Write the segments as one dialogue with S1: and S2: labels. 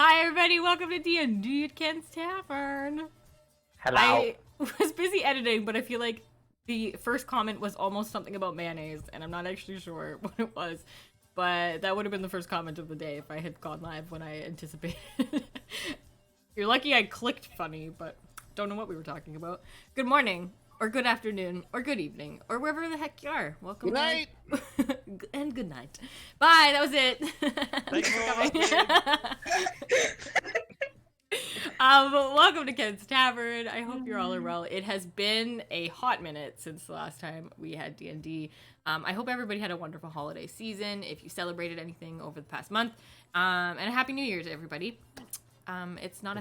S1: Hi everybody, welcome to D&D at Ken's Tavern.
S2: Hello.
S1: I was busy editing, but I feel like the first comment was almost something about mayonnaise, and I'm not actually sure what it was. But that would have been the first comment of the day if I had gone live when I anticipated. You're lucky I clicked funny, but don't know what we were talking about. Good morning, or good afternoon, or good evening, or wherever the heck you are. Welcome.
S3: Good night.
S1: And good night. Bye, that was it.
S3: Thanks for watching.
S1: Welcome to Ken's Tavern. I hope you're all are well. It has been a hot minute since the last time we had D&D. I hope everybody had a wonderful holiday season. If you celebrated anything over the past month, and a happy New Year to everybody. It's not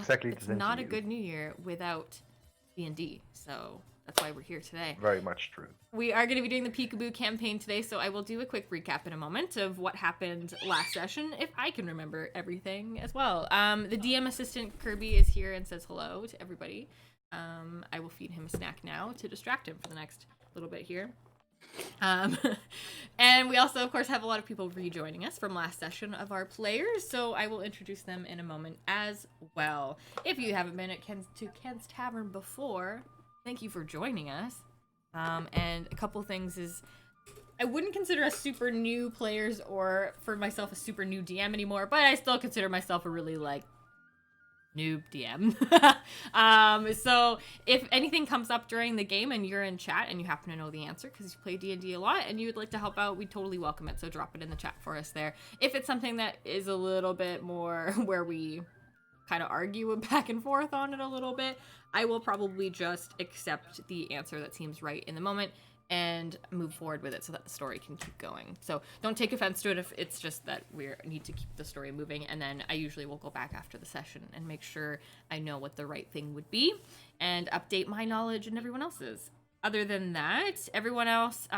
S1: a good New Year without D&D. So that's why we're here today.
S2: Very much true.
S1: We are going to be doing the Peekabou campaign today, so I will do a quick recap in a moment of what happened last session, if I can remember everything as well. The DM assistant, Kirby, is here and says hello to everybody. I will feed him a snack now to distract him for the next little bit here. And we also, of course, have a lot of people rejoining us from last session of our players, so I will introduce them in a moment as well. If you haven't been at Ken's Tavern before, thank you for joining us. And a couple things is, I wouldn't consider us super new players or for myself a super new DM anymore, but I still consider myself a really noob DM. So if anything comes up during the game and you're in chat and you happen to know the answer because you play D&D a lot and you would like to help out, we totally welcome it. So drop it in the chat for us there. If it's something that is a little bit more where we kind of argue back and forth on it a little bit, I will probably just accept the answer that seems right in the moment and move forward with it so that the story can keep going. So don't take offense to it if it's just that we need to keep the story moving, and then I usually will go back after the session and make sure I know what the right thing would be and update my knowledge and everyone else's. Other than that, everyone else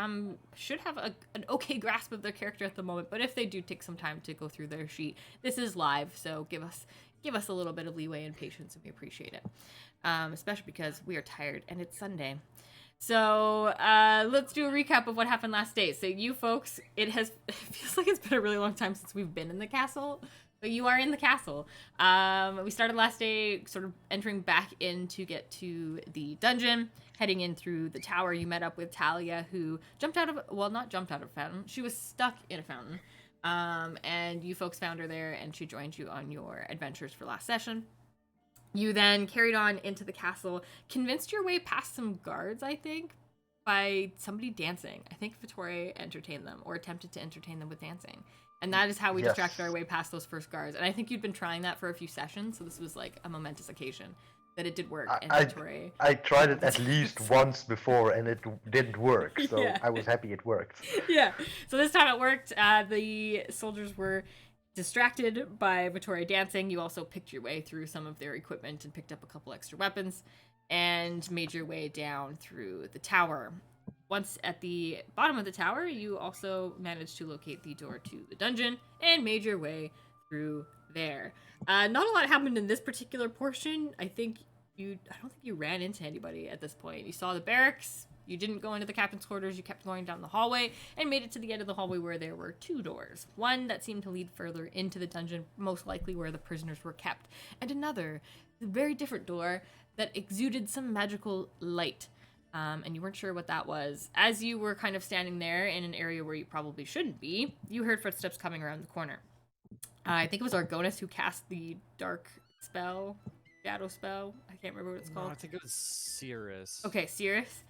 S1: should have an okay grasp of their character at the moment, but if they do take some time to go through their sheet, this is live, so give us a little bit of leeway and patience, and we appreciate it. Especially because we are tired and it's Sunday. So let's do a recap of what happened last day. So you folks, it feels like it's been a really long time since we've been in the castle, but you are in the castle. We started last day sort of entering back in to get to the dungeon, heading in through the tower. You met up with Talia, who not jumped out of a fountain. She was stuck in a fountain. And you folks found her there and she joined you on your adventures for last session. You then carried on into the castle, convinced your way past some guards, I think, by somebody dancing. I think Vittoria entertained them, or attempted to entertain them with dancing. And that is how we distracted our way past those first guards. And I think you'd been trying that for a few sessions, so this was like a momentous occasion that it did work.
S2: I tried it at least once before and it didn't work, so yeah. I was happy it worked.
S1: Yeah, so this time it worked. The soldiers were distracted by Vittoria dancing. You also picked your way through some of their equipment and picked up a couple extra weapons and made your way down through the tower. Once at the bottom of the tower, you also managed to locate the door to the dungeon and made your way through there. Not a lot happened in this particular portion. I don't think you ran into anybody at this point. You saw the barracks. You didn't go into the captain's quarters. You kept going down the hallway and made it to the end of the hallway where there were two doors. One that seemed to lead further into the dungeon, most likely where the prisoners were kept, and another, a very different door that exuded some magical light. And you weren't sure what that was. As you were kind of standing there in an area where you probably shouldn't be, you heard footsteps coming around the corner. I think it was Argonis who cast the dark spell, shadow spell. I can't remember what it's called.
S3: I think it was Cirrus.
S1: Okay, Cirrus.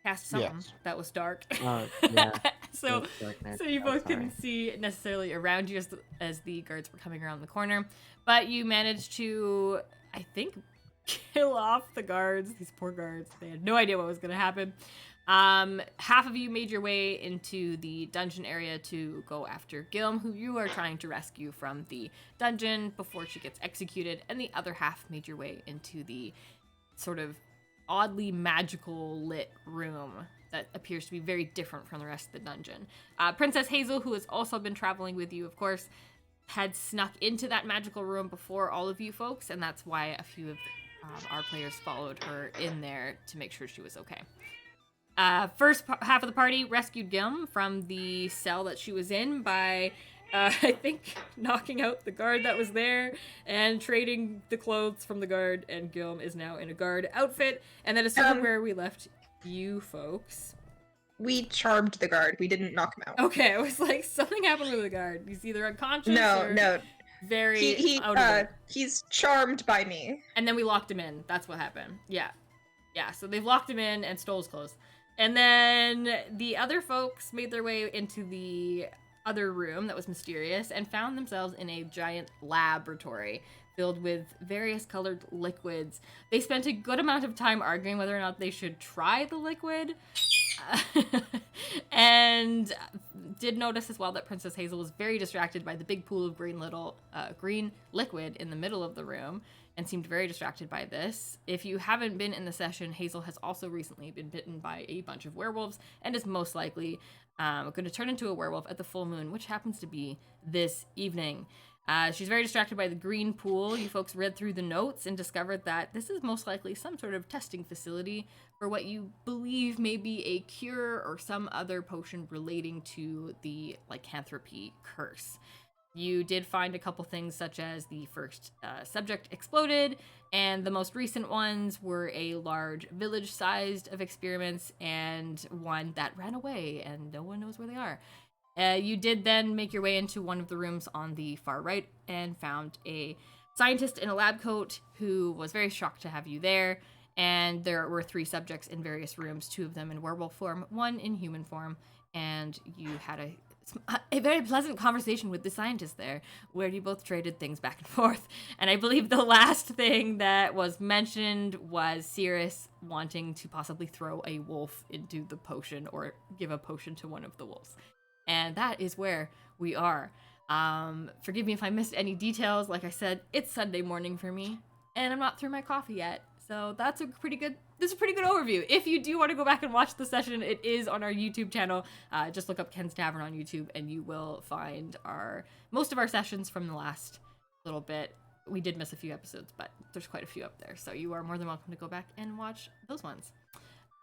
S1: Cast something that was dark.
S4: Yeah.
S1: So you both couldn't see necessarily around you as the guards were coming around the corner, but you managed to, I think, kill off the guards. These poor guards. They had no idea what was going to happen. Half of you made your way into the dungeon area to go after Gilm, who you are trying to rescue from the dungeon before she gets executed, and the other half made your way into the sort of oddly magical lit room that appears to be very different from the rest of the dungeon. Princess Hazel, who has also been traveling with you, of course, had snuck into that magical room before all of you folks, and that's why a few of our players followed her in there to make sure she was okay. First half of the party rescued Gilm from the cell that she was in by I think knocking out the guard that was there and trading the clothes from the guard, and Gilm is now in a guard outfit. And that is sort of where we left you folks.
S4: We charmed the guard. We didn't knock him out.
S1: Okay, I was like, something happened with the guard. He's either unconscious or
S4: No.
S1: very out of it.
S4: He's charmed by me.
S1: And then we locked him in. That's what happened. Yeah. So they've locked him in and stole his clothes. And then the other folks made their way into the other room that was mysterious and found themselves in a giant laboratory filled with various colored liquids. They spent a good amount of time arguing whether or not they should try the liquid. And did notice as well that Princess Hazel was very distracted by the big pool of green liquid in the middle of the room and seemed very distracted by this. If you haven't been in the session, Hazel has also recently been bitten by a bunch of werewolves and is most likely going to turn into a werewolf at the full moon, which happens to be this evening. She's very distracted by the green pool. You folks read through the notes and discovered that this is most likely some sort of testing facility for what you believe may be a cure or some other potion relating to the lycanthropy curse. You did find a couple things, such as the first subject exploded, and the most recent ones were a large village-sized of experiments and one that ran away, and no one knows where they are. You did then make your way into one of the rooms on the far right and found a scientist in a lab coat who was very shocked to have you there. And there were 3 subjects in various rooms, 2 of them in werewolf form, 1 in human form, and you had a very pleasant conversation with the scientist there, where you both traded things back and forth. And I believe the last thing that was mentioned was Cirrus wanting to possibly throw a wolf into the potion or give a potion to one of the wolves. And that is where we are. Forgive me if I missed any details. Like I said, it's Sunday morning for me, and I'm not through my coffee yet. So that's a pretty good overview. If you do want to go back and watch the session, it is on our YouTube channel. Just look up Ken's Tavern on YouTube and you will find most of our sessions from the last little bit. We did miss a few episodes, but there's quite a few up there. So you are more than welcome to go back and watch those ones.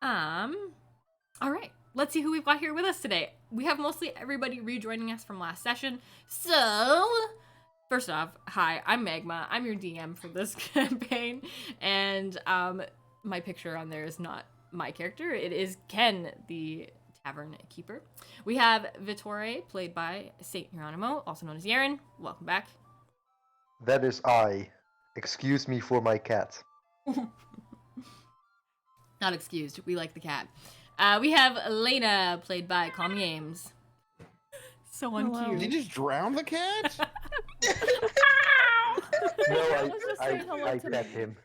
S1: All right, let's see who we've got here with us today. We have mostly everybody rejoining us from last session. So first off, hi, I'm Magma. I'm your DM for this campaign, and my picture on there is not my character. It is Ken, the tavern keeper. We have Vittore, played by Saint Hieronymo, also known as Yaren. Welcome back.
S2: That is I. Excuse me for my cat.
S1: Not excused. We like the cat. We have Elena, played by Call Me Ames. So uncute.
S5: Did you just drown the cat?
S2: No, I pet him.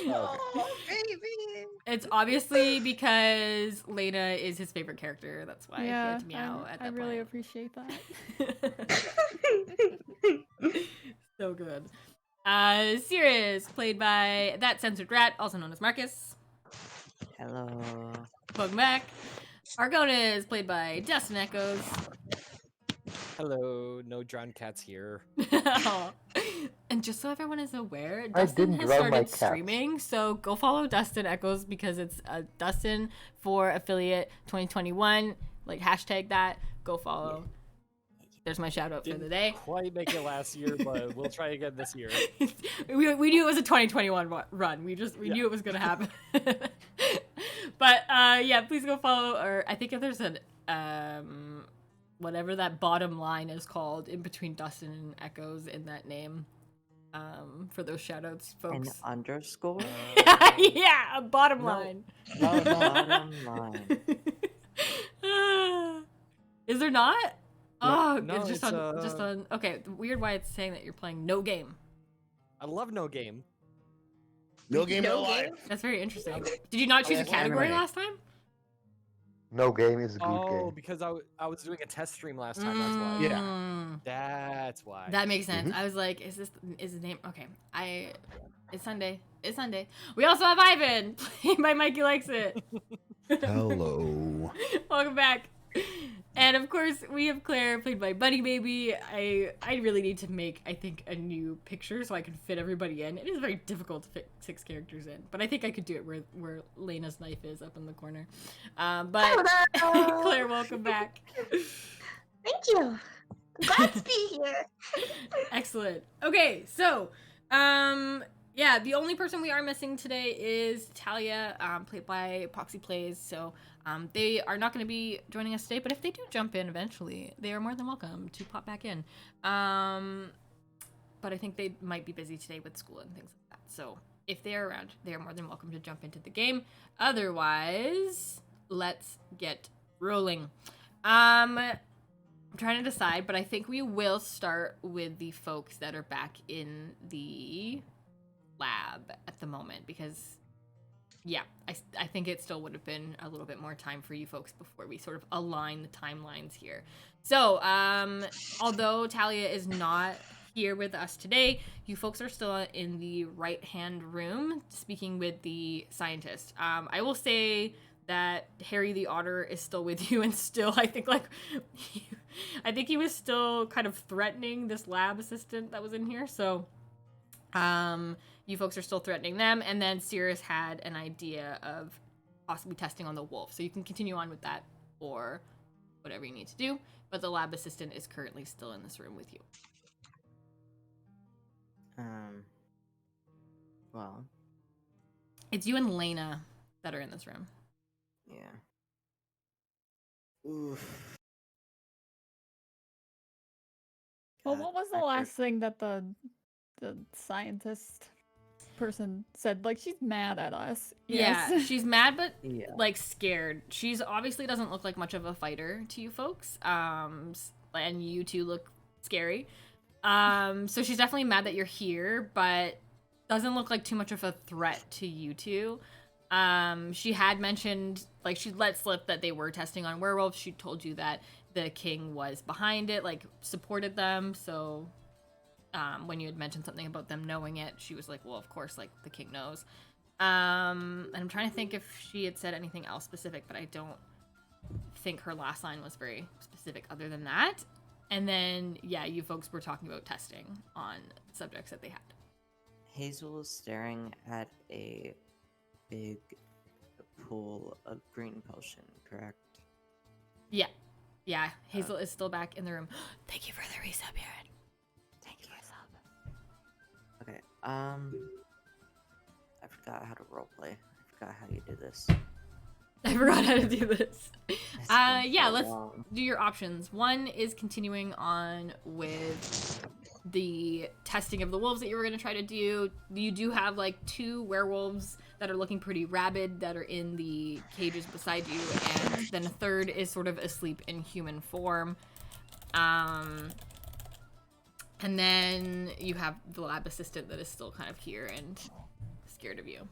S4: Oh, baby.
S1: It's obviously because Lena is his favorite character. That's why he had to meow at that
S6: I really
S1: point.
S6: appreciate that.
S1: So good. Cirrus, played by That Censored Rat, also known as Marcus.
S3: Hello.
S1: Welcome back. Argona is played by Dustin Echoes.
S3: Hello. No drowned cats here.
S1: And just so everyone is aware,
S2: I
S1: Dustin
S2: didn't
S1: has
S2: drown my
S1: started
S2: cat.
S1: streaming, so go follow Dustin Echoes because it's Dustin for Affiliate 2021. Like, hashtag that. Go follow. There's my shout out for the day.
S3: Quite make it last year, but we'll try again this year.
S1: we knew it was a 2021 run. We knew it was gonna happen. But yeah, please go follow. Or I think if there's an whatever that bottom line is called in between Dustin and Echoes in that name. For those shout outs,
S7: An
S1: folks.
S7: underscore?
S1: Yeah, a bottom
S7: No.
S1: line.
S7: No, bottom line.
S1: Is there not? Oh,
S3: no,
S1: it's just
S3: it's,
S1: on. Okay, weird why it's saying that you're playing no game.
S3: I love no game.
S5: No game, no
S4: No
S5: life.
S4: game?
S1: That's very interesting. Did you not choose a
S5: Yes,
S1: category
S5: anime.
S1: last time?
S2: No game is a good
S3: Oh,
S2: game.
S3: because I was doing a test stream last time. That's why.
S5: Yeah.
S1: Mm,
S3: That's why.
S1: that makes sense. I was like, is the name? Okay, it's Sunday. It's Sunday. We also have Ivan, played by Mikey Likes It.
S5: Hello.
S1: Welcome back. And of course, we have Claire, played by Bunny Baby. I really need to make, I think, a new picture so I can fit everybody in. It is very difficult to fit 6 characters in, but I think I could do it where Lena's knife is up in the corner. But
S4: Hello.
S1: Claire, welcome back.
S4: Thank you. Let's be here.
S1: Excellent. Okay, so, yeah, the only person we are missing today is Talia, played by Epoxy Plays. So, they are not going to be joining us today, but if they do jump in eventually, they are more than welcome to pop back in. But I think they might be busy today with school and things like that. So, if they are around, they are more than welcome to jump into the game. Otherwise, let's get rolling. I'm trying to decide, but I think we will start with the folks that are back in the lab at the moment because, yeah, I think it still would have been a little bit more time for you folks before we sort of align the timelines here. So, although Talia is not here with us today, you folks are still in the right-hand room speaking with the scientist. I will say that Harry the Otter is still with you and still, I think, like, I think he was still kind of threatening this lab assistant that was in here, so, you folks are still threatening them, and then Cirrus had an idea of possibly testing on the wolf, so you can continue on with that, or whatever you need to do, but the lab assistant is currently still in this room with you.
S7: Well,
S1: It's you and Lena that are in this room.
S7: yeah. Oof.
S6: Well,
S7: God,
S6: what was the
S7: after-
S6: last thing that the scientist person said? Like, she's mad at us.
S1: Yeah,
S6: Yes.
S1: she's mad, but
S7: Yeah.
S1: like scared. She's obviously doesn't look like much of a fighter to you folks. And you two look scary. So she's definitely mad that you're here, but doesn't look like too much of a threat to you two. She had mentioned, like, she let slip that they were testing on werewolves. She told you that the king was behind it, like, supported them. So, when you had mentioned something about them knowing it, she was like, well, of course, like, the king knows. And I'm trying to think if she had said anything else specific, but I don't think her last line was very specific other than that. And then, yeah, you folks were talking about testing on subjects that they had.
S7: Hazel is staring at a big pool of green potion, correct?
S1: Yeah. Yeah, Hazel is still back in the room. Thank you for the resub, Aaron. Thank you.
S7: Okay, I forgot how to roleplay. I forgot how you do this.
S1: I forgot how to do this.
S7: It's been
S1: Yeah,
S7: so
S1: let's
S7: long.
S1: do your options. One is continuing on with the testing of the wolves that you were going to try to do. You do have like 2 werewolves that are looking pretty rabid that are in the cages beside you, and then a third is sort of asleep in human form. And then you have the lab assistant that is still kind of here and scared of you.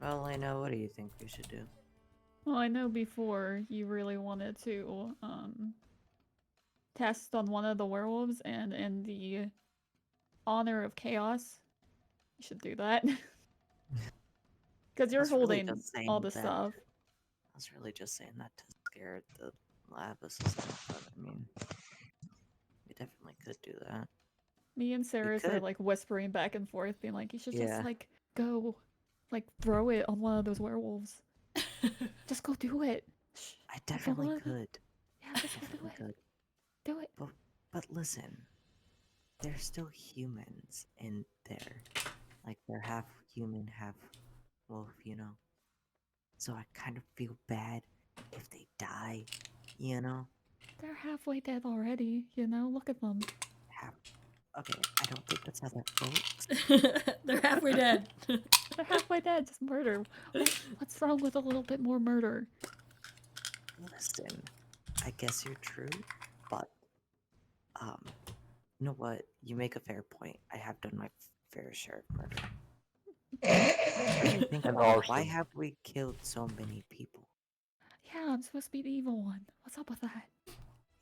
S7: Well, I know. What do you think we should do?
S6: Well, I know before you really wanted to test on one of the werewolves, and in the honor of chaos, you should do that. Because
S7: I
S6: you're
S7: was really
S6: holding
S7: just saying
S6: all the
S7: that.
S6: stuff.
S7: I was really just saying that to scare the lab assistant, but I mean, we definitely could do that.
S6: Me and Sarah are
S7: could.
S6: like whispering back and forth, being like, "You should
S7: Yeah.
S6: just like go, like throw it on one of those werewolves. Just go do it. Shh,
S7: I
S6: don't
S7: definitely
S6: let it-
S7: could.
S6: Yeah, just go do
S7: Definitely
S6: it.
S7: could.
S6: Do it.
S7: But listen, they're still humans in there. Like, they're half human, half wolf, you know? So I kind of feel bad if they die, you know?
S6: They're halfway dead already. You know, look at them.
S7: Half. Okay, I don't think that's how that works.
S1: They're halfway dead.
S6: They're halfway dead. Just murder. What's wrong with a little bit more murder?
S7: Listen, I guess you're true, but, you know what? You make a fair point. I have done my fair share of murder. Think
S2: And
S7: about it. Why
S2: arson.
S7: have we killed so many people?
S6: Yeah, I'm supposed to be the evil one. What's up with that?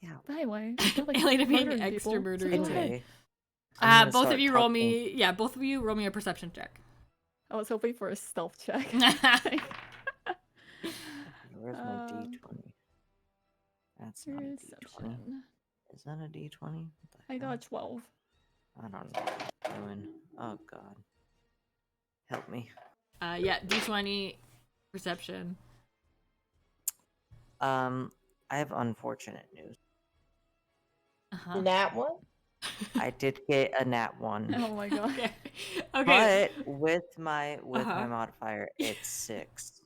S7: Yeah.
S6: But anyway, I feel like
S1: Elena being
S6: murdering
S1: extra
S6: people, so
S1: murdery
S6: go
S1: today.
S6: ahead.
S7: Anyway, I'm gonna
S1: Both of
S7: start
S1: you roll
S7: talking-
S1: me. Yeah, both of you roll me a perception check.
S6: I was hoping for a stealth check.
S7: Where's my
S6: Um,
S7: d20? That's not a d20.
S6: Perception.
S7: Is that a d20?
S6: I got 12.
S7: I don't know what I'm doing. Oh god. Help me.
S1: Yeah, D20 perception.
S7: I have unfortunate news.
S1: Uh-huh.
S4: Nat one?
S7: I did get a nat 1.
S6: Oh my god.
S1: Okay. Okay.
S7: But with my
S1: Uh-huh.
S7: modifier, it's 6.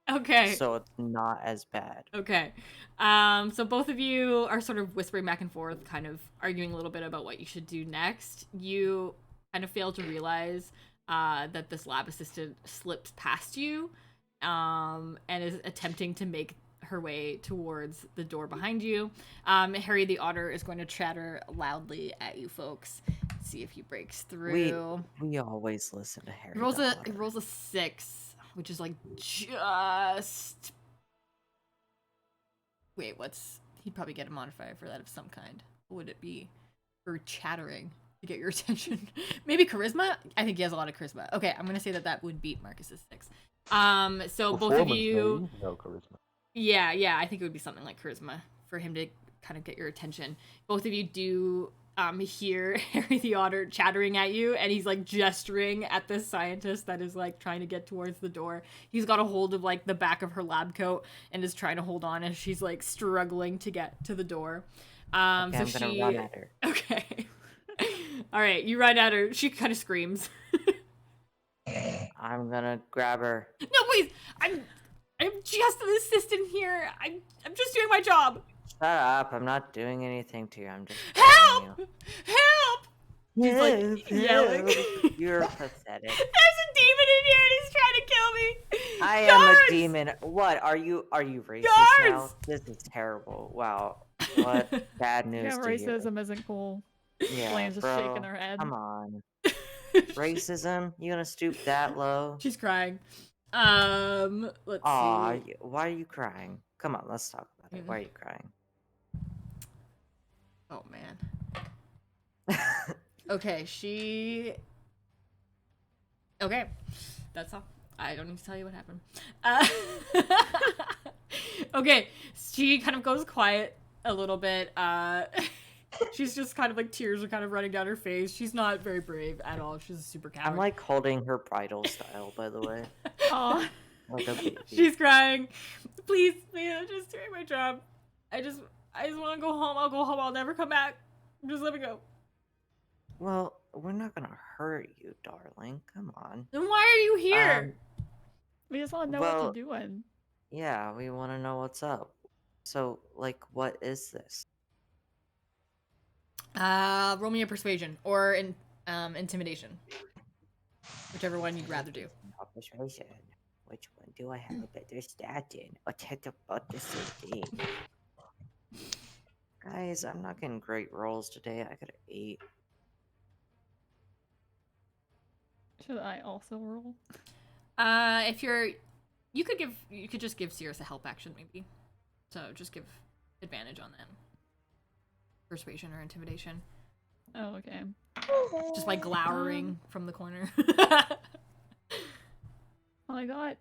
S1: Okay.
S7: So it's not as bad.
S1: Okay. So both of you are sort of whispering back and forth, kind of arguing a little bit about what you should do next. You kind of fail to realize that this lab assistant slipped past you and is attempting to make her way towards the door behind you. Harry the Otter is going to chatter loudly at you folks. See if he breaks through.
S7: We always listen to Harry.
S1: He rolls
S7: the
S1: a
S7: Otter.
S1: he rolls a 6, which is like just. Wait, he'd probably get a modifier for that of some kind. What would it be for chattering to get your attention? Maybe charisma? I think he has a lot of charisma. Okay, I'm gonna say that would beat Marcus's 6. So both of
S2: Performance,
S1: you.
S2: maybe? No charisma.
S1: Yeah, I think it would be something like charisma for him to kind of get your attention. Both of you do hear Harry the Otter chattering at you, and he's like gesturing at this scientist that is like trying to get towards the door. He's got a hold of like the back of her lab coat and is trying to hold on as she's like struggling to get to the door.
S7: Okay, I'm gonna run at her.
S1: Okay. All right, you run at her. She kind of screams.
S7: I'm gonna grab her.
S1: No, please. I'm just an assistant here. I'm just doing my job.
S7: Shut up! I'm not doing anything to you. I'm just
S1: Help!
S7: grabbing
S1: Help! He's like yelling.
S7: You're pathetic.
S1: There's a demon in here and he's trying to kill me.
S7: I am
S1: Guards!
S7: a demon. What are you racist now?
S1: Guards!
S7: This is terrible. Wow. What bad news
S6: Yeah,
S7: to hear.
S6: racism isn't cool.
S7: Yeah,
S6: Flame's just
S7: bro,
S6: shaking her head.
S7: Come on. Racism? You gonna stoop that low?
S1: She's crying. Let's
S7: Aw,
S1: see.
S7: why are you crying? Come on, let's talk about it.
S1: Mhm.
S7: Why are you crying?
S1: Oh man. Okay, Okay, that's all. I don't need to tell you what happened. Okay, she kind of goes quiet a little bit. She's just kind of like tears are kind of running down her face. She's not very brave at all. She's a super coward.
S7: I'm like holding her bridal style, by the way.
S6: Aw.
S7: Like a baby.
S1: She's crying. Please, I'm just doing my job. I just want to go home. I'll go home. I'll never come back. Just let me go.
S7: Well, we're not gonna hurt you, darling. Come on.
S1: Then why are you here?
S6: We just want to know
S7: Well-
S6: what you're doing.
S7: Yeah, we want to know what's up. So, like, what is this?
S1: Roll me a persuasion or intimidation, whichever one you'd rather do.
S7: Persuasion. Which one do I have a better stat in? About the same thing. Guys, I'm not getting great rolls today. I got an 8.
S6: Should I also roll?
S1: If you could just give Cirrus a help action maybe. So just give advantage on that. Persuasion or intimidation.
S6: Oh, okay.
S1: Just by glowering from the corner.
S6: Well, I got.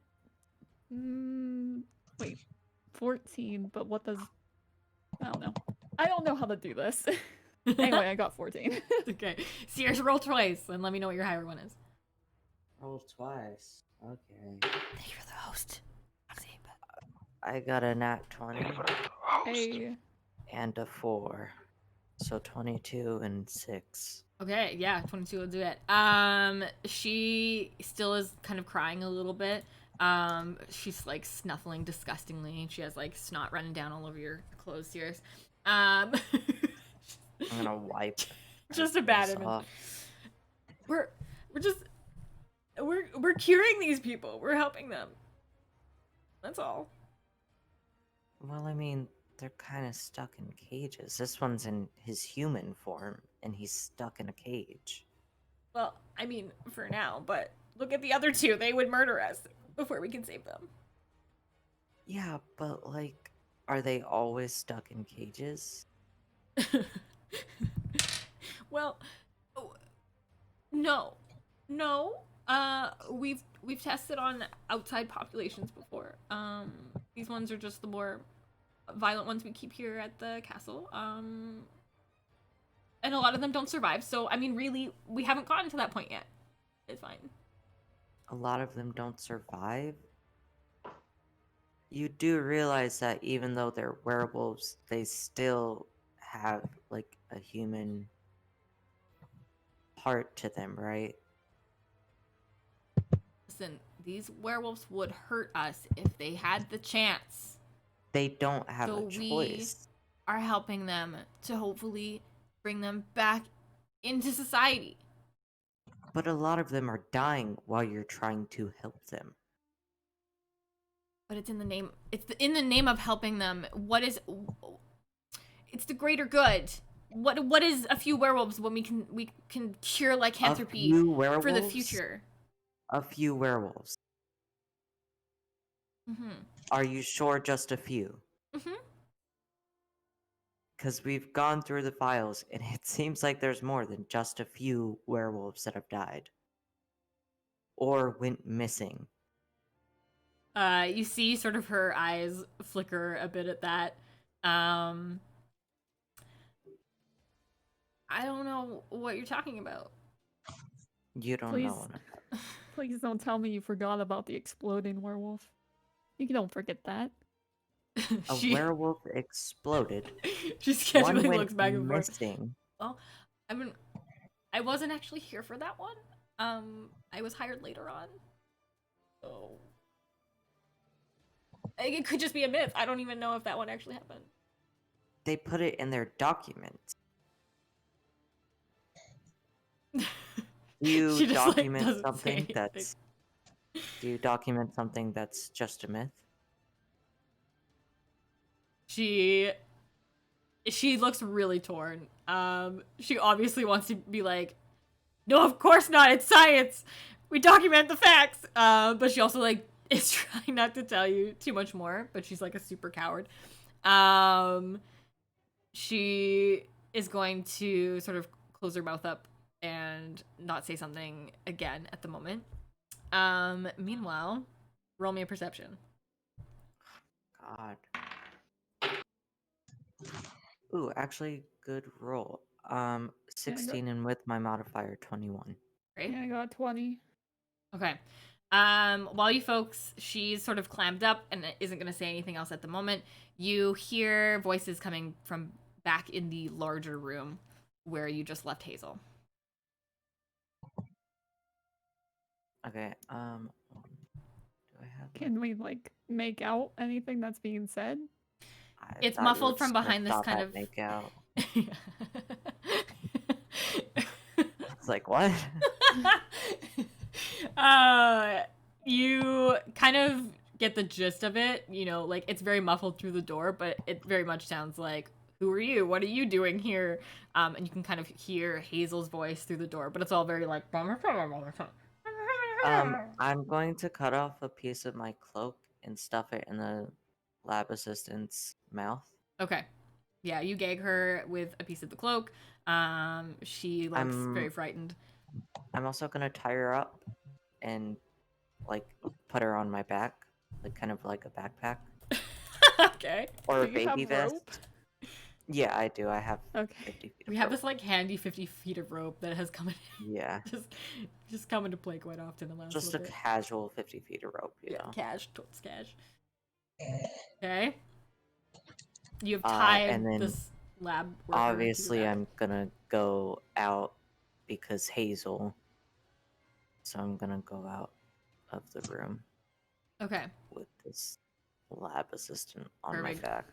S6: Wait. 14, but what does. I don't know. I don't know how to do this. Anyway, I got 14.
S1: Okay. Cirrus, roll twice and let me know what your higher one is.
S7: Roll twice. Okay.
S1: Thank you for the host.
S7: I got a nat 20
S6: Hey.
S7: and a 4. So 22 and 6.
S1: Okay, yeah, 22 will do it. She still is kind of crying a little bit. She's like snuffling disgustingly. She has like snot running down all over your clothes, Cirrus.
S7: I'm gonna wipe.
S1: Just a bad
S7: this
S1: image.
S7: off.
S1: We're curing these people. We're helping them. That's all.
S7: Well, I mean, they're kind of stuck in cages. This one's in his human form, and he's stuck in a cage.
S1: Well, I mean, for now, but look at the other two. They would murder us before we can save them.
S7: Yeah, but like, are they always stuck in cages?
S1: Well, no. We've tested on outside populations before. These ones are just the more violent ones we keep here at the castle. And a lot of them don't survive. So, I mean, really, we haven't gotten to that point yet. It's fine.
S7: A lot of them don't survive. You do realize that even though they're werewolves, they still have like a human part to them, right?
S1: Listen, these werewolves would hurt us if they had the chance.
S7: They don't have
S1: So
S7: a
S1: we
S7: choice.
S1: are helping them to hopefully bring them back into society.
S7: But a lot of them are dying while you're trying to help them.
S1: But it's in the name. In the name of helping them. What is? It's the greater good. What is a few werewolves when we can cure
S7: A
S1: lycanthropy
S7: few
S1: for the
S7: werewolves?
S1: future?
S7: A few werewolves.
S1: Mm-hmm.
S7: Are you sure just a few?
S1: Mm-hmm.
S7: Because we've gone through the files, and it seems like there's more than just a few werewolves that have died. Or went missing.
S1: You see sort of her eyes flicker a bit at that. I don't know what you're talking about.
S7: You don't
S6: Please.
S7: know what I'm
S6: Please don't tell me you forgot about the exploding werewolf. You don't forget that.
S7: A
S1: she
S7: werewolf exploded.
S1: she
S7: One
S1: sketchily
S7: went
S1: looks back and forth.
S7: missing.
S1: Well, I wasn't actually here for that one. I was hired later on. So it could just be a myth. I don't even know if that one actually happened.
S7: They put it in their documents. Do you
S1: She just, like,
S7: document
S1: doesn't say
S7: something
S1: anything.
S7: that's... Do you document something that's just a myth?
S1: She looks really torn. She obviously wants to be like, no, of course not. It's science. We document the facts. But she also like is trying not to tell you too much more. But she's like a super coward. She is going to sort of close her mouth up and not say something again at the moment. Meanwhile, roll me a perception.
S7: God. Ooh, actually, good roll. 16 and with my modifier, 21.
S1: Great.
S6: Yeah, I got 20.
S1: Okay. While you folks, she's sort of clammed up and isn't going to say anything else at the moment. You hear voices coming from back in the larger room where you just left Hazel.
S7: Okay, do I have...
S6: Can we, like, make out anything that's being said?
S7: I
S1: It's
S7: thought you
S1: muffled
S7: were
S1: from
S7: just gonna
S1: behind this
S7: stop
S1: kind
S7: at
S1: of...
S7: make out. It's like, what?
S1: You kind of get the gist of it. You know, like, it's very muffled through the door, but it very much sounds like, who are you? What are you doing here? And you can kind of hear Hazel's voice through the door, but it's all very like...
S7: I'm going to cut off a piece of my cloak and stuff it in the lab assistant's mouth.
S1: Okay. Yeah, you gag her with a piece of the cloak. She looks very frightened.
S7: I'm also gonna tie her up and like put her on my back, like kind of like a backpack
S1: Okay.
S7: or a
S6: Do you have
S7: baby vest.
S6: rope?
S7: Yeah, I do. I have
S6: Okay.
S7: 50 feet.
S1: We
S7: of
S1: have
S7: rope.
S1: this like handy 50 feet of rope that has come in
S7: Yeah,
S1: just come into play quite often in the last
S7: just a
S1: little bit.
S7: casual 50 feet of rope. You know.
S1: Cash, totes cash. Okay. You've
S7: And
S1: tied
S7: then
S1: this lab worker
S7: Obviously,
S1: to the back.
S7: I'm gonna go out because Hazel. So I'm gonna go out of the room
S1: Okay.
S7: with this lab assistant on
S1: Perfect.
S7: my back.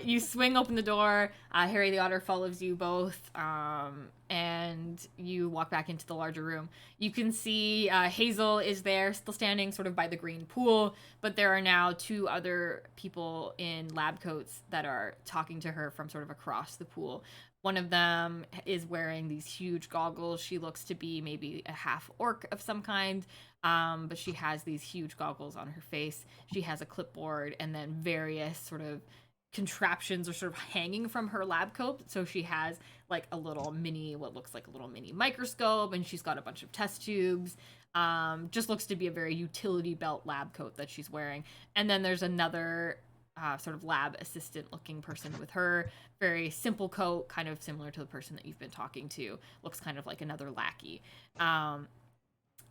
S1: You swing open the door. Harry the Otter follows you both, and you walk back into the larger room. You can see Hazel is there, still standing sort of by the green pool, but there are now two other people in lab coats that are talking to her from sort of across the pool. One of them is wearing these huge goggles. She looks to be maybe a half orc of some kind, but she has these huge goggles on her face. She has a clipboard and then various sort of contraptions are sort of hanging from her lab coat. So she has like a little mini, what looks like a little mini microscope, and she's got a bunch of test tubes. Just looks to be a very utility belt lab coat that she's wearing. And then there's another sort of lab assistant looking person with her. Very simple coat, kind of similar to the person that you've been talking to. Looks kind of like another lackey.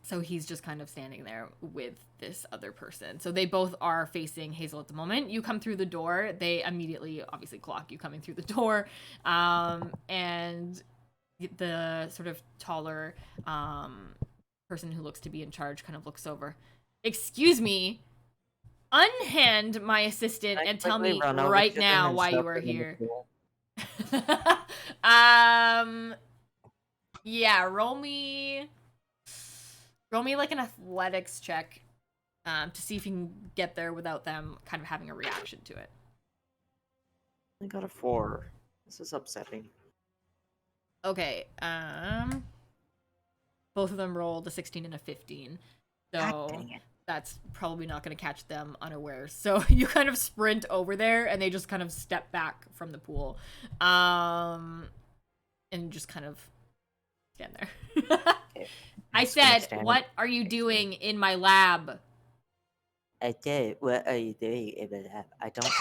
S1: So he's just kind of standing there with this other person. So they both are facing Hazel at the moment. You come through the door. They immediately, obviously, clock you coming through the door. And the sort of taller person who looks to be in charge kind of looks over. Excuse me. Unhand my assistant
S7: Can I
S1: and tell
S7: quickly
S1: me
S7: run over
S1: right
S7: to them
S1: now
S7: and
S1: why you
S7: shove
S1: are
S7: them in the
S1: here.
S7: pool?
S1: Yeah, roll me like an athletics check to see if you can get there without them kind of having a reaction to it.
S7: I got a 4. This is upsetting.
S1: Okay, both of them rolled a 16 and a 15. So
S7: God dang it.
S1: that's probably not going to catch them unaware. So you kind of sprint over there and they just kind of step back from the pool. And just kind of stand there.
S7: Okay.
S1: I
S7: Just gonna
S1: said,
S7: stand
S1: what are you doing in my lab?
S7: I did. What are you doing in the lab? I don't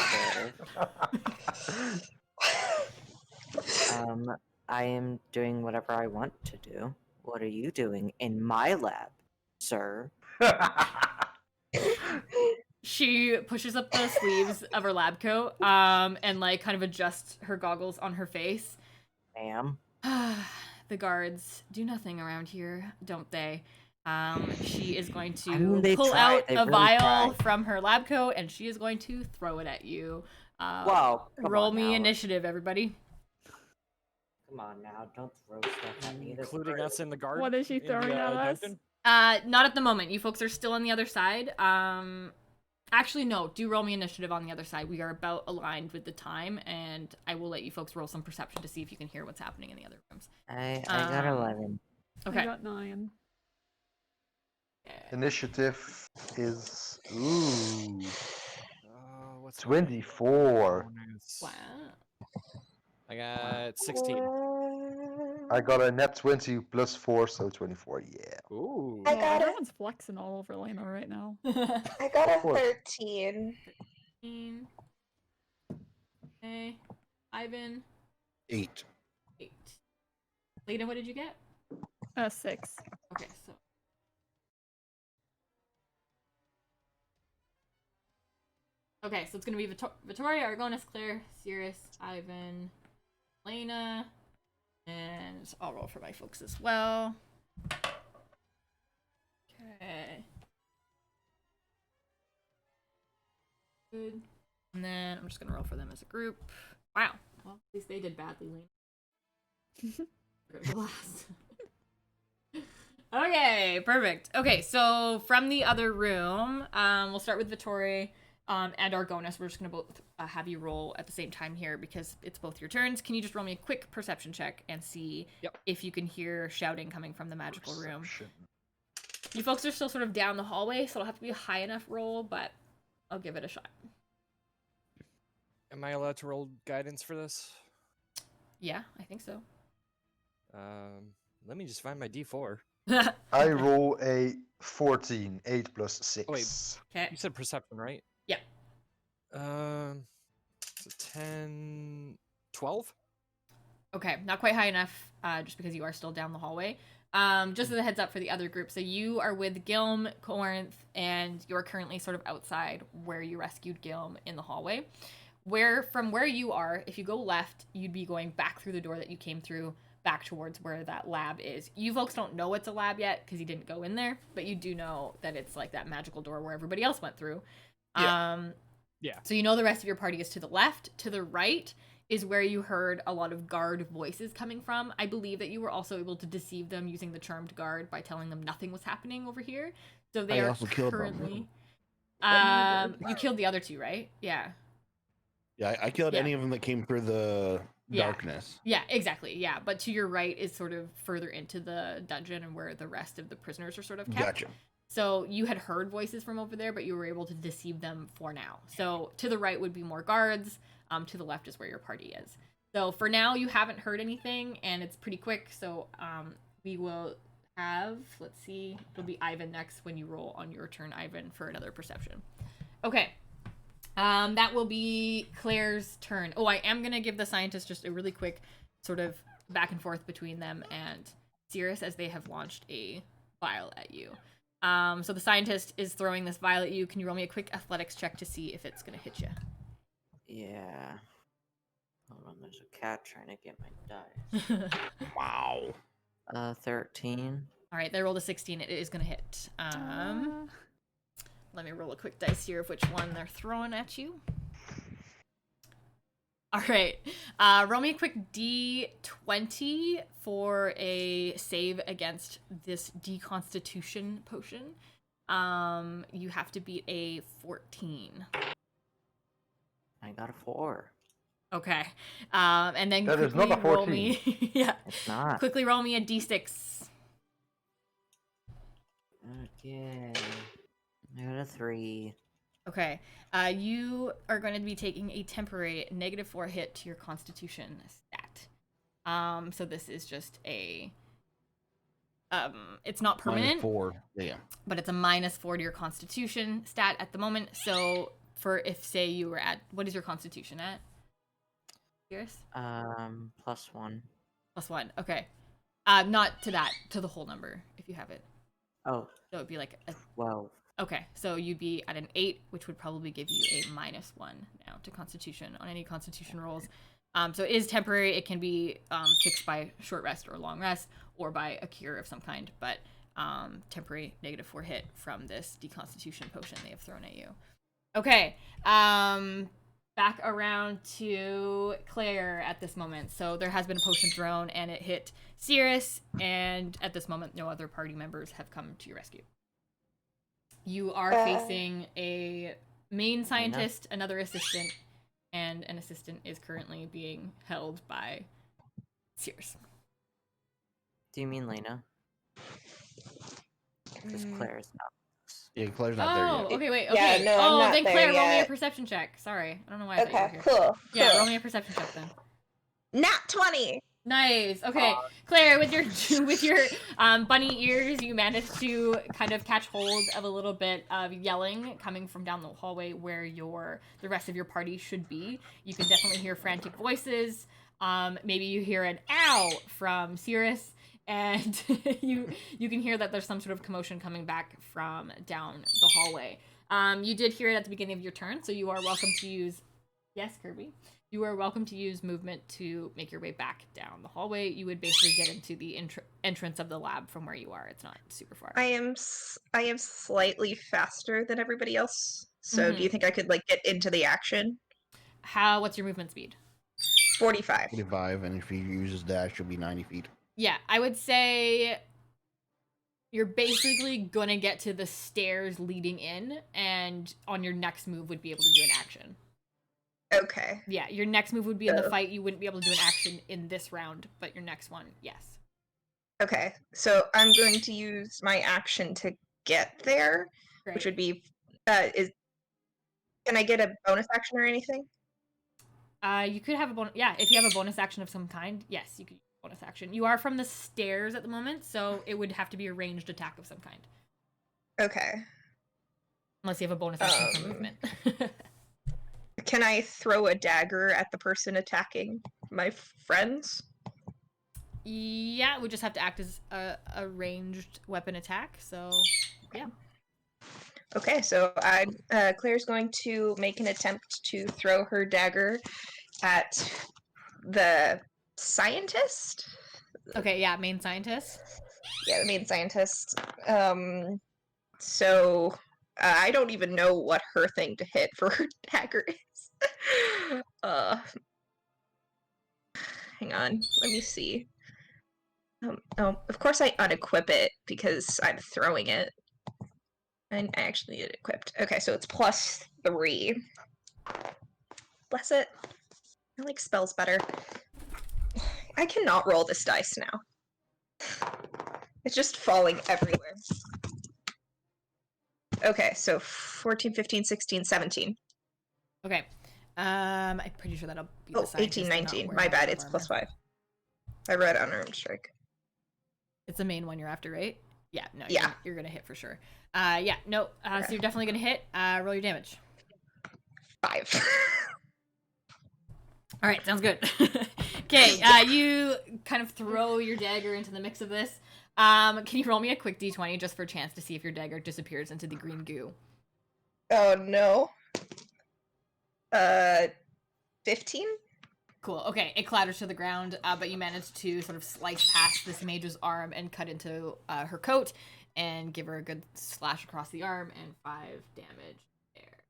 S7: care. I am doing whatever I want to do. What are you doing in my lab, sir?
S1: She pushes up the sleeves of her lab coat, and like kind of adjusts her goggles on her face.
S7: Ma'am.
S1: The guards do nothing around here, don't they? She is going to
S7: I mean, they
S1: pull
S7: tried.
S1: out
S7: They
S1: a
S7: really
S1: vial
S7: tried.
S1: from her lab coat, and she is going to throw it at you.
S7: Wow. Come
S1: Roll
S7: on
S1: me
S7: now.
S1: initiative, everybody.
S7: Come on now. Don't throw stuff at me. That's
S3: Including us in the guard.
S6: What is she
S3: in the,
S6: throwing at us?
S3: dungeon?
S1: Not at the moment. You folks are still on the other side. Actually, no. Do roll me initiative on the other side. We are about aligned with the time, and I will let you folks roll some perception to see if you can hear what's happening in the other rooms.
S7: I got 11.
S1: Okay.
S6: I got 9.
S2: Initiative is ooh
S3: What's
S2: 24.
S1: Wow.
S3: I got 16.
S2: I got a net 20 plus 4, so 24. Yeah.
S3: Ooh.
S4: I
S6: Well,
S4: got it.
S6: everyone's flexing all over Lena right now.
S4: I got a
S2: Four.
S4: 13.
S1: Okay. Ivan,
S5: 8.
S1: 8. Lena, what did you get?
S6: 6.
S1: Okay, so. Okay, so it's gonna be Vittoria, Argonis, Claire, Cirrus, Ivan, Lena, and I'll roll for my folks as well. Okay. Good. And then I'm just gonna roll for them as a group. Wow. Well, at least they did badly, Lena. We're gonna go last. Okay, perfect. Okay, so from the other room, we'll start with Vittori and Argonis. We're just gonna both have you roll at the same time here because it's both your turns. Can you just roll me a quick perception check and see if you can hear shouting coming from the magical room?
S2: Perception.
S1: You folks are still sort of down the hallway, so it'll have to be a high enough roll, but I'll give it a shot.
S3: Am I allowed to roll guidance for this?
S1: Yeah, I think so.
S3: Let me just find my D4.
S2: I roll a 14, 8 plus 6.
S3: Oh, wait.
S1: Okay.
S3: You said perception, right?
S1: Yeah.
S3: So 10, 12?
S1: Okay, not quite high enough, just because you are still down the hallway. Just as a heads up for the other group, so you are with Gilm, Corinth, and you're currently sort of outside where you rescued Gilm in the hallway. From where you are, if you go left, you'd be going back through the door that you came through, back towards where that lab is. You folks don't know it's a lab yet, because you didn't go in there, but you do know that it's like that magical door where everybody else went through.
S3: Yeah.
S1: So you know the rest of your party is to the left. To the right is where you heard a lot of guard voices coming from. I believe that you were also able to deceive them using the charmed guard by telling them nothing was happening over here. So they
S5: I
S1: are
S5: also killed them.
S1: currently. You killed the other two, right? Yeah.
S5: Yeah, I killed
S1: Yeah.
S5: any of them that came through the
S1: Yeah.
S5: darkness.
S1: Yeah, exactly. Yeah, but to your right is sort of further into the dungeon and where the rest of the prisoners are sort of kept.
S5: Gotcha.
S1: So you had heard voices from over there, but you were able to deceive them for now. So to the right would be more guards. To the left is where your party is. So for now, you haven't heard anything, and it's pretty quick. So we will have, let's see, it'll be Ivan next when you roll on your turn, Ivan, for another perception. Okay. That will be Claire's turn. Oh, I am going to give the scientists just a really quick sort of back and forth between them and Cirrus as they have launched a vial at you. So the scientist is throwing this vial at you. Can you roll me a quick athletics check to see if it's gonna hit you?
S7: Yeah. Hold on, there's a cat trying to get my dice.
S5: Wow.
S7: 13.
S1: All right, they rolled a 16. It is gonna hit. Let me roll a quick dice here of which one they're throwing at you. All right, roll me a quick D20 for a save against this deconstitution potion. You have to beat a 14.
S7: I got a 4.
S1: Okay, and then
S2: That is
S1: quickly
S2: not a
S1: roll
S2: 14.
S1: me. Yeah,
S7: It's not.
S1: quickly roll me a D6.
S7: Okay. I got a 3.
S1: Okay, you are going to be taking a temporary -4 hit to your Constitution stat. So this is just a, it's not permanent,
S5: -4. Yeah.
S1: but it's a -4 to your Constitution stat at the moment. So for if say you were at, what is your Constitution at? Curious?
S7: +1.
S1: +1. Okay. Not to that, to the whole number if you have it.
S7: Oh,
S1: So it'd be like a
S7: 12.
S1: Okay, so you'd be at an 8, which would probably give you a -1 now to Constitution on any Constitution rolls. So it is temporary. It can be fixed by short rest or long rest, or by a cure of some kind. But temporary -4 hit from this deconstitution potion they have thrown at you. Okay, back around to Claire at this moment. So there has been a potion thrown, and it hit Cirrus, and at this moment, no other party members have come to your rescue. You are facing a main scientist, another assistant, and an assistant is currently being held by Sears.
S7: Do you mean Lena? Because Claire's not.
S5: Yeah, Claire's not there
S1: Oh,
S5: yet.
S1: okay, wait,
S4: Yeah,
S1: okay.
S4: no, I'm
S1: oh,
S4: not
S1: then
S4: there
S1: Claire, roll me a
S4: yet.
S1: perception check. Sorry, I don't know why I thought you were
S4: Okay,
S1: here.
S4: cool.
S1: Yeah,
S4: cool.
S1: roll me a perception check then.
S4: Nat 20.
S1: Nice. Okay, Claire, with your bunny ears, you managed to kind of catch hold of a little bit of yelling coming from down the hallway where the rest of your party should be. You can definitely hear frantic voices. Maybe you hear an ow from Cirrus, and you can hear that there's some sort of commotion coming back from down the hallway. You did hear it at the beginning of your turn, so you are welcome to use. Yes, Kirby. You are welcome to use movement to make your way back down the hallway. You would basically get into the entrance of the lab from where you are. It's not super far.
S4: I am slightly faster than everybody else. So do you think I could like get into the action?
S1: What's your movement speed?
S4: 45.
S5: 45, and if he uses dash, he'll be 90 feet.
S1: Yeah, I would say you're basically gonna get to the stairs leading in, and on your next move would be able to do an action.
S4: Okay.
S1: Yeah, your next move would be in the fight. You wouldn't be able to do an action in this round, but your next one, yes.
S4: Okay. So I'm going to use my action to get there,
S1: Great.
S4: which would be can I get a bonus action or anything?
S1: You could have a bonus. Yeah, if you have a bonus action of some kind, yes, you could use a bonus action. You are from the stairs at the moment, so it would have to be a ranged attack of some kind.
S4: Okay.
S1: Unless you have a bonus action for movement.
S4: Can I throw a dagger at the person attacking my friends?
S1: Yeah, it would just have to act as a ranged weapon attack, so yeah.
S4: Okay, so Claire's going to make an attempt to throw her dagger at the scientist.
S1: Okay, yeah, main scientist.
S4: Yeah, the main scientist. So I don't even know what her thing to hit for her dagger is. Hang on, let me see. Oh, of course I unequip it because I'm throwing it. And I actually need it equipped. Okay, so it's +3. Bless it. I like spells better. I cannot roll this dice now. It's just falling everywhere. Okay, so 14, 15, 16, 17.
S1: Okay. I'm pretty sure that'll be the
S4: Oh,
S1: scientist
S4: 18,
S1: and not
S4: 19.
S1: wearing
S4: My
S1: a
S4: bad,
S1: lot of
S4: it's
S1: armor.
S4: +5. I read unarmed strike.
S1: It's the main one you're after, right? Yeah, no,
S4: Yeah.
S1: you're gonna hit for sure. Yeah, no, so you're definitely gonna hit. Roll your damage.
S4: 5.
S1: All right, sounds good. Okay, you kind of throw your dagger into the mix of this. Can you roll me a quick d20 just for a chance to see if your dagger disappears into the green goo?
S4: Oh no. 15?
S1: Cool. Okay, it clatters to the ground, but you manage to sort of slice past this mage's arm and cut into her coat and give her a good slash across the arm and 5 damage there.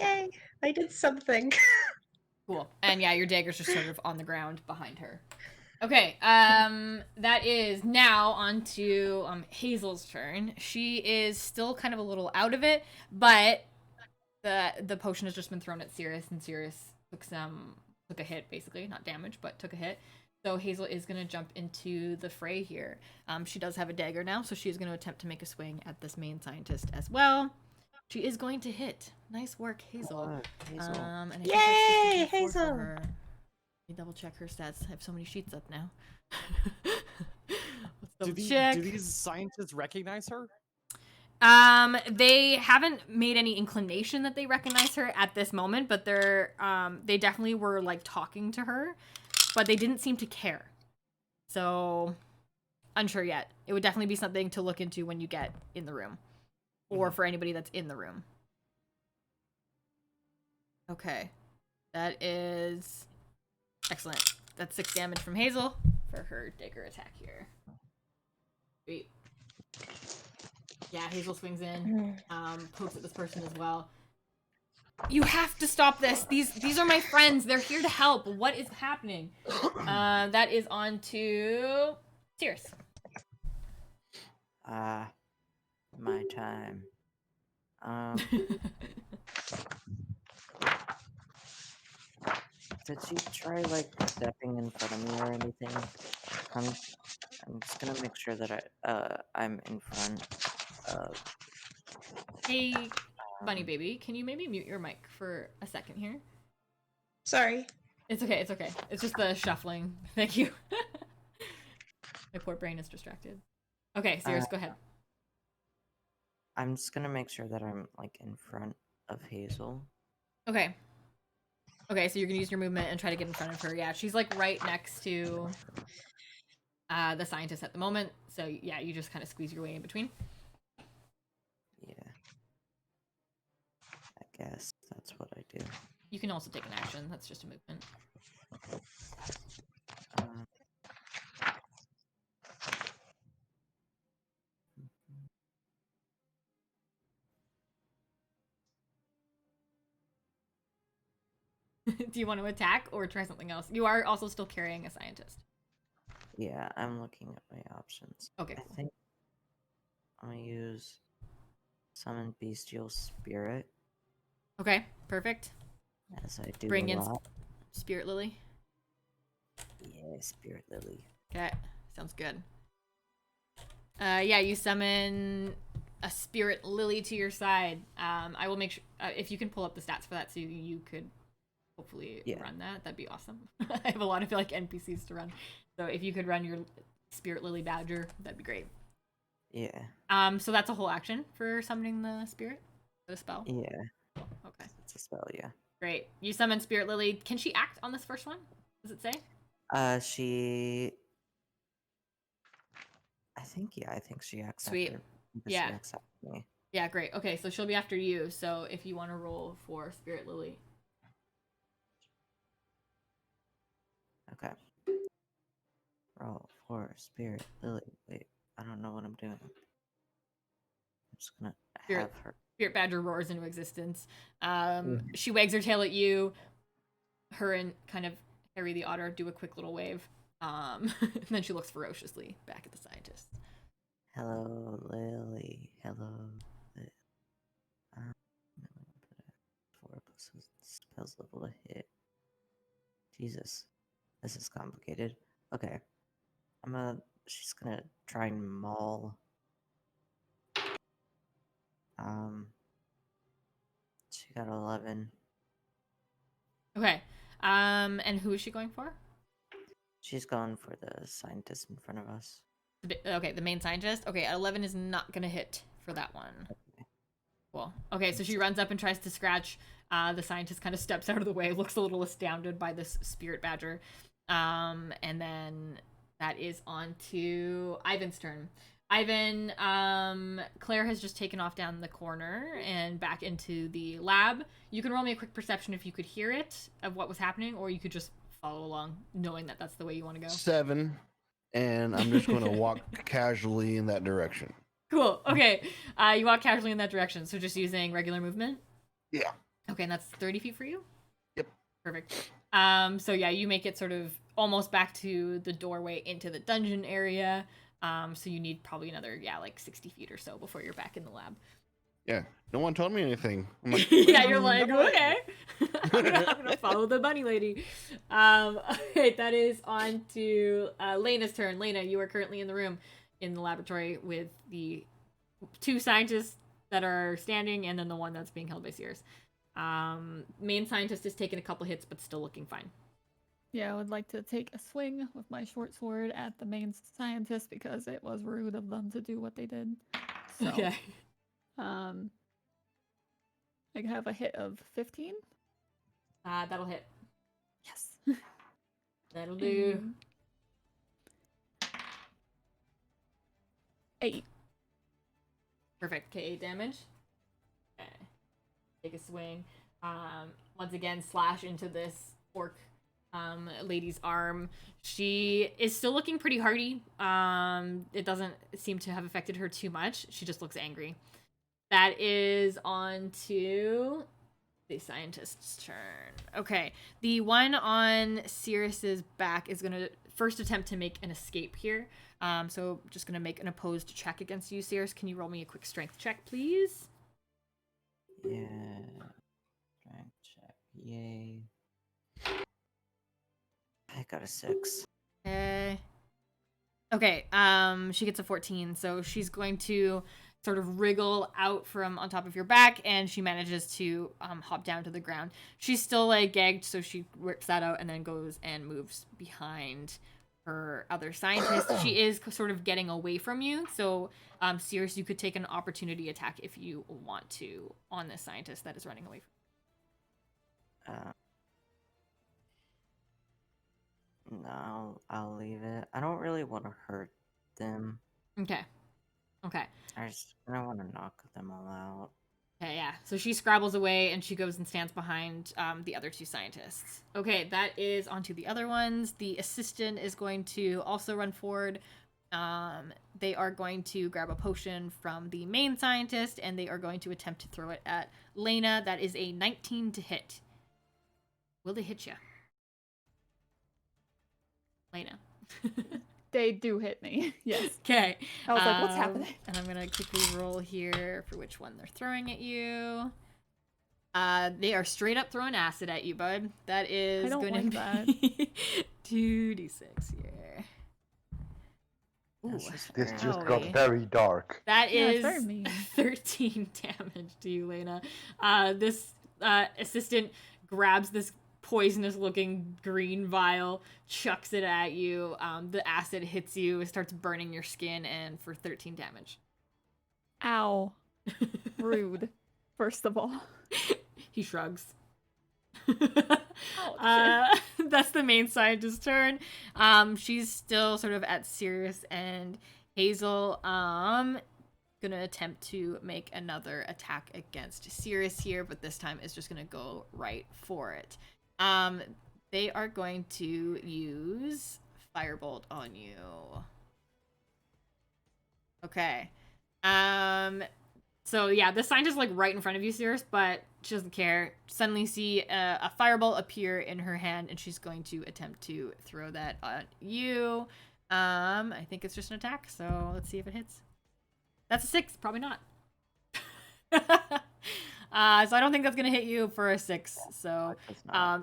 S4: Yay! I did something.
S1: Cool. And yeah, your dagger's just sort of on the ground behind her. Okay, that is now on to Hazel's turn. She is still kind of a little out of it, but the potion has just been thrown at Sirius, and Sirius took a hit, basically. Not damage, but took a hit. So Hazel is going to jump into the fray here. She does have a dagger now, so she's going to attempt to make a swing at this main scientist as well. She is going to hit. Nice work, Hazel.
S7: Hazel.
S1: And I think
S4: Yay,
S1: that's just a D4 for
S4: Hazel!
S1: her. Let me double check her stats. I have so many sheets up now. Let's double check.
S3: Do these scientists recognize her?
S1: They haven't made any inclination that they recognize her at this moment, but they definitely were like talking to her, but they didn't seem to care. So, unsure yet. It would definitely be something to look into when you get in the room, or for anybody that's in the room. Okay, that is excellent. That's 6 damage from Hazel for her dagger attack here. Sweet. Yeah, Hazel swings in, pokes at this person as well. You have to stop this. These are my friends. They're here to help. What is happening? That is on to Sirius.
S7: My time. Did she try like stepping in front of me or anything? I'm just gonna make sure that I'm in front of.
S1: Hey, bunny baby, can you maybe mute your mic for a second here?
S4: Sorry.
S1: It's okay, it's okay. It's just the shuffling. Thank you. My poor brain is distracted. Okay, Sirius, go ahead.
S7: I'm just gonna make sure that I'm like in front of Hazel.
S1: Okay. Okay, so you're gonna use your movement and try to get in front of her. Yeah, she's like right next to the scientist at the moment. So yeah, you just kind of squeeze your way in between.
S7: Yeah. I guess that's what I do.
S1: You can also take an action. That's just a movement. Do you want to attack or try something else? You are also still carrying a scientist.
S7: Yeah, I'm looking at my options.
S1: Okay.
S7: I think I'm gonna use Summon Bestial Spirit.
S1: Okay, perfect.
S7: As I do
S1: Bring
S7: a
S1: in
S7: lot.
S1: Spirit Lily.
S7: Yeah, Spirit Lily.
S1: Okay, sounds good. Yeah, you summon a Spirit Lily to your side. I will make sure if you can pull up the stats for that, so you could hopefully run that. That'd be awesome. I have a lot of like NPCs to run, so if you could run your Spirit Lily Badger, that'd be great.
S7: Yeah.
S1: So that's a whole action for summoning the spirit, the spell.
S7: Yeah.
S1: Okay.
S7: It's a spell, yeah.
S1: Great. You summon Spirit Lily. Can she act on this first one? Does it say?
S7: She. I think she acts.
S1: Sweet.
S7: After,
S1: Yeah.
S7: She acts after me.
S1: Yeah, great. Okay, so she'll be after you. So if you want to roll for Spirit Lily.
S7: Okay. Roll for Spirit Lily. Wait, I don't know what I'm doing. I'm just gonna have her.
S1: Spirit Badger roars into existence. She wags her tail at you. Her and kind of Harry the Otter do a quick little wave. And then she looks ferociously back at the scientist.
S7: Hello, Lily. Hello. 4 plus spells level to hit. Jesus, this is complicated. Okay, she's gonna try and maul. She got 11.
S1: Okay. And who is she going for?
S7: She's going for the scientist in front of us.
S1: Okay, the main scientist. Okay, 11 is not gonna hit for that one. Okay. Cool. Okay, so she runs up and tries to scratch. The scientist kind of steps out of the way, looks a little astounded by this spirit badger, and then That is on to Ivan's turn. Ivan, Claire has just taken off down the corner and back into the lab. You can roll me a quick perception if you could hear it of what was happening, or you could just follow along knowing that that's the way you want to go.
S5: 7, and I'm just going to walk casually in that direction.
S1: Cool. Okay. You walk casually in that direction, so just using regular movement?
S5: Yeah.
S1: Okay, and that's 30 feet for you?
S5: Yep.
S1: Perfect. So yeah, you make it sort of almost back to the doorway into the dungeon area. So you need probably another, like 60 feet or so before you're back in the lab.
S5: Yeah. No one told me anything. I'm like,
S1: Yeah, you're like, okay. I'm gonna follow the bunny lady. Okay, that is on to Lena's turn. Lena, you are currently in the room in the laboratory with the 2 scientists that are standing and then the one that's being held by Sears. Main scientist is taking a couple hits but still looking fine.
S6: Yeah, I would like to take a swing with my short sword at the main scientist because it was rude of them to do what they did. So,
S1: Okay.
S6: I have a hit of 15.
S1: That'll hit.
S6: Yes.
S1: That'll do.
S6: 8.
S1: Perfect. Okay, 8 damage. Okay. Take a swing. Once again, slash into this orc lady's arm. She is still looking pretty hardy. It doesn't seem to have affected her too much. She just looks angry. That is on to the scientist's turn. Okay. The one on Sirius's back is going to first attempt to make an escape here. So just going to make an opposed check against you, Sirius. Can you roll me a quick strength check, please?
S7: Yeah. Strength check. Yay. I got a 6.
S1: Okay, she gets a 14, so she's going to sort of wriggle out from on top of your back, and she manages to hop down to the ground. She's still, like, gagged, so she rips that out and then goes and moves behind her other scientist. She is sort of getting away from you, so, Sirius, you could take an opportunity attack if you want to on this scientist that is running away from you.
S7: No, I'll leave it. I don't really want to hurt them.
S1: Okay.
S7: I don't want to knock them all out.
S1: Okay, yeah. So she scrabbles away and she goes and stands behind the other 2 scientists. Okay, that is onto the other ones. The assistant is going to also run forward. They are going to grab a potion from the main scientist and they are going to attempt to throw it at Lena. That is a 19 to hit. Will they hit you? Lena.
S6: They do hit me. Yes.
S1: Okay.
S6: I was like, what's happening?
S1: And I'm going to quickly roll here for which one they're throwing at you. They are straight up throwing acid at you, bud. That is going to be 2d6 here. Ooh,
S2: This just
S1: owie.
S2: got very dark.
S1: That
S6: Yeah, it's
S1: is
S6: very mean.
S1: 13 damage to you, Lena. This assistant grabs this poisonous looking green vial, chucks it at you. The acid hits you, it starts burning your skin, and for 13 damage.
S6: Ow. Rude. First of all.
S1: He shrugs.
S6: Ouch.
S1: That's the main scientist's turn. She's still sort of at Sirius and Hazel. Gonna attempt to make another attack against Sirius here, but this time is just gonna go right for it. They are going to use Firebolt on you. Okay. So yeah, the scientist is like right in front of you, Sirius, but she doesn't care. Suddenly see a Firebolt appear in her hand, and she's going to attempt to throw that at you. I think it's just an attack, so let's see if it hits. That's a 6, probably not. So I don't think that's gonna hit you for a 6. So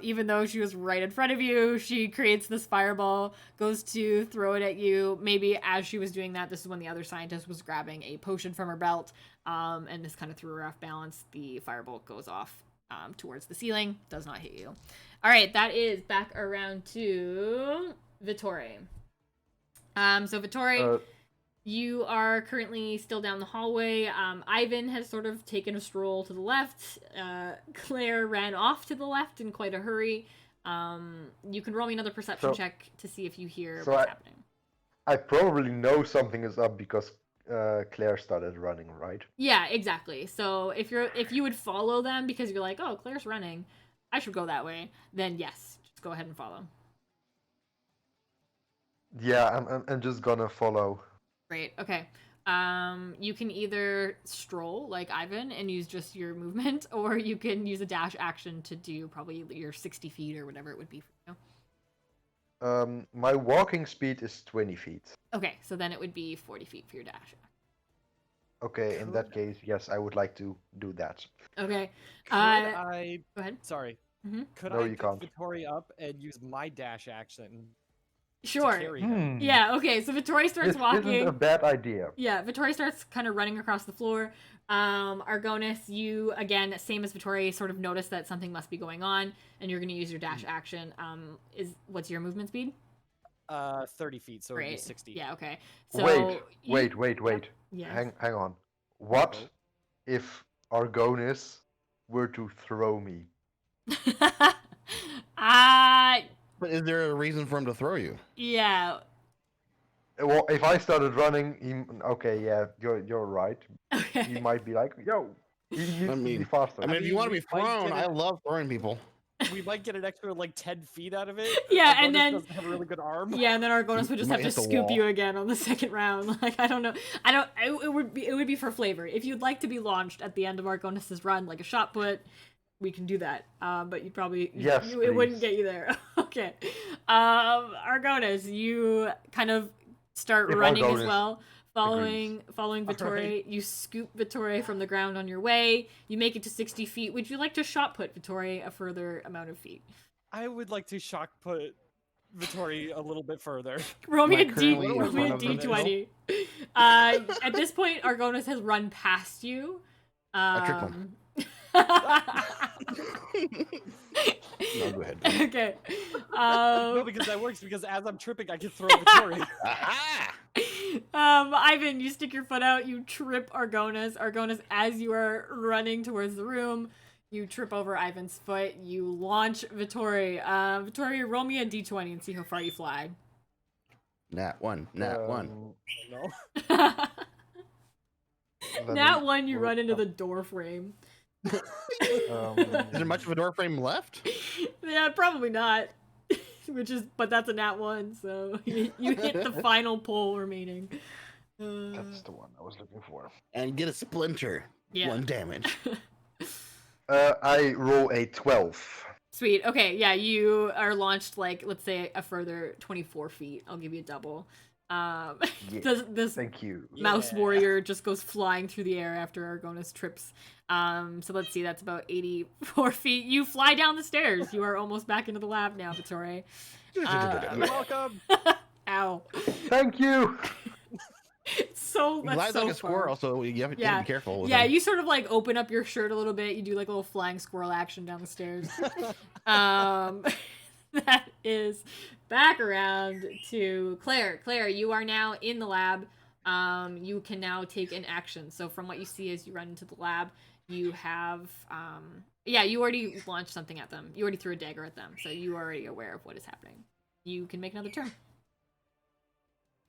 S1: even though she was right in front of you, she creates this fireball, goes to throw it at you. Maybe as she was doing that, this is when the other scientist was grabbing a potion from her belt, and this kind of threw her off balance. The firebolt goes off towards the ceiling, does not hit you. All right, that is back around to Vittori. So Vittori, you are currently still down the hallway. Ivan has sort of taken a stroll to the left. Claire ran off to the left in quite a hurry. You can roll me another perception check to see if you hear what's happening.
S2: I probably know something is up because Claire started running, right?
S1: Yeah, exactly. So if you would follow them because you're like, oh, Claire's running, I should go that way. Then yes, just go ahead and follow.
S2: Yeah, I'm just gonna follow.
S1: Great. Okay. You can either stroll like Ivan and use just your movement, or you can use a dash action to do probably your 60 feet or whatever it would be for you.
S2: My walking speed is 20 feet.
S1: Okay, so then it would be 40 feet for your dash.
S2: Okay, in that case, yes, I would like to do that.
S1: Okay.
S3: Could I?
S1: Go ahead.
S3: Sorry.
S1: Mhm.
S3: Could
S2: No,
S3: I
S2: you
S3: pick
S2: can't.
S3: Vittori up and use my dash action to
S1: Sure.
S3: carry him?
S1: Yeah. Okay. So Vittori starts
S2: This
S1: walking.
S2: isn't a bad idea.
S1: Yeah, Vittori starts kind of running across the floor. Argonis, you again, same as Vittori, sort of notice that something must be going on, and you're going to use your dash action. What's your movement speed?
S3: 30 feet, so it'd be 60.
S1: Yeah. Okay. So
S2: Wait.
S1: Yes.
S2: Hang on. What if Argonis were to throw me?
S5: But is there a reason for him to throw you?
S1: Yeah.
S2: Well, if I started running, okay, yeah, you're right.
S1: Okay.
S2: He might be like, yo, he needs to be
S5: mean-
S2: faster.
S5: I mean, if you want to
S3: we
S5: be
S3: might
S5: thrown,
S3: get
S5: I
S3: it.
S5: love throwing people.
S3: We might get an extra like 10 feet out of it.
S1: Yeah,
S3: Argonis
S1: and then-
S3: doesn't have a really good arm.
S1: Yeah, and then Argonis would just
S5: might
S1: have to
S5: hit the
S1: scoop
S5: wall.
S1: you again on the second round. Like I don't know. It would be for flavor. If you'd like to be launched at the end of Argonis's run, like a shot put, we can do that. But you probably
S2: Yes,
S1: it wouldn't
S2: please.
S1: get you there. Okay. Argonis, you kind of start
S2: If
S1: running as
S2: Argonis
S1: well. Following
S3: All
S1: Vittori,
S3: right.
S1: you scoop Vittori from the ground on your way. You make it to 60 feet. Would you like to shot put Vittori a further amount of feet?
S3: I would like to shock put Vittori a little bit further.
S1: Roll me
S5: Am I
S1: a D.
S5: currently in
S1: Roll me a
S5: front of them
S1: D20. At this point, Argonis has run past you.
S5: I tripped him. No, go ahead.
S1: Okay.
S3: No, because that works, because as I'm tripping, I can throw Vittori.
S5: Aha!
S1: Ivan, you stick your foot out, you trip Argonis. Argonis, as you are running towards the room, you trip over Ivan's foot, you launch Vittori. Vittori, roll me a D20 and see how far you fly.
S5: Nat one. Nat one.
S3: No.
S1: Nat 1, you run into the door frame.
S5: Is there much of a door frame left?
S1: Yeah, probably not. But that's a nat 1, so you hit the final pole remaining.
S2: That's the one I was looking for.
S5: And get a splinter.
S1: Yeah.
S5: 1 damage.
S2: I roll a 12.
S1: Sweet. Okay, yeah, you are launched like, let's say, a further 24 feet. I'll give you a double.
S2: Yeah,
S1: This
S2: thank you.
S1: mouse
S3: Yeah.
S1: warrior just goes flying through the air after Argonis trips. So let's see, that's about 84 feet. You fly down the stairs. You are almost back into the lab now, Vittori.
S3: You're welcome.
S1: Ow.
S2: Thank you.
S1: So
S5: He
S1: that's
S5: glides
S1: so
S5: like a
S1: far.
S5: squirrel, so you have to
S1: Yeah.
S5: be careful with
S1: Yeah,
S5: him.
S1: you sort of like open up your shirt a little bit. You do like a little flying squirrel action down the stairs. That is back around to Claire. Claire, you are now in the lab. You can now take an action. So from what you see as you run into the lab, you have yeah, you already launched something at them. You already threw a dagger at them, so you are already aware of what is happening. You can make another turn.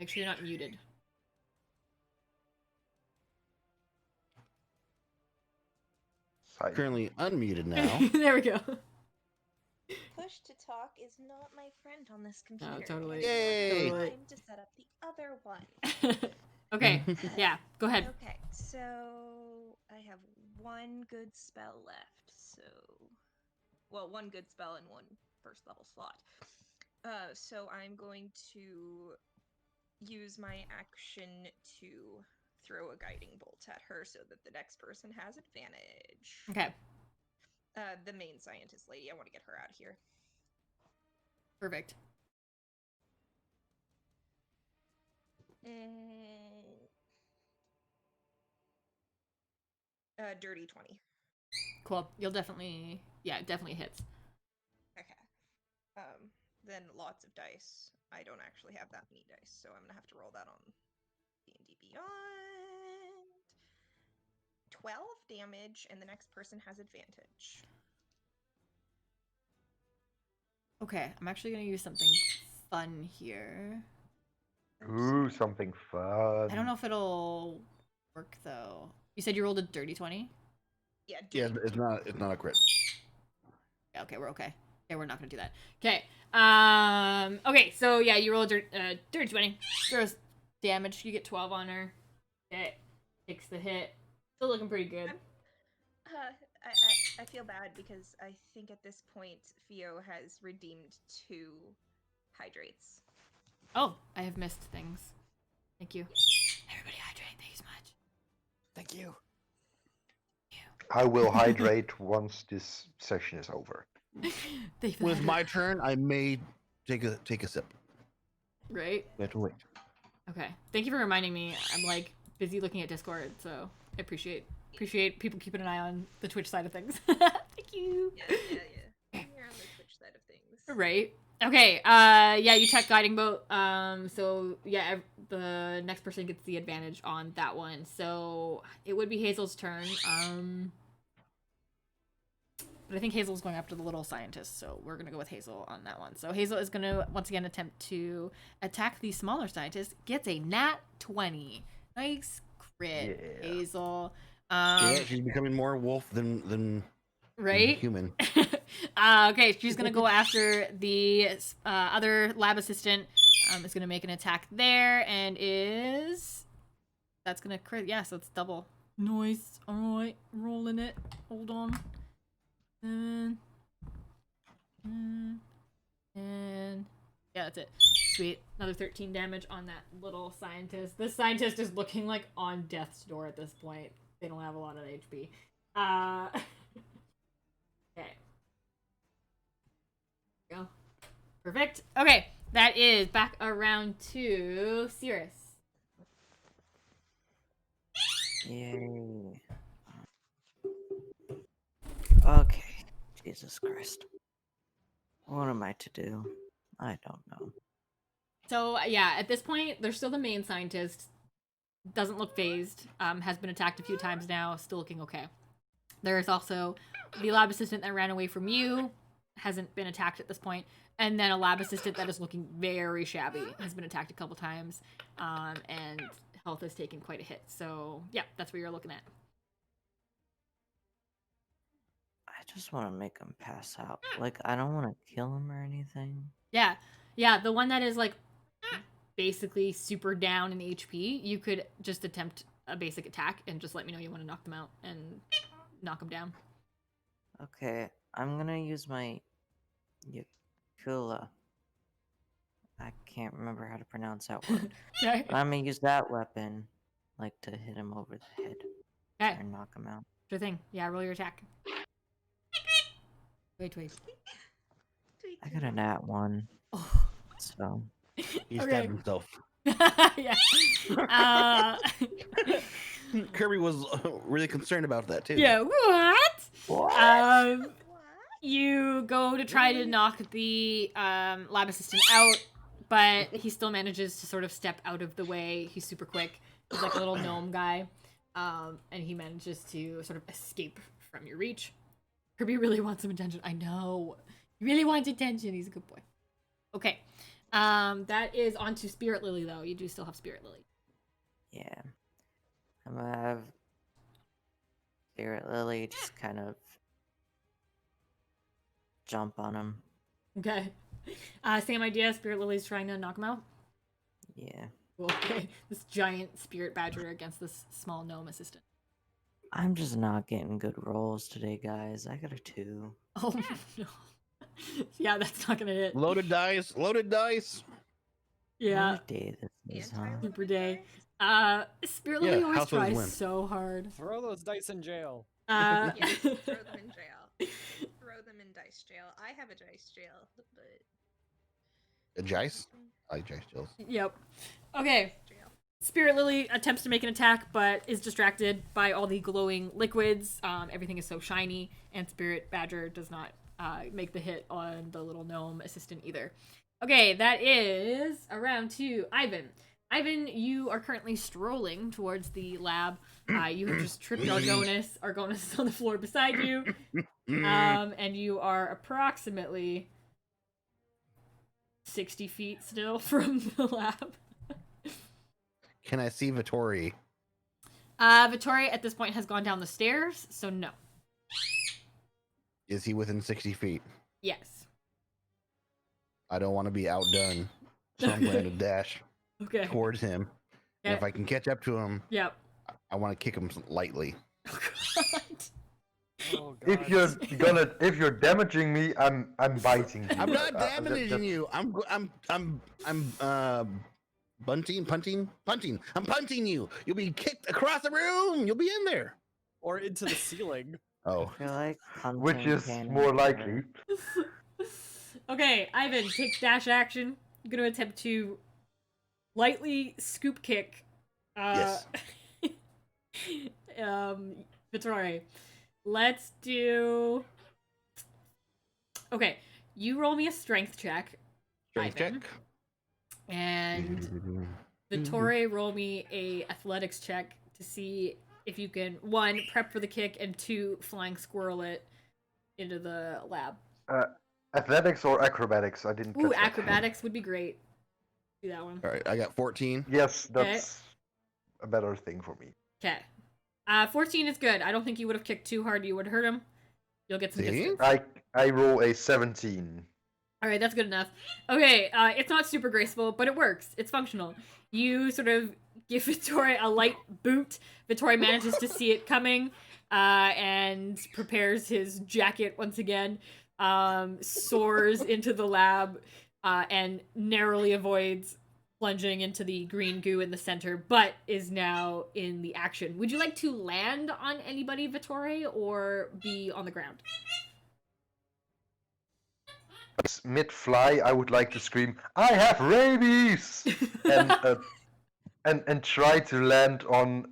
S1: Make sure you're not muted.
S5: Currently unmuted now.
S1: There we go.
S8: Push to talk is not my friend on this computer.
S1: totally.
S5: Yay!
S1: Totally.
S8: Time to set up the other one.
S1: Okay, yeah, go ahead.
S8: Okay, so I have one good spell left. So, well, one good spell and one first level slot. So I'm going to use my action to throw a guiding bolt at her so that the next person has advantage.
S1: Okay,
S8: The main scientist lady, I want to get her out of here.
S1: perfect.
S8: Dirty 20.
S1: Cool. You'll definitely, yeah, it definitely hits.
S8: Okay. Then lots of dice. I don't actually have that many dice, so I'm gonna have to roll that on D&D Beyond. 12 damage, and the next person has advantage.
S1: Okay, I'm actually gonna use something fun here.
S2: Ooh, something fun.
S1: I don't know if it'll work though. You said you rolled a dirty 20?
S8: Yeah.
S5: Yeah,
S8: dirty
S5: it's not a crit.
S1: Yeah, okay, we're okay. Okay, we're not gonna do that. Okay. Okay, so yeah, you roll a dirty 20. Gross damage. You get 12 on her. Okay. Takes the hit. Still looking pretty good.
S8: I feel bad because I think at this point Theo has redeemed 2 hydrates.
S1: Oh, I have missed things. Thank you. Everybody hydrate. Thank you so much.
S3: Thank you.
S2: I will hydrate once this session is over.
S1: They've
S5: With
S1: had
S5: my
S1: it.
S5: turn, I may take a sip.
S1: Right?
S5: You have to wait.
S1: Okay. Thank you for reminding me. I'm like busy looking at Discord, so I appreciate people keeping an eye on the Twitch side of things. Thank you.
S8: Yeah. You're on the Twitch side of things.
S1: Right. Okay. Yeah, you check guiding boat. So yeah, the next person gets the advantage on that one. So it would be Hazel's turn. But I think Hazel's going after the little scientist, so we're gonna go with Hazel on that one. So Hazel is gonna once again attempt to attack the smaller scientist. Gets a nat 20. Nice crit,
S2: Yeah.
S1: Hazel.
S5: Yeah, she's becoming more wolf than
S1: Right?
S5: human.
S1: Okay, she's gonna go after the other lab assistant. Is gonna make an attack there and that's gonna crit. Yeah, so it's double. Nice. All right, rolling it. Hold on. And yeah, that's it. Sweet. Another 13 damage on that little scientist. This scientist is looking like on death's door at this point. They don't have a lot of HP. Okay. Go. Perfect. Okay, that is back around to Cirrus.
S7: Yay. Okay. Jesus Christ. What am I to do? I don't know.
S1: So yeah, at this point, they're still the main scientist. Doesn't look phased. Has been attacked a few times now. Still looking okay. There's also the lab assistant that ran away from you. Hasn't been attacked at this point. And then a lab assistant that is looking very shabby. Has been attacked a couple times. And health has taken quite a hit. So yeah, that's what you're looking at.
S7: I just want to make him pass out. Like, I don't want to kill him or anything.
S1: Yeah. Yeah, the one that is like basically super down in HP, you could just attempt a basic attack and just let me know you want to knock them out and knock them down.
S7: Okay, I'm gonna use my Yakula. I can't remember how to pronounce that word.
S1: Okay.
S7: But I'm gonna use that weapon, like, to hit him over the head
S1: Okay.
S7: and knock him out.
S1: Sure thing. Yeah, roll your attack. Wait.
S7: I got a nat 1,
S1: Oh.
S7: so
S5: He
S1: Okay.
S5: stabbed himself.
S1: Yeah.
S5: Kirby was really concerned about that too.
S1: Yeah, what?
S8: What?
S1: You go to try to knock the lab assistant out, but he still manages to sort of step out of the way. He's super quick. He's like a little gnome guy. And he manages to sort of escape from your reach. Kirby really wants some attention. I know. He really wants attention. He's a good boy. Okay. That is on to Spirit Lily, though. You do still have Spirit Lily.
S7: yeah. I'm gonna have Spirit Lily just kind of jump on him.
S1: Okay. Same idea. Spirit Lily's trying to knock him out.
S7: Yeah.
S1: Okay. This giant spirit badger against this small gnome assistant.
S7: I'm just not getting good rolls today, guys. I got a 2.
S1: Oh no. Yeah, that's not gonna hit.
S5: Loaded dice.
S1: Yeah.
S7: What a day this is, huh?
S8: Anti-loaded
S1: Super day.
S8: dice?
S1: Spirit Lily
S5: Yeah,
S1: always
S5: house always
S1: tries
S5: wins.
S1: so hard.
S3: Throw those dice in jail.
S8: Yes, throw them in jail. Throw them in dice jail. I have a dice jail, but
S5: A Jice? I like Jice Jills.
S1: Yep. Okay.
S8: jail.
S1: Spirit Lily attempts to make an attack, but is distracted by all the glowing liquids. Everything is so shiny, and Spirit Badger does not make the hit on the little gnome assistant either. Okay, that is around to Ivan. Ivan, you are currently strolling towards the lab. You have just tripped Argonis. Argonis is on the floor beside you. And you are approximately 60 feet still from the lab.
S5: Can I see Vittori?
S1: Vittoria at this point has gone down the stairs, so no.
S5: Is he within 60 feet?
S1: Yes.
S5: I don't want to be outdone, so I'm going to dash
S1: Okay.
S5: towards him. And if I can catch up to him,
S1: Yep.
S5: I want to kick him lightly.
S1: Oh, God.
S3: Oh,
S2: If
S3: God.
S2: if you're damaging me, I'm biting you.
S5: I'm not
S2: that-
S5: damaging
S2: that's-
S5: you. I'm punting. I'm punting you. You'll be kicked across the room. You'll be in there.
S3: Or into the ceiling.
S5: Oh,
S7: I feel like
S2: Which
S7: punching
S2: is
S7: can
S2: more
S7: hurt.
S2: likely.
S1: Okay, Ivan takes dash action. I'm gonna attempt to lightly scoop kick.
S5: Yes.
S1: Vittoria. Let's do. Okay, you roll me a strength check.
S5: strength
S1: Ivan.
S5: check.
S1: And Vittoria, roll me a athletics check to see if you can, 1, prep for the kick, and 2, flying squirrel it into the lab.
S2: Athletics or acrobatics? I didn't.
S1: Ooh,
S2: catch that.
S1: acrobatics would be great. Do that one.
S5: All right, I got 14.
S2: Yes, that's a better thing for me.
S1: Okay. 14 is good. I don't think you would have kicked too hard. You would hurt him. You'll get some
S5: See?
S1: distance.
S2: I roll a 17.
S1: All right, that's good enough. Okay, it's not super graceful, but it works. It's functional. You sort of give Vittoria a light boot. Vittoria manages to see it coming and prepares his jacket once again, soars into the lab, and narrowly avoids plunging into the green goo in the center, but is now in the action. Would you like to land on anybody, Vittoria, or be on the ground?
S2: Mid-fly, I would like to scream, "I have rabies!" and try to land on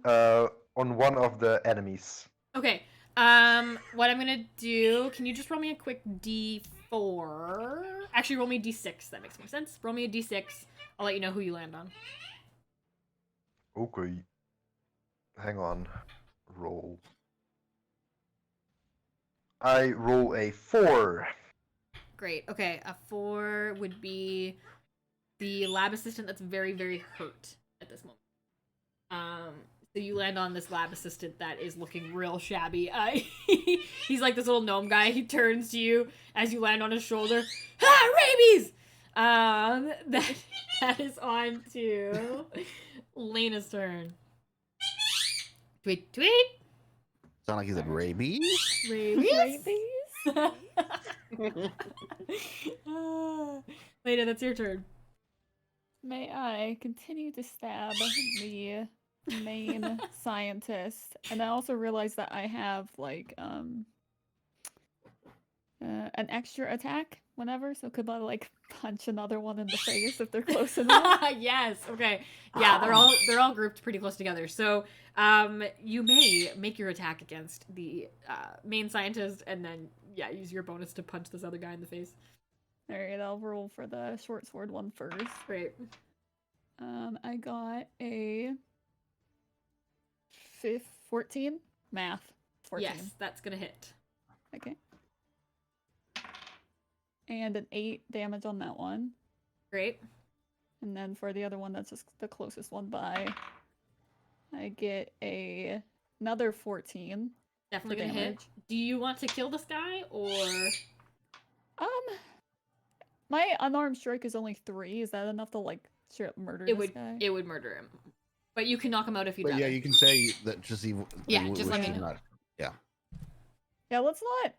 S2: one of the enemies.
S1: Okay. What I'm gonna do? Can you just roll me a quick D4? Actually, roll me a D6. That makes more sense. Roll me a D6. I'll let you know who you land on.
S2: Okay. Hang on. Roll. I roll a 4.
S1: Great. Okay, a 4 would be the lab assistant that's very, very hurt at this moment. So you land on this lab assistant that is looking real shabby. He's like this little gnome guy. He turns to you as you land on his shoulder. Ha! Rabies! That is on to Lena's turn. Tweet, tweet.
S5: Sound like he's a rabies.
S1: Rabies? Lena, that's your turn.
S6: May I continue to stab the main scientist? And I also realize that I have like an extra attack whenever, so could I like punch another one in the face if they're close enough?
S1: Yes. Okay. Yeah, they're all grouped pretty close together. So, you may make your attack against the main scientist, and then use your bonus to punch this other guy in the face.
S6: All right, I'll roll for the short sword one first.
S1: Great.
S6: I got a 14 math. 14.
S1: Yes, that's gonna hit.
S6: Okay. And an 8 damage on that one.
S1: Great.
S6: And then for the other one, that's just the closest one by, I get another 14.
S1: Definitely
S6: for
S1: gonna hit.
S6: damage.
S1: Do you want to kill this guy or?
S6: My unarmed strike is only 3. Is that enough to like straight up murder
S1: It
S6: this guy?
S1: would murder him, but you can knock him out if you
S5: But
S1: die.
S5: yeah, you can say that just see.
S1: Yeah, just let me
S5: wish
S1: know.
S5: not- Yeah.
S6: Yeah, let's not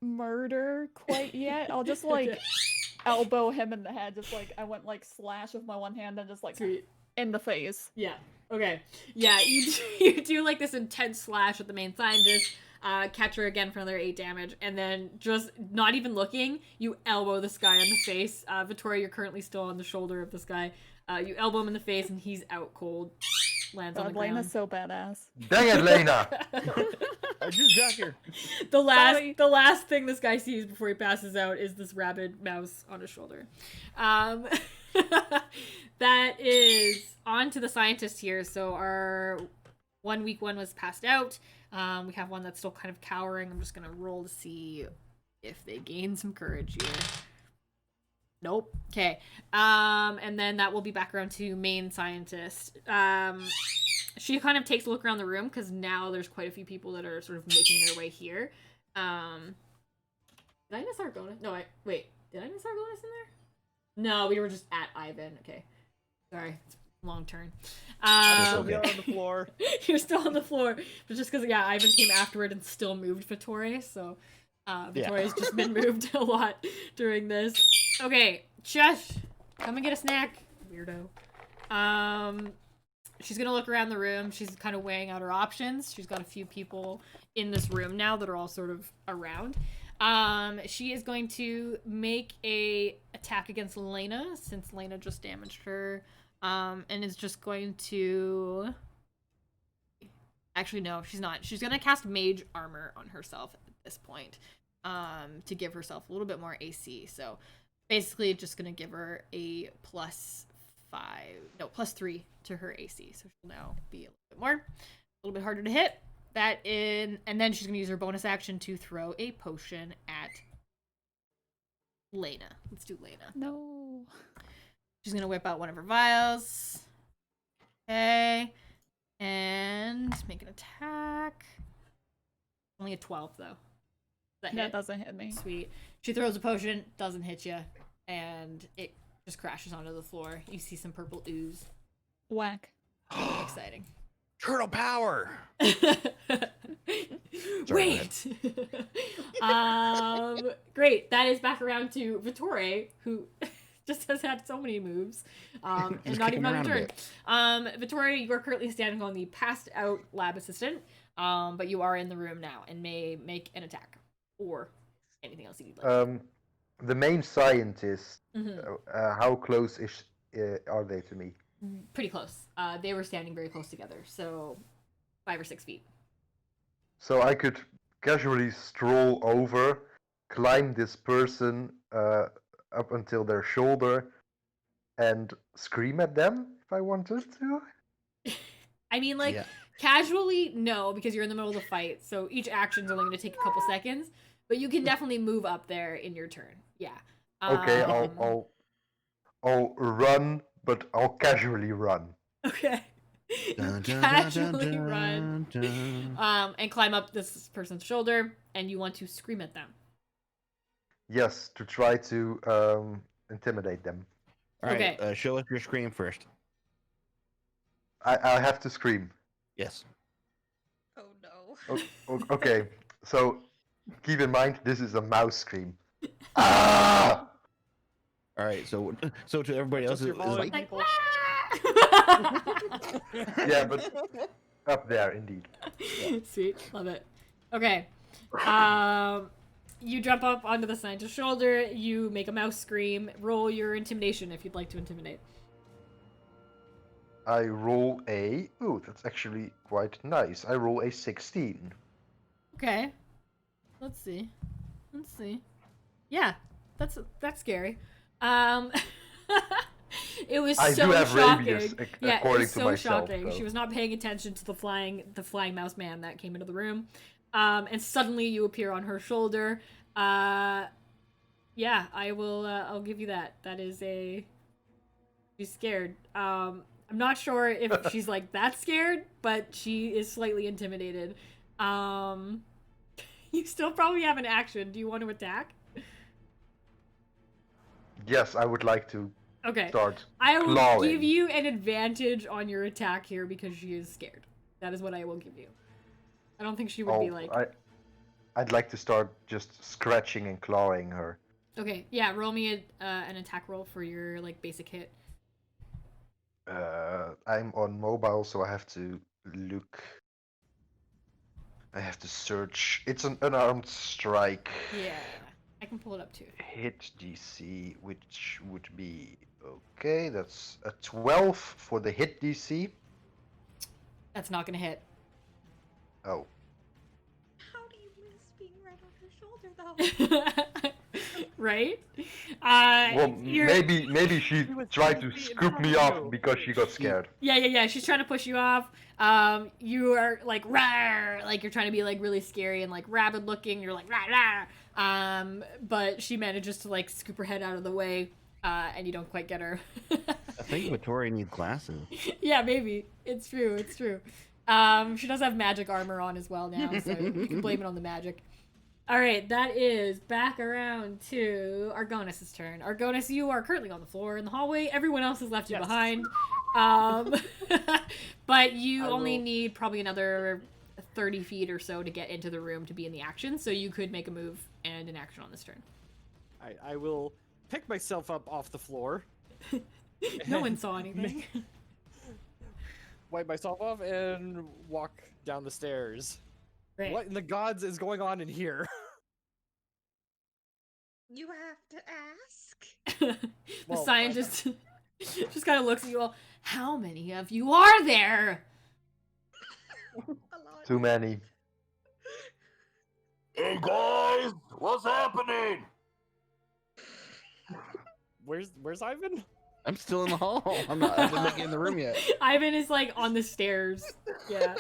S6: murder quite yet. I'll just like elbow him in the head. Just like I went like slash with my one hand and just like
S1: Sweet.
S6: in the face.
S1: Yeah. Okay. Yeah, you do like this intense slash at the main scientist. Catch her again for another 8 damage, and then just not even looking, you elbow this guy in the face. Vittoria, you're currently still on the shoulder of this guy. You elbow him in the face, and he's out cold. Lands on the
S6: God,
S1: ground.
S6: Lena's so badass.
S2: Dang it, Lena!
S5: I just got here.
S1: The
S6: Sorry.
S1: last thing this guy sees before he passes out is this rabid mouse on his shoulder. That is on to the scientist here. So our weak one was passed out. We have one that's still kind of cowering. I'm just gonna roll to see if they gain some courage here. Nope. Okay. And then that will be back around to main scientist. She kind of takes a look around the room because now there's quite a few people that are sort of making their way here. Did I miss Argonis? No, wait. Did I miss Argonis in there? No, we were just at Ivan. Okay. Sorry. It's a long turn.
S3: You're on the floor.
S1: You're still on the floor. But just because, yeah, Ivan came afterward and still moved Vittore, so Vittore's just been moved a lot during this. Okay, Shush! Come and get a snack, weirdo. She's gonna look around the room. She's kind of weighing out her options. She's got a few people in this room now that are all sort of around. She is going to make a attack against Lena, since Lena just damaged her. And is just going to... Actually, no, she's not. She's gonna cast Mage Armor on herself at this point, to give herself a little bit more AC. So, basically, just gonna give her a +3 to her AC. So she'll now be a little bit more, a little bit harder to hit. And then she's gonna use her bonus action to throw a potion at Lena. Let's do Lena.
S6: No.
S1: She's gonna whip out one of her vials. Okay. And make an attack. Only a 12 though.
S6: That doesn't hit me.
S1: Sweet. She throws a potion, doesn't hit you, and it just crashes onto the floor. You see some purple ooze.
S6: Whack.
S1: Really exciting.
S5: Turtle power.
S1: Wait. Great. That is back around to Vittore, who just has had so many moves, and not even on a turn. Vittore, you are currently standing on the passed out lab assistant, but you are in the room now and may make an attack or anything else you'd like.
S2: The main scientist.
S1: Mhm.
S2: How close are they to me?
S1: Pretty close. They were standing very close together, so 5 or 6 feet.
S2: So I could casually stroll over, climb this person up until their shoulder, and scream at them if I wanted to.
S1: I mean, like,
S5: Yeah.
S1: casually, no, because you're in the middle of the fight, so each action's only going to take a couple seconds, but you can definitely move up there in your turn. Yeah.
S2: Okay, I'll run, but I'll casually run.
S1: Okay.
S5: Dun, dun, dun,
S1: Casually
S5: dun,
S1: run.
S5: dun.
S1: And climb up this person's shoulder, and you want to scream at them.
S2: Yes, to try to intimidate them.
S5: All right,
S1: Okay.
S5: show us your scream first.
S2: I have to scream.
S5: Yes.
S8: Oh no.
S2: Okay, so keep in mind this is a mouse scream. Ah!
S5: All right, so to everybody else,
S3: Just your
S5: is
S3: volume.
S5: like,
S1: Like,
S2: Yeah, but up there indeed.
S1: Sweet, love it. Okay, you jump up onto the scientist's shoulder. You make a mouse scream. Roll your intimidation if you'd like to intimidate.
S2: I roll a. Ooh, that's actually quite nice. I roll a 16.
S1: Okay, let's see. Yeah, that's scary. It was
S2: I
S1: so
S2: do have
S1: shocking.
S2: rabies,
S1: Yeah, it
S2: according
S1: was
S2: to
S1: so
S2: myself,
S1: shocking.
S2: so.
S1: She was not paying attention to the flying mouse man that came into the room, and suddenly you appear on her shoulder. Yeah, I will. I'll give you that. That is a. She's scared. I'm not sure if she's like that scared, but she is slightly intimidated. You still probably have an action. Do you want to attack?
S2: Yes, I would like to
S1: Okay.
S2: start
S1: I will
S2: clawing.
S1: give you an advantage on your attack here because she is scared. That is what I will give you. I don't think she would be like.
S2: I'd like to start just scratching and clawing her.
S1: Okay, yeah. Roll me an attack roll for your like basic hit.
S2: I'm on mobile, so I have to look. I have to search. It's an unarmed strike.
S1: Yeah, I can pull it up too.
S2: Hit DC, which would be okay. That's a 12 for the hit DC.
S1: That's not gonna hit.
S2: Oh,
S8: How do you miss being right on her shoulder though?
S1: Right?
S2: well,
S1: you're...
S2: maybe she
S3: She was
S2: tried to
S3: 3 feet in
S2: scoop
S3: front
S2: me
S3: of
S2: off
S3: you.
S2: because she got scared.
S1: Yeah. She's trying to push you off. You are like rawr, like you're trying to be like really scary and like rabid looking. You're like rah rah. But she manages to like scoop her head out of the way, and you don't quite get her.
S5: I think Vittori needs glasses.
S1: Yeah, maybe. It's true. It's true. She does have magic armor on as well now, so you can blame it on the magic. All right, that is back around to Argonis' turn. Argonis, you are currently on the floor in the hallway. Everyone else has left you
S3: Yes.
S1: behind. But you only need probably another 30 feet or so to get into the room to be in the action, so you could make a move and an action on this turn.
S3: I will pick myself up off the floor,
S1: No one saw anything.
S3: wipe myself off, and walk down the stairs.
S1: Right.
S3: What in the gods is going on in here?
S8: You have to ask.
S1: The
S3: Well,
S1: scientist just kind of looks at you all. How many of you are there?
S8: A lot.
S2: Too many.
S5: Hey guys, what's happening?
S3: Where's Ivan?
S5: I'm still in the hall. I haven't been in the room yet.
S1: Ivan is like on the stairs. Yeah.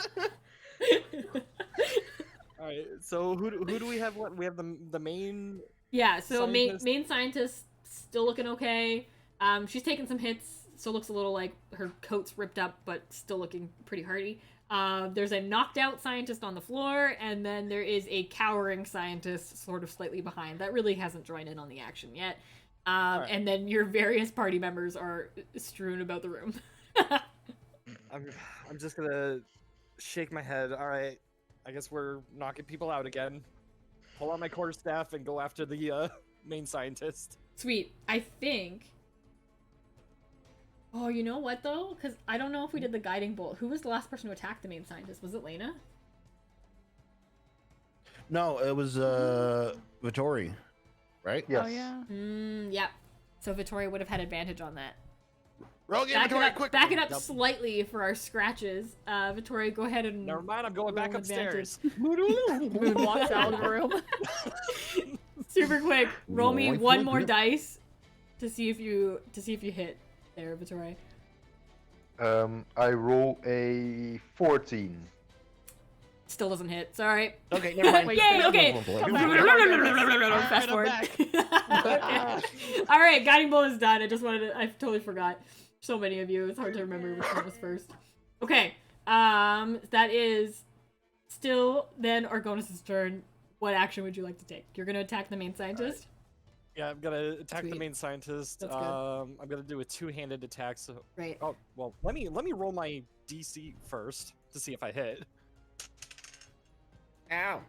S3: All right. So who do we have? What we have the main.
S1: Yeah, so
S3: Scientist.
S1: main scientist still looking okay. She's taken some hits, so looks a little like her coat's ripped up, but still looking pretty hardy. There's a knocked out scientist on the floor, and then there is a cowering scientist sort of slightly behind that really hasn't joined in on the action yet.
S3: Right.
S1: And then your various party members are strewn about the room.
S3: I'm just gonna shake my head. All right. I guess we're knocking people out again. Pull out my quarterstaff and go after the main scientist.
S1: Sweet. I think. Oh, you know what though? Because I don't know if we did the guiding bolt. Who was the last person to attack the main scientist? Was it Lena?
S5: No, it was Vittori, right?
S2: Yes.
S6: Oh yeah.
S1: Yeah. So Vittoria would have had advantage on that.
S5: Roll again,
S1: Back it
S5: Vittori,
S1: up,
S5: quick.
S1: back it up
S3: Yep.
S1: slightly for our scratches. Vittoria, go ahead and
S3: Never mind. I'm going back
S1: roll advantage.
S3: upstairs.
S6: Moonwalks out of the room.
S1: Super quick. Roll me
S5: Yoink,
S1: one
S5: yoink,
S1: more
S5: yoink.
S1: dice to see if you hit there, Vittoria.
S2: I roll a 14.
S1: Still doesn't hit. Sorry.
S5: Okay, never mind.
S1: Yay, okay.
S6: Come back.
S1: Fast forward. Okay. All right, guiding bolt is done. I totally forgot. So many of you. It's hard to remember which one was first. Okay. That is still then Argonis' turn. What action would you like to take? You're gonna attack the main scientist.
S3: Yeah, I'm gonna attack the
S1: Sweet.
S3: main scientist.
S1: That's good.
S3: I'm gonna do a two-handed attack. So,
S1: Right.
S3: oh well, let me roll my DC first to see if I hit.
S5: Ow.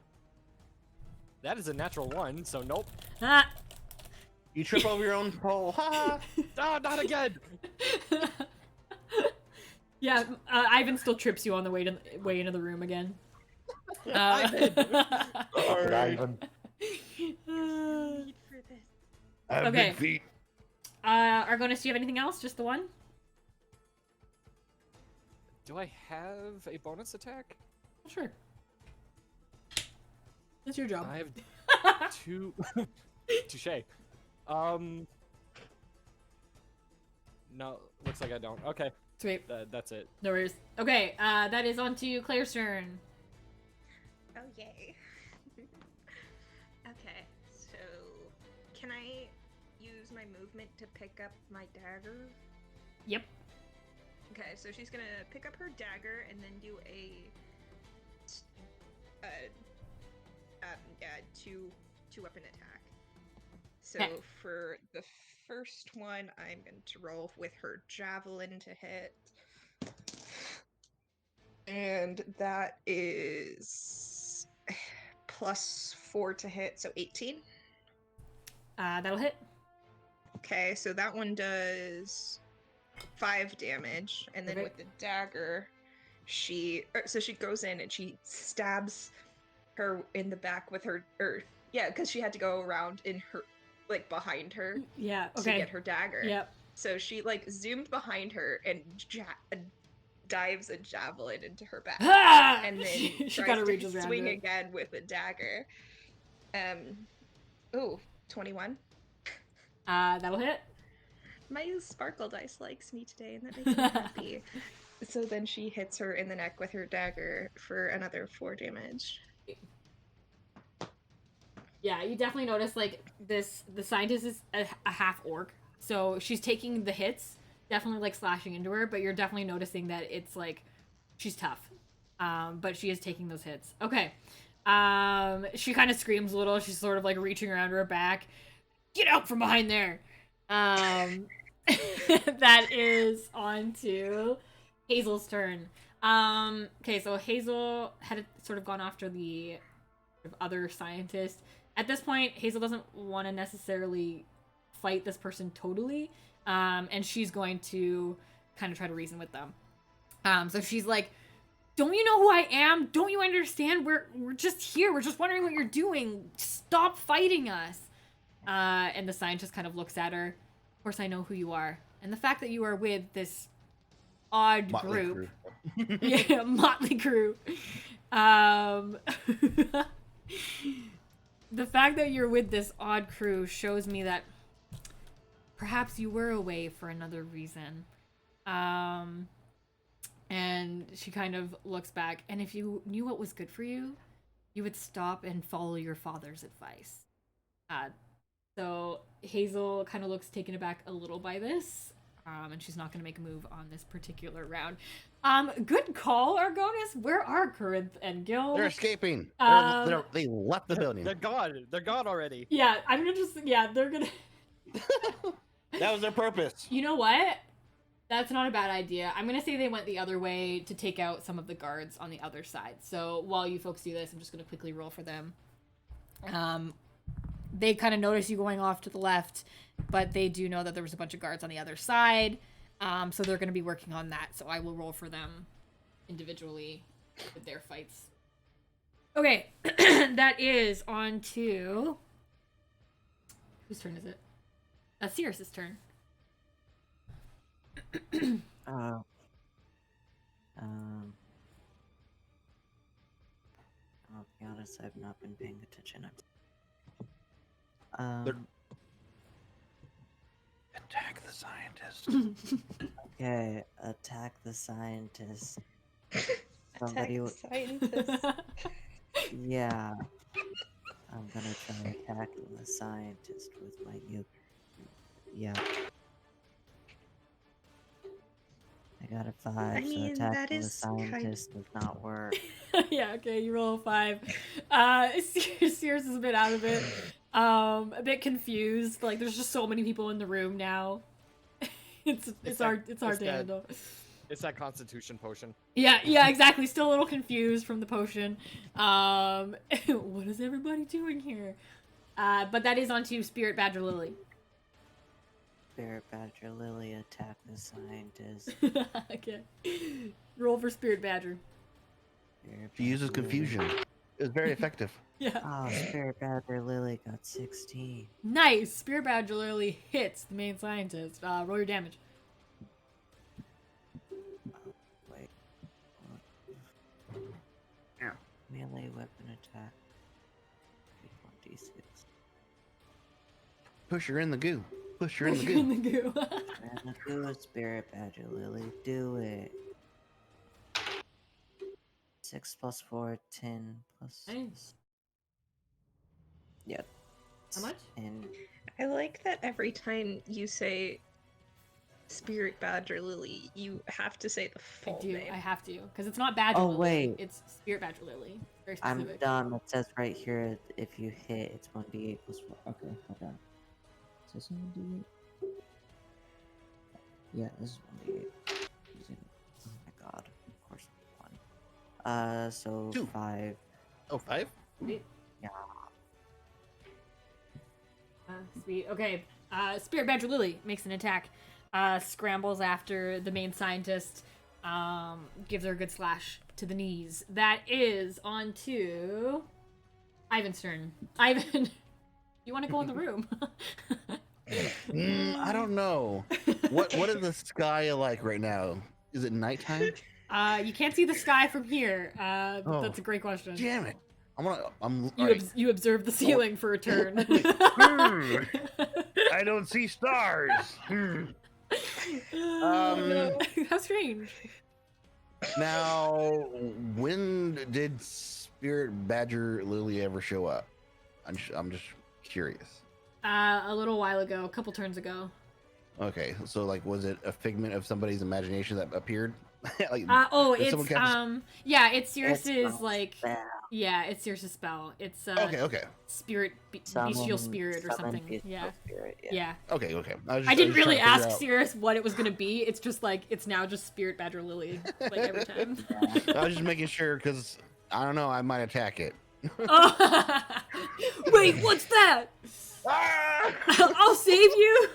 S3: That is a natural 1, so nope.
S1: Ah.
S5: You trip over your own pole. Ha!
S3: Ah, not again.
S1: Yeah, Ivan still trips you on the way into the room again.
S3: Ivan.
S2: But Ivan.
S8: Need for this.
S5: I have
S1: Okay.
S5: big feet.
S1: Argonis, do you have anything else? Just the one?
S3: Do I have a bonus attack?
S1: Sure. That's your job.
S3: I have two. Touche. No, looks like I don't. Okay,
S1: Sweet.
S3: that's it.
S1: No worries. Okay, that is on to Claire's turn.
S8: Oh yay. Okay, so can I use my movement to pick up my dagger?
S1: Yep.
S8: Okay, so she's gonna pick up her dagger and then do a two weapon attack. So
S1: Okay.
S8: for the first one, I'm going to roll with her javelin to hit. And that is +4 to hit, so 18.
S1: That'll hit.
S8: Okay, so that one does 5 damage, and then
S1: Okay.
S8: with the dagger, she goes in and she stabs her in the back with her, because she had to go around in her, like behind her
S1: Yeah.
S8: to
S1: Okay.
S8: get her dagger.
S1: Yep.
S8: So she like zoomed behind her and dives a javelin into her back,
S1: Ah!
S8: and then
S1: she
S8: tries
S1: kind of
S8: to
S1: reaches around
S8: swing
S1: it.
S8: again with a dagger. Ooh, 21.
S1: That'll hit.
S8: My sparkle dice likes me today, and that makes me happy. So then she hits her in the neck with her dagger for another 4 damage.
S1: Yeah, you definitely notice like the scientist is a half orc, So she's taking the hits, definitely like slashing into her, but you're definitely noticing that it's like she's tough. But she is taking those hits. Okay. She kind of screams a little. She's sort of like reaching around her back. Get out from behind there. That is on to Hazel's turn. Okay, so Hazel had sort of gone after the other scientist. At this point, Hazel doesn't want to necessarily fight this person totally, and she's going to kind of try to reason with them. So she's like, "Don't you know who I am? Don't you understand? We're just here. We're just wondering what you're doing. Stop fighting us." And the scientist kind of looks at her. Of course, I know who you are, and the fact that you are with this odd
S5: Motley
S1: group.
S5: crew.
S1: Yeah, motley crew. The fact that you're with this odd crew shows me that perhaps you were away for another reason. And she kind of looks back, and if you knew what was good for you, you would stop and follow your father's advice. So Hazel kind of looks taken aback a little by this, and she's not going to make a move on this particular round. Good call, Argonis. Where are Corinth and Gil?
S5: They're escaping. They left the building.
S3: They're gone. They're gone already.
S1: Yeah, I'm gonna just, yeah, they're gonna...
S5: That was their purpose.
S1: You know what? That's not a bad idea. I'm gonna say they went the other way to take out some of the guards on the other side. So while you folks do this, I'm just gonna quickly roll for them. They kind of notice you going off to the left, but they do know that there was a bunch of guards on the other side. So they're gonna be working on that. So I will roll for them individually with their fights. Okay, that is on to... Whose turn is it? That's Sirius's turn.
S7: I'll be honest, I've not been paying attention.
S5: Attack the scientist.
S7: Okay, attack the scientist.
S4: Attack
S7: Somebody
S4: the scientist.
S7: Yeah. I'm gonna try attacking the scientist with my new... Yeah. I got a 5,
S4: I mean,
S7: so
S4: that
S7: attacking the
S4: is kind
S7: scientist does not work.
S1: Yeah, okay, you roll a 5. Sears is a bit out of it. A bit confused. Like, there's just so many people in the room now. It's hard to handle.
S3: It's that Constitution potion.
S1: Yeah, exactly. Still a little confused from the potion. What is everybody doing here? But that is on to Spirit Badger Lily.
S7: Spirit Badger Lily attack the scientist.
S1: Okay. Roll for Spirit Badger.
S7: Spirit
S5: She uses
S7: Badger
S5: confusion.
S7: Lily.
S5: It was very effective.
S1: Yeah.
S7: Oh, Spirit Badger Lily got 16.
S1: Nice! Spirit Badger Lily hits the main scientist. Roll your damage.
S7: Wait.
S5: Yeah.
S7: Melee weapon attack. 1d6.
S5: Push her in the goo. Push her in the
S1: In
S5: goo.
S1: the goo.
S7: And do it, Spirit Badger Lily. Do it. 6 plus 4, 10 plus...
S1: Nice.
S7: Yep.
S1: How much?
S7: And
S4: I like that every time you say Spirit Badger Lily, you have to say the
S1: I
S4: full
S1: do.
S4: name.
S1: I have to. Because it's not Badger
S7: Oh,
S1: Lily.
S7: wait.
S1: It's Spirit Badger Lily. Very
S7: I'm
S1: specific.
S7: dumb. It says right here, if you hit, it's 1d8 plus 4. Okay, hold on. Is this 1d8? Yeah, this is 1d8. Oh my god. Of course, 1. So
S5: Two.
S7: 5.
S5: Oh, 5?
S7: Yeah.
S1: Sweet. Okay. Spirit Badger Lily makes an attack. Scrambles after the main scientist. Gives her a good slash to the knees. That is on to Ivan's turn. Ivan, you want to go in the room?
S5: I don't know. What is the sky like right now? Is it nighttime?
S1: You can't see the sky from here.
S5: Oh.
S1: That's a great question.
S5: Damn it! I'm
S1: You,
S5: alright.
S1: you observe the ceiling for a turn.
S5: I don't see stars.
S1: How strange.
S5: Now, when did Spirit Badger Lily ever show up? I'm just curious.
S1: A little while ago, a couple turns ago.
S5: Okay, so like, was it a figment of somebody's imagination that appeared? Like,
S1: Oh,
S5: did
S1: it's
S5: someone cast
S1: yeah, it's
S7: It's
S1: Cirrus's
S7: not
S1: like
S7: spell.
S1: yeah, it's Cirrus's spell. It's
S5: Okay.
S1: spirit bestial spirit or
S7: Summon
S1: something.
S7: bestial
S1: Yeah.
S7: spirit, yeah.
S1: Yeah.
S5: Okay.
S1: I didn't really
S5: trying to
S1: ask
S5: figure
S1: Cirrus what it was gonna be. It's just like it's now just Spirit Badger Lily, like every time.
S5: out. I was just making sure because I don't know. I might attack it.
S1: Oh. Wait, what's that?
S5: Ah!
S1: I'll save you.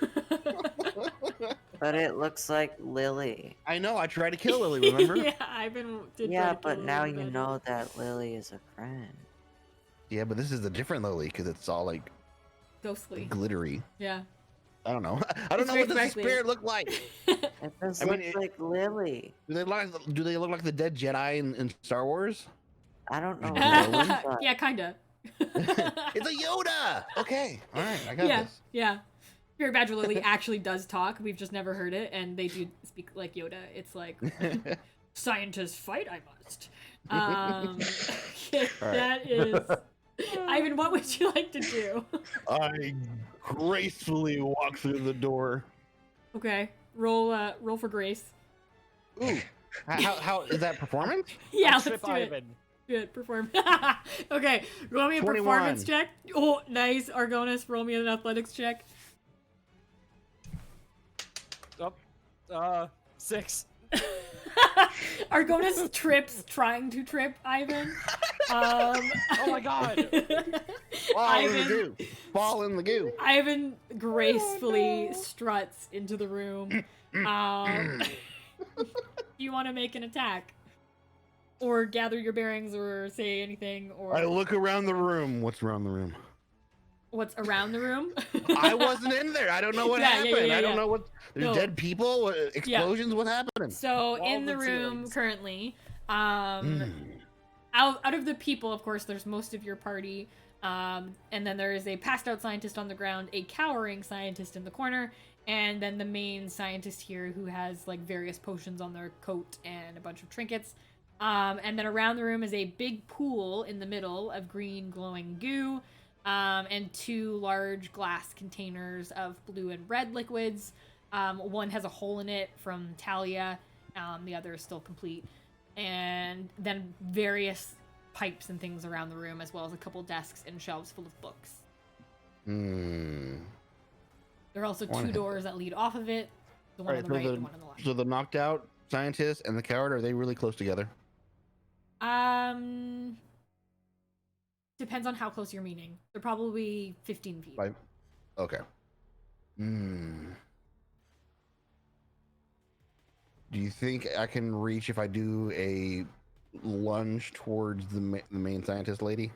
S7: But it looks like Lily.
S5: I know. I tried to kill Lily. Remember?
S1: Yeah, Ivan did.
S7: Yeah,
S1: try to
S7: but
S1: kill
S7: now
S1: Lily
S7: you
S1: Badger.
S7: know that Lily is a friend.
S5: Yeah, but this is a different Lily because it's all like
S1: Ghostly.
S5: glittery.
S1: Yeah.
S5: I don't know. I don't
S1: It's
S5: know
S1: very
S5: what does the
S1: sparkly.
S5: spirit look like.
S7: It just
S5: I mean,
S7: looks like Lily.
S5: Do they look like the dead Jedi in Star Wars?
S7: I don't know.
S5: Nolan?
S7: Lily, but
S1: Yeah, kinda.
S5: It's a Yoda. Okay, all right, I got
S1: Yeah,
S5: this.
S1: yeah. Spirit Badger Lily actually does talk. We've just never heard it, and they do speak like Yoda. It's like, scientists fight, I must. Okay,
S5: All right.
S1: that is. Ivan, what would you like to do?
S5: I gracefully walk through the door.
S1: Okay, roll for grace.
S5: Ooh, how is that performance?
S1: Yeah,
S3: I
S1: let's
S3: trip
S1: do it.
S3: Ivan.
S1: Good, perform. Okay, roll me a
S5: 21.
S1: performance check. Oh, nice. Argonis, roll me an athletics check.
S3: Oh, 6.
S1: Argonis trips trying to trip Ivan.
S3: Oh my god.
S5: Fall in the
S1: Ivan,
S5: goo. Fall in the goo.
S1: Ivan gracefully struts into the room. Do you want to make an attack? Or gather your bearings or say anything or
S5: I look around the room. What's around the room?
S1: what's around the room?
S5: I wasn't in there. I don't know what
S1: Yeah, yeah,
S5: happened.
S1: yeah,
S5: I don't
S1: yeah.
S5: know what. There's
S1: No.
S5: dead people. What, explosions. What's happening?
S1: So in
S3: Walls
S1: the
S3: and
S1: room
S3: ceilings.
S1: currently,
S5: Mm.
S1: out of the people, of course, there's most of your party. And then there is a passed out scientist on the ground, a cowering scientist in the corner, and then the main scientist here who has like various potions on their coat and a bunch of trinkets. And then around the room is a big pool in the middle of green glowing goo, and 2 large glass containers of blue and red liquids. One has a hole in it from Talia, the other is still complete. And then various pipes and things around the room, as well as a couple desks and shelves full of books.
S5: Hmm.
S1: There are also
S5: One
S1: 2
S5: hit.
S1: doors that lead off of it. The one
S5: Alright,
S1: on the right and one on the left.
S5: So the knocked out scientist and the coward, are they really close together?
S1: Depends on how close you're meaning. They're probably 15 feet.
S5: Like, okay. Hmm. Do you think I can reach if I do a lunge towards the main scientist lady?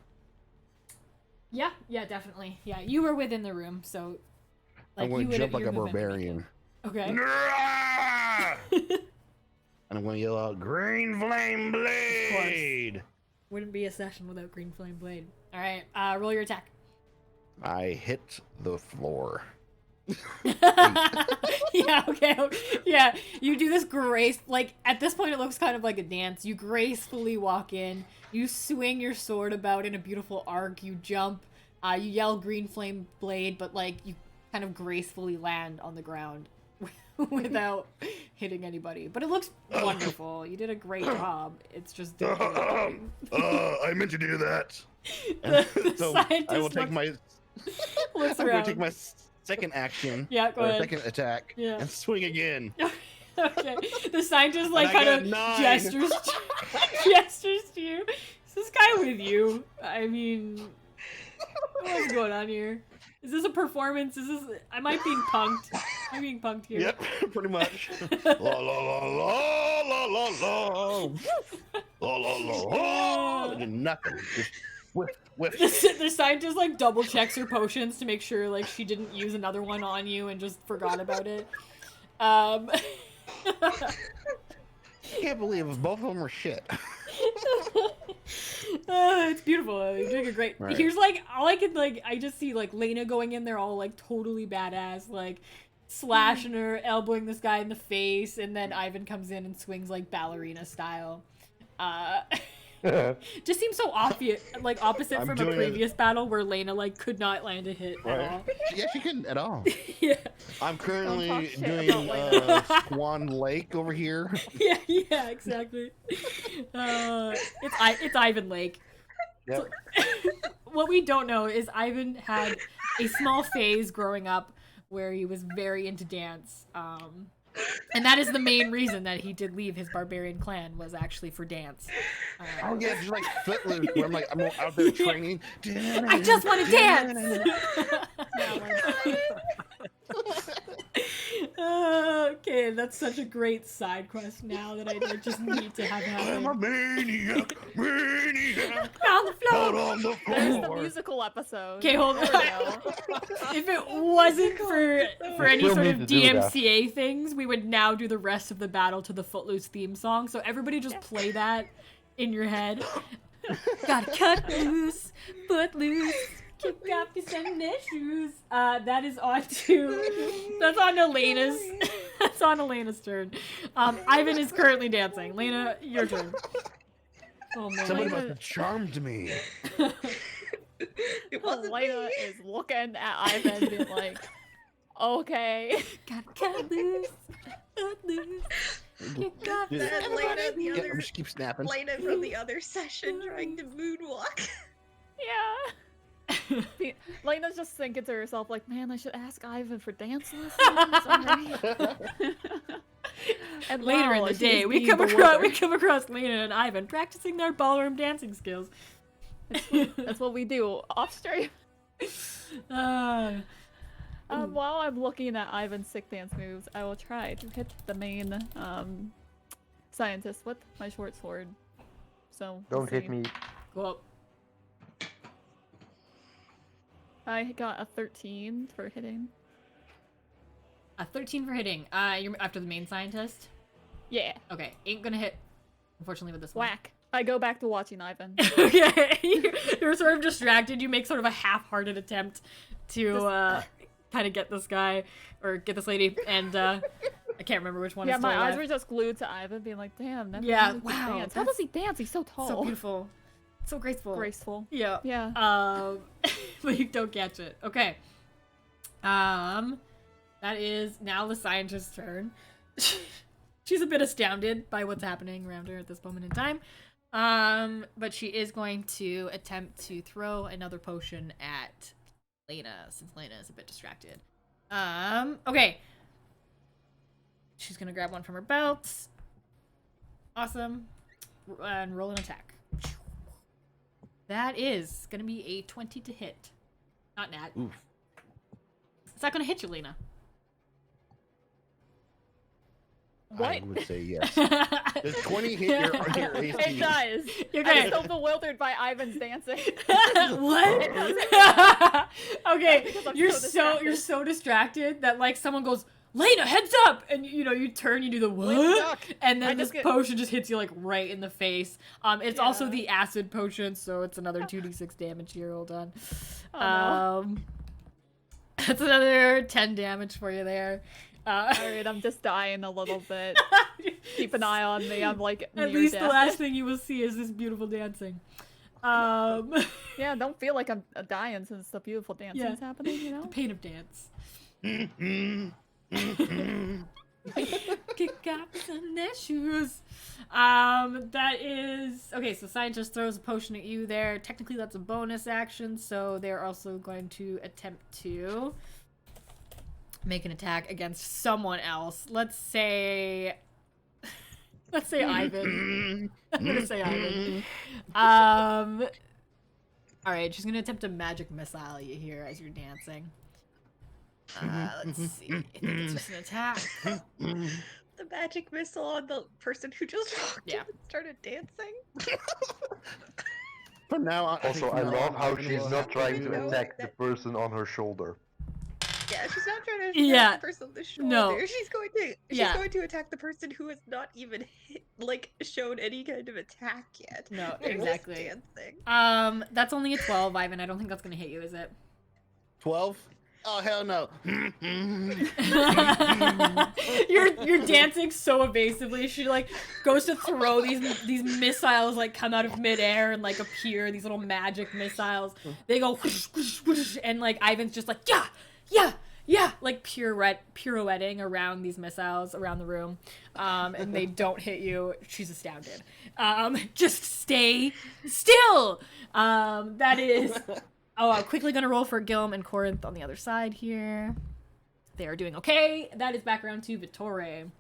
S1: Yeah, definitely. Yeah, you were within the room, so
S5: I'm
S1: you
S5: going to
S1: would-
S5: jump like
S1: your
S5: a
S1: movement would make
S5: barbarian.
S1: it. Okay.
S5: And I'm going to yell out, "Green flame blade!"
S1: Wouldn't be a session without green flame blade. All right, roll your attack.
S5: I hit the floor.
S1: Yeah, okay. Yeah, you do this like at this point it looks kind of like a dance. You gracefully walk in, you swing your sword about in a beautiful arc, you jump, you yell green flame blade, but like you kind of gracefully land on the ground without hitting anybody. But it looks wonderful. You did a great job. It's just
S5: I meant to do that.
S1: The
S5: So I will
S1: scientist
S5: take my
S1: looks
S5: I'm going
S1: around.
S5: to take my second action.
S1: Yeah, go
S5: or
S1: ahead.
S5: second attack.
S1: Yeah.
S5: And swing again.
S1: Okay. The sign just like
S5: And I
S1: kind of
S5: got 9.
S1: gestures to you. Is this guy with you? I mean, what's going on here? Is this a performance? Am I being punked? Am I being punked here?
S5: Yep, pretty much. La la la la la la la. La la la la. I did nothing. Just whiff.
S1: The scientist like double checks her potions to make sure like she didn't use another one on you and just forgot about it.
S5: I can't believe both of them are shit.
S1: It's beautiful. You're doing a great.
S5: Right.
S1: Here's like all I could like. I just see like Lena going in there all like totally badass, like slashing her, elbowing this guy in the face, and then Ivan comes in and swings like ballerina style. Just seems so obvious, like opposite
S5: I'm
S1: from a
S5: doing it.
S1: previous battle where Lena like could not land a hit at all.
S5: Yeah, she couldn't at all.
S1: Yeah,
S5: I'm currently
S6: shit
S5: doing
S6: about Lena.
S5: Swan Lake over here.
S1: yeah, exactly. It's Ivan Lake.
S5: Yep.
S1: What we don't know is Ivan had a small phase growing up where he was very into dance. And that is the main reason that he did leave his barbarian clan, was actually for dance.
S5: Oh yeah, just like Footloose, where I'm out there training.
S1: I just want to dance! Okay, that's such a great side quest now that I just need to have
S5: I'm a
S1: happen.
S5: maniac.
S1: On the floor!
S5: Out on the
S6: There's the
S5: floor.
S6: musical episode.
S1: Okay, hold on.
S6: There we go.
S1: If it wasn't for any
S2: still
S1: sort
S2: need
S1: of
S2: to do that.
S1: DMCA things, we would now do the rest of the battle to the Footloose theme song. So everybody just play that in your head. Gotta cut loose, foot loose, kick off your Sunday shoes. That is on to that's on Elena's. That's on Elena's turn. Ivan is currently dancing. Lena, your turn. Oh man.
S5: Somebody must have charmed me.
S8: It wasn't
S6: Lena
S8: me.
S6: is looking at Ivan being like, okay.
S1: Gotta cut loose, foot loose, kick off your
S5: Yeah,
S8: And Lena, the
S5: yeah,
S8: other
S5: just keep snapping.
S8: Lena from the other session trying to moonwalk.
S6: Yeah. Lena's just thinking to herself, like, man, I should ask Ivan for dance lessons. Alright. And
S1: Later in
S6: wow,
S1: the
S6: she
S1: day,
S6: is
S1: we
S6: being
S1: come
S6: bewildered.
S1: across Lena and Ivan practicing their ballroom dancing skills.
S6: That's what we do off stream.
S1: Uh,
S6: While I'm looking at Ivan's sick dance moves, I will try to hit the main scientist with my short sword. So we'll
S2: Don't hit
S6: see.
S2: me.
S1: go up.
S6: I got a 13 for hitting.
S1: A 13 for hitting. You're after the main scientist.
S6: Yeah,
S1: Okay, ain't gonna hit. Unfortunately, with this one.
S6: whack. I go back to watching Ivan.
S1: Okay, you're sort of distracted. You make sort of a half-hearted attempt to kind of get this guy or get this lady, and I can't remember which one.
S6: Yeah,
S1: is still
S6: my eyes
S1: alive.
S6: were just glued to Ivan, being like, "Damn, that
S1: Yeah,
S6: man can
S1: wow,
S6: dance. How does he dance? He's so tall,
S1: So beautiful, so graceful.
S6: graceful."
S1: Yeah.
S6: Yeah.
S1: But you don't catch it. Okay. That is now the scientist's turn. She's a bit astounded by what's happening around her at this moment in time. But she is going to attempt to throw another potion at Lena, since Lena is a bit distracted. Okay. She's gonna grab one from her belt. Awesome. And roll an attack. That is gonna be a 20 to hit. Not nat.
S5: Oof.
S1: It's not gonna hit you, Lena.
S5: I would say yes. Does 20 hit your AC?
S6: It does.
S1: You're
S6: I'm
S1: okay.
S6: so bewildered by Ivan's dancing.
S1: What? Okay,
S6: Because I'm
S1: you're
S6: so
S1: you're
S6: distracted.
S1: so distracted that like someone goes, Lena, heads up, and you turn, you do the what,
S6: duck.
S1: and
S6: I
S1: then this
S6: just get-
S1: potion just hits you like right in the face. It's also
S6: Yeah.
S1: the acid potion, so it's another 2d6 damage here. Hold on.
S6: Oh, no.
S1: That's another 10 damage for you there.
S6: Alright, I'm just dying a little bit. Keep an eye on me. I'm like
S1: At
S6: near
S1: least the
S6: death.
S1: last thing you will see is this beautiful dancing.
S6: Yeah, don't feel like I'm dying since the beautiful dancing's
S1: Yeah.
S6: happening, you
S1: The
S6: know?
S1: pain of dance.
S5: Mm-hmm.
S1: Kick off some their shoes. That is okay. So scientist throws a potion at you there. Technically, that's a bonus action. So they're also going to attempt to make an attack against someone else. Let's say Ivan. I'm gonna say Ivan. All right. She's gonna attempt a magic missile you here as you're dancing. Let's see. I think it's just an attack.
S8: The magic missile on the person who just walked in
S1: Yeah.
S8: and started dancing.
S5: From now on,
S2: Also, I love how she's not trying to
S8: know
S2: attack the
S8: that-
S2: person on her shoulder.
S8: Yeah, she's not trying to
S1: Yeah.
S8: attack the person on the shoulder.
S1: No.
S8: She's
S1: Yeah.
S8: going to attack the person who has not even shown any kind of attack yet.
S1: No,
S8: They're just
S1: exactly.
S8: dancing.
S1: That's only a 12, Ivan. I don't think that's gonna hit you, is it?
S5: 12? Oh hell no!
S1: You're dancing so evasively. She like goes to throw these missiles like come out of midair and like appear, these little magic missiles. They go whoosh, whoosh, whoosh, and like Ivan's just like yeah, like pirouetting around these missiles around the room, and they don't hit you. She's astounded. Just stay still. That is. Oh, I'm quickly gonna roll for Gilm and Corinth on the other side here. They are doing okay. That is back around to Vittore.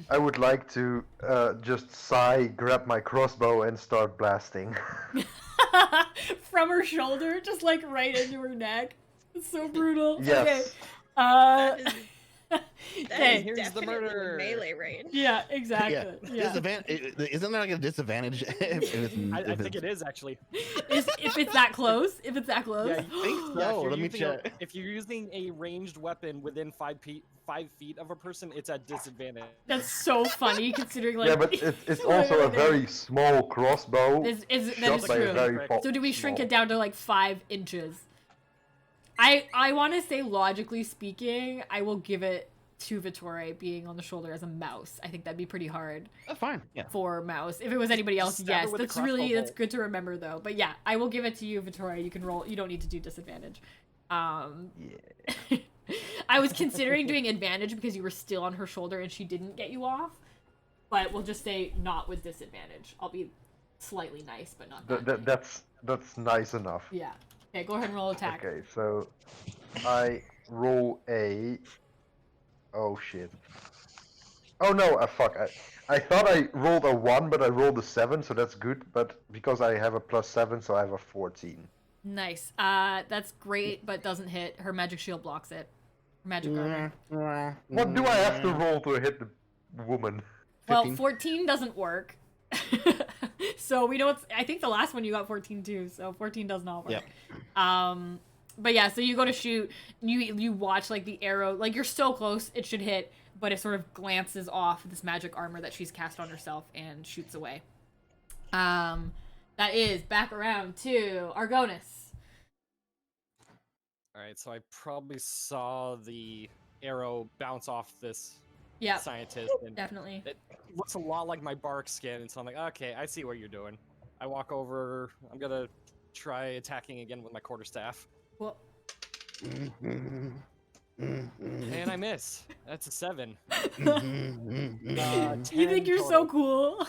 S2: I would like to just sigh, grab my crossbow, and start blasting.
S1: From her shoulder, just like right into her neck. It's so brutal.
S2: Yes.
S1: Okay.
S8: That is
S1: Okay.
S3: Here's the
S8: definitely
S3: murder.
S8: melee range.
S1: Yeah, exactly. Yeah.
S5: Disadvantage. Isn't there like a disadvantage?
S3: I think it is actually.
S1: If it's that close. If it's that close.
S3: Yeah,
S5: I think
S3: Yeah, if
S5: so.
S3: you're
S5: Let me
S3: using a-
S5: check.
S3: if you're using a ranged weapon within 5 feet of a person, it's at disadvantage.
S1: That's so funny considering like
S2: yeah, but it's
S1: Right
S2: also a
S1: over there.
S2: very small crossbow.
S1: That is
S2: shot by
S1: true.
S2: a very
S3: So
S1: So do we shrink
S2: small-
S1: it down to like 5 inches? I want to say logically speaking, I will give it to Vittore being on the shoulder as a mouse. I think that'd be pretty hard
S5: That's fine. Yeah.
S1: for mouse. If it was anybody else,
S3: Stab her
S1: yes.
S3: with a
S1: That's
S3: crossbow
S1: good to remember though. But yeah, I will give it to you, Vittore. You can roll. You don't need to do disadvantage.
S2: Yeah.
S1: I was considering doing advantage because you were still on her shoulder and she didn't get you off. But we'll just say not with disadvantage. I'll be slightly nice, but not that.
S2: That's nice enough.
S1: Yeah. Okay, go ahead and roll attack.
S2: Okay, so I roll a. Oh shit. Oh no! Fuck! I thought I rolled a 1, but I rolled a 7, so that's good. But because I have a +7, so I have a 14.
S1: Nice. That's great, but doesn't hit. Her magic shield blocks it. Her magic armor.
S2: What do I have to roll to hit the woman?
S1: Well,
S5: 15?
S1: 14 doesn't work. So we know it's. I think the last one you got 14 too. So 14 does not work.
S5: Yep.
S1: But yeah, so you go to shoot. You watch like the arrow. Like you're so close, it should hit, but it sort of glances off this magic armor that she's cast on herself and shoots away. That is back around to Argonis.
S3: All right, so I probably saw the arrow bounce off this
S1: Yeah,
S3: scientist, and
S1: definitely.
S3: it looks a lot like my bark skin, and so I'm like, okay, I see what you're doing. I walk over. I'm gonna try attacking again with my quarterstaff,
S1: Well,
S3: and I miss. That's a 7.
S1: you
S3: 10
S1: think you're so
S3: total.
S1: cool.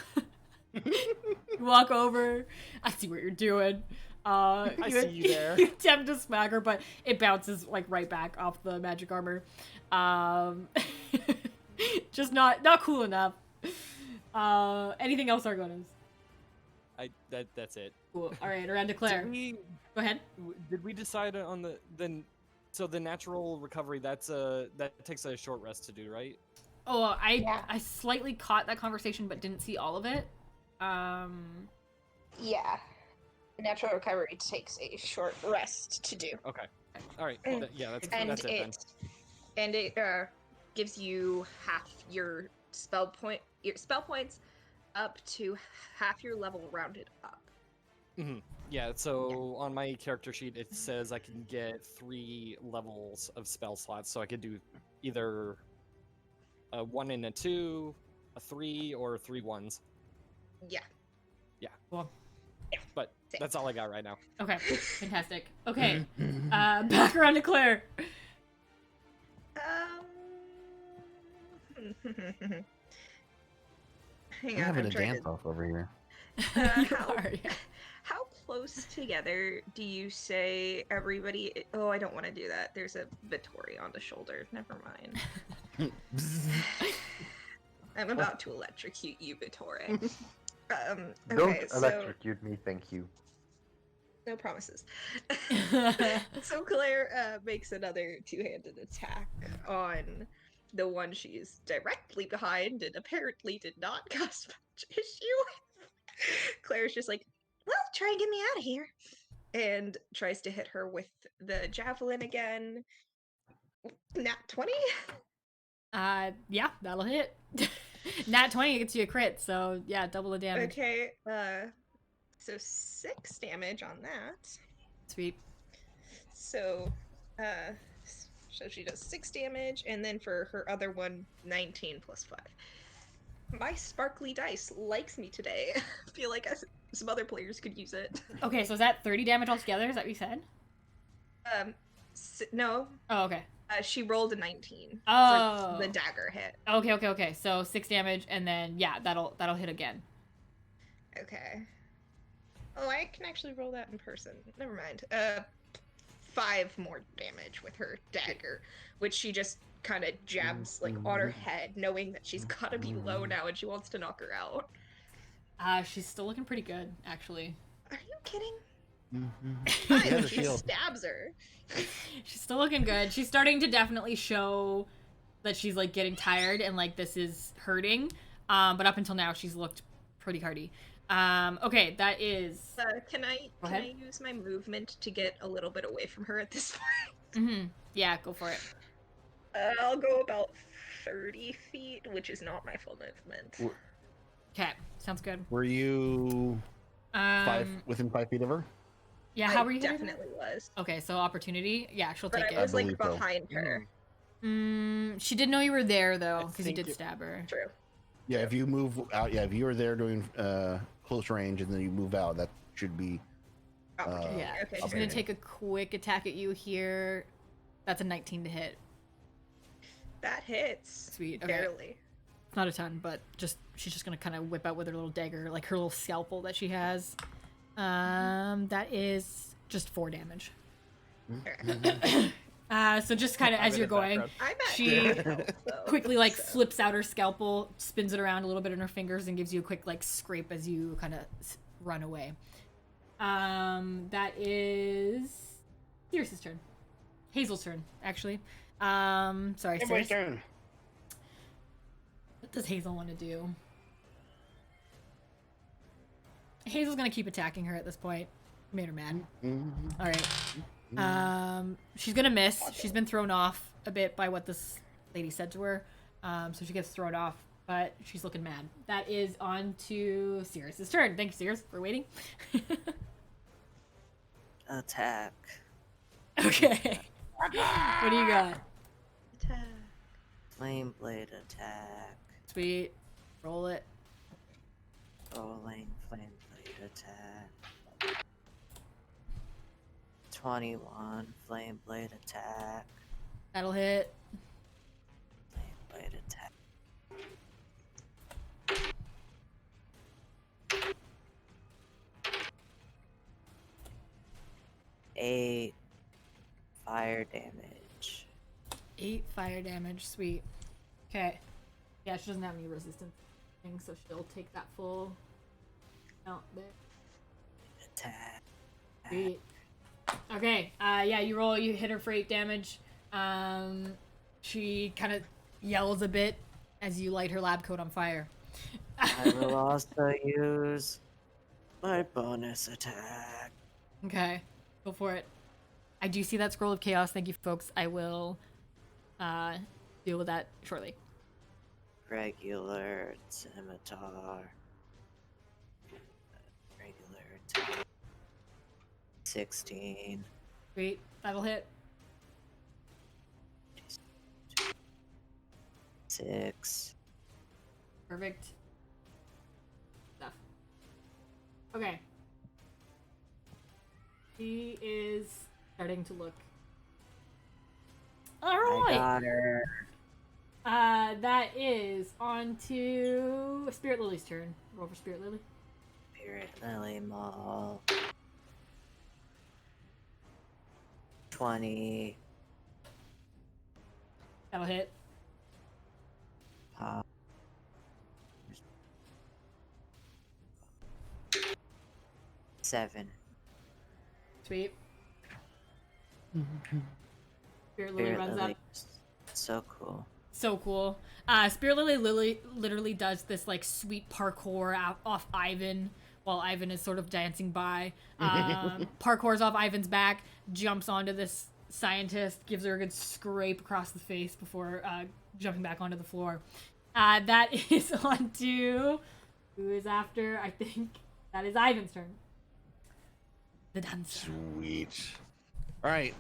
S1: You walk over. I see what you're doing.
S3: I see you there.
S1: You attempt to smack her, but it bounces like right back off the magic armor. Just not cool enough. Anything else, Argonis?
S3: That's it.
S1: Cool. All right, around to Claire. Go ahead.
S3: Did we decide on so the natural recovery that takes a short rest to do, right?
S1: Oh,
S4: Yeah.
S1: I slightly caught that conversation, but didn't see all of it.
S4: Yeah. Natural recovery takes a short rest to do.
S3: Okay. All right.
S4: Mm.
S3: Yeah, that's
S4: And
S3: it then.
S8: it gives you half your spell points up to half your level rounded up.
S3: Yeah, so on my character sheet it says I can get 3 levels of spell slots, so I could do either a 1 and a 2, a 3, or 3 1s.
S8: Yeah.
S1: Cool.
S3: But that's all I got right now.
S1: Okay, fantastic. Okay, back around to Claire.
S8: Hang
S5: We're
S8: on,
S5: having
S8: I'm
S5: a
S8: trying
S5: dance off over here.
S1: You
S8: how-
S1: are, yeah.
S8: How close together do you say everybody? Oh, I don't want to do that. There's a Vittori on the shoulder. Never mind. I'm about to electrocute you, Vittori.
S2: Don't
S8: Okay, so
S2: electrocute me, thank you.
S8: no promises. So Claire makes another two-handed attack on the one she's directly behind and apparently did not cause much issue with. Claire's just like, well, try and get me out of here. And tries to hit her with the javelin again. Nat 20?
S1: Yeah, that'll hit. Nat 20 gets you a crit, so yeah, double the damage.
S8: Okay, so 6 damage on that.
S1: Sweet.
S4: So, so she does 6 damage, and then for her other one, 19 plus 5. My sparkly dice likes me today. I feel like some other players could use it.
S1: Okay, so is that 30 damage altogether? Is that what you said?
S4: No.
S1: Oh, okay.
S4: She rolled a 19
S1: Oh.
S4: for the dagger hit.
S1: Okay. So 6 damage, and then yeah, that'll hit again.
S4: Okay. Oh, I can actually roll that in person. Never mind. 5 more damage with her dagger, which she just kind of jabs like on her head, knowing that she's gotta be low now and she wants to knock her out.
S1: She's still looking pretty good, actually.
S4: Are you kidding?
S5: She has a
S4: She
S5: shield.
S4: stabs her.
S1: She's still looking good. She's starting to definitely show that she's like getting tired and like this is hurting. But up until now, she's looked pretty hardy. Okay, that is.
S4: Can I use my movement to get a little bit away from her at this point?
S1: Mm-hmm. Yeah, go for it.
S4: I'll go about 30 feet, which is not my full movement.
S1: Okay, sounds good.
S5: Were you within 5 feet of her?
S1: Yeah, how were you?
S4: Definitely was.
S1: Okay, so opportunity. Yeah, she'll take
S4: But
S1: it.
S4: I was like
S5: believe so.
S4: behind her.
S1: She didn't know you were there though, because you
S3: think
S1: did stab her.
S4: True.
S5: Yeah, if you move out, yeah, if you were there doing close range and then you move out, that should be.
S4: Opportunity.
S1: Yeah,
S4: Okay.
S1: she's gonna take a quick attack at you here. That's a 19 to hit.
S4: That hits.
S1: Sweet. Okay.
S4: Barely.
S1: Not a ton, but she's just gonna kind of whip out with her little dagger, like her little scalpel that she has. That is just 4 damage. So just kind of as you're going,
S4: I'm at
S1: she
S4: good health, though,
S1: quickly like
S4: so.
S1: flips out her scalpel, spins it around a little bit in her fingers, and gives you a quick like scrape as you kind of run away. That is Sirius's turn. Hazel's turn, actually. Sorry,
S5: Everybody's
S1: Sirius.
S5: turn.
S1: What does Hazel want to do? Hazel's gonna keep attacking her at this point. Made her mad. All right. She's gonna miss. She's been thrown off a bit by what this lady said to her. So she gets thrown off, but she's looking mad. That is on to Sirius's turn. Thank you, Sirius, for waiting.
S7: Attack.
S1: Okay. What do you got?
S4: Attack.
S7: Flame blade attack.
S1: Sweet. Roll it.
S7: Rolling flame blade attack. 21 flame blade attack.
S1: That'll hit.
S7: Flame blade attack. Eight fire damage.
S1: 8 fire damage. Sweet. Okay. Yeah, she doesn't have any resistance thing, so she'll take that full count there.
S7: Attack.
S1: Sweet. Okay. Yeah, you roll. You hit her for 8 damage. She kind of yells a bit as you light her lab coat on fire.
S7: I will also use my bonus attack.
S1: Okay. Go for it. I do see that scroll of chaos. Thank you, folks. I will deal with that shortly.
S7: Regular scimitar. Regular attack. 16.
S1: Sweet. That'll hit.
S7: 6.
S1: Perfect. Stuff. Okay. He is starting to look.
S7: I
S1: Alright.
S7: got her.
S1: That is on to Spirit Lily's turn. Roll for Spirit Lily.
S7: Spirit Lily Maul. 20.
S1: That'll hit.
S7: Pop. 7.
S1: Sweet. Spirit Lily
S7: Spirit
S1: runs
S7: Lily.
S1: up.
S7: So cool.
S1: So cool. Spirit Lily literally does this like sweet parkour off Ivan while Ivan is sort of dancing by. Parkours off Ivan's back, jumps onto this scientist, gives her a good scrape across the face before jumping back onto the floor. That is on to who is after? I think that is Ivan's turn. The dancer.
S5: Sweet. All right,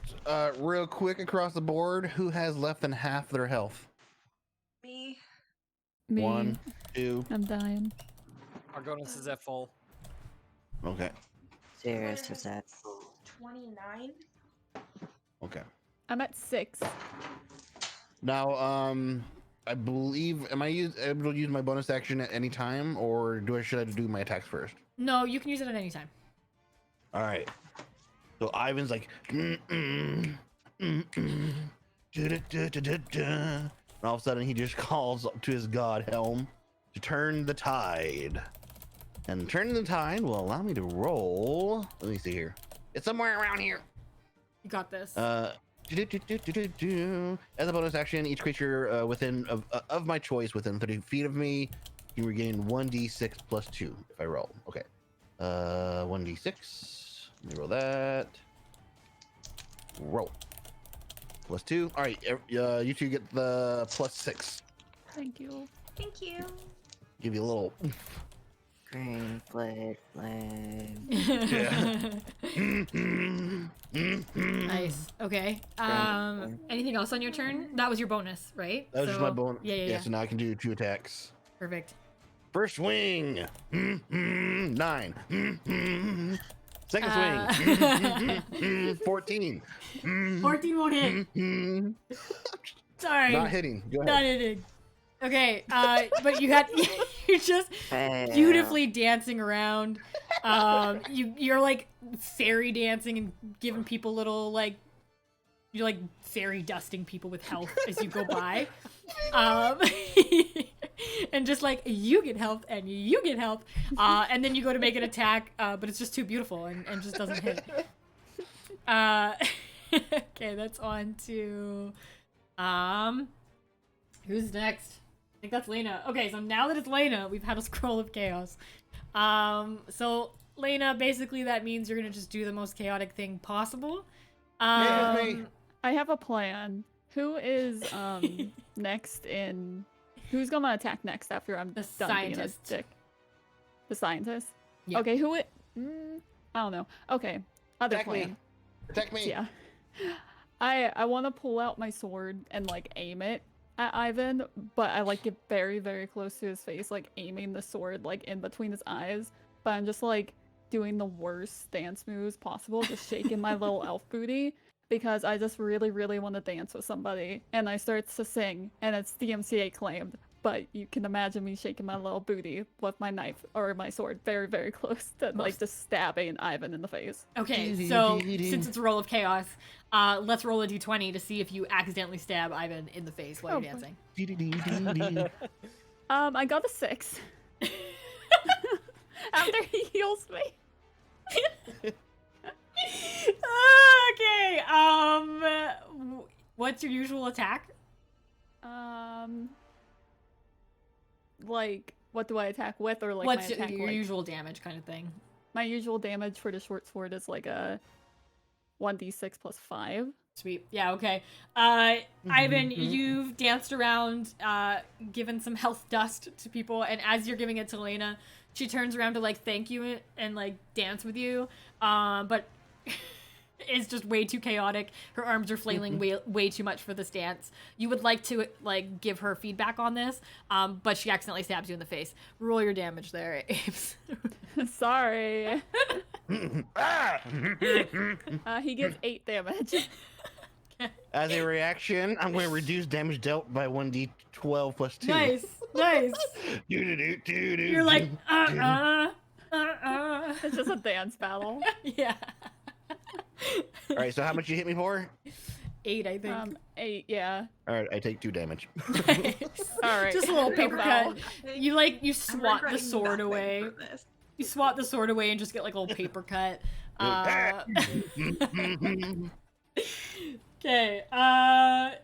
S5: real quick across the board, who has less than half their health?
S8: Me.
S6: Me.
S5: 1, 2.
S6: I'm dying.
S3: Argonis is at full.
S5: Okay.
S7: Serious is that?
S8: 29.
S5: Okay.
S6: I'm at 6.
S5: Now, I believe, am I able to use my bonus action at any time, or should I do my attacks first?
S1: No, you can use it at any time.
S5: All right. So Ivan's like, da-da-da-da-da-da. And all of a sudden he just calls to his god Helm to turn the tide. And turning the tide will allow me to roll. Let me see here. It's somewhere around here.
S1: You got this.
S5: As a bonus action, each creature within of my choice within 30 feet of me can regain 1d6 plus 2 if I roll. Okay. 1d6. Let me roll that. Roll. Plus 2. All right, you two get the plus 6.
S6: Thank you.
S8: Thank you.
S5: Give you a little.
S7: Green flag flame.
S1: Nice. Okay. Anything else on your turn? That was your bonus, right?
S5: That was just my bonus.
S1: Yeah.
S5: So now I can do 2 attacks.
S1: Perfect.
S5: First swing. 9. Second swing. 14.
S1: 14 won't hit. Sorry.
S5: Not hitting. Go ahead.
S1: Not hitting. Okay, but you're just
S7: Fail.
S1: beautifully dancing around. You're like fairy dancing and giving people little like, you're like fairy dusting people with health as you go by. And just like you get health and you get health, and then you go to make an attack, but it's just too beautiful and just doesn't hit. Okay, that's on to who's next? I think that's Lena. Okay, so now that it's Lena, we've had a scroll of chaos. So Lena, basically that means you're gonna just do the most chaotic thing possible.
S5: Me.
S6: I have a plan. Who is next in? Who's gonna attack next after I'm
S1: The
S6: done being a
S1: scientist.
S6: dick? The scientist.
S1: Yeah.
S6: Okay. Who it? I don't know. Okay. Other
S5: Attack
S6: plan.
S5: me. Attack me.
S6: Yeah. I want to pull out my sword and like aim it at Ivan, but I like get very, very close to his face, like aiming the sword like in between his eyes. But I'm just like doing the worst dance moves possible, just shaking my little elf booty because I just really, really want to dance with somebody. And I start to sing, and it's DMCA claimed. But you can imagine me shaking my little booty with my knife or my sword very, very close to like just stabbing Ivan in the face.
S1: Okay, so since it's a roll of chaos, let's roll a d20 to see if you accidentally stab Ivan in the face while you're
S6: Oh, boy.
S1: dancing.
S6: I got a 6. After he heals me.
S1: Okay, what's your usual attack?
S6: Like, what do I attack with, or like
S1: What's
S6: my attack
S1: your
S6: like?
S1: usual damage kind of thing?
S6: My usual damage for the short sword is like a 1d6 plus 5.
S1: Sweet. Yeah, okay. Ivan, you've danced around, given some health dust to people, and as you're giving it to Lena, she turns around to like thank you and like dance with you. But it's just way too chaotic. Her arms are flailing way too much for this dance. You would like to like give her feedback on this, but she accidentally stabs you in the face. Roll your damage there, Apes.
S6: Sorry. He gets 8 damage.
S5: As a reaction, I'm going to reduce damage dealt by 1d12 plus 2.
S1: Nice. You're like,
S6: It's just a dance battle.
S1: Yeah.
S5: All right, so how much you hit me for?
S1: 8, I think.
S6: 8, yeah.
S5: All right, I take 2 damage.
S6: Alright.
S1: Just a little paper cut. You
S8: I'm
S1: swat the
S8: regretting
S1: sword
S8: nothing
S1: away.
S8: for this.
S1: You swat the sword away and just get like a little paper cut. Okay.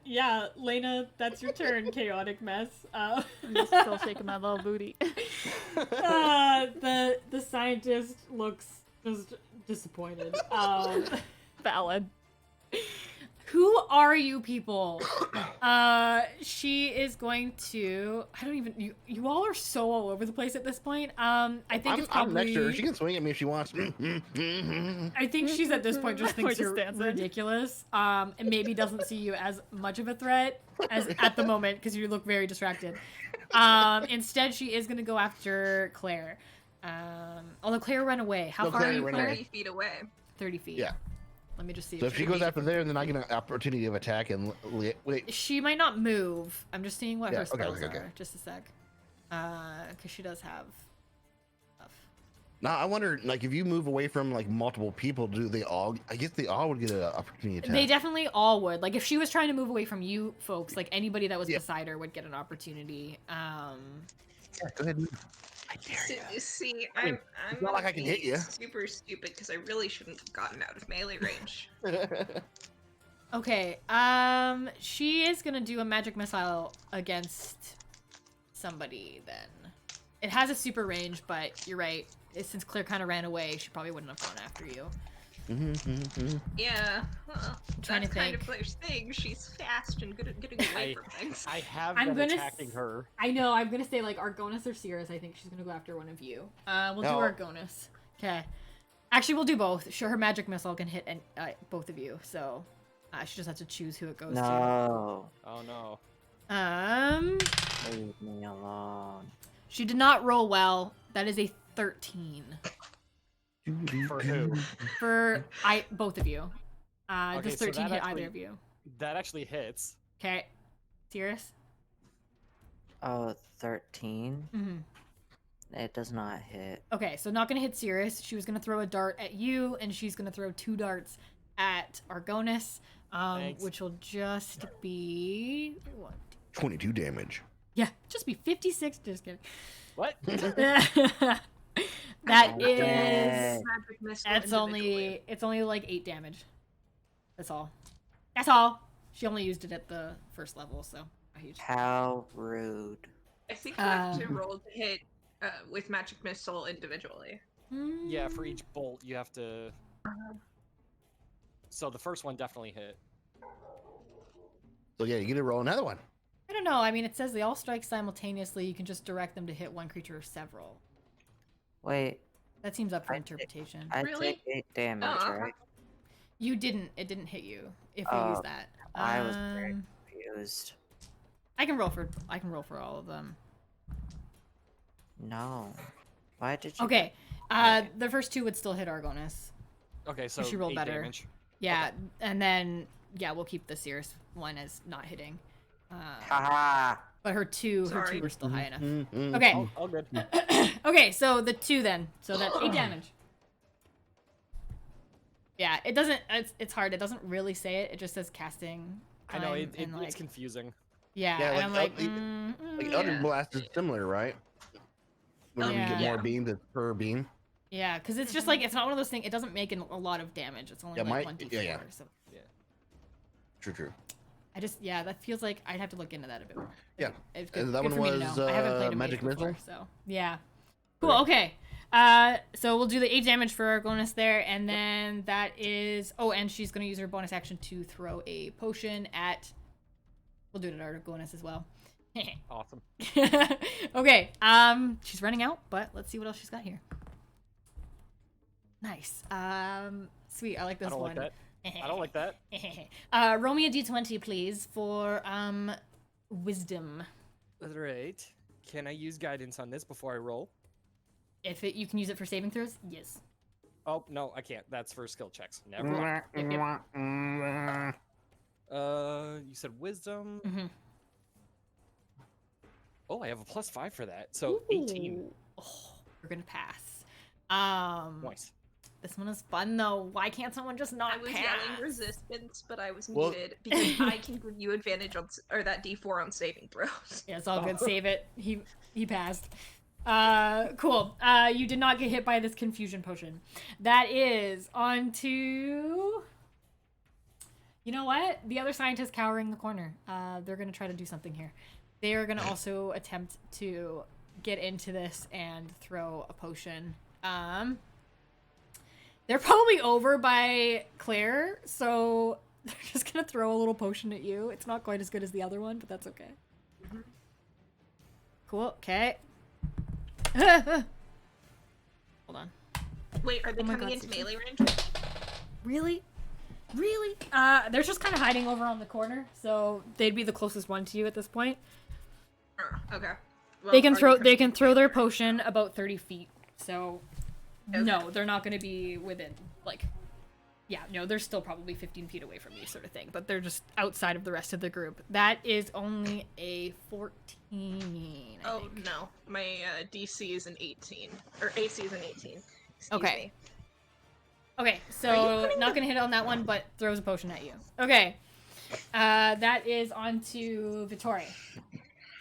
S1: Yeah, Lena, that's your turn. Chaotic mess.
S6: I'm just still shaking my little booty.
S1: The scientist looks just disappointed.
S6: Valid.
S1: Who are you people? She is going to. I don't even. You all are so all over the place at this point. I think it's
S5: I'm
S1: probably.
S5: next to her. She can swing at me if she wants.
S1: I think she's at this point just thinks
S6: Just
S1: you're
S6: dancing.
S1: ridiculous. And maybe doesn't see you as much of a threat as at the moment because you look very distracted. Instead, she is gonna go after Claire. Although Claire ran away. How
S5: No,
S1: far
S5: Claire
S1: are you,
S5: ran
S1: Claire?
S5: away.
S8: 30 feet away.
S1: 30 feet.
S5: Yeah.
S1: Let me just see.
S5: So if she goes
S1: can
S5: after there, then I get an opportunity of attack and wait.
S1: She might not move. I'm just seeing what
S5: Yeah,
S1: her
S5: okay,
S1: spells
S5: okay.
S1: are. Just a sec. Because she does have stuff.
S5: Now I wonder, like, if you move away from like multiple people, do they all? I guess they all would get an opportunity attack.
S1: They definitely all would. Like, if she was trying to move away from you folks, like, anybody that was
S5: Yeah.
S1: beside her would get an opportunity.
S5: Yeah, go ahead. Move. I dare you.
S8: See,
S5: I mean,
S8: I'm
S5: it's not like I can hit
S8: being
S5: ya.
S8: super stupid because I really shouldn't have gotten out of melee range.
S1: Okay, she is gonna do a magic missile against somebody, then. It has a super range, but you're right. Since Claire kind of ran away, she probably wouldn't have gone after you.
S8: Yeah, well,
S1: trying
S8: that's
S1: to
S8: kind of
S1: think.
S8: Claire's thing. She's fast and good at getting away from things.
S3: I have
S1: I'm
S3: been
S1: gonna
S3: attacking her.
S1: I know, I'm gonna say, like, Argonis or Cirrus. I think she's gonna go after one of you. We'll do
S5: No.
S1: Argonis. Okay. Actually, we'll do both. Sure, her magic missile can hit both of you, so she just has to choose who it goes
S7: No.
S3: Oh no.
S1: to.
S7: Leave me alone.
S1: She did not roll well. That is a 13
S3: For who?
S1: for both of you.
S3: Okay,
S1: Does
S3: so
S1: 13
S3: that
S1: hit
S3: actually-
S1: either of you?
S3: That actually hits.
S1: Okay. Cirrus?
S7: Oh, 13?
S1: Mm-hmm.
S7: It does not hit.
S1: Okay, so not gonna hit Cirrus. She was gonna throw a dart at you, and she's gonna throw 2 darts at Argonis,
S3: Thanks.
S1: which will just be
S5: 22 damage.
S1: yeah, just be 56. Just kidding.
S3: What?
S1: That
S7: Oh,
S1: is.
S7: dang.
S8: Magic missile
S1: It's
S8: individually.
S1: only like 8 damage. That's all. That's all. She only used it at the first level, so not huge.
S7: How rude.
S8: I think you have to roll to hit with magic missile individually.
S3: Yeah, for each bolt you have to. So the first one definitely hit.
S5: So yeah, you get to roll another one.
S1: I don't know. I mean, it says they all strike simultaneously. You can just direct them to hit one creature or several.
S7: Wait,
S1: That seems up for
S7: I-
S1: interpretation.
S7: I
S8: Really?
S7: take 8 damage,
S8: Oh.
S7: right?
S1: You didn't. It didn't hit you if you
S7: Oh,
S1: use that.
S7: I was very confused.
S1: I can roll for all of them.
S7: No. Why did you?
S1: Okay.
S7: Okay.
S1: The first 2 would still hit Argonis.
S3: Okay, so
S1: she rolled
S3: 8
S1: better.
S3: damage.
S1: Yeah, and then we'll keep the Cirrus one as not hitting.
S7: Haha.
S1: But her two
S8: Sorry.
S1: were still high enough.
S5: Mhm.
S1: Okay.
S3: All good.
S1: Okay, so the 2 then. So that's 8 damage. Yeah, it doesn't. It's hard. It doesn't really say it. It just says casting.
S3: I know
S1: time and,
S3: it's confusing.
S1: Yeah,
S5: Yeah,
S1: and
S5: like,
S1: I'm like,
S5: Like Elder
S8: Yeah.
S5: Blast is similar, right? Whenever you get
S1: Yeah.
S5: more beams, it's per beam.
S1: yeah, because it's just like it's not one of those things. It doesn't make a lot of damage. It's only
S5: Yeah,
S1: like
S5: my-
S1: 1d4.
S5: yeah.
S1: So
S5: True.
S1: I just that feels like I'd have to look into that a bit more.
S5: Yeah.
S1: It's
S5: And
S1: good,
S5: that
S1: good
S5: one
S1: for me to
S5: was,
S1: know. I haven't played a
S5: Magic
S1: mage before,
S5: Missile?
S1: so yeah. Cool.
S5: Right.
S1: Okay. So we'll do the 8 damage for Argonis there, and then that is. Oh, and she's gonna use her bonus action to throw a potion at. We'll do it at Argonis as well.
S3: Awesome.
S1: Okay. She's running out, but let's see what else she's got here. Nice. Sweet. I like this
S3: I don't
S1: one.
S3: like that. I don't like that.
S1: Roll me a d20, please, for wisdom.
S3: All right. Can I use guidance on this before I roll?
S1: If you can use it for saving throws, yes.
S3: Oh no, I can't. That's for skill checks. Never mind. You said wisdom.
S1: Mm-hmm.
S3: Oh, I have a +5 for that. So 18.
S1: Oh, we're gonna pass.
S3: Nice.
S1: This one is fun though. Why can't someone just not
S8: I was
S1: pass?
S8: yelling resistance, but I was
S5: Well-
S8: muted because I can give you advantage on or that D4 on saving throws.
S1: Yeah, it's all good. Save it. He passed. Cool. You did not get hit by this confusion potion. That is on to. You know what? The other scientist cowering in the corner. They're gonna try to do something here. They are gonna also attempt to get into this and throw a potion. They're probably over by Claire, so They're just gonna throw a little potion at you. It's not quite as good as the other one, but that's okay. Cool. Okay. Hold on.
S8: Wait, are they
S1: Oh my
S8: coming
S1: God,
S8: into
S1: Susan.
S8: melee range?
S1: Really? Really? They're just kind of hiding over on the corner, so they'd be the closest one to you at this point.
S8: Okay. Well,
S1: They can
S8: are
S1: throw. They
S8: coming
S1: can
S8: into
S1: throw their
S8: melee range?
S1: potion about 30 feet. So,
S8: Okay.
S1: no, they're not going to be within like. Yeah, no, they're still probably 15 feet away from you, sort of thing. But they're just outside of the rest of the group. That is only a 14. I
S8: Oh
S1: think.
S8: no, my DC is an 18, or AC is an 18. Excuse
S1: Okay.
S8: me.
S1: Okay,
S8: Are you
S1: so
S8: putting
S1: not
S8: the-
S1: gonna hit on that one, but throws a potion at you. Okay, that is on to Vittori.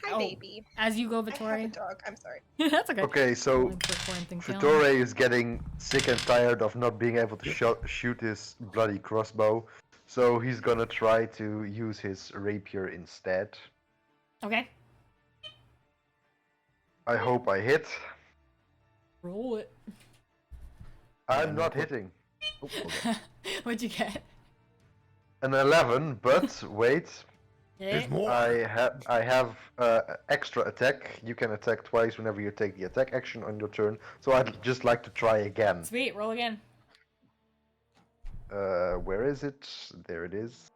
S8: Hi,
S1: Oh,
S8: baby.
S1: As you go,
S8: I have a
S1: Vittori.
S8: dog. I'm sorry.
S1: That's okay.
S2: Okay, so
S1: Rolling for four and things failing.
S2: Futore is getting sick and tired of not being able to shoot his bloody crossbow, so he's gonna try to use his rapier instead.
S1: Okay.
S2: I hope I hit.
S1: Roll it.
S2: I'm not hitting.
S5: Oh, okay.
S1: What'd you get?
S2: An 11, but wait,
S5: There's more.
S2: I have extra attack. You can attack twice whenever you take the attack action on your turn. So I'd just like to try again.
S1: Sweet. Roll again.
S2: Where is it? There it is.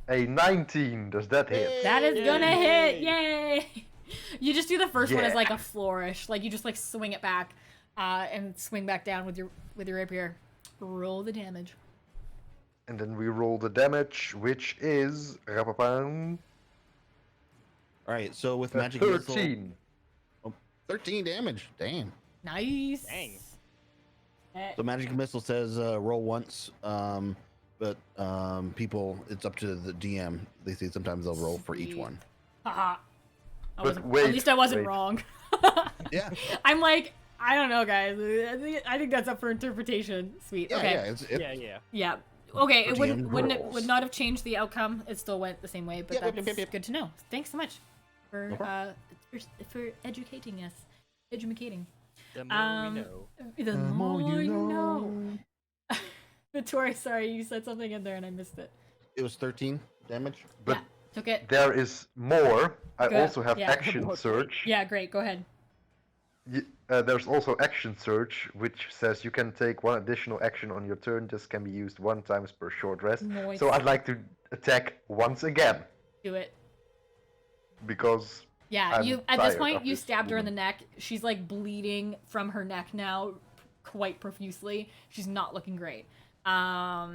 S2: A 19. Does that hit?
S1: That is gonna
S3: Yay.
S1: hit. Yay! You just do the first one as
S2: Yeah.
S1: like a flourish, like you just like swing it back, and swing back down with your rapier. Roll the damage.
S2: And then we roll the damage, which is rapapam,
S5: All right, so with
S2: a
S5: magic missile,
S2: 13.
S5: 13 damage. Damn.
S1: Nice.
S3: Dang.
S5: So magic missile says roll once, but people, it's up to the DM. They say sometimes they'll roll for each
S1: Sweet.
S5: one.
S1: Haha.
S2: But
S1: At
S2: wait,
S1: least I wasn't
S2: wait.
S1: wrong.
S5: Yeah.
S1: I'm like, I don't know, guys. I think that's up for interpretation. Sweet.
S5: Yeah,
S1: Okay.
S5: yeah. It's,
S3: Yeah.
S1: Yeah. Okay. It
S5: For
S1: wouldn't
S5: DM
S1: wouldn't it
S5: rolls.
S1: would not have changed the outcome. It still went the same way, but
S5: Yep,
S1: that's
S5: yep.
S1: good to know. Thanks so much for
S5: No problem.
S1: for educating us. Educating.
S3: The more we know.
S1: The more you know. Vittori, sorry, you said something in there and I missed it.
S5: It was 13 damage.
S2: But
S1: Yeah. Took it.
S2: there is more. I
S1: Good,
S2: also have
S1: yeah.
S2: action
S3: Okay.
S2: search.
S1: Yeah, great. Go ahead.
S2: There's also action search, which says you can take one additional action on your turn. This can be used 1 time per short rest.
S1: Nice.
S2: So I'd like to attack once again
S1: Do it.
S2: because
S1: Yeah,
S2: I'm
S1: you at this
S2: tired
S1: point
S2: of
S1: you
S2: this
S1: stabbed her in the
S2: woman.
S1: neck. She's like bleeding from her neck now quite profusely. She's not looking great. That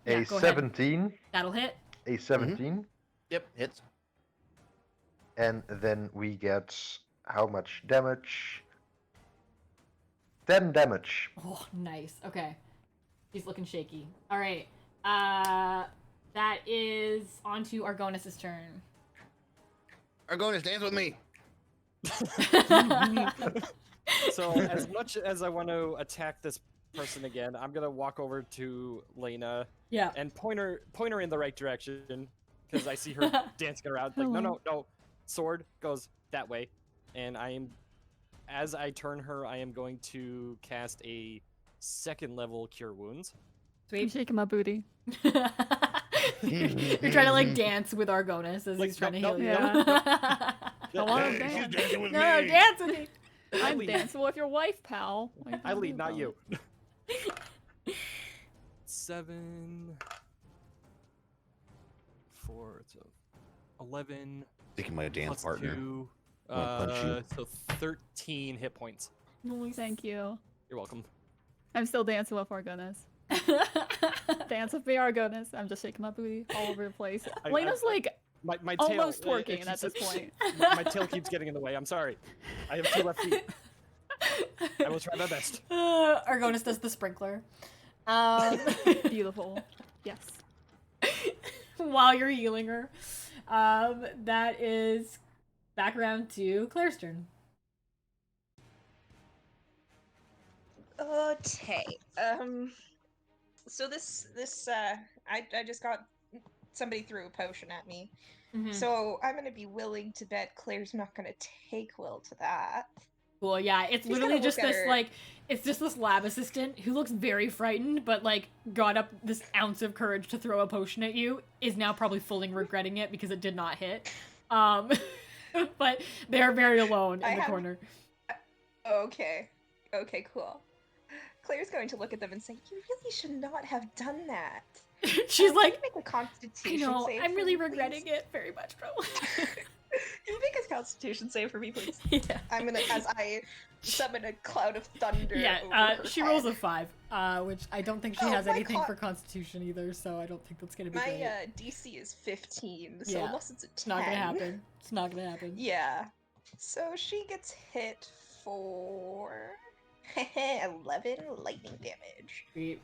S1: yeah,
S2: a
S1: go ahead.
S2: 17,
S1: That'll hit.
S2: a 17,
S5: Yep, hits.
S2: and then we get how much damage? 10 damage.
S1: Oh, nice. Okay. She's looking shaky. All right. That is on to Argonas's turn.
S5: Argonis, dance with me.
S3: So as much as I want to attack this person again, I'm gonna walk over to Lena
S1: Yeah.
S3: and point her in the right direction because I see her dancing around. Like, no. Sword goes that way, and as I turn her, I am going to cast a 2nd level Cure Wounds.
S6: I'm
S1: Sweet.
S6: shaking my booty.
S1: You're trying to like dance with Argonas as
S3: Like,
S1: he's trying to
S3: nope,
S1: heal
S6: nope,
S1: you.
S6: I want to
S5: Hey, she's
S6: dance.
S5: dancing with
S1: No,
S5: me.
S1: dance with me.
S6: I'm
S3: lead.
S6: dancing with your wife, pal. What are
S3: I
S6: gonna
S3: lead,
S6: do
S3: not
S6: about
S3: you.
S6: it?
S3: 7, 4, so 11
S5: Thinking my dance
S3: plus
S5: partner.
S3: 2,
S5: Wanna punch you.
S3: so 13 hit points.
S6: Thank you.
S3: You're welcome.
S6: I'm still dancing with Argonis. Dance with me, Argonis. I'm just shaking my booty all over the place.
S3: I-
S6: Lena's like
S3: My tail,
S6: almost
S3: it
S6: twerking at this
S3: keeps-
S6: point.
S3: my tail keeps getting in the way. I'm sorry. I have 2 left feet. I will try my best.
S1: Argonis does the sprinkler.
S6: Beautiful. Yes.
S1: While you're healing her. That is back around to Claire's turn.
S8: Okay. So this I just got somebody threw a potion at me. So I'm gonna be willing to bet Claire's not gonna take well to that.
S1: Cool, yeah. It's
S8: She's
S1: literally
S8: gonna
S1: just
S8: look at
S1: this
S8: her.
S1: like it's just this lab assistant who looks very frightened, but like got up this ounce of courage to throw a potion at you, is now probably fully regretting it because it did not hit. But they're very alone in the corner.
S4: Okay. Okay, cool. Claire's going to look at them and say, "You really should not have done that."
S1: She's
S4: Can
S1: like,
S4: you make a
S1: I
S4: constitution
S1: know,
S4: save
S1: I'm
S4: for
S1: really
S4: me,
S1: regretting
S4: please?
S1: it very much, bro.
S4: Can you make a constitution save for me, please?
S1: Yeah.
S4: I'm gonna, as I summon a cloud of thunder.
S1: Yeah,
S4: over her
S1: she rolls
S4: head.
S1: a 5, which I don't think she
S4: Oh,
S1: has
S4: my
S1: anything
S4: con-
S1: for Constitution either, so I don't think that's gonna be
S4: My
S1: great.
S4: DC is 15, so
S1: Yeah,
S4: unless it's a 10.
S1: It's not gonna happen. It's not gonna happen.
S4: Yeah. So she gets hit for 11 lightning damage.
S1: Sweet.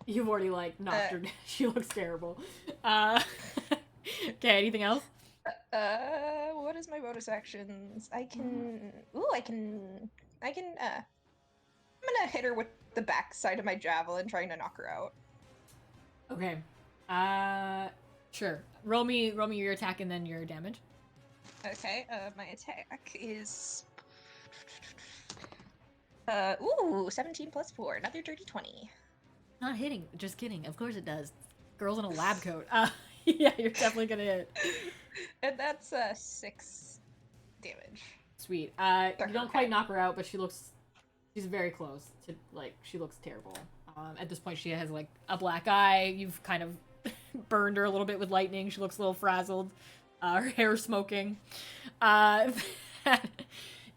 S1: You've already like knocked her. She looks terrible. Okay, anything else?
S4: What is my bonus actions? I can. Ooh, I'm gonna hit her with the backside of my javelin, trying to knock her out.
S1: Okay. Sure. Roll me your attack and then your damage.
S4: Okay. My attack is. 17 plus 4, another dirty 20.
S1: Not hitting. Just kidding. Of course it does. Girl's in a lab coat. Yeah, you're definitely gonna hit.
S4: And that's 6 damage.
S1: Sweet. You don't quite knock her out, but she's very close to, like, she looks terrible. At this point, she has, like, a black eye. You've kind of burned her a little bit with lightning. She looks a little frazzled. Her hair's smoking. That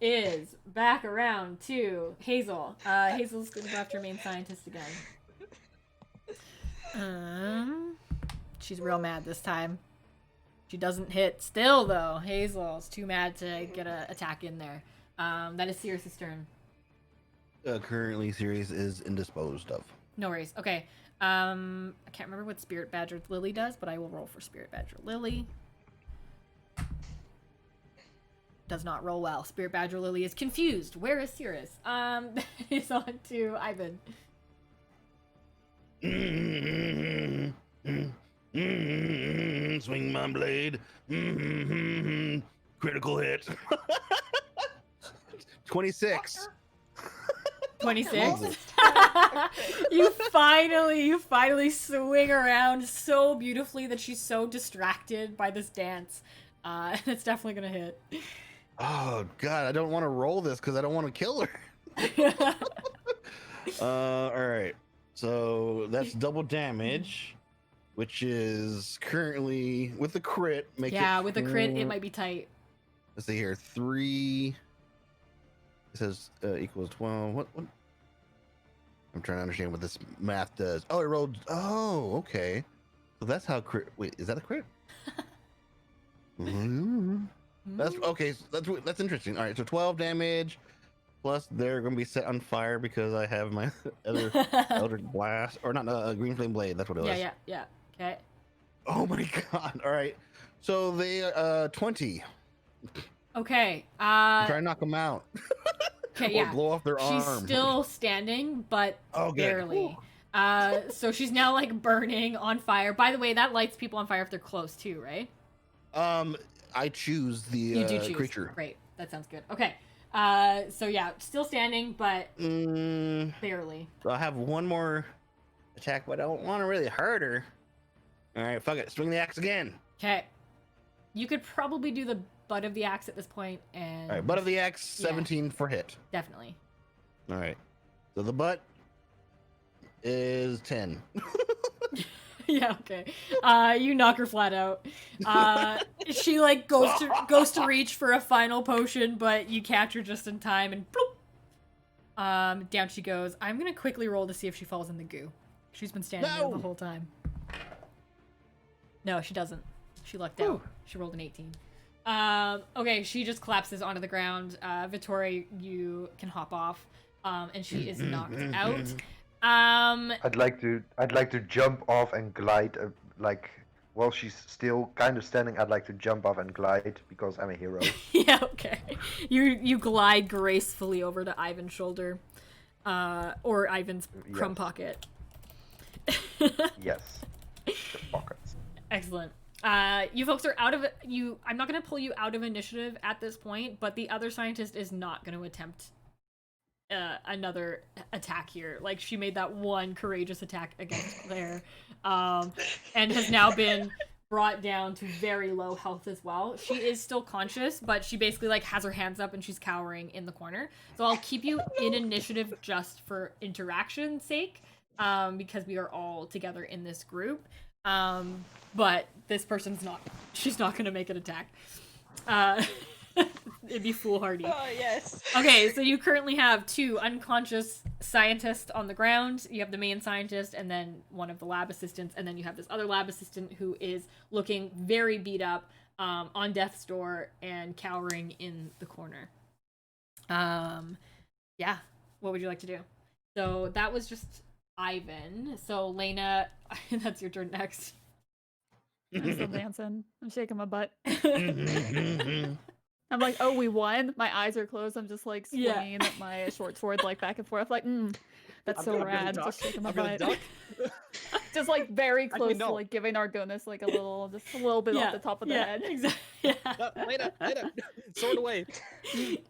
S1: is back around to Hazel. Hazel's gonna go after main scientist again. She's real mad this time. She doesn't hit still, though. Hazel's too mad to get an attack in there. That is Sirius's turn.
S5: Currently, Sirius is indisposed of.
S1: No worries. Okay. I can't remember what Spirit Badger Lily does, but I will roll for Spirit Badger Lily. Does not roll well. Spirit Badger Lily is confused. Where is Sirius? It's on to Ivan.
S5: Swing my blade. Critical hit. 26.
S1: 26. You finally swing around so beautifully that she's so distracted by this dance. And it's definitely gonna hit.
S5: Oh god, I don't want to roll this because I don't want to kill her. All right. So that's double damage, which is currently with the crit. With
S1: the crit, it might be tight.
S5: Let's see here. 3. It says equals 12. What? I'm trying to understand what this math does. Oh, it rolled. Oh, okay. So that's how crit. Wait, is that a crit? That's okay. So that's interesting. All right. So 12 damage. Plus, they're going to be set on fire because I have my other Eldritch Blast. Or not, Green Flame Blade. That's what it was.
S1: Yeah. Okay.
S5: Oh my god. All right. So they, 20.
S1: Okay.
S5: Try to knock them out.
S1: Okay,
S5: or
S1: yeah.
S5: blow off their
S1: She's
S5: arm.
S1: still standing, but
S5: Oh, good.
S1: barely. So she's now, like, burning on fire. By the way, that lights people on fire if they're close, too, right?
S5: I choose the
S1: You do choose.
S5: creature.
S1: Great. That sounds good. Okay. So yeah, still standing, but barely.
S5: So I have one more attack, but I don't want to really hurt her. All right, fuck it. Swing the axe again.
S1: Okay. You could probably do the butt of the axe at this point, and...
S5: All right, butt of the axe, 17 for hit.
S1: Definitely.
S5: All right. So the butt is 10.
S1: Yeah, okay. You knock her flat out. She like goes to reach for a final potion, but you catch her just in time and bloop. Down she goes. I'm gonna quickly roll to see if she falls in the goo. She's been standing there the whole time. No, she doesn't. She lucked out. She rolled an 18. Okay, she just collapses onto the ground. Vittoria, you can hop off. And she is knocked out.
S2: I'd like to jump off and glide, like while she's still kind of standing. I'd like to jump off and glide because I'm a hero.
S1: Yeah, okay. You glide gracefully over to Ivan's shoulder, or Ivan's crumb pocket.
S2: Yes, the pockets.
S1: Excellent. You folks are out of it. I'm not going to pull you out of initiative at this point, but the other scientist is not going to attempt another attack here. Like, she made that one courageous attack against Claire, and has now been brought down to very low health as well. She is still conscious, but she basically like has her hands up and she's cowering in the corner. So I'll keep you in initiative just for interaction's sake, because we are all together in this group. But this person's not. She's not gonna make an attack. It'd be foolhardy.
S8: Oh, yes.
S1: Okay, so you currently have 2 unconscious scientists on the ground. You have the main scientist and then one of the lab assistants, and then you have this other lab assistant who is looking very beat up, on death's door and cowering in the corner. Yeah, what would you like to do? So that was just Ivan. So Lena, that's your turn next.
S6: I'm still dancing. I'm shaking my butt. I'm like, oh, we won. My eyes are closed. I'm just like
S1: Yeah.
S6: swinging my short sword like back and forth. Like, that's
S3: I'm
S6: so
S3: gonna
S6: rad.
S3: duck.
S6: Just shaking my
S3: I'm gonna
S6: butt.
S3: duck.
S6: Just like very close to
S3: no.
S6: like giving Argonis like a little bit off the top of the head.
S1: Exactly. Yeah.
S3: Later. Sword away.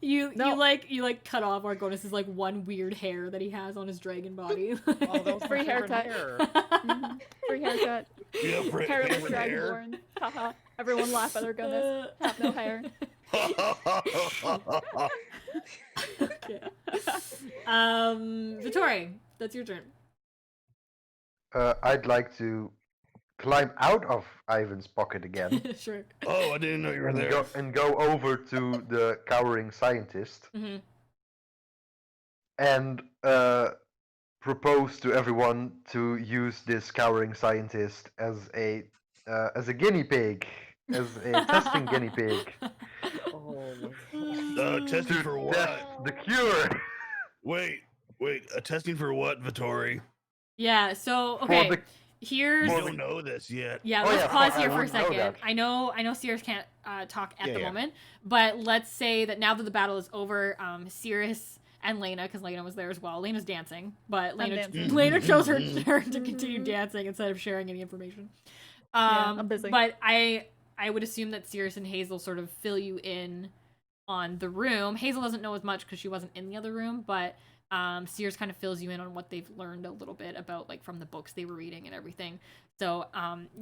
S1: You
S6: No.
S1: like cut off Argonis's like one weird hair that he has on his dragon body.
S3: Oh, that was my
S6: Free
S3: favorite
S6: haircut.
S3: hair.
S6: Free haircut.
S5: Yeah,
S6: Hairless
S5: favorite hair.
S6: dragonborn. Haha. Everyone laugh at Argonis. Have no hair.
S1: Yeah. Vittori, that's your turn.
S2: I'd like to climb out of Ivan's pocket again
S1: Sure.
S5: Oh, I didn't know you were
S2: and
S5: there.
S2: go over to the cowering scientist
S1: Mm-hmm.
S2: and propose to everyone to use this cowering scientist as a guinea pig, as a testing guinea pig
S5: Testing
S2: to
S5: for what?
S2: test the cure.
S5: Wait, testing for what, Vittori?
S1: Yeah, so
S2: For
S1: okay.
S2: the-
S1: Here's
S5: You don't know this yet.
S1: yeah,
S2: Oh,
S1: let's
S2: yeah,
S1: pause
S2: fuck, I
S1: here for a
S2: wouldn't know
S1: second.
S2: that.
S1: I know Sears can't talk at
S5: Yeah,
S1: the
S5: yeah.
S1: moment, but let's say that now that the battle is over, Cirrus and Lena, because Lena was there as well. Lena's dancing, but
S6: dancing.
S1: Lena chose her turn to continue dancing instead of sharing any information.
S6: Yeah, I'm busy.
S1: But I would assume that Cirrus and Hazel sort of fill you in on the room. Hazel doesn't know as much because she wasn't in the other room, but Sears kind of fills you in on what they've learned a little bit about, like, from the books they were reading and everything. So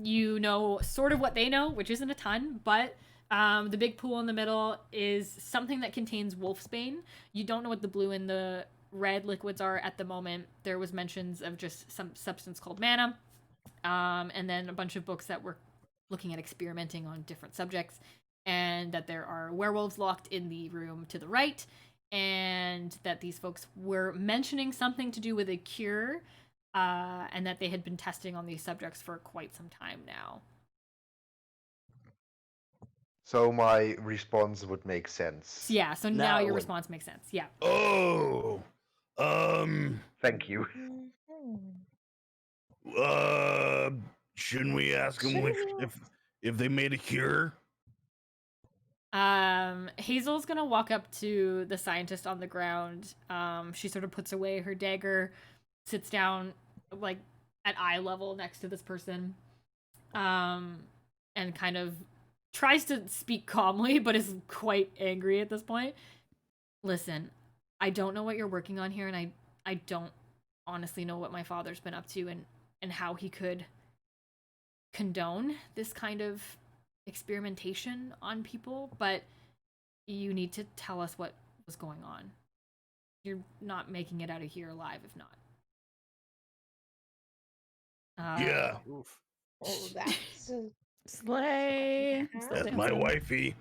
S1: you know sort of what they know, which isn't a ton, but the big pool in the middle is something that contains wolfsbane. You don't know what the blue and the red liquids are at the moment. There was mentions of just some substance called mana, and then a bunch of books that were looking at experimenting on different subjects, and that there are werewolves locked in the room to the right, and that these folks were mentioning something to do with a cure, and that they had been testing on these subjects for quite some time now.
S2: So my response would make sense.
S1: Yeah, so now
S2: Now
S1: your
S2: it-
S1: response makes sense. Yeah.
S5: Oh,
S2: Thank you.
S5: shouldn't we ask them if they made a cure?
S1: Hazel's gonna walk up to the scientist on the ground. She sort of puts away her dagger, sits down like at eye level next to this person, and kind of tries to speak calmly, but is quite angry at this point. Listen, I don't know what you're working on here, and I don't honestly know what my father's been up to and how he could condone this kind of experimentation on people, but you need to tell us what was going on. You're not making it out of here alive if not.
S5: Yeah,
S3: Oof.
S8: Oh, that's
S6: Slay. I'm still
S5: that's my
S6: dancing.
S5: wifey.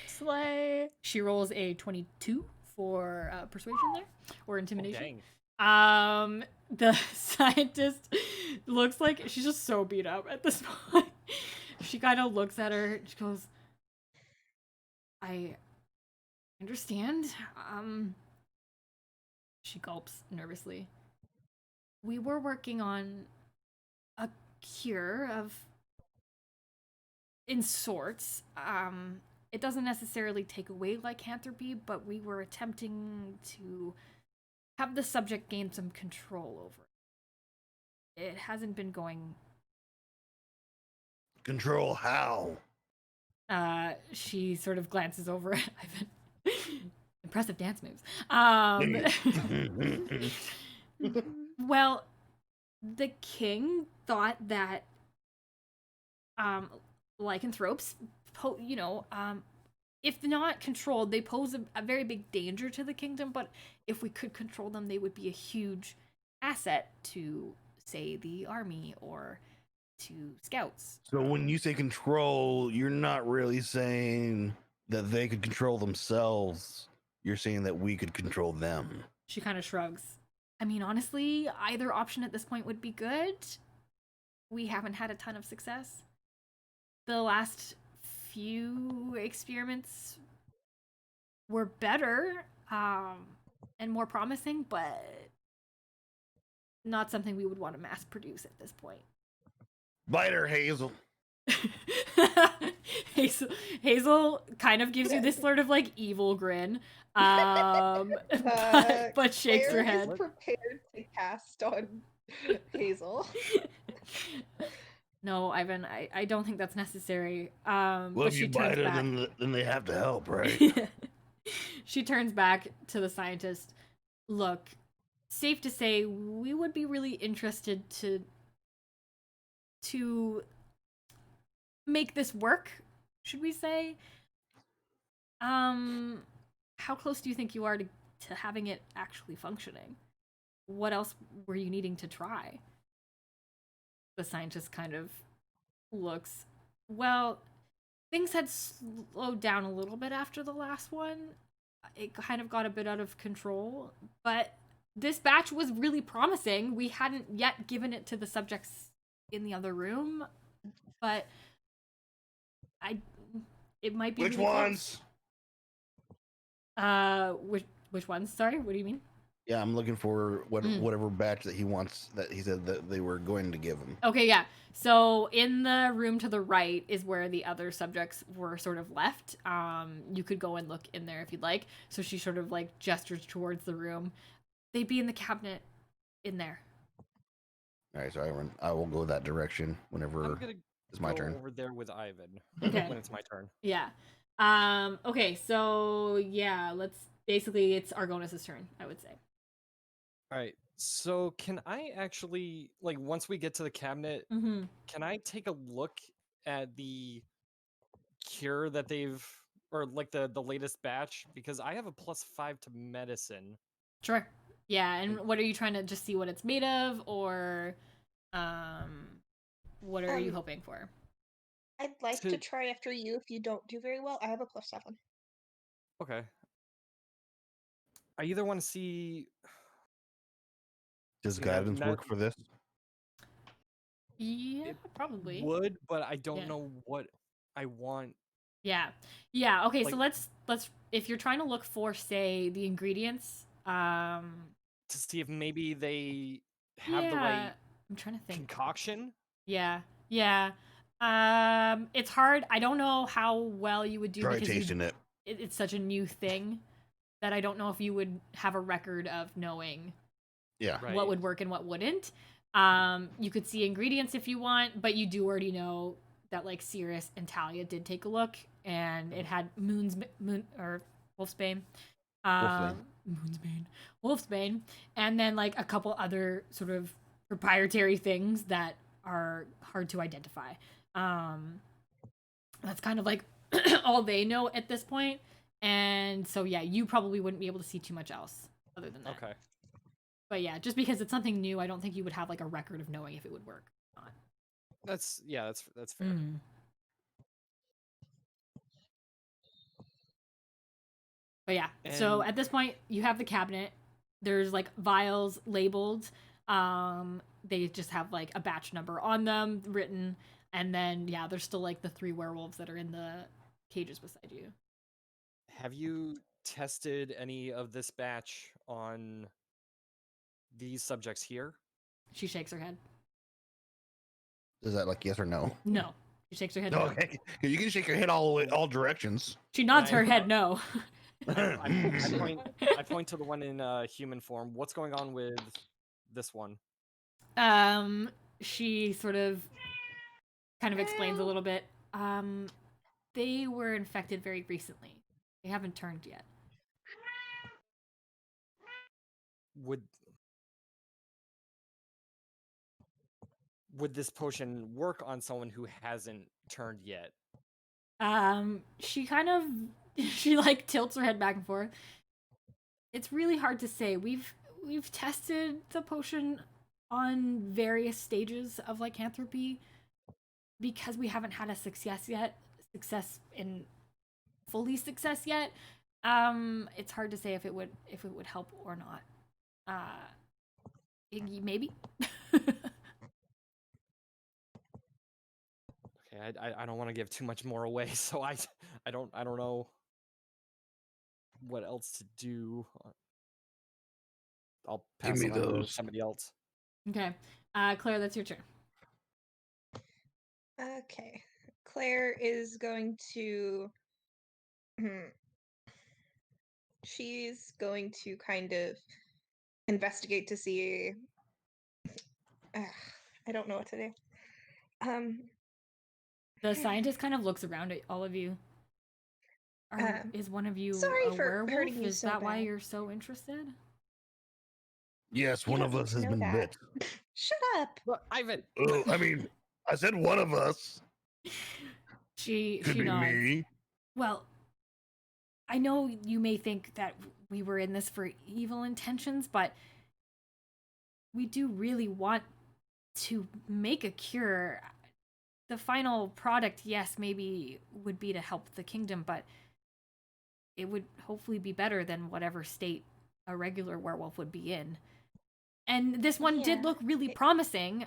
S6: Slay.
S1: She rolls a 22 for persuasion there, or intimidation.
S3: Dang.
S1: The scientist looks like she's just so beat up at this point. She kind of looks at her and she goes, I understand. She gulps nervously. We were working on a cure in sorts. It doesn't necessarily take away lycanthropy, but we were attempting to have the subject gain some control over it. It hasn't been going
S5: Control how?
S1: She sort of glances over at Ivan. Impressive dance moves. Well, the king thought that lycanthropes, if not controlled, they pose a very big danger to the kingdom. But if we could control them, they would be a huge asset to, say, the army or to scouts.
S5: So when you say control, you're not really saying that they could control themselves. You're saying that we could control them.
S1: She kind of shrugs. I mean, honestly, either option at this point would be good. We haven't had a ton of success. The last few experiments were better and more promising, but not something we would want to mass produce at this point.
S5: Bite her, Hazel.
S1: Hazel kind of gives you this sort of like evil grin, but shakes her
S4: Claire
S1: head.
S4: is prepared to cast on Hazel.
S1: No, Ivan, I don't think that's necessary.
S5: Well,
S1: But
S5: if
S1: she
S5: you
S1: turns
S5: bite her,
S1: back.
S5: then they have to help, right?
S1: She turns back to the scientist. Look, safe to say, we would be really interested to make this work, should we say? How close do you think you are to having it actually functioning? What else were you needing to try? The scientist kind of looks. Well, things had slowed down a little bit after the last one. It kind of got a bit out of control, but this batch was really promising. We hadn't yet given it to the subjects in the other room, but it might be
S5: Which
S1: really
S5: ones?
S1: close. Which ones? Sorry, what do you mean?
S5: Yeah, I'm looking for whatever batch that he wants that he said that they were going to give him.
S1: Okay, yeah. So in the room to the right is where the other subjects were sort of left. You could go and look in there if you'd like. So she sort of like gestures towards the room. They'd be in the cabinet in there.
S5: All right, so I will go that direction whenever
S3: I'm gonna
S5: it's my
S3: go
S5: turn.
S3: over there with Ivan
S1: Okay.
S3: when it's my turn.
S1: Yeah. Okay, so yeah, basically it's Argonas's turn, I would say.
S3: All right. So can I actually, like, once we get to the cabinet,
S1: Mm-hmm.
S3: can I take a look at the cure that they've, or like the latest batch? Because I have a +5 to medicine.
S1: Sure. Yeah, and what are you trying to just see what it's made of, or what are you hoping for?
S4: I'd like to
S3: To-
S4: try after you if you don't do very well. I have a +7.
S3: Okay. I either want to see.
S5: Does
S3: See,
S5: guidance work for this?
S1: Yeah,
S3: It
S1: probably.
S3: would, but I don't
S1: Yeah.
S3: know what I want.
S1: Yeah. Okay, so
S3: Like-
S1: let's if you're trying to look for, say, the ingredients,
S3: To see if maybe they have the
S1: yeah,
S3: right
S1: I'm trying to think.
S3: concoction.
S1: Yeah. It's hard. I don't know how well you would do
S5: Try
S1: because
S5: tasting it.
S1: it's such a new thing that I don't know if you would have a record of knowing
S5: Yeah.
S3: Right.
S1: what would work and what wouldn't. You could see ingredients if you want, but you do already know that like Cirrus and Talia did take a look, and it had Wolfsbane, Wolfsbane, and then like a couple other sort of proprietary things that are hard to identify. That's kind of like all they know at this point, and so yeah, you probably wouldn't be able to see too much else other than that.
S3: Okay.
S1: But yeah, just because it's something new, I don't think you would have like a record of knowing if it would work or not.
S3: That's fair.
S1: Mm. But yeah, so
S3: And-
S1: at this point, you have the cabinet. There's like vials labeled. They just have like a batch number on them written, and then yeah, there's still like the 3 werewolves that are in the cages beside you.
S3: Have you tested any of this batch on these subjects here?
S1: She shakes her head.
S5: Is that like yes or no?
S1: No. She shakes her head.
S5: No,
S1: No.
S5: okay. You can shake your head all directions.
S1: She nods her
S3: Right.
S1: head no.
S3: I point to the one in human form. What's going on with this one?
S1: She sort of kind of explains a little bit. They were infected very recently. They haven't turned yet.
S3: Would this potion work on someone who hasn't turned yet?
S1: She kind of she like tilts her head back and forth. It's really hard to say. We've tested the potion on various stages of lycanthropy because we haven't had a success yet. It's hard to say if it would help or not. Maybe.
S3: Okay, I don't want to give too much more away, so I don't know what else to do. I'll
S5: Give
S3: pass
S5: me
S3: it on to
S5: those.
S3: somebody else.
S1: Okay. Claire, that's your turn.
S4: Okay. Claire is going to. She's going to kind of investigate to see. I don't know what to do.
S1: The scientist kind of looks around at all of you. Is one of you
S4: sorry
S1: a
S4: for
S1: werewolf?
S4: hurting you
S1: Is
S4: so
S1: that why
S4: bad.
S1: you're so interested?
S5: Yes,
S4: You
S5: one
S4: don't
S5: of
S4: need
S5: us
S4: to
S5: has
S4: know
S5: been
S4: that.
S5: bit.
S4: Shut up.
S3: Look, Ivan.
S5: Oh, I mean, I said one of us.
S1: She
S5: Could be
S1: nods.
S5: me.
S1: Well, I know you may think that we were in this for evil intentions, but we do really want to make a cure. The final product, yes, maybe would be to help the kingdom, but it would hopefully be better than whatever state a regular werewolf would be in. And this one did
S4: Yeah,
S1: look really promising.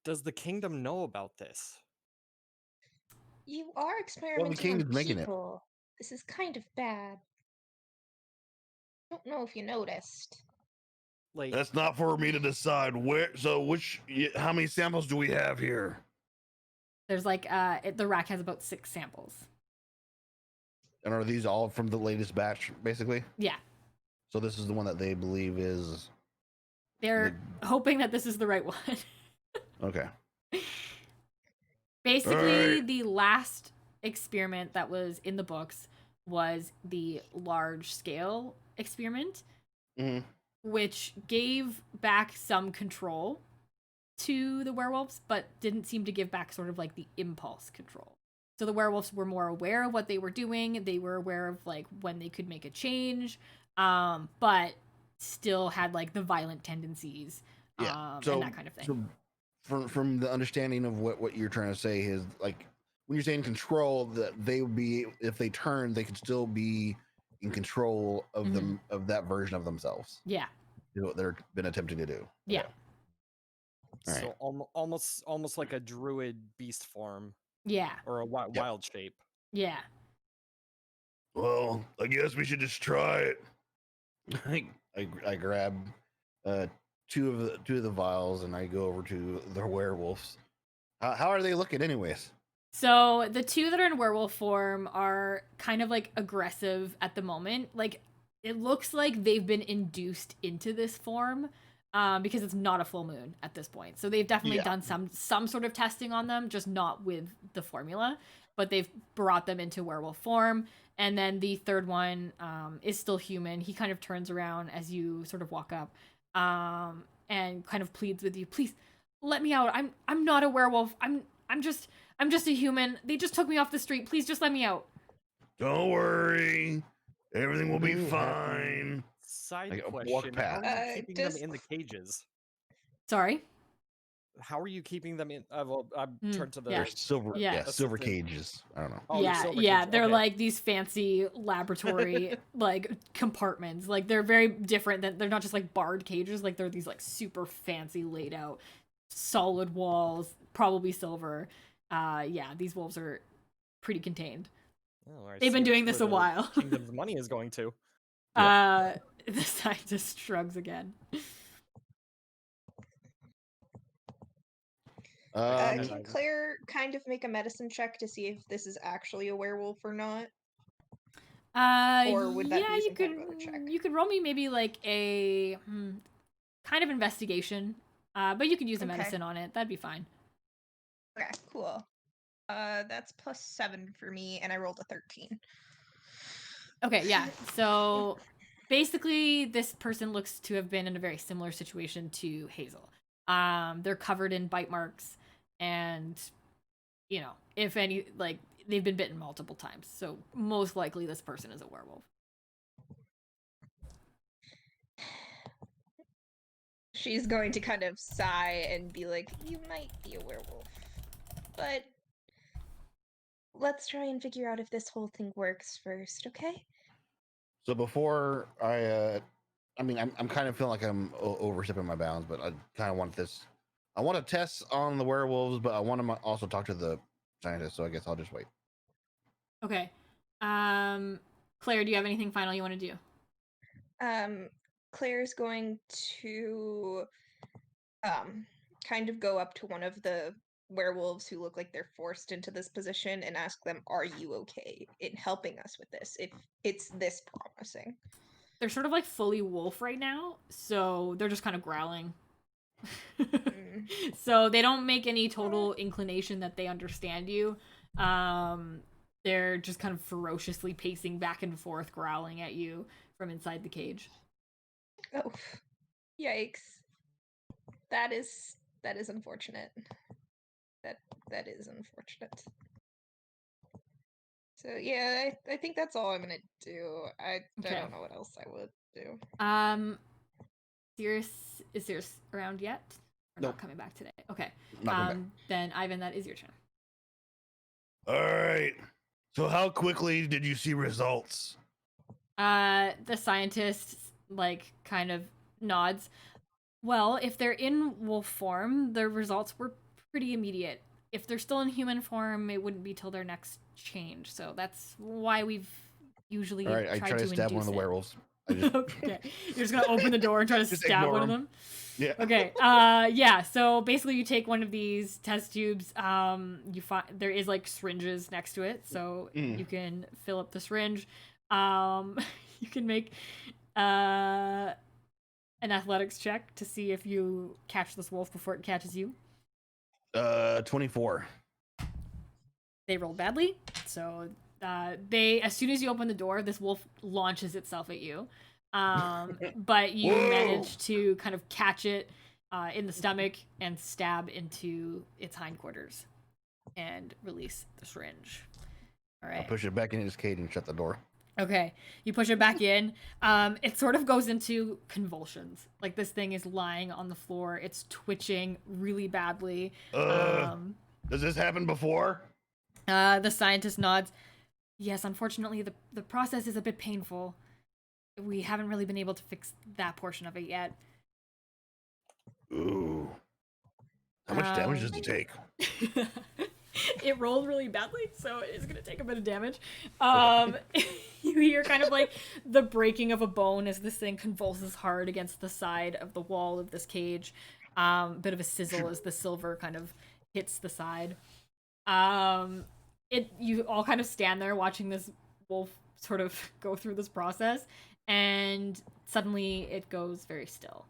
S3: Does the kingdom know about this?
S4: You are experimenting
S5: kingdom's
S4: on
S5: making it.
S4: people. This is kind of bad. Don't know if you noticed.
S3: Like,
S5: That's not for me to decide. How many samples do we have here?
S1: There's like, the rack has about 6 samples.
S5: And are these all from the latest batch, basically?
S1: Yeah.
S5: So this is the one that they believe is.
S1: They're hoping that this is the right one.
S5: Okay.
S1: Basically,
S5: Alright.
S1: the last experiment that was in the books was the large scale experiment, which gave back some control to the werewolves, but didn't seem to give back sort of like the impulse control. So the werewolves were more aware of what they were doing. They were aware of like when they could make a change, but still had like the violent tendencies, and that kind of thing.
S5: So from the understanding of what you're trying to say is like when you're saying control, that they would be, if they turn, they could still be in control of them, of that version of themselves.
S1: Yeah.
S5: You know what they've been attempting to do.
S1: Yeah.
S5: Okay.
S3: so almost like a druid beast form.
S1: Yeah.
S3: Or a wild shape.
S1: Yeah.
S5: Well, I guess we should just try it. I grab two of the vials and I go over to the werewolves. How are they looking, anyways?
S1: So the 2 that are in werewolf form are kind of like aggressive at the moment. Like it looks like they've been induced into this form, because it's not a full moon at this point. So they've definitely done some sort of testing on them, just not with the formula. But they've brought them into werewolf form. And then the third one is still human. He kind of turns around as you sort of walk up, and kind of pleads with you, please let me out. I'm not a werewolf. I'm just a human. They just took me off the street. Please just let me out.
S5: Don't worry. Everything will be fine.
S3: Side
S5: walk
S3: question, how
S5: past.
S3: are you keeping them in the cages?
S1: Sorry?
S3: How are you keeping them in? Well, I'm turned to the.
S1: Yeah.
S5: They're silver,
S1: Yeah.
S5: silver cages. I don't know.
S3: Oh, they're silver cages.
S1: They're
S3: Okay.
S1: like these fancy laboratory like compartments. Like they're very different than, they're not just like barred cages, like they're these like super fancy laid out solid walls, probably silver. These wolves are pretty contained.
S3: Oh, I
S1: They've been
S3: see
S1: doing
S3: where
S1: this a
S3: the
S1: while.
S3: Kingdom's money is going to.
S1: The scientist shrugs again.
S4: Can Claire kind of make a medicine check to see if this is actually a werewolf or not? Or would that be some kind of other check?
S1: You could roll me maybe like a kind of investigation, but you could use a medicine on it. That'd be fine.
S4: Okay, cool. That's +7 for me, and I rolled a 13.
S1: Okay, yeah. So basically, this person looks to have been in a very similar situation to Hazel. They're covered in bite marks, and you know, if any, like they've been bitten multiple times. So most likely, this person is a werewolf.
S4: She's going to kind of sigh and be like, "You might be a werewolf, but let's try and figure out if this whole thing works first, okay?"
S5: So before I mean, I'm kind of feeling like I'm overstepping my bounds, but I kind of want this. I want to test on the werewolves, but I want to also talk to the scientist. So I guess I'll just wait.
S1: Okay. Claire, do you have anything final you want to do?
S4: Claire's going to kind of go up to one of the werewolves who look like they're forced into this position and ask them, "Are you okay in helping us with this? If it's this promising."
S1: They're sort of like fully wolf right now, so they're just kind of growling. So they don't make any total inclination that they understand you. They're just kind of ferociously pacing back and forth, growling at you from inside the cage.
S4: Oh, yikes! That is unfortunate. That is unfortunate. So yeah, I think that's all I'm gonna do. I
S1: Okay.
S4: don't know what else I would do.
S1: Is Cirrus around yet? Or
S5: Nope.
S1: not coming back today? Okay.
S5: Not coming back.
S1: Then Ivan, that is your turn.
S5: All right. So how quickly did you see results?
S1: The scientist like kind of nods. Well, if they're in wolf form, the results were pretty immediate. If they're still in human form, it wouldn't be till their next change. So that's why we've usually
S5: All right, I
S1: tried
S5: try to stab one of the
S1: induce it.
S5: werewolves. I just,
S1: Okay. You're just gonna open the door and try to
S5: Just
S1: stab
S5: ignore
S1: one of
S5: 'em.
S1: them?
S5: yeah.
S1: Okay. Yeah, so basically you take one of these test tubes, you find there is like syringes next to it, so
S5: Mm.
S1: you can fill up the syringe. You can make an athletics check to see if you catch this wolf before it catches you.
S5: 24.
S1: They rolled badly, so they as soon as you open the door, this wolf launches itself at you. But you
S5: Whoa!
S1: manage to kind of catch it in the stomach and stab into its hindquarters and release the syringe. All
S5: I'll
S1: right.
S5: push it back in its cage and shut the door.
S1: Okay. You push it back in. It sort of goes into convulsions. Like this thing is lying on the floor. It's twitching really badly.
S5: Does this happen before?
S1: The scientist nods. Yes, unfortunately, the process is a bit painful. We haven't really been able to fix that portion of it yet.
S5: Ooh. How much damage does it take?
S1: It rolled really badly, so it's gonna take a bit of damage. You hear kind of like the breaking of a bone as this thing convulses hard against the side of the wall of this cage. Bit of a sizzle as the silver kind of hits the side. You all kind of stand there watching this wolf sort of go through this process, and suddenly it goes very still.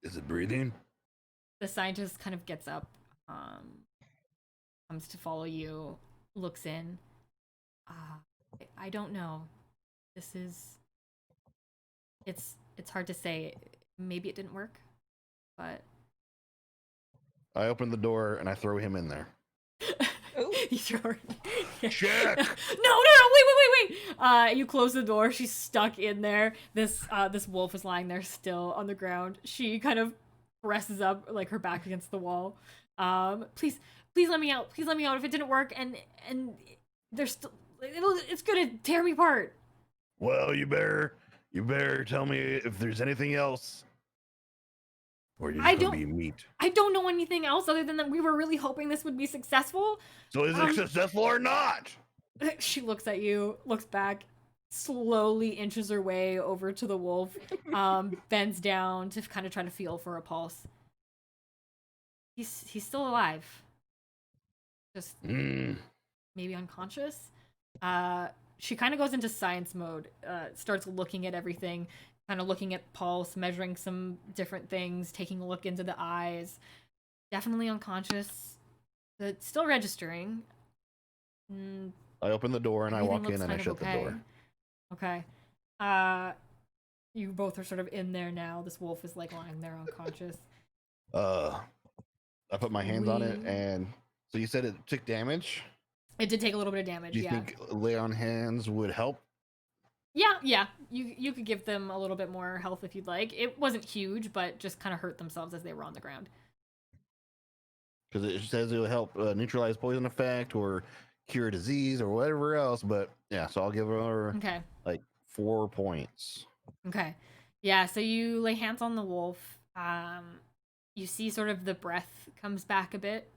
S5: Is it breathing?
S1: The scientist kind of gets up, comes to follow you, looks in. I don't know. It's hard to say. Maybe it didn't work, but
S5: I open the door and I throw him in there.
S1: you throw her.
S5: Check!
S1: No, wait. You close the door. She's stuck in there. This wolf is lying there still on the ground. She kind of presses up like her back against the wall. Please let me out. Please let me out. If it didn't work and there's still, it's gonna tear me apart.
S5: Well, you better tell me if there's anything else. Or you're just gonna be meat.
S1: I don't know anything else other than that we were really hoping this would be successful.
S5: So is it successful or not?
S1: She looks at you, looks back, slowly inches her way over to the wolf, bends down to kind of try to feel for a pulse. He's still alive. Just maybe unconscious. She kind of goes into science mode, starts looking at everything, kind of looking at pulse, measuring some different things, taking a look into the eyes. definitely unconscious, but still registering. Mm,
S5: I open the door and I
S1: everything
S5: walk in
S1: looks
S5: and I
S1: kind of
S5: shut the
S1: okay.
S5: door.
S1: Okay. You both are sort of in there now. This wolf is like lying there unconscious.
S5: I put my hands on it,
S1: We-
S5: and so you said it took damage.
S1: It did take a little bit of damage,
S5: Do you
S1: yeah.
S5: think lay on hands would help?
S1: Yeah. You could give them a little bit more health if you'd like. It wasn't huge, but just kind of hurt themselves as they were on the ground.
S5: Because it says it will help neutralize poison effect or cure disease or whatever else. But yeah, so I'll give her
S1: Okay.
S5: like 4 points.
S1: Okay. Yeah, so you lay hands on the wolf. You see sort of the breath comes back a bit.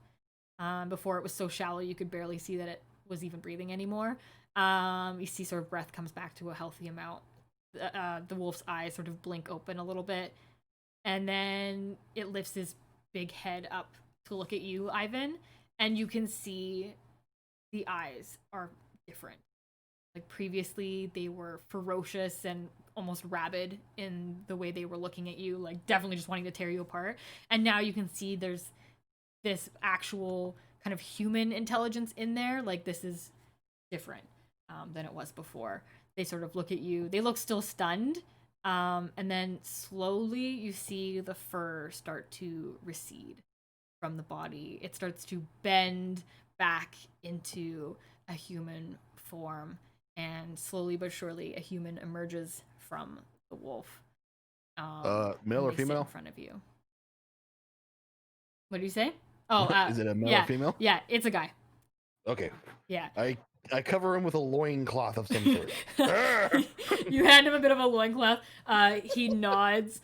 S1: Before it was so shallow you could barely see that it was even breathing anymore. You see sort of breath comes back to a healthy amount. The wolf's eyes sort of blink open a little bit. And then it lifts his big head up to look at you, Ivan. And you can see the eyes are different. Like previously, they were ferocious and almost rabid in the way they were looking at you, like definitely just wanting to tear you apart. And now you can see there's this actual kind of human intelligence in there. Like this is different than it was before. They sort of look at you. They look still stunned. And then slowly you see the fur start to recede from the body. It starts to bend back into a human form. And slowly but surely, a human emerges from the wolf.
S5: Male or
S1: and they sit
S5: female?
S1: in front of you. What do you say? Oh,
S5: Is it a male
S1: yeah,
S5: or female?
S1: Yeah, it's a guy.
S5: Okay.
S1: Yeah.
S5: I cover him with a loincloth of some sort.
S1: You hand him a bit of a loincloth. He nods.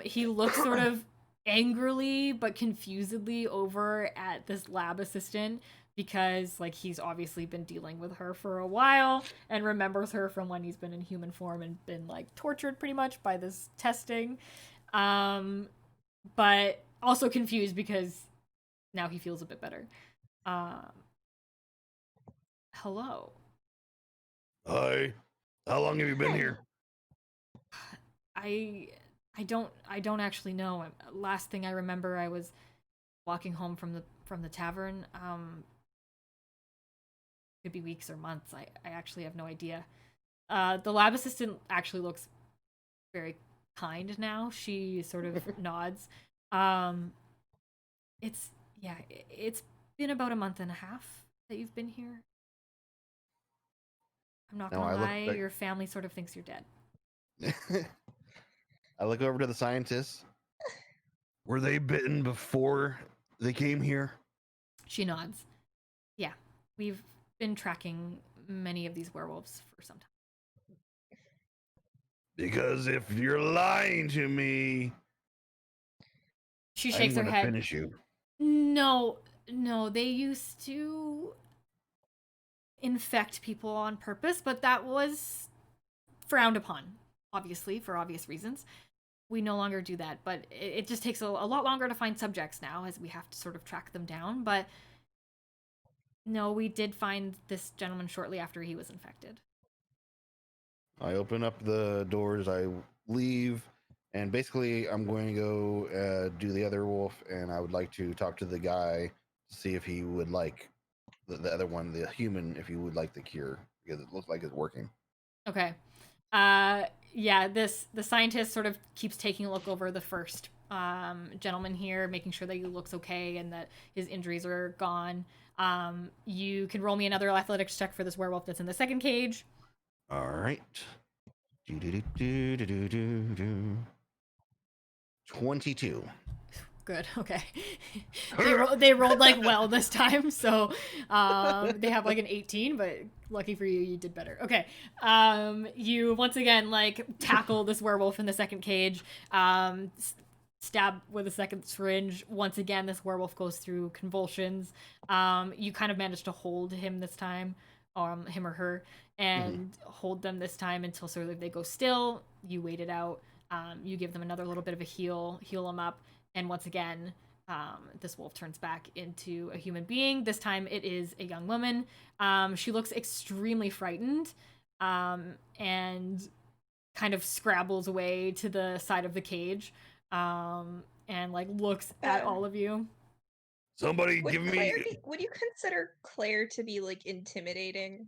S1: He looks sort of angrily but confusedly over at this lab assistant because like he's obviously been dealing with her for a while and remembers her from when he's been in human form and been like tortured pretty much by this testing. But also confused because now he feels a bit better. Hello.
S5: Hi. How long have you been here?
S1: I don't actually know. Last thing I remember, I was walking home from the tavern. Could be weeks or months. I actually have no idea. The lab assistant actually looks very kind now. She sort of nods. It's been about a month and a half that you've been here. I'm not gonna lie, your family sort of thinks you're dead.
S5: I look over to the scientists. Were they bitten before they came here?
S1: She nods. Yeah, we've been tracking many of these werewolves for some time.
S5: Because if you're lying to me,
S1: She shakes her
S5: I'm gonna
S1: head.
S5: finish you.
S1: No, they used to infect people on purpose, but that was frowned upon, obviously, for obvious reasons. We no longer do that, but it just takes a lot longer to find subjects now as we have to sort of track them down. But no, we did find this gentleman shortly after he was infected.
S5: I open up the doors, I leave, and basically I'm going to go do the other wolf, and I would like to talk to the guy to see if he would like the other one, the human, if he would like the cure, because it looks like it's working.
S1: Okay. Yeah, the scientist sort of keeps taking a look over the first gentleman here, making sure that he looks okay and that his injuries are gone. You can roll me another athletics check for this werewolf that's in the second cage.
S5: All right. 22.
S1: Good. Okay. They rolled like well this time, so they have like an 18, but lucky for you, you did better. Okay. You once again like tackle this werewolf in the second cage. Stab with a second syringe. Once again, this werewolf goes through convulsions. You kind of manage to hold him this time, him or her, and hold them this time until sort of they go still. You wait it out. You give them another little bit of a heal them up. And once again, this wolf turns back into a human being. This time it is a young woman. She looks extremely frightened and kind of scrabbles away to the side of the cage. and like looks at all of you.
S5: Somebody
S4: Would
S5: give me.
S4: Claire would you consider Claire to be like intimidating?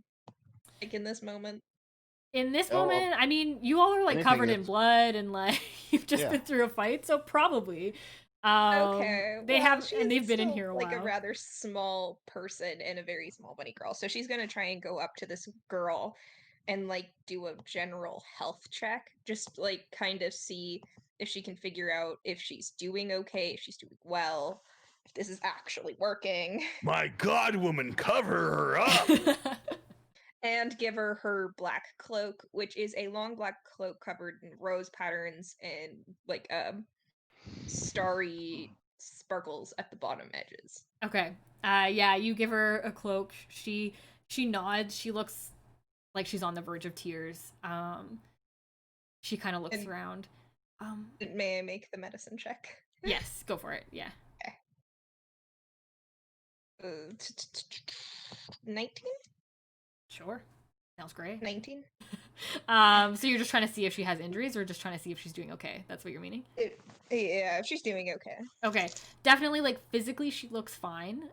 S4: Like in this moment?
S1: In this
S5: Oh,
S1: moment, I mean, you all are like
S5: anything
S1: covered in
S5: is.
S1: blood and like you've just
S5: Yeah.
S1: been through a fight, so probably.
S4: Okay.
S1: They
S4: well,
S1: have,
S4: she's
S1: and they've been in
S4: still,
S1: here a
S4: like a
S1: while.
S4: rather small person and a very small bunny girl. So she's gonna try and go up to this girl and like do a general health check. Just like kind of see if she can figure out if she's doing okay, if she's doing well, if this is actually working.
S5: My God, woman, cover her up.
S4: And give her her black cloak, which is a long black cloak covered in rose patterns and like starry sparkles at the bottom edges.
S1: Okay. Yeah, you give her a cloak. She nods. She looks like she's on the verge of tears. She kind of looks
S4: And-
S1: around.
S4: May I make the medicine check?
S1: Yes, go for it. Yeah.
S4: 19?
S1: Sure. Sounds great.
S4: 19?
S1: So you're just trying to see if she has injuries or just trying to see if she's doing okay? That's what you're meaning?
S4: Yeah, she's doing okay.
S1: Okay. Definitely like physically she looks fine.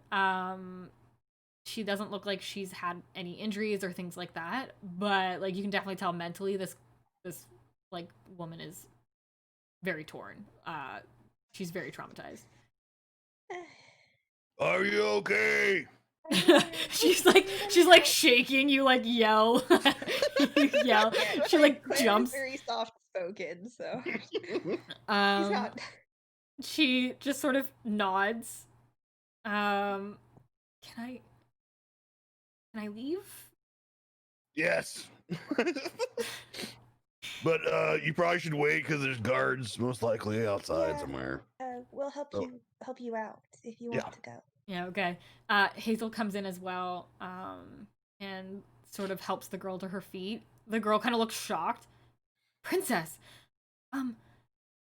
S1: She doesn't look like she's had any injuries or things like that, but like you can definitely tell mentally this like woman is very torn. She's very traumatized.
S5: Are you okay?
S1: she's like shaking. You like yell. You yell.
S4: Yeah,
S1: She like
S4: Claire is
S1: jumps.
S4: very soft spoken, so he's
S1: Um,
S4: not.
S1: she just sort of nods. Can I leave?
S5: Yes. But you probably should wait because there's guards most likely outside
S4: Yeah.
S5: somewhere.
S4: We'll help
S5: Oh.
S4: you out if you
S5: Yeah.
S4: want to go.
S1: Yeah, okay. Hazel comes in as well, and sort of helps the girl to her feet. The girl kind of looks shocked. Princess!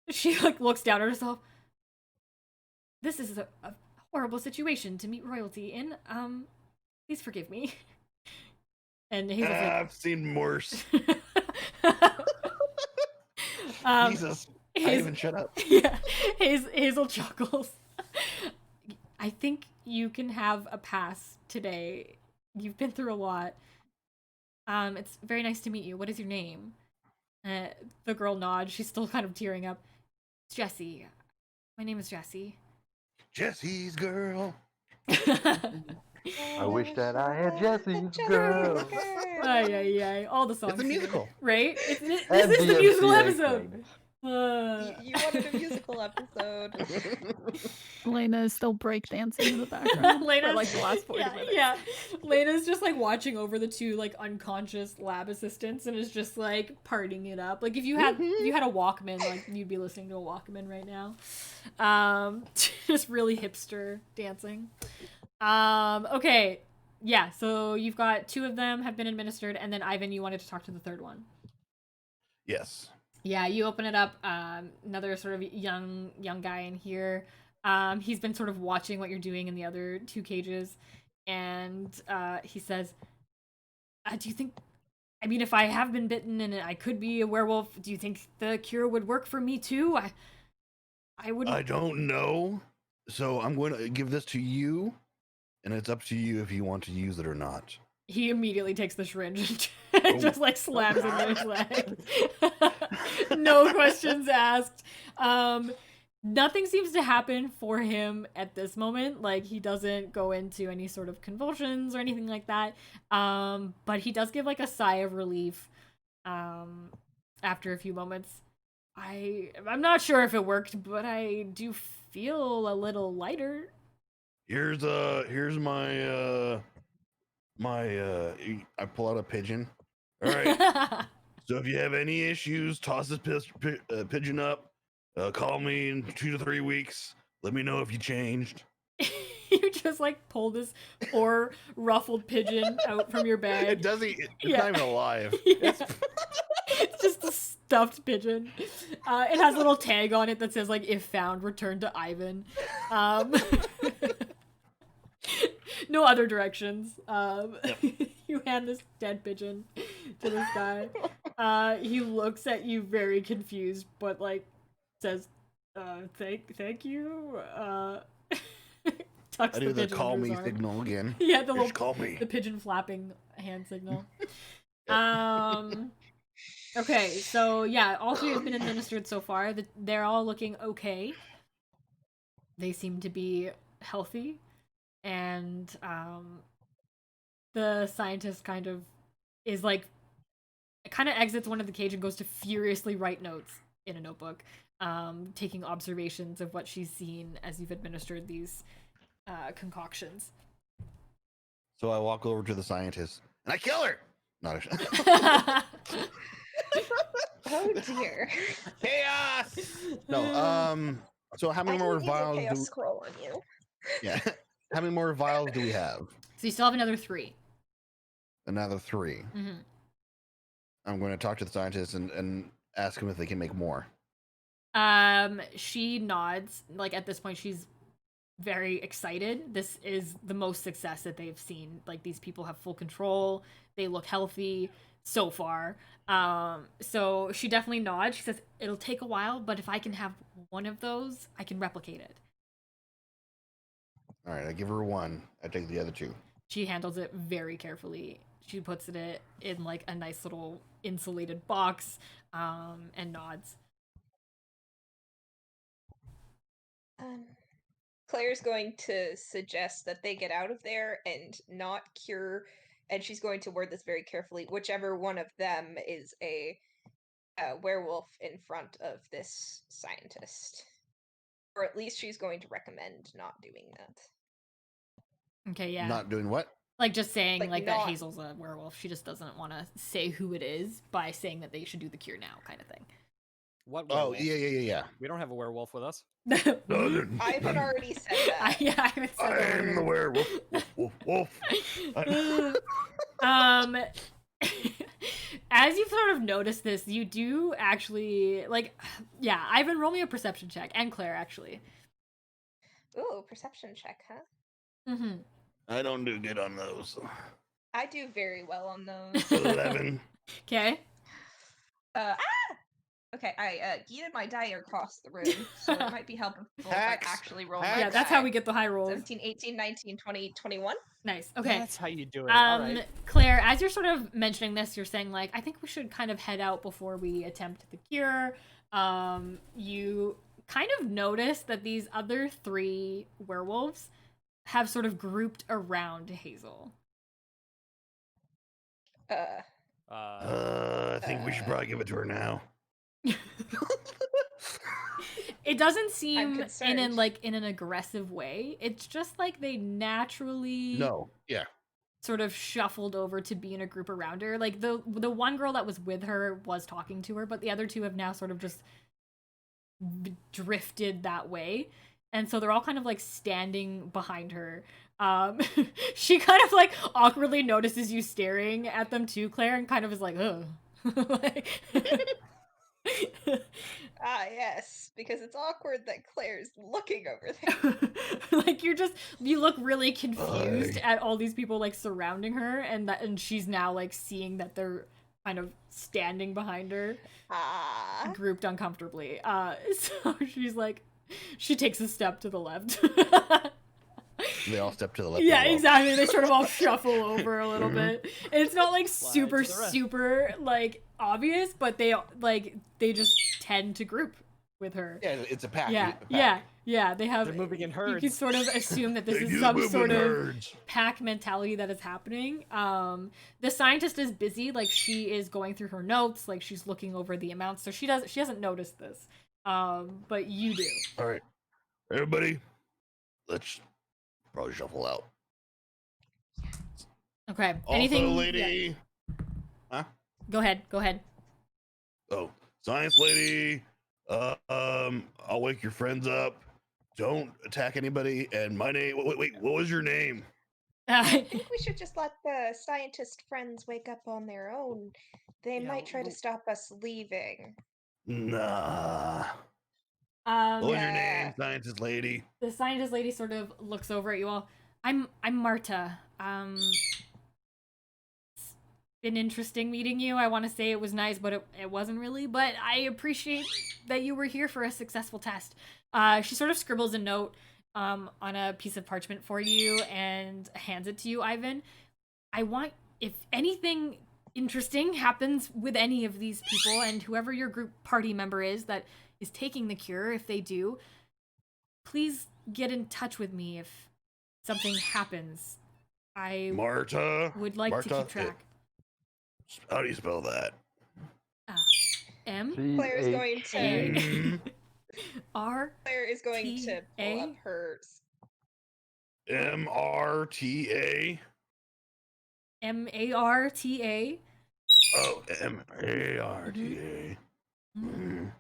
S1: She like looks down at herself. This is a horrible situation to meet royalty in. Please forgive me. And Hazel's like,
S5: I've seen worse. Jesus. I
S1: Hazel-
S5: even shut up.
S1: Yeah, Hazel chuckles. I think you can have a pass today. You've been through a lot. It's very nice to meet you. What is your name? The girl nods. She's still kind of tearing up. It's Jessie. My name is Jessie.
S5: Jesse's girl.
S2: I wish that I had Jesse's girl.
S1: Ay. All the songs.
S5: It's a
S1: here.
S5: musical.
S1: Right? This
S2: And
S1: is the
S2: the
S1: musical
S2: MCA
S1: episode.
S2: claims.
S4: You wanted a musical episode.
S6: Lena is still breakdancing in the background
S1: Lena's
S6: for like the last 40 minutes.
S1: Yeah. Lena's just like watching over the two like unconscious lab assistants and is just like partying it up. Like if you had a Walkman, like you'd be listening to a Walkman right now. Just really hipster dancing. Okay. Yeah, so you've got two of them have been administered, and then Ivan, you wanted to talk to the third one.
S5: Yes.
S1: Yeah, you open it up. Another sort of young guy in here. He's been sort of watching what you're doing in the other two cages, and he says, "Do you think? I mean, if I have been bitten and I could be a werewolf, do you think the cure would work for me too? I wouldn't."
S5: I don't know. So I'm going to give this to you, and it's up to you if you want to use it or not.
S1: He immediately takes the syringe and just like slams it in his leg. No questions asked. Nothing seems to happen for him at this moment. Like he doesn't go into any sort of convulsions or anything like that. But he does give like a sigh of relief after a few moments. I'm not sure if it worked, but I do feel a little lighter.
S5: Here's my I pull out a pigeon. All right. So if you have any issues, toss this pigeon up. Call me in 2 to 3 weeks. Let me know if you changed.
S1: You just like pull this poor ruffled pigeon out from your bag.
S5: It doesn't. It's
S1: Yeah.
S5: not even alive.
S1: Yeah. It's just a stuffed pigeon. It has a little tag on it that says like "If found, return to Ivan." No other directions. You hand this dead pigeon to this guy. He looks at you very confused, but like says, Thank you. Tucks
S5: I do the
S1: pigeon
S5: call
S1: under his
S5: me
S1: arm.
S5: signal again.
S1: Yeah, the
S5: Just
S1: little
S5: call me.
S1: the pigeon flapping hand signal.
S5: Yep.
S1: Okay, so yeah, all three have been administered so far. They're all looking okay. They seem to be healthy, and the scientist kind of is like, kind of exits one of the cage and goes to furiously write notes in a notebook, taking observations of what she's seen as you've administered these concoctions.
S5: So I walk over to the scientist and I kill her. Not
S4: Oh dear.
S5: chaos. No. So how
S4: I
S5: many more
S4: didn't use a
S5: vials
S4: chaos
S5: do?
S4: scroll on you.
S5: Yeah. How many more vials do we have?
S1: So you still have another 3.
S5: Another 3.
S1: Mm-hmm.
S5: I'm going to talk to the scientist and ask him if they can make more.
S1: She nods. Like, at this point, she's very excited. This is the most success that they've seen. Like, these people have full control. They look healthy so far. So she definitely nods. She says, it'll take a while, but if I can have one of those, I can replicate it.
S5: All right, I give her 1. I take the other 2.
S1: She handles it very carefully. She puts it in, like, a nice little insulated box, and nods.
S4: Claire's going to suggest that they get out of there and not cure, and she's going to word this very carefully, whichever one of them is a werewolf in front of this scientist. Or at least she's going to recommend not doing that.
S1: Okay, yeah.
S5: Not doing what?
S1: Like, just saying,
S4: Like,
S1: like, that
S4: not-
S1: Hazel's a werewolf. She just doesn't want to say who it is by saying that they should do the cure now, kind of thing.
S3: What?
S5: Oh,
S3: Werewolf?
S5: yeah.
S3: We don't have a werewolf with us.
S4: Ivan already said that.
S1: Yeah, I haven't said that.
S5: I'm the werewolf. Wolf, wolf.
S1: As you've sort of noticed this, you do actually, like, yeah, Ivan, roll me a perception check, and Claire, actually.
S4: Ooh, perception check, huh?
S1: Mm-hmm.
S5: I don't do good on those.
S4: I do very well on those.
S5: 11.
S1: Okay.
S4: Okay, I yeeted my die across the room, so it might be helpful if I
S5: Hacks.
S4: actually roll
S5: Hacks.
S4: my
S1: Yeah, that's how
S4: die.
S1: we get the high rolls.
S4: 17, 18, 19, 20, 21.
S1: Nice. Okay.
S3: That's how you do it. All right.
S1: Claire, as you're sort of mentioning this, you're saying, like, I think we should kind of head out before we attempt the cure. You kind of notice that these other 3 werewolves have sort of grouped around Hazel.
S5: I think we should probably give it to her now.
S1: It doesn't seem
S4: concerned.
S1: in an aggressive way. It's just like they naturally
S5: No. Yeah.
S1: sort of shuffled over to be in a group around her. Like, the one girl that was with her was talking to her, but the other 2 have now sort of just drifted that way. And so they're all kind of like standing behind her. She kind of like awkwardly notices you staring at them too, Claire, and kind of is like, ugh. Like...
S4: Ah, yes, because it's awkward that Claire's looking over there.
S1: Like, you look really confused at all these people like surrounding her, and she's now like seeing that they're kind of standing behind her, grouped uncomfortably. So she's like, she takes a step to the left.
S5: They all step to the left.
S1: Yeah,
S5: as well.
S1: exactly. They sort of all shuffle over a little bit. And it's not like
S3: Slide
S1: super,
S3: to the right.
S1: super like obvious, but they just tend to group with her.
S5: Yeah, it's a pack.
S1: Yeah,
S5: a pack.
S1: yeah. They have.
S3: They're moving in
S1: You
S3: herds.
S1: can sort of assume that this
S5: They
S1: is
S5: do
S1: some
S5: move in
S1: sort of
S5: herds.
S1: pack mentality that is happening. The scientist is busy, like she is going through her notes, like she's looking over the amounts, so she hasn't noticed this. But you do.
S5: All right, everybody, let's probably shuffle out.
S1: Okay.
S5: Also,
S1: Anything?
S5: lady.
S1: Yeah. Go ahead.
S5: Oh, science lady. I'll wake your friends up. Don't attack anybody. And my name. Wait. What was your name?
S4: I think we should just let the scientist friends wake up on their own. They
S3: Yeah,
S4: might try to stop us leaving.
S5: Nah. What was your
S4: Yeah.
S5: name, scientist lady?
S1: The scientist lady sort of looks over at you all. I'm Marta. been interesting meeting you. I want to say it was nice, but it wasn't really. But I appreciate that you were here for a successful test. She sort of scribbles a note on a piece of parchment for you and hands it to you, Ivan. I want, if anything interesting happens with any of these people and whoever your group party member is that is taking the cure, if they do, please get in touch with me if something happens. I
S5: Marta.
S1: would like
S5: Marta,
S1: to keep track.
S5: How do you spell that?
S1: M
S8: Claire's going to
S5: Mm,
S1: R
S8: Claire is going to pull up
S1: T-A?
S8: her
S5: Marta.
S1: Marta.
S5: Oh, Marta. Mm.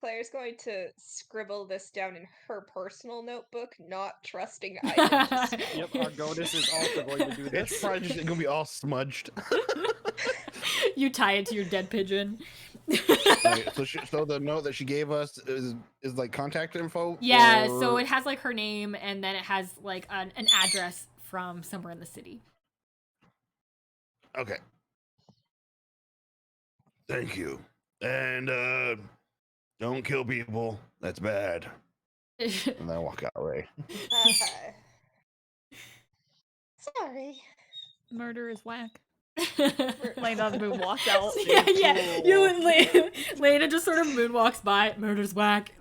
S8: Claire's going to scribble this down in her personal notebook, not trusting Ivan to spell.
S3: Yep, our Godus is also going to do
S5: It's
S3: this.
S5: probably just gonna be all smudged.
S1: You tie it to your dead pigeon.
S5: Wait, so the note that she gave us is like contact info.
S1: Yeah, so
S5: or-
S1: it has like her name and then it has like an address from somewhere in the city.
S5: Okay. Thank you. And don't kill people. That's bad. And I walk out away.
S8: Sorry.
S6: Murder is whack. Lena moonwalks out.
S1: Yeah. You and Lena just sort of moonwalks by. Murder's whack.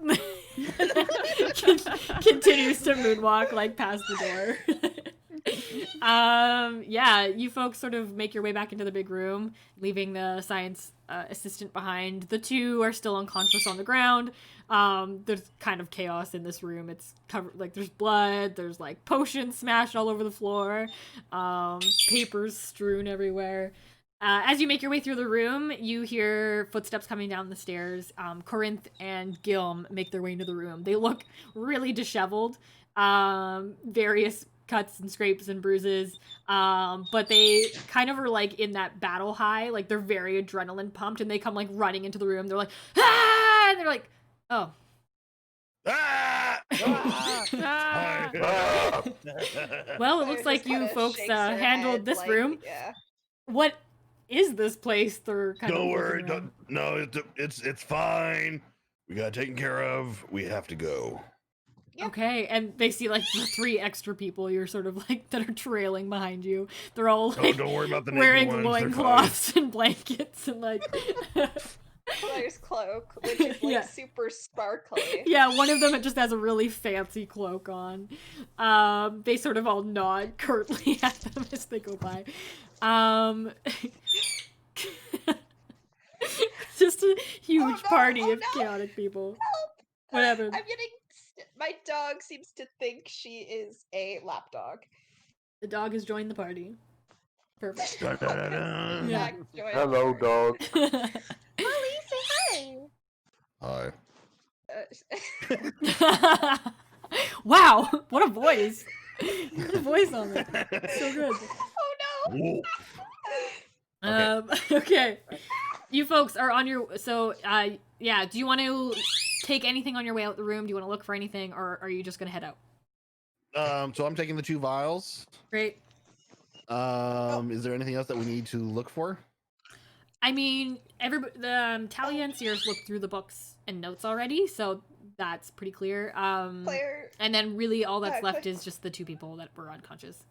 S1: Continues to moonwalk like past the door. Yeah, you folks sort of make your way back into the big room, leaving the science assistant behind. The two are still unconscious on the ground. There's kind of chaos in this room. It's covered, like, there's blood, there's like potions smashed all over the floor, papers strewn everywhere. As you make your way through the room, you hear footsteps coming down the stairs. Corinth and Gilm make their way into the room. They look really disheveled. Various cuts and scrapes and bruises, but they kind of are like in that battle high, like they're very adrenaline pumped, and they come like running into the room. They're like, ah! And they're like, oh.
S5: Ah!
S6: Ah!
S1: Well, it
S8: Claire
S1: looks like
S8: just
S1: you
S8: kinda
S1: folks
S8: shakes her
S1: handled
S8: head,
S1: this
S8: like,
S1: room.
S8: Yeah.
S1: What is this place? They're kind
S5: Don't
S1: of
S5: worry.
S1: looking around.
S5: No, it's fine. We got it taken care of. We have to go.
S8: Yeah.
S1: Okay, and they see like the 3 extra people you're sort of like that are trailing behind you. They're all
S5: Oh,
S1: like
S5: don't worry about the naked
S1: wearing
S5: ones. They're fine.
S1: loincloths and blankets and like
S8: Claire's cloak, which is like
S1: Yeah.
S8: super sparkly.
S1: yeah, one of them just has a really fancy cloak on. They sort of all nod curtly at them as they go by. Just a huge
S8: no,
S1: party
S8: oh
S1: of
S8: no.
S1: chaotic people.
S8: Help!
S1: Whatever.
S8: I'm getting. My dog seems to think she is a lapdog.
S1: The dog has joined the party. Perfect.
S5: Da-da-da-da.
S1: Yeah.
S8: Zach joined
S2: Hello,
S8: the
S2: dog.
S8: Molly, say
S5: Hi.
S8: hi.
S1: Wow, what a voice. What a voice on it. So good.
S8: Oh no!
S5: Whoa.
S1: Okay. You folks are on your, so, yeah, do you want to take anything on your way out the room? Do you want to look for anything, or are you just going to head out?
S5: So I'm taking the 2 vials.
S1: Great.
S5: Is there anything else that we need to look for?
S1: I mean, Talia and Sears looked through the books and notes already, so that's pretty clear.
S8: Claire,
S1: And then really all that's left
S8: Claire-
S1: is just the 2 people that were unconscious.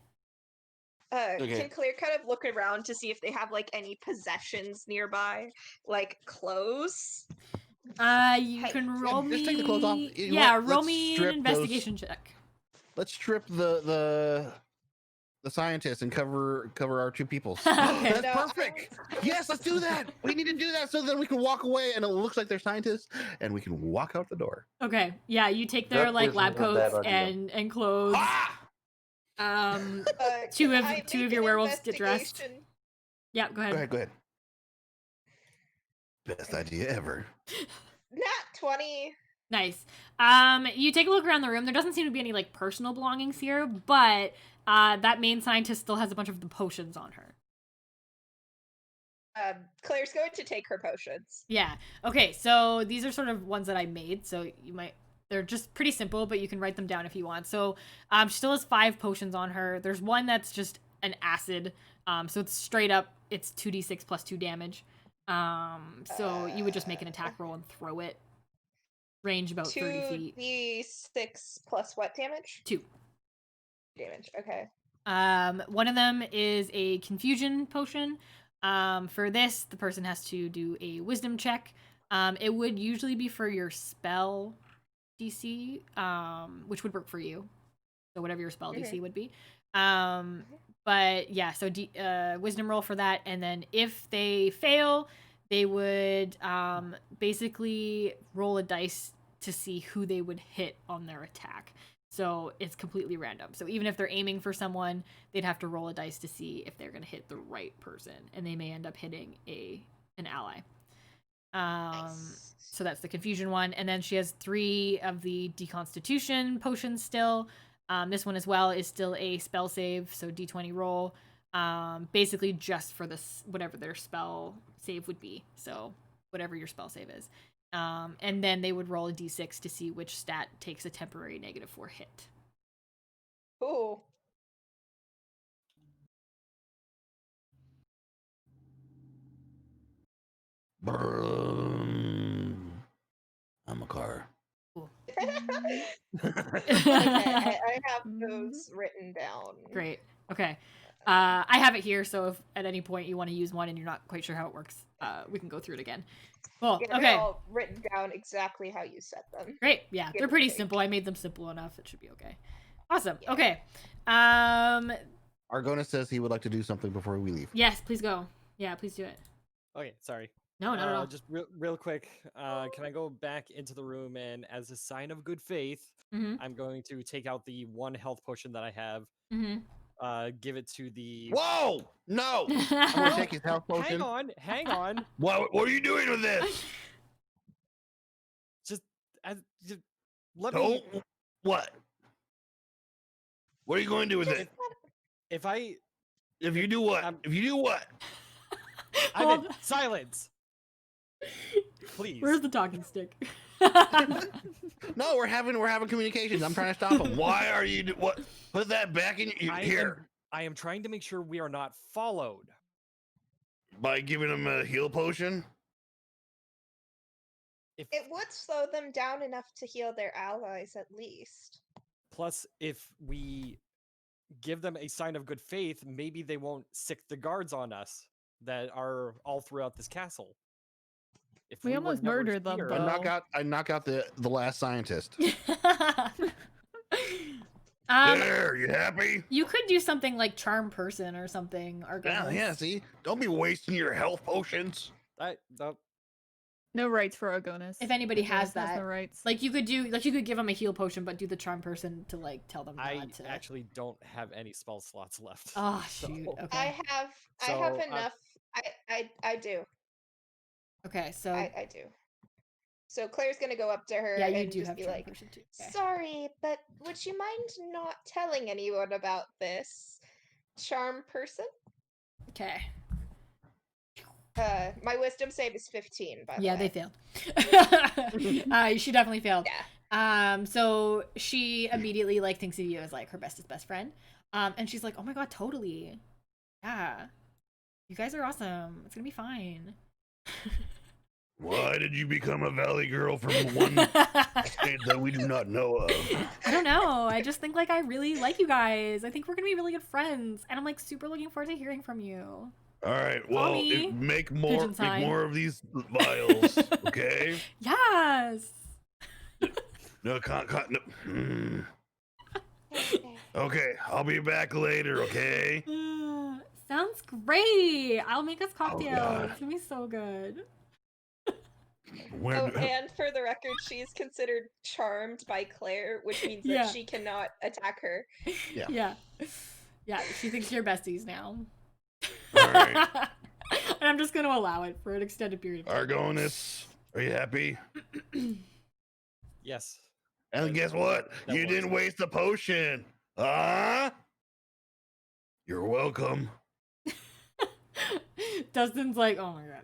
S5: Okay.
S8: can Claire kind of look around to see if they have like any possessions nearby, like clothes?
S1: You
S8: Hey,
S1: can
S8: yeah,
S1: roll
S5: just
S1: me.
S5: take the clothes off. You know
S1: Yeah,
S5: what?
S1: roll
S5: Let's
S1: me an
S5: strip
S1: investigation check.
S5: Let's strip the scientists and cover our 2 peoples.
S1: Okay.
S5: That's
S8: No,
S5: perfect. Yes, let's do that. We need to do that so then we can walk away and it looks like they're scientists and we can walk out the door.
S1: Okay, yeah, you take their
S2: That
S1: like
S2: isn't
S1: lab
S2: a bad
S1: coats
S2: idea.
S1: and clothes.
S5: Ah!
S1: Two
S8: Can
S1: of-
S8: I
S1: two
S8: make
S1: of your
S8: an
S1: werewolves get dressed.
S8: investigation?
S1: Yeah, go ahead.
S5: Go ahead. Best idea ever.
S8: Nat 20.
S1: Nice. You take a look around the room. There doesn't seem to be any like personal belongings here, but that main scientist still has a bunch of the potions on her.
S8: Claire's going to take her potions.
S1: Yeah. Okay, so these are sort of ones that I made, so they're just pretty simple, but you can write them down if you want. So she still has 5 potions on her. There's one that's just an acid, so it's straight up it's 2d6 plus 2 damage. So you would just make an attack roll and throw it. Range about 30 feet.
S4: 2d6 plus what damage?
S1: 2
S4: damage. Okay.
S1: One of them is a confusion potion. For this, the person has to do a wisdom check. It would usually be for your spell DC, which would work for you. So whatever your spell DC would be. But yeah, so wisdom roll for that, and then if they fail, they would basically roll a dice to see who they would hit on their attack. So it's completely random. So even if they're aiming for someone, they'd have to roll a dice to see if they're going to hit the right person, and they may end up hitting an ally.
S4: Nice.
S1: So that's the confusion one, and then she has 3 of the deconstitution potions still. This one as well is still a spell save, so d20 roll. Basically just for this whatever their spell save would be. So whatever your spell save is. And then they would roll a d6 to see which stat takes a temporary -4 hit.
S4: Ooh.
S5: I'm a car.
S1: Cool.
S4: Okay, I have those written down.
S1: Great. Okay. I have it here, so if at any point you want to use one and you're not quite sure how it works, we can go through it again. Cool.
S4: Yeah,
S1: Okay.
S4: they're all written down exactly how you said them.
S1: Great. Yeah,
S4: Give
S1: they're
S4: or
S1: pretty
S4: take.
S1: simple. I made them simple enough. It should be okay. Awesome.
S4: Yeah.
S1: Okay.
S5: Argona says he would like to do something before we leave.
S1: Yes, please go. Yeah, please do it.
S3: Okay, sorry.
S1: No, not at all.
S3: Just real quick, can I go back into the room, and as a sign of good faith,
S1: Mm-hmm.
S3: I'm going to take out the 1 health potion that I have,
S1: Mm-hmm.
S3: give it to the...
S5: Whoa! No! I'm gonna take his health potion.
S3: Hang on.
S5: What are you doing with this?
S3: Just let
S5: Don't.
S3: me...
S5: What? What are you going to do with it?
S3: If I...
S5: If you do what? If you do what?
S3: Ivan, silence! Please.
S1: Where's the talking stick?
S5: No, we're having communications. I'm trying to stop him. Why are you? What? Put that back in here.
S3: I am trying to make sure we are not followed.
S5: By giving him a heal potion.
S3: If
S4: It would slow them down enough to heal their allies at least.
S3: plus, if we give them a sign of good faith, maybe they won't sick the guards on us that are all throughout this castle. If
S6: We
S3: were
S6: almost
S3: never
S6: murdered them,
S3: here-
S6: though.
S5: I knock out the last scientist.
S1: There,
S5: you happy?
S1: You could do something like charm person or something.
S5: Yeah. See, don't be wasting your health potions.
S6: No rights for Argonis.
S1: If anybody has
S6: Argonis
S1: that,
S6: no rights.
S1: like you could give them a heal potion, but do the charm person to like tell them
S3: I
S1: not to.
S3: actually don't have any spell slots left.
S1: Oh shoot.
S3: so-
S1: Okay.
S4: I have
S3: So,
S4: enough. I do.
S1: Okay. So
S4: I do. So Claire's gonna go up to her
S1: yeah, you
S4: and
S1: do
S4: just
S1: have
S4: be
S1: charm
S4: like,
S1: person too. Okay.
S4: "Sorry, but would you mind not telling anyone about this, charm person?"
S1: Okay.
S4: My wisdom save is 15, by the
S1: Yeah,
S4: way.
S1: they failed. She definitely failed.
S4: Yeah.
S1: So she immediately like thinks of you as like her bestest best friend. And she's like, "Oh my god, totally. Yeah. You guys are awesome. It's gonna be fine."
S5: Why did you become a valley girl from one state that we do not know of?
S1: I don't know. I just think like I really like you guys. I think we're gonna be really good friends, and I'm like super looking forward to hearing from you.
S5: All right, well,
S1: Mommy.
S5: make
S1: Pigeon sign.
S5: more of these vials, okay?
S1: Yes.
S5: No, no. Okay, I'll be back later, okay?
S1: Sounds great. I'll make us cocktails.
S5: God.
S1: It's gonna be so good.
S5: When,
S4: Oh, and for the record, she's considered charmed by Claire, which means that
S1: Yeah.
S4: she cannot attack her.
S1: Yeah. Yeah, she thinks you're besties now.
S5: all right,
S1: And I'm just gonna allow it for an extended period of time.
S5: Argonis, are you happy?
S3: Yes.
S5: And guess what?
S3: That
S5: You
S3: works.
S5: didn't waste the potion. You're welcome.
S1: Dustin's like, oh my god.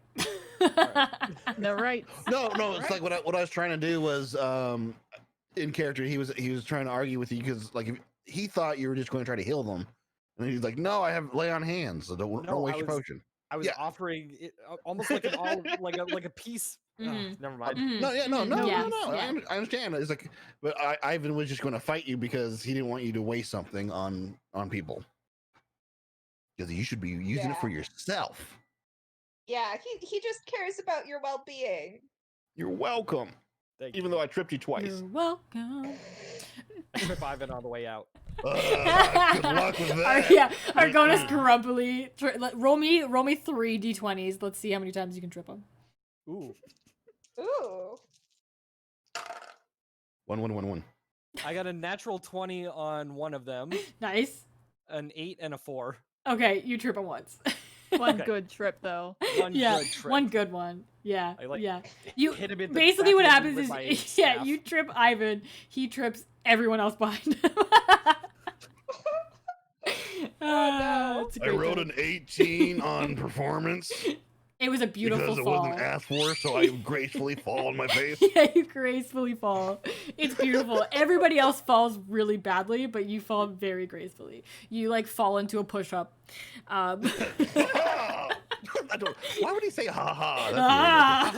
S6: No rights.
S5: No, it's like what I was trying to do was in character he was trying to argue with you because like if, he thought you were just going to try to heal them. And he's like, "No, I have lay on hands, so don't
S3: No,
S5: waste
S3: I
S5: your
S3: was-
S5: potion."
S3: I was
S5: Yeah.
S3: offering it almost like an all like a piece.
S1: Mhm.
S3: Never mind.
S1: Mhm.
S5: No, yeah, no,
S1: Mhm.
S5: no,
S1: Yeah,
S5: no, no.
S1: yeah.
S5: I understand. It's like, but Ivan was just going to fight you because he didn't want you to waste something on people. Because you should be using it for yourself.
S9: Yeah, he just cares about your well-being.
S5: You're welcome.
S3: Thank
S5: Even
S3: you.
S5: though I tripped you twice.
S1: You're welcome.
S3: I trip Ivan on the way out.
S5: Good luck with that.
S1: Yeah, Argonis grumpily. Roll me 3 d20s. Let's see how many times you can trip him.
S3: Ooh.
S9: Ooh.
S5: 1.
S3: I got a natural 20 on one of them,
S1: Nice.
S3: an 8 and a 4.
S1: Okay, you trip him once.
S6: One
S3: Okay.
S6: good trip though.
S3: One
S1: Yeah,
S3: good trip.
S1: one good one. Yeah,
S3: I, like,
S1: yeah. You
S3: hit him in the
S1: basically
S3: back
S1: what
S3: of the
S1: happens
S3: with
S1: is
S3: my
S1: yeah,
S3: staff.
S1: you trip Ivan, he trips everyone else behind him.
S9: no.
S1: It's a
S5: I
S1: great
S5: rolled
S1: joke.
S5: an 18 on performance
S1: It was a beautiful
S5: because it
S1: fall.
S5: wasn't asked for, so I gracefully fall on my face.
S1: Yeah, you gracefully fall. It's beautiful. Everybody else falls really badly, but you fall very gracefully. You like fall into a push-up.
S5: I don't, why would he say ha ha?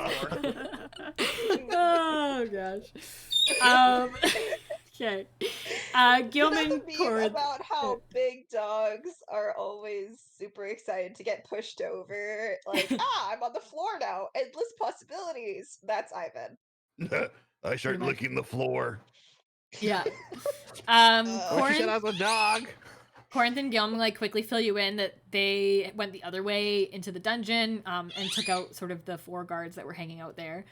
S5: That's weird.
S1: Oh gosh. Okay. Gilman
S9: the meme
S1: Cord.
S9: about how big dogs are always super excited to get pushed over. Like, I'm on the floor now. Endless possibilities. That's Ivan.
S5: I start
S1: much.
S5: licking the floor.
S1: Yeah.
S5: Oh, she said I was a dog.
S1: Corinth and Gilman like quickly fill you in that they went the other way into the dungeon and took out sort of the 4 guards that were hanging out there.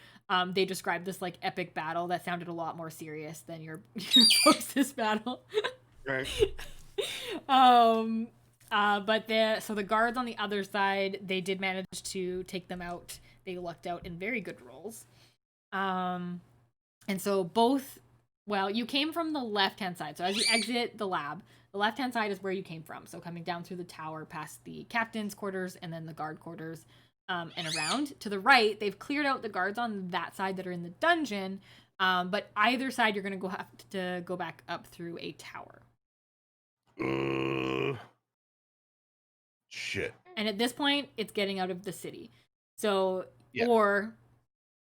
S1: They described this like epic battle that sounded a lot more serious than your folks' battle.
S5: Right.
S1: But the guards on the other side, they did manage to take them out. They lucked out in very good rolls. And so you came from the left-hand side. So as you exit the lab, the left-hand side is where you came from. So coming down through the tower past the captain's quarters and then the guard quarters and around. To the right, they've cleared out the guards on that side that are in the dungeon. But either side, you're going to have to go back up through a tower.
S5: Shit.
S1: And at this point, it's getting out of the city. So,
S5: Yeah.
S1: or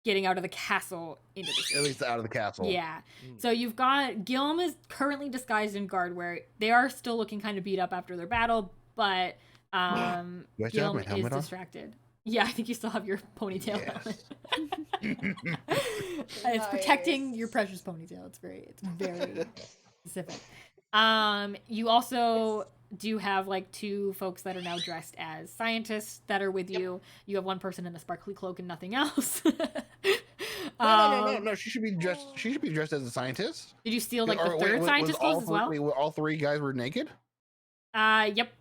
S1: getting out of the castle into the city.
S5: At least out of the castle.
S1: Yeah. So you've got Gilm is currently disguised in guard wear. They are still looking kind of beat up after their battle, but
S5: Do I still have
S1: Gilm
S5: my
S1: is
S5: helmet on?
S1: distracted. Yeah, I think you still have your ponytail
S5: Yes.
S1: helmet. It's protecting your
S9: Nice.
S1: precious ponytail. It's very specific. You also do have like 2 folks that are now dressed as scientists that are with you. You have one person in the sparkly cloak and nothing else.
S5: No. She should be dressed. She should be dressed as a scientist.
S1: Did you steal like the
S5: Or wait,
S1: third
S5: was
S1: scientist
S5: all
S1: clothes as well?
S5: Wait, all 3 guys were naked.
S1: Yep.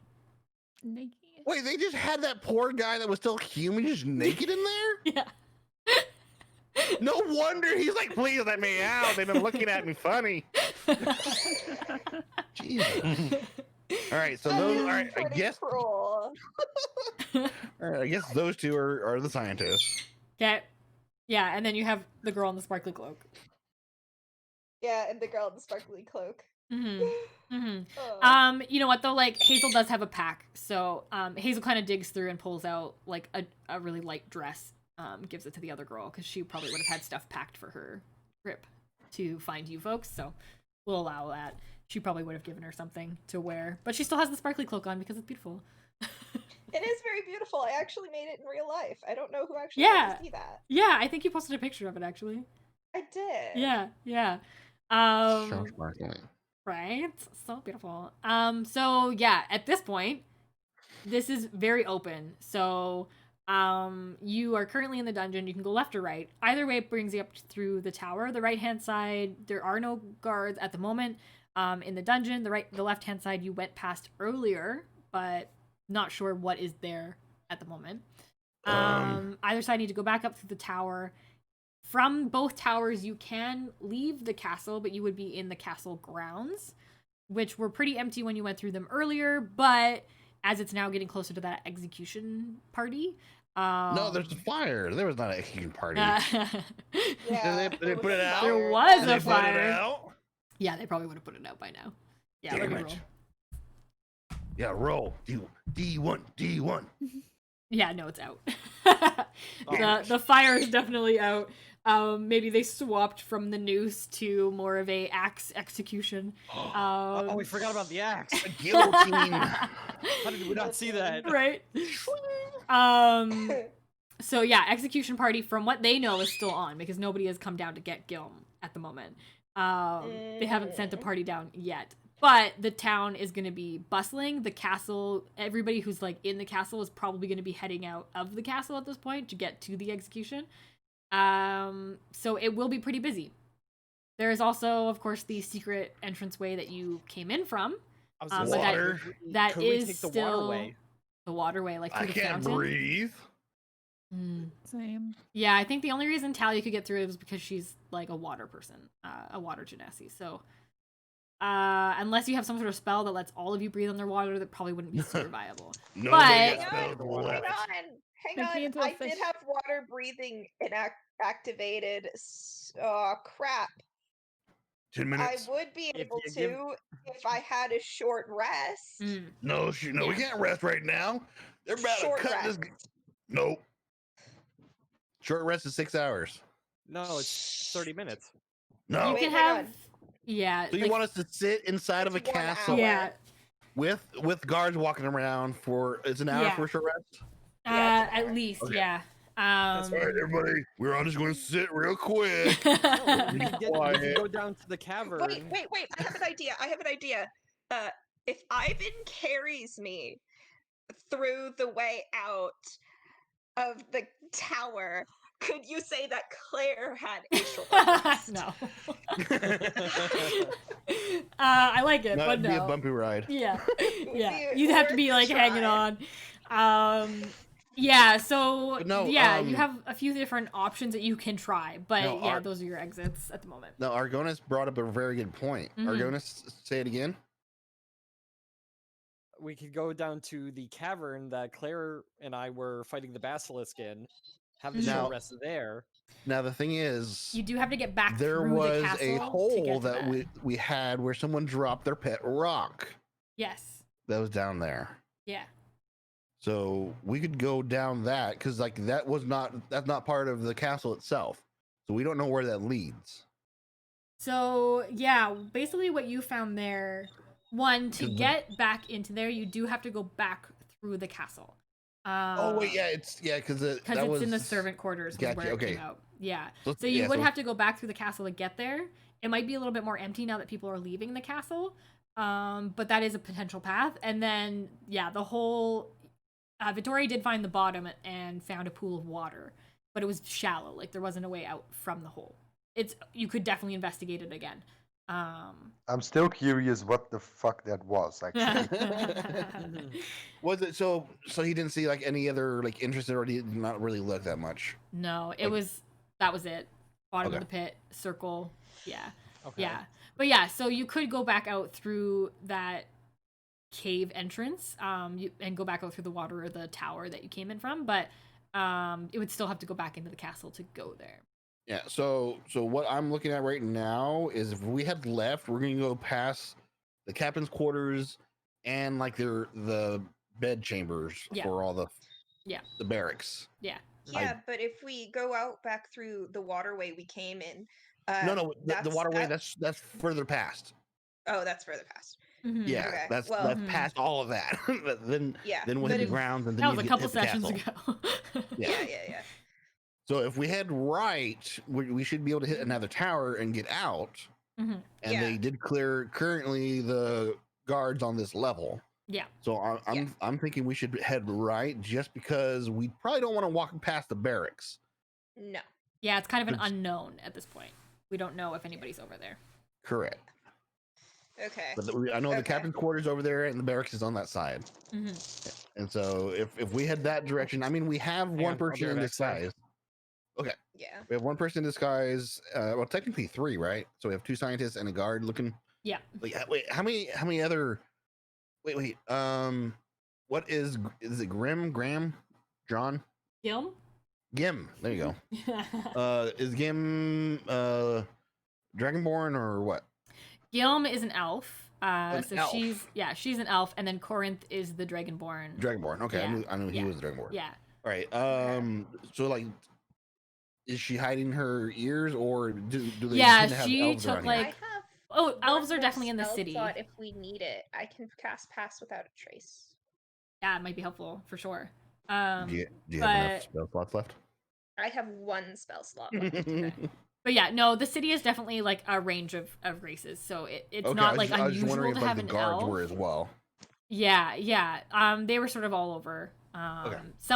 S6: Naked.
S5: Wait, they just had that poor guy that was still human just naked in there?
S1: Yeah.
S5: No wonder he's like, please let me out. They've been looking at me funny. Jesus. All right, so those. All right, I
S9: Pretty
S5: guess.
S9: cruel.
S5: All right, I guess those 2 are the scientists.
S1: Okay. Yeah, and then you have the girl in the sparkly cloak.
S9: Yeah, and the girl in the sparkly cloak.
S1: Mm-hmm. You know what though? Like Hazel does have a pack, so Hazel kind of digs through and pulls out like a really light dress. Gives it to the other girl because she probably would have had stuff packed for her trip to find you folks. So we'll allow that. She probably would have given her something to wear, but she still has the sparkly cloak on because it's beautiful.
S9: It is very beautiful. I actually made it in real life. I don't know who actually
S1: Yeah.
S9: got to see that.
S1: Yeah, I think you posted a picture of it actually.
S9: I did.
S1: Yeah.
S5: So sparkly.
S1: Right? So beautiful. So yeah, at this point, this is very open. So you are currently in the dungeon. You can go left or right. Either way it brings you up through the tower. The right-hand side, there are no guards at the moment. In the dungeon, the left-hand side you went past earlier, but not sure what is there at the moment. Either side need to go back up through the tower. From both towers, you can leave the castle, but you would be in the castle grounds, which were pretty empty when you went through them earlier, but as it's now getting closer to that execution party...
S5: No, there's a fire. There was not an execution party.
S9: Yeah.
S5: Did they put it out?
S1: There was
S5: Did
S1: a
S5: they put it
S1: fire.
S5: out?
S1: Yeah, they probably would have put it out by now. Yeah, let
S5: Damn
S1: me
S5: it.
S1: roll.
S5: Yeah, roll. D1, D1.
S1: Yeah, no, it's out.
S3: Oh.
S1: The fire is definitely out. Maybe they swapped from the noose to more of a axe execution.
S3: Oh, we forgot about the axe.
S5: A guillotine.
S3: How did we not see that?
S1: Right. So yeah, execution party from what they know is still on because nobody has come down to get Gilm at the moment. They haven't sent a party down yet. But the town is going to be bustling. The castle, everybody who's like in the castle is probably going to be heading out of the castle at this point to get to the execution. So it will be pretty busy. There is also, of course, the secret entranceway that you came in from.
S3: I was
S1: But
S3: gonna say,
S5: Water.
S1: that
S3: could we
S1: is
S3: take the
S1: still
S3: waterway?
S1: the waterway, like through
S5: I
S1: the
S5: can't
S1: fountain.
S5: breathe.
S6: Same.
S1: Yeah, I think the only reason Talia could get through it was because she's like a water person, a water genasi. So, unless you have some sort of spell that lets all of you breathe underwater, that probably wouldn't be super viable.
S5: Nobody
S1: But-
S5: got
S9: Hang
S5: spells
S9: on,
S5: left.
S9: hang
S6: Make me
S9: on.
S6: into a
S9: I did
S6: fish.
S9: have water breathing activated. Crap.
S5: 10
S9: I
S5: minutes.
S9: would be
S3: If
S9: able
S3: you
S9: to
S3: give-
S9: if I had a short rest.
S1: Mm.
S5: No, we can't rest right now. They're about
S9: Short
S5: to cut
S9: rest.
S5: this. Nope. Short rest is 6 hours.
S3: No, it's 30 minutes.
S5: No.
S1: You
S9: Wait,
S1: can
S9: hang
S1: have,
S9: on.
S1: yeah.
S5: So you
S1: like-
S5: want us to sit inside of a
S9: It's 1
S5: castle
S9: hour.
S1: yeah,
S5: with guards walking around for it's an hour
S1: Yeah.
S5: for a short rest?
S9: Yeah, it's an
S1: at
S9: hour.
S1: least,
S5: Okay.
S1: yeah.
S5: All right, everybody, we're all just going to sit real quick.
S3: We
S5: Be
S3: could
S5: quiet.
S3: go down to the cavern.
S9: Wait! I have an idea. If Ivan carries me through the way out of the tower, could you say that Claire had a short rest?
S1: No. I like it,
S5: No,
S1: but
S5: it'd be a
S1: no.
S5: bumpy ride.
S1: Yeah, yeah.
S9: be
S1: You'd have to be
S9: worth
S1: like
S9: a
S1: hanging
S9: try.
S1: on. Yeah. So
S5: But no,
S1: yeah, you have a few different options that you can try, but
S5: No,
S1: yeah,
S5: our-
S1: those are your exits at the moment.
S5: Now, Argonis brought up a very good point.
S1: Mhm.
S5: Argonis, say it again.
S3: We could go down to the cavern that Claire and I were fighting the basilisk in, have the
S5: Now-
S3: short rest there.
S5: Now, the thing is,
S1: You do have to get back
S5: there
S1: through the
S5: was
S1: castle
S5: a
S1: to
S5: hole
S1: get to
S5: that we had where someone dropped their pet rock
S1: Yes.
S5: that was down there.
S1: Yeah.
S5: So we could go down that because like that's not part of the castle itself. So we don't know where that leads.
S1: So yeah, basically what you found there, one, to
S5: Is the-
S1: get back into there, you do have to go back through the castle.
S5: Oh wait, yeah, because
S1: because it's in the servant quarters was
S5: Gotcha,
S1: where it
S5: okay.
S1: came out. Yeah.
S5: So,
S1: So you
S5: yeah,
S1: would
S5: so-
S1: have to go back through the castle to get there. It might be a little bit more empty now that people are leaving the castle, but that is a potential path. And then yeah, the whole Vittoria did find the bottom and found a pool of water, but it was shallow. Like there wasn't a way out from the hole. You could definitely investigate it again.
S2: I'm still curious what the fuck that was, actually.
S5: Was it so he didn't see like any other like interest or he did not really look that much?
S1: No, it
S5: Like-
S1: was that was it. Bottom
S5: Okay.
S1: of the pit, circle. Yeah.
S3: Okay.
S1: Yeah. But yeah, so you could go back out through that cave entrance, and go back out through the water or the tower that you came in from, but it would still have to go back into the castle to go there.
S5: Yeah, so what I'm looking at right now is if we had left, we're gonna go past the captain's quarters and like the bed chambers
S1: Yeah.
S5: for all the
S1: Yeah.
S5: the barracks.
S1: Yeah.
S9: Yeah, but if we go out back through the waterway we came in,
S5: No, the
S9: that's-
S5: waterway
S9: that-
S5: that's further past.
S9: oh, that's further past.
S1: Mhm.
S5: Yeah,
S9: Okay,
S5: that's
S9: well-
S5: that's
S1: Mhm.
S5: past all of that. then
S9: Yeah,
S5: then we
S9: but
S5: hit the
S9: if-
S5: grounds and then
S1: That
S5: you
S1: was a
S5: hit
S1: couple
S5: the
S1: sessions
S5: castle.
S1: ago.
S9: yeah.
S5: So if we head right, we should be able to hit another tower and get out.
S1: Mhm.
S5: And
S9: Yeah.
S5: they did clear currently the guards on this level.
S1: Yeah.
S5: So I'm thinking we should head right just because we probably don't want to walk past the barracks.
S9: No.
S1: Yeah, it's kind of an
S5: It's-
S1: unknown at this point. We don't know if anybody's over there.
S5: Correct.
S9: Okay.
S5: But I know the
S9: Okay.
S5: captain's quarters over there and the barracks is on that side.
S1: Mhm.
S5: And so if we head that direction, I mean we have
S3: Hang
S5: one
S3: on, I'll be
S5: person
S3: right
S5: in
S3: back, sorry.
S5: disguise.
S9: Yeah.
S5: We have one person in disguise. Well, technically three, right? So we have two scientists and a guard looking.
S1: Yeah.
S5: Wait, how many other? Wait. What is it? Graham? John?
S1: Gilm?
S5: Gim. There you go. Is Gim Dragonborn or what?
S1: Gilm is an elf.
S5: An
S6: Oh,
S5: elf.
S1: she's an elf, and then Corinth is the dragonborn.
S5: Dragonborn. Okay,
S1: Yeah.
S5: I knew he
S1: Yeah.
S5: was a Dragonborn.
S1: Yeah.
S5: All right. So like, is she hiding her ears, or do they
S1: Yeah,
S5: tend to have
S1: she
S5: elves
S1: took,
S5: around
S1: like-
S5: here?
S9: I have
S1: Oh, elves
S9: one
S1: are
S9: more
S1: definitely in the
S9: spell
S1: city.
S9: slot if we need it. I can cast Pass Without a Trace.
S1: Yeah, it might be helpful for sure.
S5: Do you have enough
S1: but-
S5: spell slots left?
S9: I have one spell slot left.
S1: Okay. But yeah, no, the city is definitely like a range of races, so it's
S5: Okay,
S1: not
S5: I
S1: like
S5: was just
S1: unusual
S5: wondering
S1: to
S5: if like
S1: have
S5: the
S1: an
S5: guards
S1: elf.
S5: were as well.
S1: Yeah. They were sort of all over.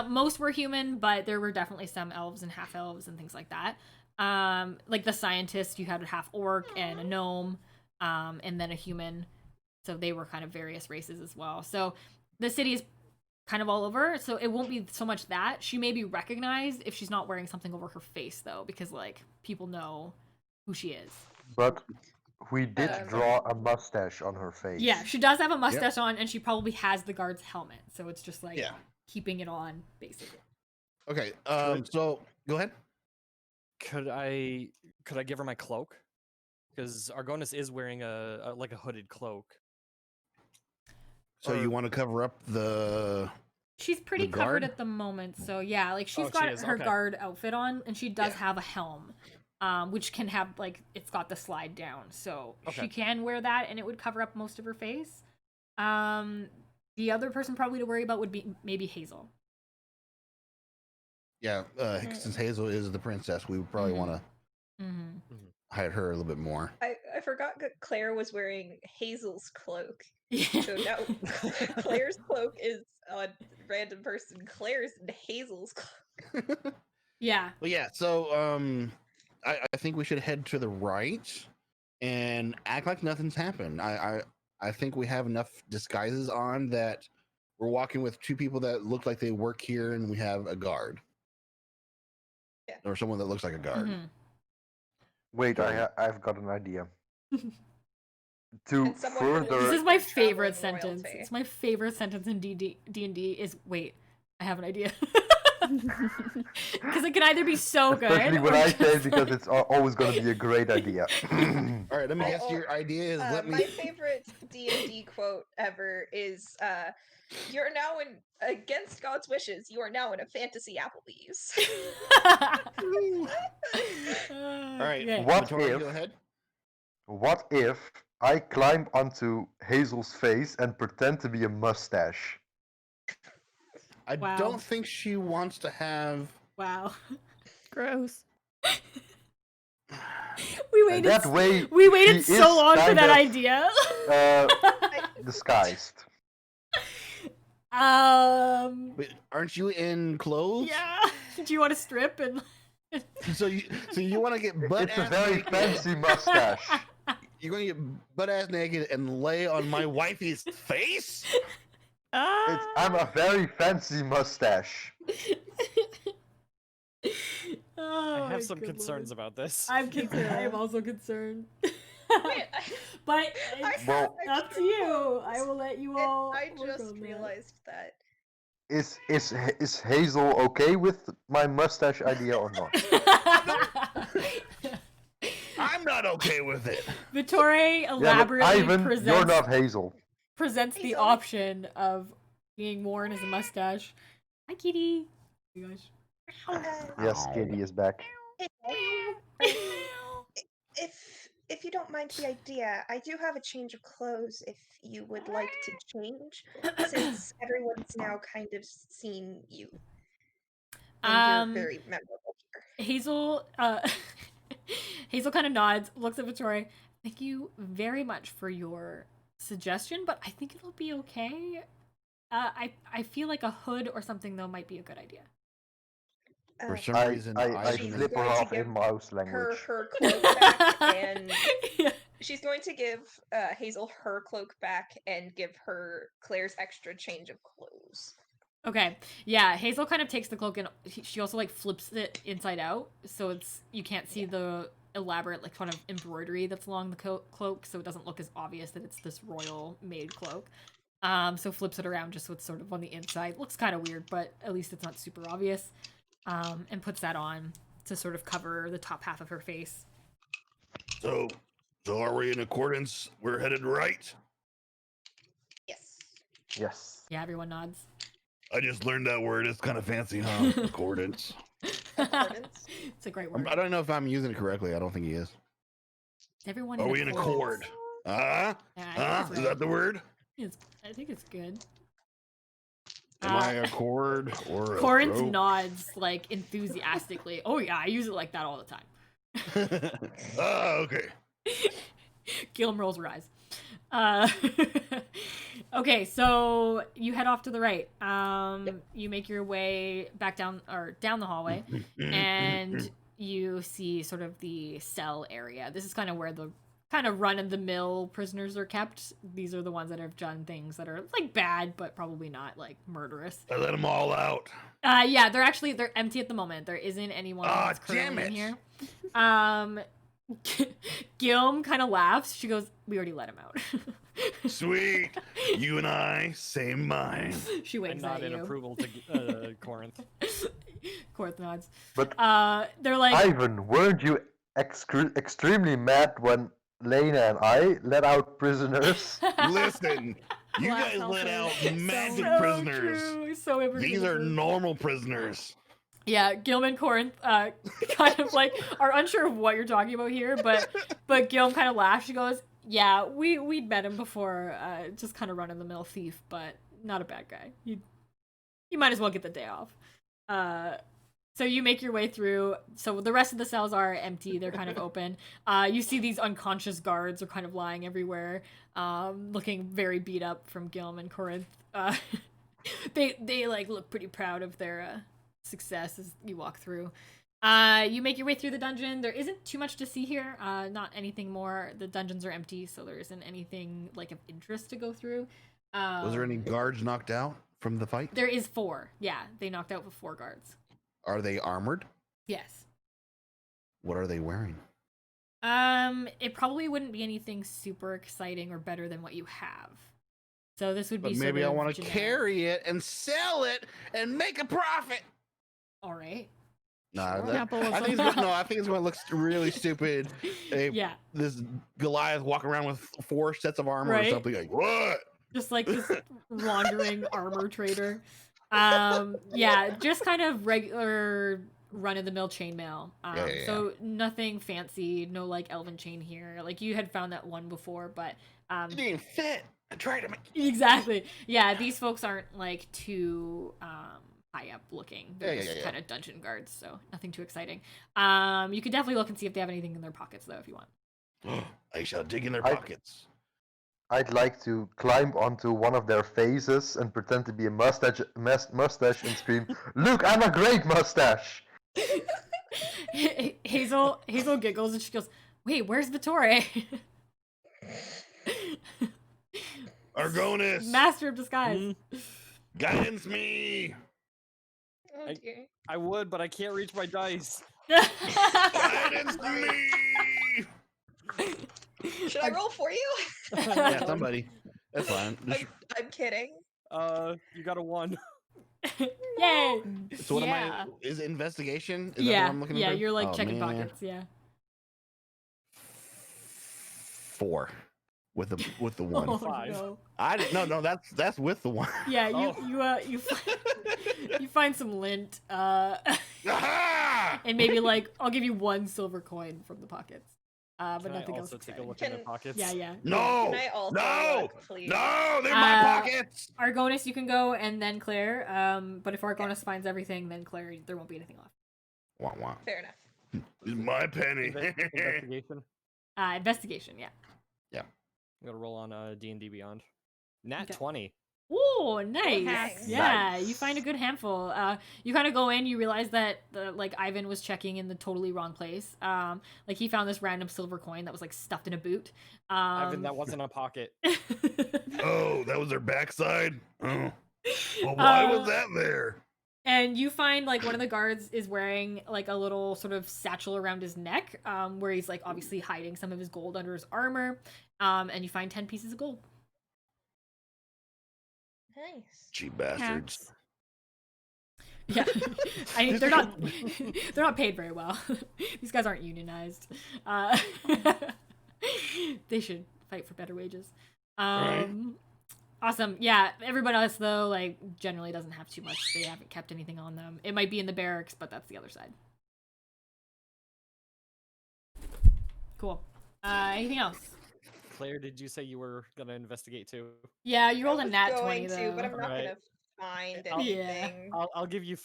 S1: Most were human, but there were definitely some elves and half elves and things like that. Like the scientist, you had a half orc and a gnome, and then a human. So they were kind of various races as well. So the city is kind of all over, so it won't be so much that. She may be recognized if she's not wearing something over her face, though, because like people know who she is.
S2: But we did
S9: Um,
S2: draw a mustache on her face.
S1: Yeah, she does have a mustache on, and she probably has the guard's helmet, so it's just like
S5: Yeah.
S1: keeping it on, basically.
S5: Okay.
S3: Could-
S5: So go ahead.
S3: Could I give her my cloak? Because Argonis is wearing a like a hooded cloak.
S5: So you
S3: Or-
S5: want to cover up the?
S1: She's pretty
S5: The
S1: covered
S5: guard?
S1: at the moment, so yeah, like she's
S3: Oh,
S1: got
S3: she is,
S1: her
S3: okay.
S1: guard outfit on, and she does
S5: Yeah.
S1: have a helm, which can have like it's got the slide down, so she
S3: Okay.
S1: can wear that, and it would cover up most of her face. The other person probably to worry about would be maybe Hazel.
S5: Yeah. Since Hazel is the princess, we would probably
S1: Mhm.
S5: want to
S1: Mm-hmm.
S5: hide her a little bit more.
S9: I forgot that Claire was wearing Hazel's cloak.
S1: Yeah.
S9: So now Claire's cloak is on random person. Claire's in Hazel's cloak.
S1: Yeah.
S5: Well, yeah. So I think we should head to the right and act like nothing's happened. I think we have enough disguises on that we're walking with two people that look like they work here, and we have a guard.
S9: Yeah.
S5: Or someone that looks like a guard.
S1: Mhm.
S2: Wait,
S5: So-
S2: I've got an idea. To
S9: And someone who
S2: further,
S1: This is my
S9: Traveling
S1: favorite sentence.
S9: royalty.
S1: It's my favorite sentence in D&D is wait, I have an idea. Because it can either be so good.
S2: especially when
S1: or
S2: I say it
S1: just,
S2: because
S1: like-
S2: it's always going to be a great idea.
S5: All right, let me guess.
S9: Oh,
S5: Your idea is let
S9: My
S5: me.
S9: favorite D&D quote ever is, "You're now in against God's wishes. You are now in a fantasy Applebee's."
S5: All right,
S1: Okay.
S2: What
S5: Victoria,
S2: if-
S5: go ahead.
S2: What if I climb onto Hazel's face and pretend to be a mustache?
S5: I
S1: Wow.
S5: don't think she wants to have.
S1: Wow.
S6: Gross.
S1: We waited.
S2: That way,
S1: we waited
S2: she
S1: so
S2: is
S1: long for
S2: kind
S1: that
S2: of,
S1: idea.
S2: Disguised.
S5: Wait, aren't you in clothes?
S1: Yeah. Do you want to strip and?
S5: So you want to get butt
S2: It's a
S5: ass
S2: very
S5: naked?
S2: fancy mustache.
S5: You're going to get butt ass naked and lay on my wifey's face?
S2: I'm a very fancy mustache.
S1: Oh,
S3: I
S1: my
S3: have some
S1: good
S3: concerns
S1: lord.
S3: about this.
S1: I'm concerned. I am also concerned. But it's
S2: Well-
S1: up to you. I will let you all.
S9: I
S1: work
S9: just
S1: on that.
S9: realized that.
S2: Is Hazel okay with my mustache idea or not?
S5: I'm not okay with it.
S1: Vittore
S2: Yeah, but
S1: elaborately
S2: Ivan, you're
S1: presents
S2: not Hazel.
S1: presents the
S9: Hazel.
S1: option of being worn as a mustache. Hi, kitty. Oh my gosh.
S2: Yes, Kitty is back.
S9: If you don't mind the idea, I do have a change of clothes if you would like to change, since everyone's now kind of seen you. And you're very memorable here.
S1: Hazel, Hazel kind of nods, looks at Vittore. Thank you very much for your suggestion, but I think it'll be okay. I feel like a hood or something though might be a good idea.
S5: For
S9: Uh,
S5: some
S2: I,
S5: reason,
S2: I, I
S5: Ivan
S9: She's
S5: is-
S2: flip her
S9: going to
S2: off
S9: give
S2: in mouse
S9: her
S2: language.
S9: cloak back, and
S1: Yeah.
S9: she's going to give Hazel her cloak back and give her Claire's extra change of clothes.
S1: Okay. Yeah, Hazel kind of takes the cloak and she also like flips it inside out, so it's you can't see the elaborate like kind of embroidery that's along the cloak, so it doesn't look as obvious that it's this royal made cloak. So flips it around just so it's sort of on the inside. Looks kind of weird, but at least it's not super obvious. And puts that on to sort of cover the top half of her face.
S5: So are we in accordance? We're headed right.
S2: Yes.
S1: Yeah, everyone nods.
S5: I just learned that word. It's kind of fancy, huh? Accordance.
S8: Accordance?
S1: It's a great word.
S5: I don't know if I'm using it correctly. I don't think he is.
S1: Everyone
S5: Are we in accord?
S1: Yeah, I think it's
S5: Is that the word?
S1: I think it's good.
S5: Am I a cord or a
S1: Corinth
S5: throat?
S1: nods like enthusiastically. Oh yeah, I use it like that all the time.
S5: Oh, okay.
S1: Gilm rolls her eyes. Okay, so you head off to the right. You make your way back down the hallway, and you see sort of the cell area. This is kind of where the kind of run-of-the-mill prisoners are kept. These are the ones that have done things that are like bad, but probably not like murderous.
S5: I let them all out.
S1: Yeah, they're empty at the moment. There isn't anyone that's
S5: damn
S1: currently in
S5: it.
S1: here. Gilm kind of laughs. She goes, "We already let him out."
S5: Sweet. You and I, same mind.
S1: She
S3: I
S1: winks
S3: nod
S1: at
S3: in
S1: you.
S3: approval to Corinth.
S1: Corinth nods.
S2: But
S1: They're like,
S2: Ivan, weren't you extremely mad when Lena and I let out prisoners?
S5: Listen, you
S6: Glass
S5: guys let out
S6: household.
S5: magic
S1: so
S5: prisoners.
S1: true. So
S5: These are
S1: hypocritical.
S5: normal prisoners.
S1: Yeah, Gilm and Corinth kind of like are unsure of what you're talking about here, but Gilm kind of laughs. She goes, "Yeah, we'd met him before, just kind of run of the mill thief, but not a bad guy. You might as well get the day off." So you make your way through. So the rest of the cells are empty. They're kind of open. You see these unconscious guards are kind of lying everywhere, looking very beat up from Gilm and Corinth. They like look pretty proud of their success as you walk through. You make your way through the dungeon. There isn't too much to see here. Not anything more. The dungeons are empty, so there isn't anything like of interest to go through.
S5: Was there any guards knocked out from the fight?
S1: There is 4. Yeah, they knocked out 4 guards.
S5: Are they armored?
S1: Yes.
S5: What are they wearing?
S1: It probably wouldn't be anything super exciting or better than what you have. So this would be
S5: But
S1: sort
S5: maybe I
S1: of
S5: want to
S1: generic.
S5: carry it and sell it and make a profit.
S1: All right.
S5: Nah,
S1: Sure.
S5: I think it's going to look really stupid.
S1: Yeah.
S5: This Goliath walking around with 4 sets of armor
S1: Right.
S5: or something like what?
S1: Just like this wandering armor trader. Yeah, just kind of regular run-of-the-mill chainmail.
S5: Yeah.
S1: So nothing fancy, no like elven chain here. Like you had found that one before, but
S5: It didn't fit. I tried to make
S1: exactly. Yeah, these folks aren't like too high up looking. They're just kind of dungeon guards, so nothing too exciting. You could definitely look and see if they have anything in their pockets though, if you want.
S5: I shall dig in their pockets.
S2: I'd like to climb onto one of their faces and pretend to be a mustache and scream, "Look, I'm a great mustache!"
S1: Hazel giggles and she goes, "Wait, where's Vittore?"
S5: Argonis,
S1: Master of disguise.
S5: guidance me.
S8: Oh dear.
S3: I would, but I can't reach my dice.
S5: Guidance me.
S9: Should I roll for you?
S5: Yeah, somebody. That's fine.
S9: I'm kidding.
S3: You got a 1.
S1: Yay!
S5: So what
S1: Yeah.
S5: am I? Is it investigation? Is that
S1: Yeah,
S5: what I'm looking
S1: yeah,
S5: for?
S1: you're like
S5: Oh,
S1: checking
S5: man.
S1: pockets, yeah.
S5: 4 with the 1.
S1: Oh,
S3: 5.
S1: no.
S5: I didn't. No, that's with the 1.
S1: Yeah,
S3: Oh.
S1: you find some lint,
S5: Aha!
S1: and maybe like I'll give you 1 silver coin from the pockets, but
S3: Can I
S1: nothing else
S3: also take a
S1: exciting.
S3: look in their
S9: Can-
S3: pockets?
S1: Yeah.
S5: No!
S9: Can I also
S5: No!
S9: look, please?
S5: No! They're my
S1: Uh,
S5: pockets.
S1: Argonis, you can go, and then Claire. But if Argonis finds everything, then Claire, there won't be anything left.
S5: Wah, wah.
S9: Fair enough.
S5: This is my penny.
S3: Investigation.
S1: Investigation, yeah.
S3: I'm gonna roll on D&D Beyond. Nat
S1: Okay.
S3: 20.
S1: Ooh, nice.
S9: Nice.
S1: Yeah, you find a good handful. You kind of go in, you realize that like Ivan was checking in the totally wrong place. Like he found this random silver coin that was like stuffed in a boot.
S3: Ivan, that wasn't a pocket.
S5: Oh, that was their backside? Oh. Well, why was that there?
S1: And you find like one of the guards is wearing like a little sort of satchel around his neck, where he's like obviously hiding some of his gold under his armor. And you find 10 pieces of gold.
S9: Nice.
S5: Cheap bastards.
S1: Yeah, they're not paid very well. These guys aren't unionized. They should fight for better wages.
S5: Right.
S1: Awesome. Yeah, everybody else though, like generally doesn't have too much. They haven't kept anything on them. It might be in the barracks, but that's the other side. Cool. Anything else?
S3: Claire, did you say you were gonna investigate too?
S1: Yeah, you rolled
S9: I
S1: a
S9: was
S1: nat
S9: going
S1: 20 though.
S9: to, but I'm not
S3: Alright.
S9: gonna find
S3: I'll-
S1: Yeah.
S9: anything.
S3: I'll give you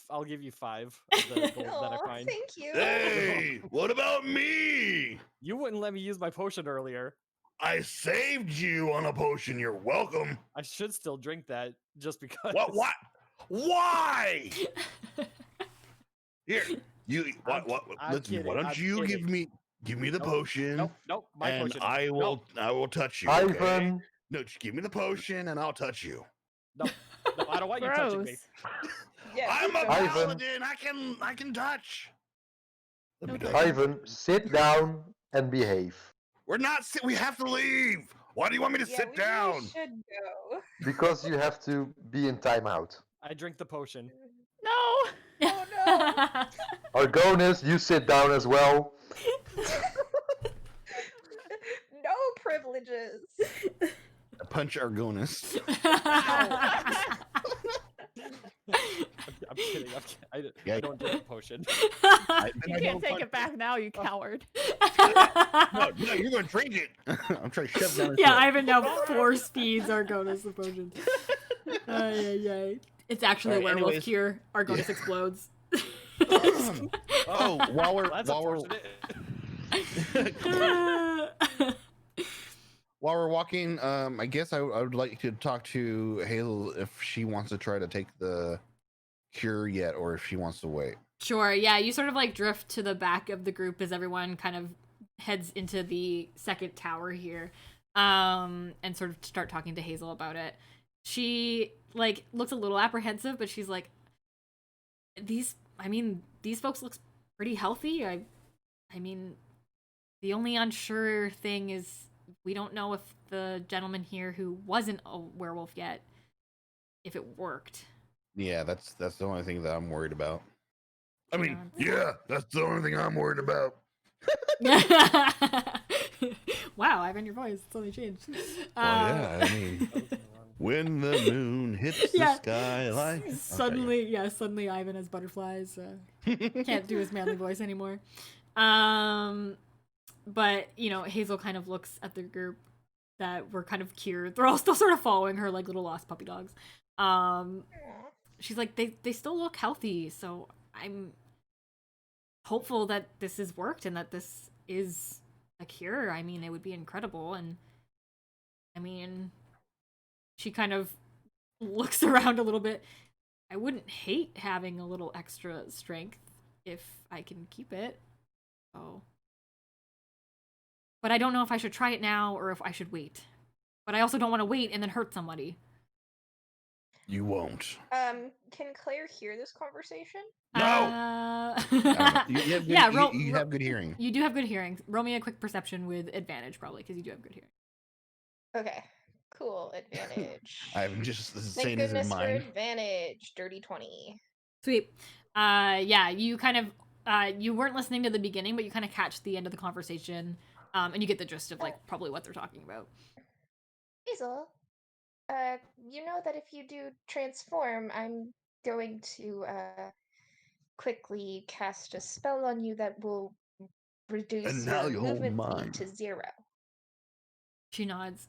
S3: 5 of the gold that I
S9: Aw,
S3: find.
S9: thank you.
S5: Hey, what about me?
S3: You wouldn't let me use my potion earlier.
S5: I saved you on a potion. You're welcome.
S3: I should still drink that just because.
S5: What? What? Why? Here, you.
S3: I'm
S5: What?
S3: I'm
S5: Listen. Why
S3: kidding,
S5: don't
S3: I'm
S5: you
S3: kidding.
S5: give me the
S3: Nope,
S5: potion?
S3: Nope, my
S5: and
S3: potion.
S5: I will.
S3: Nope,
S5: I will touch you. Okay?
S2: Ivan,
S5: No, just give me the potion and I'll touch you.
S3: nope, no, I don't want you touching me.
S6: Gross.
S9: Yeah,
S5: I'm a
S9: don't-
S2: Ivan.
S5: paladin. I can touch. Let me
S6: Okay.
S5: touch you.
S2: Ivan, sit down and behave.
S5: We're not. We have to leave. Why do you want me to
S9: yeah,
S5: sit
S9: we really
S5: down?
S9: should go.
S2: Because you have to be in timeout.
S3: I drink the potion.
S6: No.
S9: Oh no!
S2: Argonis, you sit down as well.
S9: No privileges.
S5: I punch Argonis.
S3: I'm kidding. I
S5: Yeah.
S3: don't drink the potion.
S6: You can't take it back now, you coward.
S5: No, you're gonna drink it. I'm trying to shove down his
S1: Yeah,
S5: throat.
S1: Ivan now force feeds Argonis the potion. Ay. It's actually a
S5: Alright,
S1: werewolf
S5: anyways.
S1: cure. Argonis explodes.
S5: Oh, while we're
S3: That's
S5: while we're
S3: unfortunate.
S5: while we're walking, I guess I would like to talk to Hazel if she wants to try to take the cure yet, or if she wants to wait.
S1: Sure, yeah, you sort of like drift to the back of the group as everyone kind of heads into the second tower here, and sort of start talking to Hazel about it. She like looks a little apprehensive, but she's like, these folks look pretty healthy. I mean, the only unsure thing is we don't know if the gentleman here who wasn't a werewolf yet, if it worked.
S5: Yeah, that's the only thing that I'm worried about. I mean,
S1: Yeah.
S5: yeah, that's the only thing I'm worried about.
S1: Wow, Ivan, your voice, it's only changed.
S5: Well, yeah, I mean, when the moon hits
S1: Yeah.
S5: the sky like
S1: Suddenly Ivan has butterflies. Can't do his manly voice anymore. But, you know, Hazel kind of looks at the group that were kind of cured. They're all still sort of following her like little lost puppy dogs. She's like, they still look healthy, so I'm hopeful that this has worked and that this is a cure. I mean, it would be incredible. And I mean, she kind of looks around a little bit. I wouldn't hate having a little extra strength if I can keep it. So, but I don't know if I should try it now or if I should wait. But I also don't want to wait and then hurt somebody.
S5: You won't.
S9: Can Claire hear this conversation?
S5: No.
S1: Uh,
S5: I don't know. You have good,
S1: yeah,
S5: you have good hearing.
S1: You do have good hearing. Roll me a quick perception with advantage, probably, because you do have good hearing.
S9: Okay, cool. Advantage.
S5: I'm just
S9: Thank
S5: saying this in
S9: goodness for
S5: mind.
S9: advantage. Dirty 20.
S1: Sweet. Yeah, you kind of you weren't listening to the beginning, but you kind of catch the end of the conversation, and you get the gist of like probably what they're talking about.
S9: Hazel, you know that if you do transform, I'm going to quickly cast a spell on you that will reduce
S5: And now
S9: your
S5: you hold
S9: movement
S5: mine.
S9: speed to 0.
S1: She nods.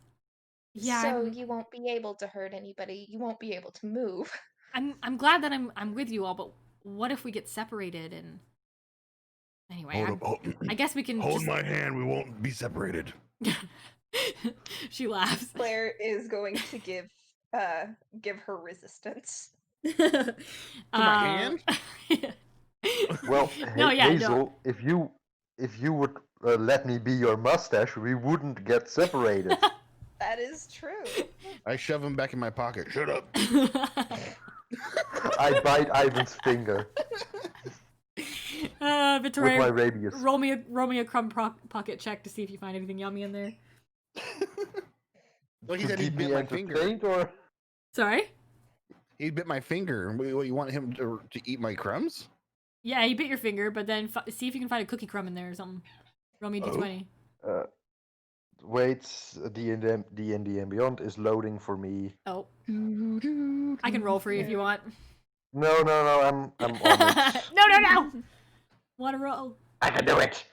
S1: Yeah,
S9: So you won't be able to hurt anybody. You won't be able to move.
S1: I'm glad that I'm with you all, but what if we get separated and anyway, I guess we can
S5: hold
S1: just...
S5: my hand. We won't be separated.
S1: She laughs.
S9: Claire is going to give her resistance.
S5: To my hand?
S2: Well,
S1: No, yeah,
S2: Hazel,
S1: no.
S2: if you would let me be your mustache, we wouldn't get separated.
S9: That is true.
S5: I shove him back in my pocket. Shut up.
S2: I bite Ivan's finger with my
S1: Victoria,
S2: rabies.
S1: roll me a crumb pocket check to see if you find anything yummy in there.
S5: Well, he
S2: To
S5: said he
S2: keep me
S5: bit my finger.
S2: entertained, or
S1: Sorry?
S5: He bit my finger. What, you want him to eat my crumbs?
S1: Yeah, he bit your finger, but then see if you can find a cookie crumb in there or something. Roll me a d20.
S2: wait, D&D and Beyond is loading for me.
S1: Oh, I can roll for you if you want.
S2: No, I'm on it.
S1: No. Want to roll?
S2: I can do it.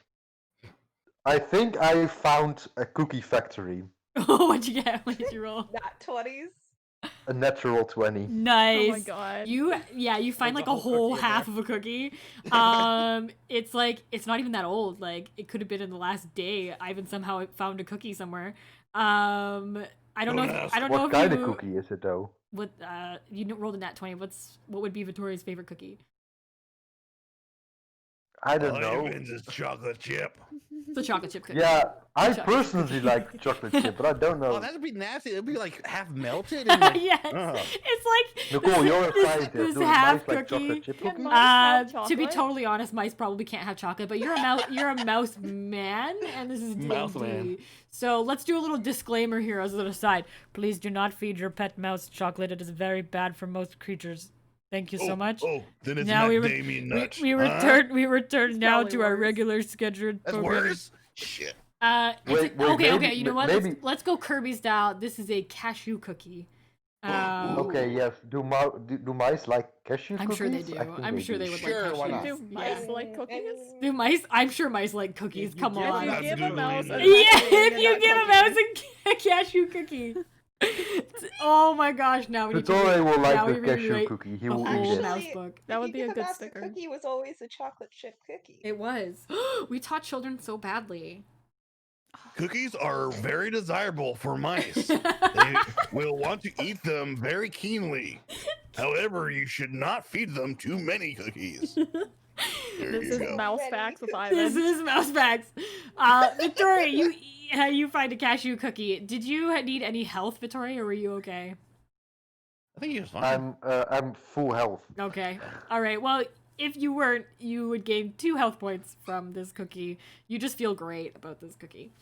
S2: I think I found a cookie factory.
S1: What'd you get? What did you roll?
S9: Not 20s.
S2: A natural 20.
S1: Nice.
S6: Oh my god.
S1: You find
S3: There's
S1: like
S3: a
S1: a
S3: whole
S1: whole
S3: cookie in
S1: half
S3: there.
S1: of a cookie. It's like it's not even that old. Like it could have been in the last day. Ivan somehow found a cookie somewhere. I don't know. I don't know
S2: What
S1: if
S2: kind
S1: you
S2: of cookie is it though?
S1: what you rolled a nat 20. What would be Victoria's favorite cookie?
S2: I don't know.
S5: Ivan's is chocolate chip.
S1: It's a chocolate chip cookie.
S2: Yeah, I
S1: Chocolate
S2: personally
S1: cookie.
S2: like chocolate chip, but I don't know.
S5: Oh, that'd be nasty. It'd be like half melted. And like,
S1: Yes.
S5: ugh.
S1: It's like
S2: Nicole, you're a
S1: this
S2: scientist. Do
S1: half
S2: mice like
S1: cookie.
S2: chocolate chip
S6: Can
S2: cookies?
S6: mice have
S1: To be
S6: chocolate?
S1: totally honest, mice probably can't have chocolate, but you're a mouse. You're a mouse man, and this is
S5: Mouse
S1: D&D.
S5: man.
S1: So let's do a little disclaimer here as an aside. Please do not feed your pet mouse chocolate. It is very bad for most creatures. Thank you so much.
S5: Oh, then it's
S1: Now
S5: macadamia nuts.
S1: we
S5: huh?
S1: return
S6: It's
S1: now
S6: probably
S1: to our
S6: worse.
S1: regular scheduled
S5: That's
S1: programming.
S5: worse. Shit.
S2: Wait,
S1: Okay.
S2: maybe-
S1: You know what?
S2: maybe-
S1: Let's go Kirby style. This is a cashew cookie.
S2: Okay, yes. Do mice like cashew
S1: I'm
S2: cookies?
S1: sure they do.
S2: I think
S1: I'm sure they would
S5: Sure,
S1: like
S5: why
S1: cashews.
S5: not?
S6: Do mice
S1: Yeah.
S6: like cookies?
S1: Do mice? I'm sure mice like cookies.
S3: you
S1: Come
S3: give
S1: on.
S6: If you
S5: That's
S6: give a
S5: good
S6: mouse a
S5: one.
S1: Yeah,
S6: macadamia
S1: if you
S6: nut
S1: give a
S6: cookie-
S1: mouse a cashew cookie. Oh my gosh! Now we need to
S2: Vittorio will
S1: now
S2: like
S1: we
S2: the cashew
S1: rewrite
S2: cookie. He
S1: the
S2: will
S1: whole
S2: eat it.
S1: mouse
S9: Actually,
S1: book.
S6: That
S9: if
S6: would
S9: you
S6: be
S9: give
S6: a good
S9: mouse
S6: sticker.
S9: cookie was always a chocolate chip cookie.
S1: It was. We taught children so badly.
S5: Cookies are very desirable for mice. They will want to eat them very keenly. However, you should not feed them too many cookies. There
S6: This
S5: you
S6: is
S5: go.
S6: mouse
S9: Ready.
S6: facts with
S1: This
S6: Ivan.
S1: is mouse facts. Victoria, you find a cashew cookie. Did you need any health, Victoria, or were you okay?
S5: I think he was fine.
S2: I'm full health.
S1: Okay. All right. Well, if you weren't, you would gain 2 health points from this cookie. You just feel great about this cookie.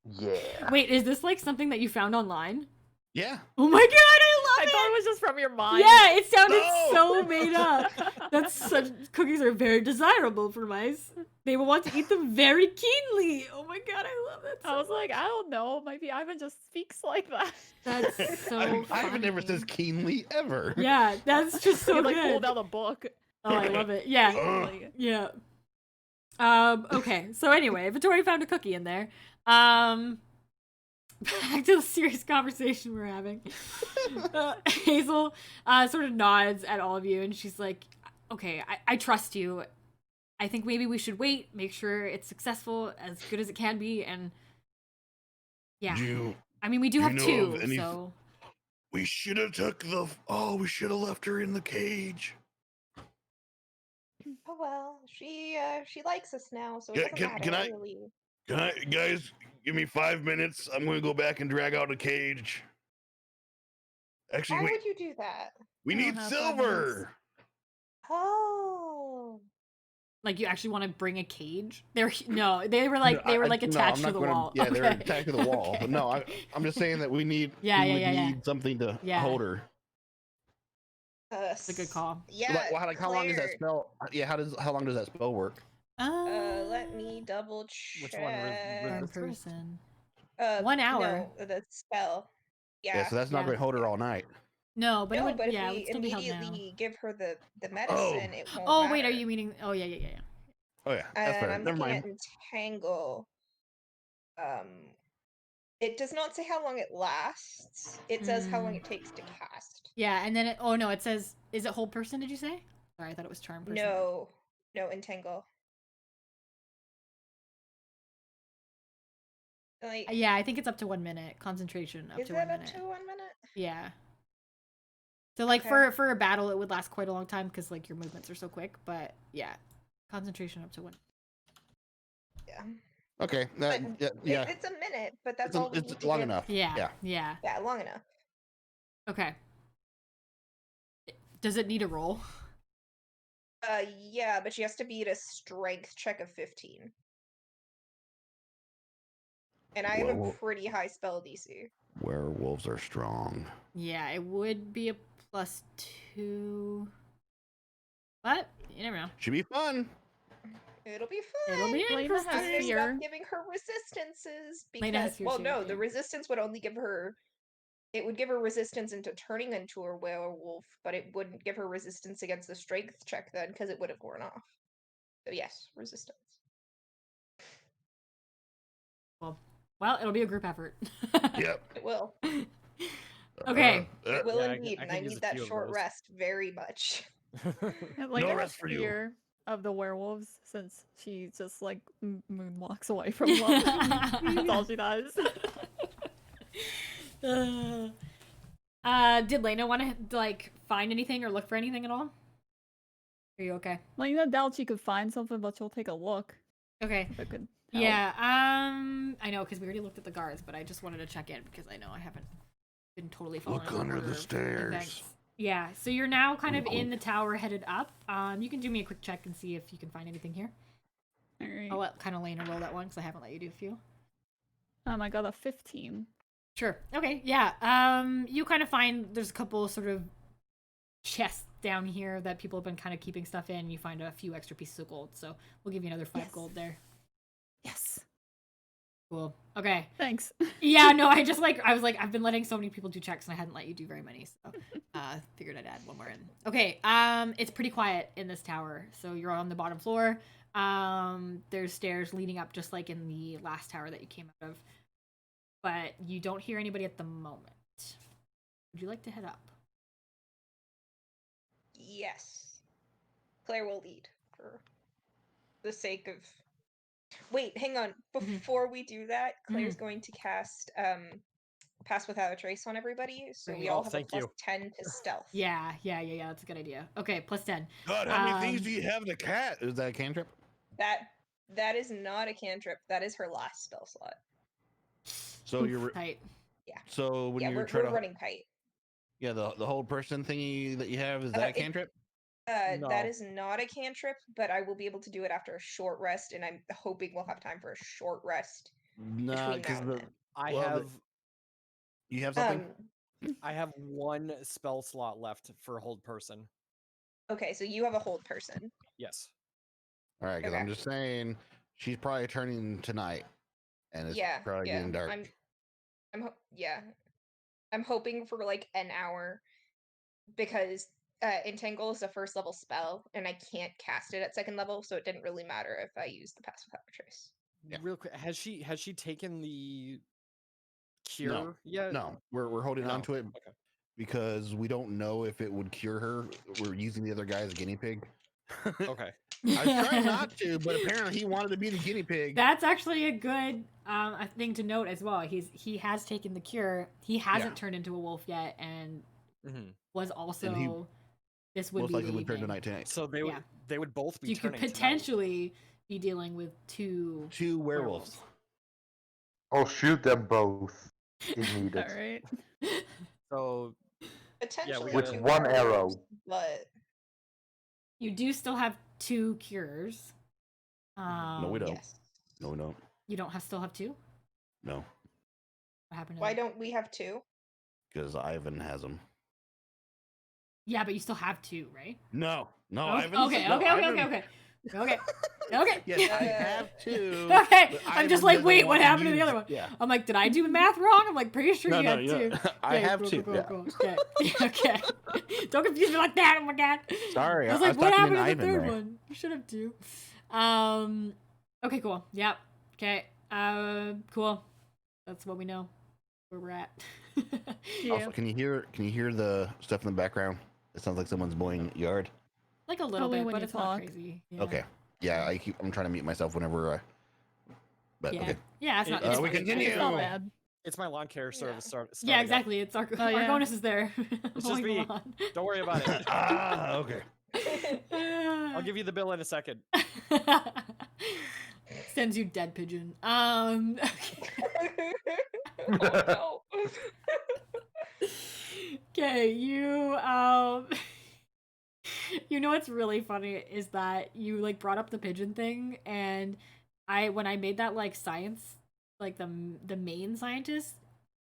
S2: Yeah.
S1: Wait, is this like something that you found online?
S5: Yeah.
S1: Oh my god, I
S6: I
S1: love
S6: thought
S1: it!
S6: it was just from your mind.
S1: Yeah, it sounded
S5: No!
S1: so made up. That's such cookies are very desirable for mice. They will want to eat them very keenly. Oh my god, I love that. So
S6: I was like, I don't know. Maybe Ivan just speaks like that.
S1: That's so
S5: Ivan never
S1: funny.
S5: says keenly ever.
S1: Yeah, that's just so
S6: he like
S1: good.
S6: pulled out a book.
S1: Oh, I love it. Yeah.
S6: Like,
S1: Yeah. Okay. So anyway, Victoria found a cookie in there. Back to the serious conversation we're having. Hazel sort of nods at all of you, and she's like, "Okay, I trust you. I think maybe we should wait, make sure it's successful, as good as it can be, and yeah.
S5: You,
S1: I mean, we do
S5: you
S1: have
S5: know
S1: 2,
S5: of any-
S1: so
S5: we should have took the. Oh, we should have left her in the cage.
S9: Oh well, she likes us now, so it
S5: Yeah,
S9: doesn't
S5: can
S9: matter
S5: I-
S9: really.
S5: Can I, guys, give me 5 minutes? I'm gonna go back and drag out a cage. Actually,
S9: Why
S5: wait.
S9: would you do that?
S5: We
S6: I don't
S5: need
S6: have 5
S5: silver.
S9: Oh.
S1: like you actually want to bring a cage? They were attached to the wall.
S5: Yeah, they're
S1: Okay.
S5: attached to the wall.
S1: Okay,
S5: But no,
S1: okay.
S5: I'm just saying that we need.
S1: Yeah,
S5: we
S1: yeah,
S5: would
S1: yeah, yeah.
S5: need something to
S1: Yeah.
S5: hold her.
S1: That's a good call.
S9: Yeah.
S5: Like how long does that
S9: Claire.
S5: spell? Yeah, how long does that spell work?
S9: Let me double check.
S3: Which one?
S1: One
S3: This one?
S1: person.
S9: 1
S1: hour.
S9: No, the spell.
S5: Yeah,
S9: Yeah.
S5: so that's not
S1: Yeah.
S5: going to hold her all night.
S1: No, but it
S9: no,
S1: would.
S9: but
S1: Yeah, it
S9: if
S1: would
S9: we
S1: still be held now.
S9: immediately give her the medicine, it won't
S1: Oh wait, are
S9: matter.
S1: you meaning? Oh yeah.
S5: Oh yeah, that's
S9: And
S5: fair.
S9: I'm
S5: Never
S9: looking
S5: mind.
S9: at entangle. It does not say how long it lasts. It says how long
S1: Mm.
S9: it takes to cast.
S1: Yeah, and then it. Oh no, it says. Is it whole person? Did you say? Sorry, I thought it was charm person.
S9: No, entangle. Like,
S1: Yeah, I think it's up to 1 minute concentration. Up
S9: is
S1: to
S9: that
S1: 1
S9: up
S1: minute.
S9: to 1 minute?
S1: Yeah. So like
S9: Okay.
S1: for a battle, it would last quite a long time because like your movements are so quick. But yeah, concentration up to 1.
S9: Yeah.
S5: Okay,
S9: But
S5: yeah.
S9: It's a minute, but that's
S5: It's,
S9: all we
S5: it's
S9: need to
S5: long
S9: give-
S5: enough.
S1: Yeah.
S9: Yeah, long enough.
S1: Okay. Does it need a roll?
S9: Yeah, but she has to beat a strength check of 15. And I have a
S5: Well-
S9: pretty high spell DC.
S5: Werewolves are strong.
S1: Yeah, it would be a +2. But you never know.
S5: Should be fun.
S9: It'll be fun.
S1: It'll be
S6: Lena has
S9: I'm gonna
S1: interesting.
S6: fear.
S9: stop giving her resistances
S1: Lena has
S9: because,
S1: fear
S9: well,
S1: too,
S9: no,
S1: yeah.
S9: the resistance would only give her. It would give her resistance into turning into a werewolf, but it wouldn't give her resistance against the strength check then, because it would have worn off. So yes, resistance.
S1: Well, it'll be a group effort.
S5: Yep.
S9: It will.
S1: Okay.
S9: It will
S3: Yeah,
S9: indeed,
S3: I
S9: and I
S3: can use
S9: need
S3: a
S9: that
S3: few of
S9: short
S3: those.
S9: rest very much.
S6: And Lena has
S5: rest for you.
S6: fear of the werewolves since she just like moonwalks away from them. That's all she does.
S1: Did Lena want to like find anything or look for anything at all? Are you okay?
S6: Lena doubts she could find something, but she'll take a look
S1: Okay.
S6: if it could help.
S1: Yeah. I know because we already looked at the guards, but I just wanted to check in because I know I haven't been totally following.
S5: Look under
S1: order
S5: the
S1: of
S5: stairs.
S1: events. Yeah. So you're now kind of in the tower, headed up. You can do me a quick check and see if you can find anything here.
S6: All right.
S1: I'll let kind of Lena roll that one because I haven't let you do a few.
S6: I got a 15.
S1: Sure. Okay. Yeah. You kind of find there's a couple sort of chests down here that people have been kind of keeping stuff in. You find a few extra pieces of gold, so we'll give you another 5 gold there.
S6: Yes.
S1: Cool. Okay.
S6: Thanks.
S1: Yeah. No, I was like, I've been letting so many people do checks, and I hadn't let you do very many, so figured I'd add one more in. Okay. It's pretty quiet in this tower, so you're on the bottom floor. There's stairs leading up, just like in the last tower that you came out of. But you don't hear anybody at the moment. Would you like to head up?
S9: Yes. Claire will lead for the sake of. Wait, hang on. Before we do that, Claire's going to cast Pass Without a Trace on everybody, so we
S1: Great.
S9: all
S3: Oh,
S9: have a
S3: thank
S9: plus
S3: you.
S9: 10 to stealth.
S1: Yeah. That's a good idea. Okay, plus 10.
S5: God, how many things do you have in the cat? Is that a cantrip?
S9: That is not a cantrip. That is her last spell slot.
S5: So you're
S1: tight.
S5: so when
S9: Yeah,
S5: you're
S9: we're
S5: trying to
S9: running tight.
S5: yeah the whole person thingy that you have is that a
S9: it-
S5: cantrip?
S3: No.
S9: That is not a cantrip, but I will be able to do it after a short rest, and I'm hoping we'll have time for a short rest
S5: Nah,
S9: between now and then.
S3: I
S5: well,
S3: have
S5: you have something.
S3: I have 1 spell slot left for hold person.
S9: Okay, so you have a hold person.
S3: Yes.
S5: All right, because I'm
S9: okay.
S5: just saying she's probably turning tonight, and it's probably getting dark.
S9: I'm hoping for like an hour because Entangle is a first level spell, and I can't cast it at second level, so it didn't really matter if I used the Pass Without a Trace.
S5: Yeah.
S3: Real quick, has she taken the cure yet?
S5: No, we're holding on
S3: No.
S5: to it
S3: Okay.
S5: because we don't know if it would cure her. We're using the other guy as a guinea pig.
S3: Okay.
S5: I was trying not to, but apparently he wanted to be the guinea pig.
S1: That's actually a good thing to note as well. He has taken the cure. He hasn't turned into a wolf yet, and was also this would
S5: most
S1: be
S5: likely
S1: the
S5: would turn
S1: evening.
S5: tonight.
S3: So they would both be
S1: You could
S3: turning tonight.
S1: potentially be dealing with two
S5: werewolves.
S2: I'll shoot them both if needed.
S6: All right.
S3: So
S9: Potentially
S2: With
S9: two
S2: one
S9: werewolves,
S2: arrow.
S9: but
S1: You do still have 2 cures.
S5: No, we don't.
S9: yes.
S5: No, we don't.
S1: You don't still have 2?
S5: No,
S1: What happened to
S9: Why
S1: them?
S9: don't we have 2?
S5: because Ivan has them.
S1: Yeah, but you still have 2, right?
S5: No,
S1: Oh,
S5: Ivan.
S1: okay.
S5: Yes, I have 2.
S1: Okay,
S5: but
S1: I'm just
S5: Ivan
S1: like,
S5: doesn't
S1: wait, what
S5: want to
S1: happened to the
S5: use-
S1: other one?
S5: Yeah.
S1: I'm like, did I do math wrong? I'm like, pretty sure
S5: No,
S1: you
S5: no,
S1: had
S5: you
S1: 2.
S5: I have
S1: cool,
S5: 2.
S1: Cool,
S5: yeah.
S1: cool. Okay. Don't confuse me like that. Oh my god.
S5: Sorry,
S1: I was
S5: I
S1: like,
S5: was
S1: what
S5: talking
S1: happened to
S5: in
S1: the
S5: Ivan
S1: third
S5: there.
S1: one? You should have 2. Okay, cool. Yep. Okay. Cool. That's what we know. Where we're at.
S6: Yeah.
S5: Also, can you hear the stuff in the background? It sounds like someone's mowing yard.
S1: Like a little
S6: Only
S1: bit,
S6: when
S1: but
S6: you
S1: it's not
S6: talk.
S1: crazy. Yeah.
S5: Okay. Yeah, I'm trying to mute myself whenever I. But
S1: Yeah.
S5: okay.
S1: Yeah, it's not.
S3: It-
S1: it's
S5: we
S1: fine.
S5: continue.
S6: It's not bad.
S3: It's my lawn care service starting
S1: Yeah,
S3: up.
S1: exactly. It's our
S6: Oh, yeah.
S1: bonus is there.
S3: It's just
S1: Mowing the
S3: me.
S1: lawn.
S3: Don't worry about it.
S5: Okay.
S3: I'll give you the bill in a second.
S1: Sends you dead pigeon.
S9: Oh, no.
S1: Okay, you you know what's really funny is that you like brought up the pigeon thing, and when I made that like science, like the main scientist,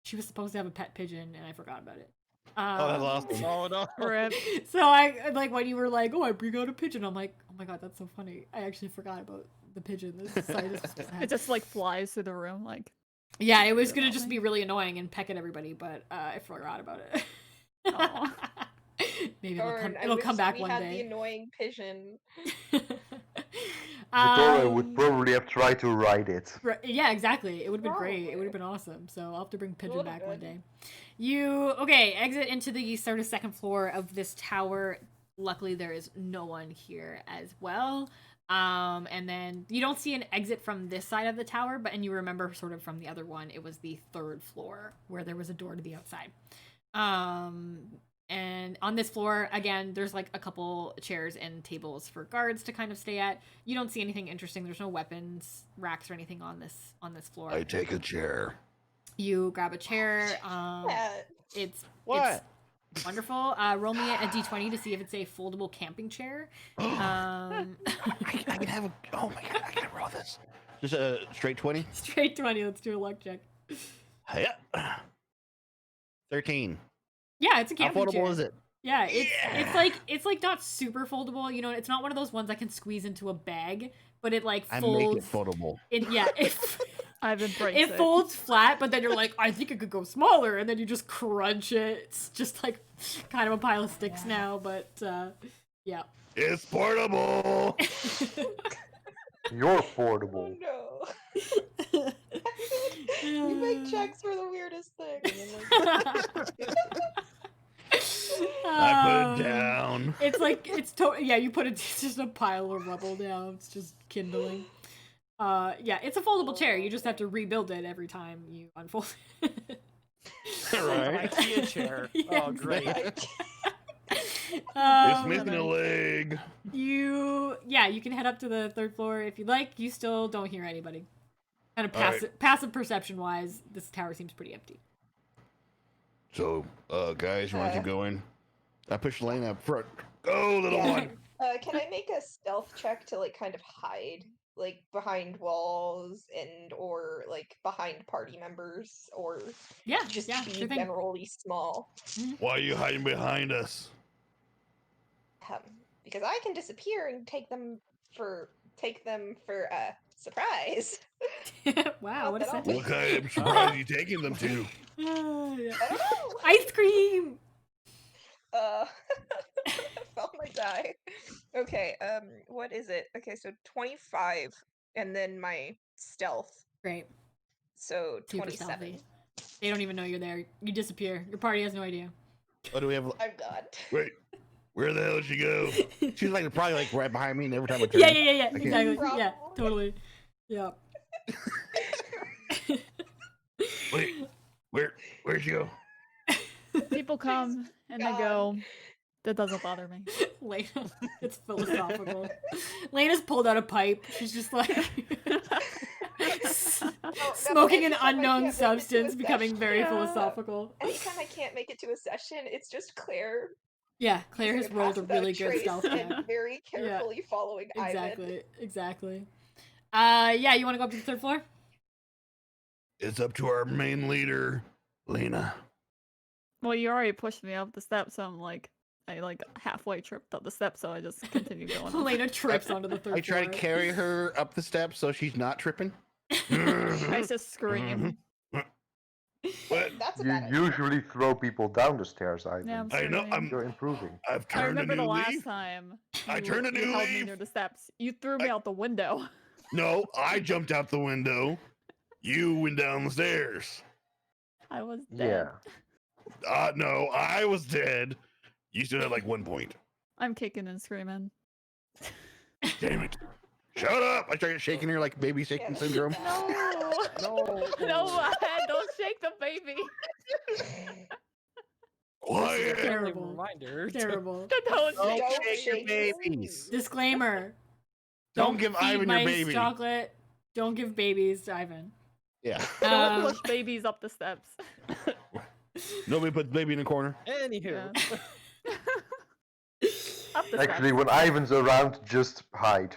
S1: she was supposed to have a pet pigeon, and I forgot about it.
S5: Oh, that's awesome.
S3: Oh no.
S6: Rip.
S1: So I like when you were like, "Oh, I bring out a pigeon." I'm like, "Oh my god, that's so funny." I actually forgot about the pigeon. This site is supposed to have.
S6: It just like flies through the room like.
S1: Yeah, it was
S6: Forget
S1: gonna
S6: about
S1: just
S6: me.
S1: be really annoying and peck at everybody, but I forgot about it.
S6: Aw.
S1: Maybe it'll come.
S9: Darn, I
S1: It'll
S9: wish
S1: come back
S9: we
S1: one
S9: had the
S1: day.
S9: annoying pigeon.
S2: Victoria would
S1: Um,
S2: probably have tried to ride it.
S1: Yeah, exactly. It would have been great. It
S9: Probably.
S1: would have been awesome. So I'll have to bring Pigeon
S9: Would've
S1: back one
S9: been.
S1: day. You okay? Exit into the sort of second floor of this tower. Luckily, there is no one here as well. And then you don't see an exit from this side of the tower, and you remember sort of from the other one, it was the third floor where there was a door to the outside. And on this floor, again, there's like a couple chairs and tables for guards to kind of stay at. You don't see anything interesting. There's no weapons racks or anything on this floor.
S5: I take a chair.
S1: You grab a chair.
S9: That-
S1: It's
S5: What?
S1: it's wonderful. Roll me a d20 to see if it's a foldable camping chair.
S5: I can have a. Oh my god! I can roll this. Just a straight 20.
S1: Straight 20. Let's do a luck check.
S5: Yeah. 13.
S1: Yeah, it's a
S5: How
S1: camping chair.
S5: foldable is it?
S1: Yeah, it's like not super foldable. You know, it's not one of those ones I can squeeze into a bag, but it like
S5: I
S1: folds.
S5: make it foldable.
S6: I've embraced
S1: It folds flat, but then you're like, I think it could go smaller, and then you just crunch it. It's just like kind of a pile of sticks now, but yeah.
S5: It's portable.
S2: You're
S9: Oh
S2: portable.
S9: no. You make checks for the weirdest things.
S5: I put it down.
S1: It's like yeah. You put it. It's just a pile of rubble now. It's just kindling. Yeah, it's a foldable chair. You just have to rebuild it every time you unfold it.
S5: Right.
S3: IKEA chair.
S1: Yeah,
S3: Oh great.
S5: It's
S1: Um,
S5: missing a leg.
S1: you can head up to the third floor if you'd like. You still don't hear anybody. Kind of
S5: All right.
S1: passive perception wise, this tower seems pretty empty.
S5: So, guys, you want to keep going? I pushed Lane up front. Go, little
S9: Yeah.
S5: one.
S9: Can I make a stealth check to like kind of hide, like behind walls or like behind party members, or
S1: Yeah,
S9: just
S1: yeah,
S9: be
S1: sure thing.
S9: generally small?
S5: Why are you hiding behind us?
S9: Because I can disappear and take them for a surprise.
S1: Wow, what a
S9: Not that
S1: sentence.
S5: What kind of surprise are you taking them to?
S1: Yeah.
S9: I don't know.
S1: Ice cream.
S9: Fell my die. Okay, what is it? Okay, so 25, and then my stealth,
S1: Great.
S9: so
S1: Super
S9: 27.
S1: stealthy. They don't even know you're there. You disappear. Your party has no idea.
S5: Oh, do we have?
S9: I'm gone.
S5: Wait, where the hell did she go? She's like probably like right behind me, and every time I turn.
S1: Yeah.
S5: can't-
S1: Exactly. Yeah,
S9: Probably.
S1: totally. Yeah.
S5: Wait, where'd she go?
S6: People come and they go. That doesn't bother me.
S1: Lena, it's philosophical. Lena's pulled out a pipe. She's just like smoking an
S9: anytime I can't
S1: unknown
S9: make it to a
S1: substance, becoming very
S6: Yeah.
S1: philosophical.
S9: Anytime I can't make it to a session, it's just Claire.
S1: Yeah, Claire has
S9: using
S1: rolled a
S9: pass without
S1: really good
S9: trace
S1: stealth check.
S9: and very carefully following Ivan.
S1: Exactly. Yeah, you want to go up to the third floor?
S5: It's up to our main leader, Lena.
S6: Well, you already pushed me up the steps, so I like halfway tripped up the steps, so I just continue going. up.
S1: Lena trips onto the third
S5: I try
S1: floor.
S5: to carry her up the steps so she's not tripping.
S6: I just scream.
S5: But
S9: That's a
S2: You
S9: bad idea.
S2: usually throw people down the stairs, Ivan.
S6: Yeah, I'm
S5: I know,
S6: screaming.
S2: You're improving.
S5: I've
S6: I
S5: turned a
S6: remember
S5: new
S6: the last
S5: leaf.
S6: time
S5: I turned a
S6: you
S5: new
S6: held me
S5: leaf.
S6: near the steps. You threw me
S5: I-
S6: out the window.
S5: No, I jumped out the window. You went down the stairs.
S6: I was dead.
S2: Yeah.
S5: No, I was dead. You stood at like 1 point.
S6: I'm kicking and screaming.
S5: Damn it. Shut up. I started shaking her like baby shaking
S9: Yeah.
S5: syndrome.
S6: No,
S2: No.
S6: no, don't shake the baby.
S5: Quiet.
S1: Terrible.
S3: Reminder.
S1: Terrible.
S6: Don't
S5: Don't
S6: shake.
S9: Don't
S5: shake your
S9: shake
S5: babies.
S1: Disclaimer.
S5: Don't give
S1: feed
S5: Ivan your
S1: mice
S5: baby.
S1: chocolate. Don't give babies to Ivan.
S5: Yeah.
S6: Don't push babies up the steps.
S5: Nobody puts baby in a corner.
S3: Anywho.
S6: Up the
S2: Actually,
S6: steps.
S2: when Ivan's around, just hide.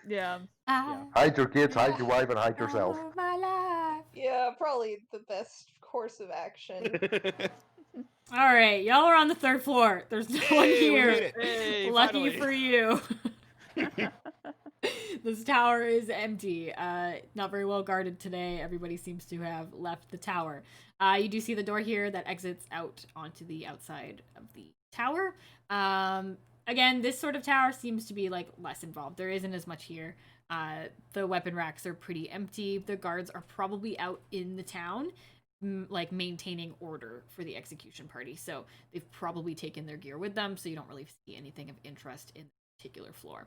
S6: Yeah.
S2: Hide your kids, hide your wife, and hide yourself.
S1: My life.
S9: Yeah, probably the best course of action.
S1: All right, y'all are on the 3rd floor. There's no one
S5: Hey, we
S1: here.
S5: made it.
S3: Hey,
S1: Lucky
S3: finally.
S1: for you. This tower is empty. Not very well guarded today. Everybody seems to have left the tower. You do see the door here that exits out onto the outside of the tower. Again, this sort of tower seems to be like less involved. There isn't as much here. The weapon racks are pretty empty. The guards are probably out in the town, like maintaining order for the execution party. So they've probably taken their gear with them, so you don't really see anything of interest in the particular floor.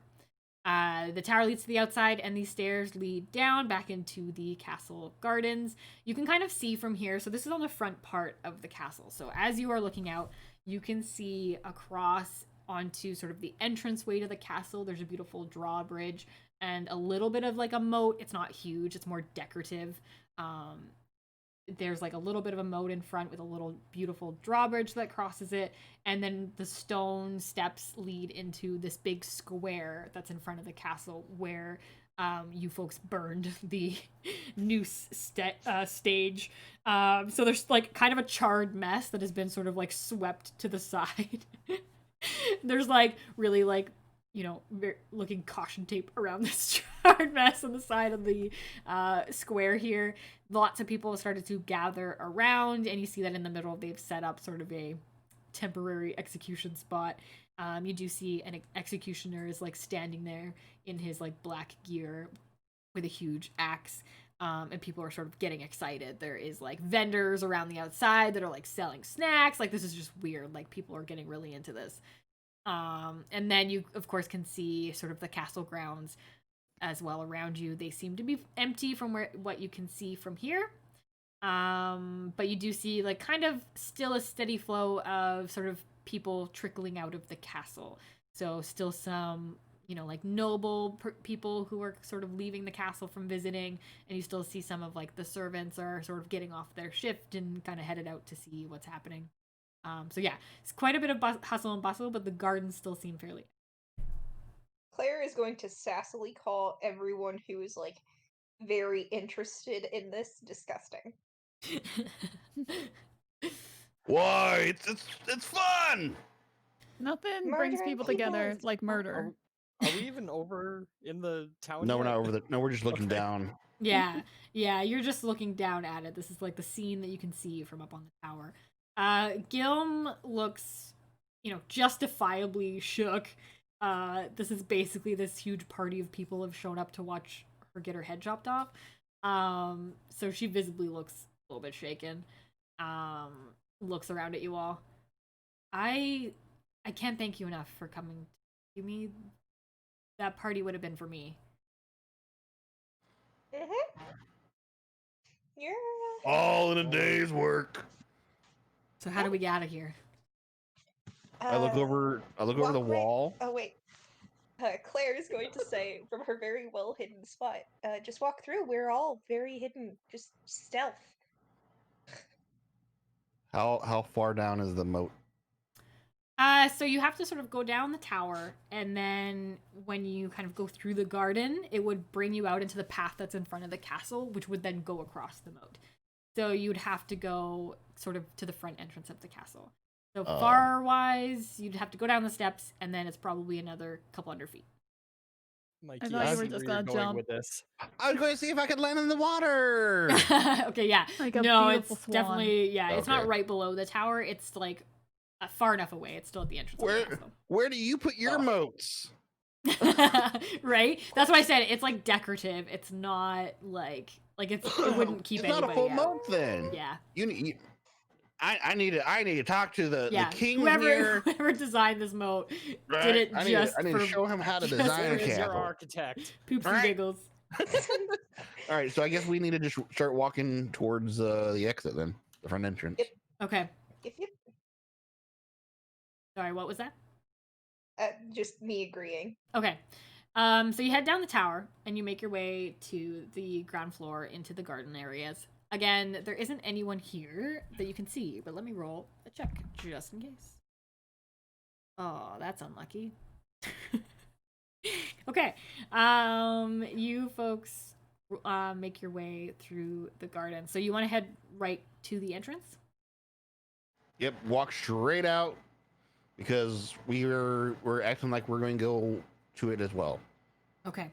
S1: The tower leads to the outside, and these stairs lead down back into the castle gardens. You can kind of see from here. So this is on the front part of the castle. So as you are looking out, you can see across onto sort of the entranceway to the castle. There's a beautiful drawbridge and a little bit of like a moat. It's not huge. It's more decorative. There's like a little bit of a moat in front with a little beautiful drawbridge that crosses it, and then the stone steps lead into this big square that's in front of the castle where you folks burned the noose stage. So there's like kind of a charred mess that has been sort of like swept to the side. There's like really like, you know, looking caution tape around this charred mess on the side of the square here. Lots of people have started to gather around, and you see that in the middle they've set up sort of a temporary execution spot. You do see an executioner is like standing there in his like black gear with a huge axe. And people are sort of getting excited. There is like vendors around the outside that are like selling snacks. Like this is just weird. Like people are getting really into this. And then you of course can see sort of the castle grounds as well around you. They seem to be empty from what you can see from here. But you do see like kind of still a steady flow of sort of people trickling out of the castle. So still some, you know, like noble people who are sort of leaving the castle from visiting, and you still see some of like the servants are sort of getting off their shift and kind of headed out to see what's happening. So yeah, it's quite a bit of hustle and bustle, but the gardens still seem fairly.
S9: Claire is going to sassily call everyone who is like very interested in this disgusting.
S5: Why? It's fun.
S6: Nothing brings
S9: Murdering
S6: people
S9: people
S6: together
S9: is-
S6: like murder.
S3: Are we even over in the town?
S5: No, we're
S3: yet?
S5: not over the. No, we're just looking
S3: Okay.
S5: down.
S1: Yeah, you're just looking down at it. This is like the scene that you can see from up on the tower. Gilm looks, you know, justifiably shook. This is basically this huge party of people have shown up to watch her get her head chopped off. So she visibly looks a little bit shaken. Looks around at you all. I can't thank you enough for coming to me. That party would have been for me.
S9: Yeah.
S5: All in a day's work.
S1: So how do we get out of here?
S5: I look over. I look over the
S9: walk right-
S5: wall.
S9: Oh wait. Claire is going to say from her very well hidden spot, just walk through. We're all very hidden. Just stealth.
S5: How far down is the moat?
S1: So you have to sort of go down the tower, and then when you kind of go through the garden, it would bring you out into the path that's in front of the castle, which would then go across the moat. So you'd have to go sort of to the front entrance of the castle. So far-wise, you'd have to go down the steps, and then it's probably another couple hundred feet.
S3: Mikey,
S6: I thought
S3: I
S6: you were
S3: see
S6: just
S3: where you're
S6: gonna
S3: going
S6: jump.
S3: with this.
S5: I was going to see if I could land in the water.
S1: Okay, yeah.
S6: Like a
S1: No,
S6: beautiful
S1: it's
S6: swan.
S1: definitely, yeah, it's not
S5: Okay.
S1: right below the tower. It's like far enough away. It's still at the entrance of
S5: Where
S1: the castle.
S5: where do you put your
S3: Oh.
S5: moats?
S1: Right? That's why I said it's like decorative. It's not like it wouldn't keep
S5: It's not a
S1: anybody
S5: full
S1: out.
S5: moat then.
S1: Yeah.
S5: I need to talk to the
S1: Yeah.
S5: king
S1: Whoever
S5: here.
S1: whoever designed this moat
S5: Right?
S1: did it
S5: I need,
S1: just
S5: I need
S1: for
S5: to show him how to
S1: just
S5: design a
S3: Where is your
S5: castle.
S3: architect?
S1: poops and
S5: Right.
S1: giggles.
S5: All right, so I guess we need to just start walking towards the exit then, the front entrance.
S9: Yep.
S1: Okay.
S9: If you,
S1: Sorry, what was that?
S9: just me agreeing.
S1: Okay. So you head down the tower and you make your way to the ground floor into the garden areas. Again, there isn't anyone here that you can see, but let me roll a check just in case. Oh, that's unlucky. Okay. You folks make your way through the garden. So you want to head right to the entrance?
S5: Yep, walk straight out because we're acting like we're going to go to it as well.
S1: Okay.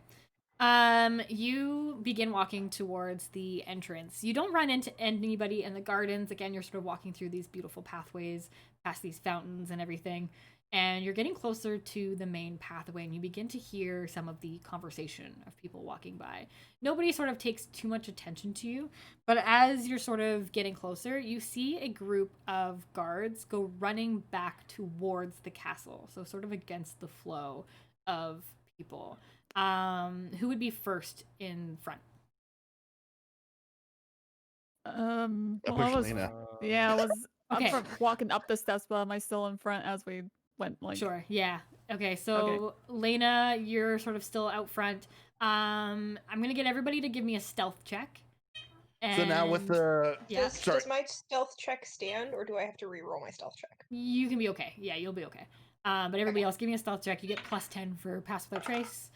S1: You begin walking towards the entrance. You don't run into anybody in the gardens. Again, you're sort of walking through these beautiful pathways, past these fountains and everything. And you're getting closer to the main pathway, and you begin to hear some of the conversation of people walking by. Nobody sort of takes too much attention to you, but as you're sort of getting closer, you see a group of guards go running back towards the castle, so sort of against the flow of people. Who would be first in front?
S6: Well, I
S5: push
S6: was,
S5: Lena.
S6: yeah, I was.
S1: Okay.
S6: I'm walking up the steps, but am I still in front as we went? Like,
S1: Sure. Yeah. Okay. So Lena, you're sort of still out front. I'm gonna get everybody to give me a stealth check.
S5: So now with
S1: And
S5: the
S1: yeah,
S5: Sorry.
S9: Does my stealth check stand, or do I have to re-roll my stealth check?
S1: you can be okay. Yeah, you'll be okay. But everybody else, give me a stealth check. You get +10 for pass without trace.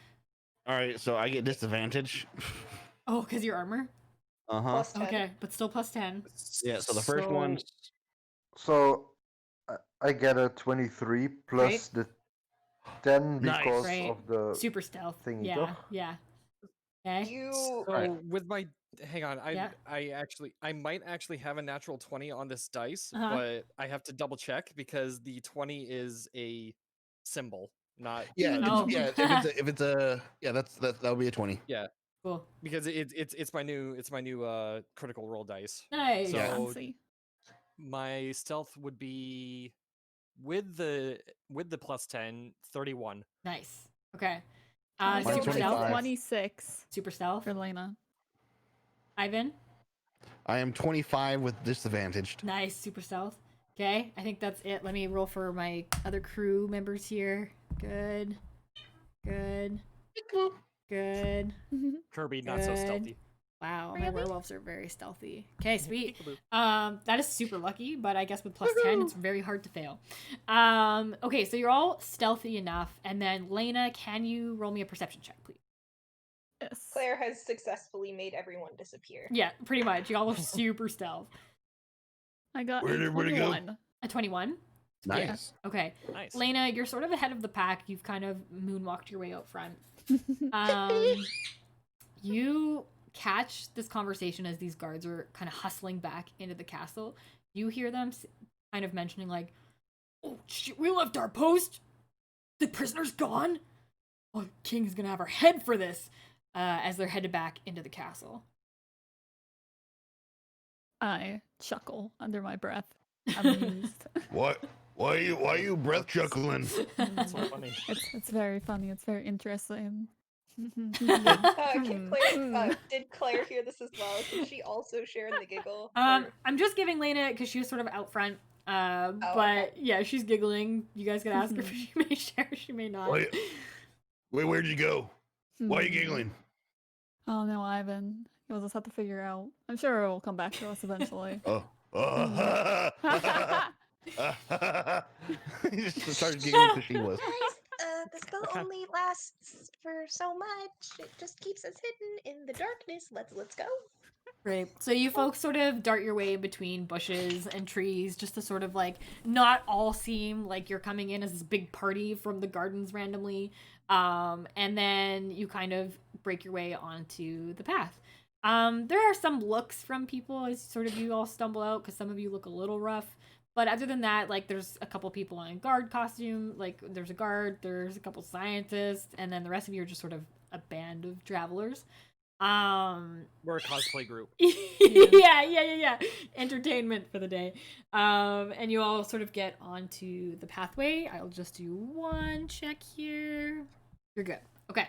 S5: all right, so I get disadvantage.
S1: Oh, because your armor.
S9: Plus 10.
S1: Okay, but still +10.
S5: Yeah, so the first one.
S2: So I get a 23 plus the 10
S5: Nice.
S2: because
S1: Right.
S2: of the
S1: Super stealth.
S2: thingy,
S1: Yeah.
S2: toch?
S1: Yeah. Okay.
S9: You
S3: So
S5: Right.
S3: with my hang on,
S1: Yeah.
S3: I might actually have a natural 20 on this dice,
S1: Uh-huh.
S3: but I have to double check because the 20 is a symbol, not
S5: Yeah,
S1: Oh.
S5: yeah. If it's a yeah, that'll be a 20.
S1: Cool.
S3: because it's my new critical roll dice.
S1: Nice.
S3: So-
S6: fancy.
S3: My stealth would be with the +10, 31.
S1: Nice. Okay.
S6: Mine's
S2: Mine's
S1: Super stealth.
S2: 25.
S6: 26
S1: Super stealth.
S6: for Lena.
S1: Ivan.
S5: I am 25 with disadvantaged.
S1: Nice. Super stealth. Okay. I think that's it. Let me roll for my other crew members here. Good. Good. Good.
S3: Kirby, not so
S1: Good.
S3: stealthy.
S1: Wow, my
S6: Really?
S1: werewolves are very stealthy. Okay, sweet.
S3: Peekaboo.
S1: That is super lucky, but I guess with +10, it's very hard to fail. Okay, so you're all stealthy enough, and then Lena, can you roll me a perception check, please?
S6: Yes.
S9: Claire has successfully made everyone disappear.
S1: Yeah, pretty much. You all are super stealth.
S6: I got
S5: Where'd
S6: a
S5: everybody go?
S6: 21.
S1: A 21.
S5: Nice.
S1: Okay,
S3: Nice.
S1: Lena, you're sort of ahead of the pack. You've kind of moonwalked your way out front. You catch this conversation as these guards are kind of hustling back into the castle. You hear them kind of mentioning like, "Oh shit, we left our post. The prisoner's gone. Oh, the king's gonna have our head for this." As they're headed back into the castle.
S6: I chuckle under my breath. Amused.
S5: What? Why are you breath chuckling?
S3: That's so funny.
S6: It's very funny. It's very interesting.
S9: Did Claire hear this as well? Did she also share in the giggle?
S1: I'm just giving Lena because she was sort of out front. But
S9: okay.
S1: yeah, she's giggling. You guys can ask her if she may share, she may not.
S5: Wait, where'd you go? Why are you
S6: Hmm.
S5: giggling?
S6: Oh no, Ivan. You'll just have to figure out. I'm sure it will come back to us eventually.
S5: Oh. He just started giggling because she was.
S9: Guys, the spell
S3: Okay.
S9: only lasts for so much. It just keeps us hidden in the darkness. Let's go.
S1: Right. So you folks sort of dart your way between bushes and trees just to sort of like not all seem like you're coming in as this big party from the gardens randomly. And then you kind of break your way onto the path. There are some looks from people as sort of you all stumble out because some of you look a little rough. But other than that, like there's a couple people in guard costume. Like there's a guard, there's a couple scientists, and then the rest of you are just sort of a band of travelers.
S3: We're a cosplay group.
S1: yeah. Entertainment for the day. And you all sort of get onto the pathway. I'll just do one check here. You're good. Okay.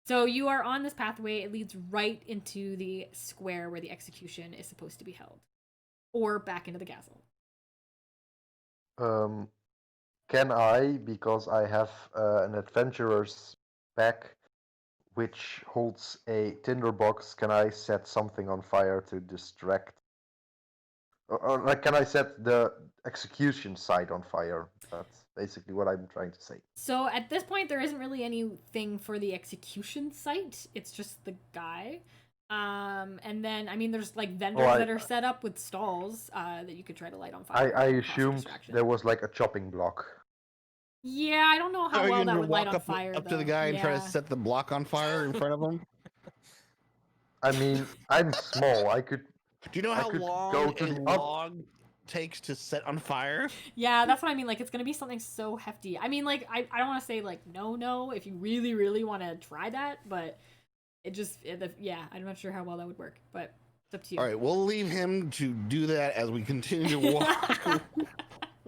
S1: So you are on this pathway. It leads right into the square where the execution is supposed to be held. Or back into the castle.
S2: Can I, because I have an adventurer's pack which holds a tinderbox, can I set something on fire to distract? Or like, can I set the execution site on fire? That's basically what I'm trying to say.
S1: So at this point, there isn't really anything for the execution site. It's just the guy. And then, I mean, there's like vendors that are set up with stalls that you could try to light on fire.
S2: I
S1: and cause a
S2: assumed
S1: distraction.
S2: there was like a chopping block.
S1: Yeah, I don't know how
S5: Are you
S1: well
S5: gonna
S1: that would light
S5: walk
S1: on
S5: up,
S1: fire.
S5: up
S1: though.
S5: to the guy and try to
S1: Yeah.
S5: set the block on fire in front of him?
S2: I mean, I'm small. I could.
S5: Do you know
S2: I
S5: how
S2: could go
S5: long
S2: to
S5: a
S2: the up-
S5: log takes to set on fire?
S1: Yeah, that's what I mean. Like, it's gonna be something so hefty. I mean, like, I don't want to say like no if you really really want to try that, but yeah, I'm not sure how well that would work, but it's up to you.
S5: All right, we'll leave him to do that as we continue to walk.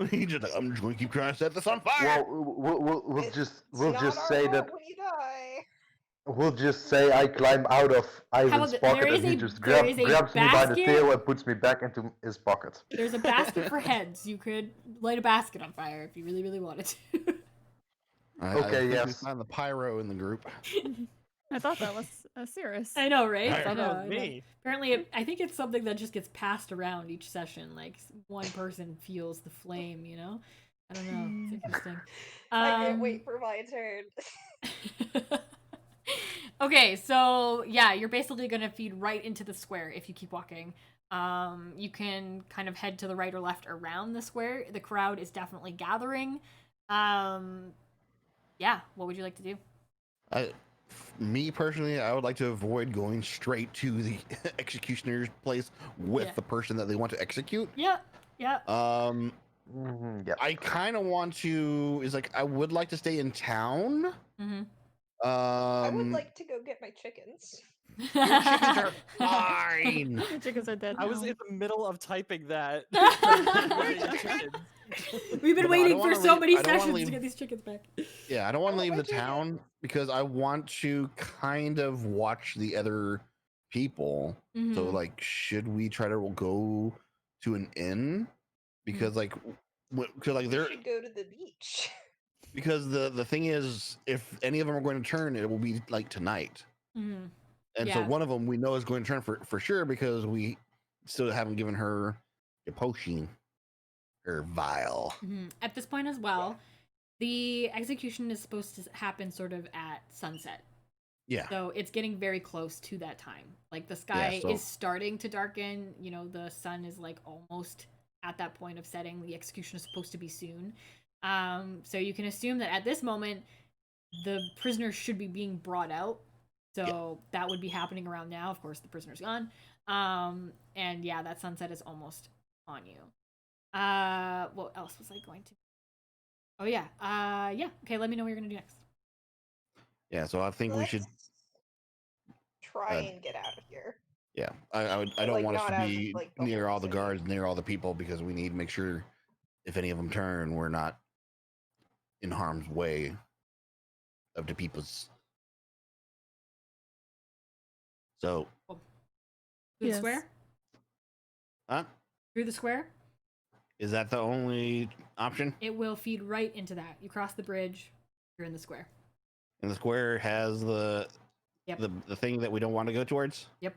S5: He's just like, I'm just going to keep trying to set this on fire.
S2: Well, we'll
S9: It's
S2: just
S9: not our
S2: say
S9: fault
S2: that
S9: we die.
S2: we'll just say I climb out of Ivan's
S1: there
S2: pocket
S1: is
S2: and he
S1: a-
S2: just
S1: there is a
S2: grabs me by the
S1: basket.
S2: tail and puts me back into his pocket.
S1: There's a basket for heads. You could light a basket on fire if you really really wanted to.
S5: I
S2: Okay,
S5: think we
S2: yes.
S5: found the pyro in the group.
S6: I thought that was Cirrus.
S1: I know, right?
S5: Right.
S1: I know,
S3: That was
S1: I know.
S3: me.
S1: Apparently, I think it's something that just gets passed around each session. Like one person feels the flame, you know? I don't know. It's interesting.
S9: I can't wait for my turn.
S1: Okay, so yeah, you're basically gonna feed right into the square if you keep walking. You can kind of head to the right or left around the square. The crowd is definitely gathering. Yeah, what would you like to do?
S5: Me personally, I would like to avoid going straight to the executioner's place with
S1: Yeah.
S5: the person that they want to execute.
S1: Yeah, yeah.
S2: Yeah.
S5: I kind of want to. Is like I would like to stay in town.
S1: Mm-hmm.
S9: I would like to go get my chickens.
S5: Your chickens are fine.
S6: The chickens are dead
S3: I was
S6: now.
S3: in the middle of typing that.
S1: We've been
S5: But no, I
S1: waiting
S5: don't
S1: for
S5: wanna
S1: so
S5: leave-
S1: many
S5: I don't wanna
S1: sessions to
S5: leave-
S1: get these chickens back.
S5: Yeah, I don't want to
S9: Oh,
S5: leave
S9: my
S5: the
S9: chicken.
S5: town because I want to kind of watch the other people. So
S1: Mhm.
S5: like, should we try to go to an inn? Because like, because like
S9: We
S5: they're
S9: should go to the beach.
S5: because the thing is, if any of them are going to turn, it will be like tonight.
S1: Mhm.
S5: And so
S1: Yeah.
S5: one of them we know is going to turn for sure because we still haven't given her a potion or vial.
S1: Mhm. At this point as well, the execution is supposed to happen sort of at sunset.
S5: Yeah.
S1: So it's getting very close to that time. Like the sky
S5: so-
S1: is starting to darken. You know, the sun is like almost at that point of setting. The execution is supposed to be soon. So you can assume that at this moment, the prisoner should be being brought out. So that would be happening around now. Of course, the prisoner's gone. And yeah, that sunset is almost on you. What else was I going to? Oh yeah. Yeah. Okay. Let me know what you're gonna do next.
S5: Yeah. So I think we should.
S9: Let's try
S5: uh,
S9: and get out of here.
S5: Yeah, I
S9: But,
S5: don't
S9: like,
S5: want us
S9: not
S5: to
S9: out of,
S5: be
S9: like, the
S5: near
S9: whole
S5: all the
S9: city.
S5: guards, near all the people, because we need to make sure if any of them turn, we're not in harm's way of the people's. So,
S1: Through the
S6: Yes.
S1: square.
S5: huh?
S1: Through the square.
S5: Is that the only option?
S1: It will feed right into that. You cross the bridge. You're in the square.
S5: And the square has the
S1: Yep.
S5: the thing that we don't want to go towards.
S1: Yep.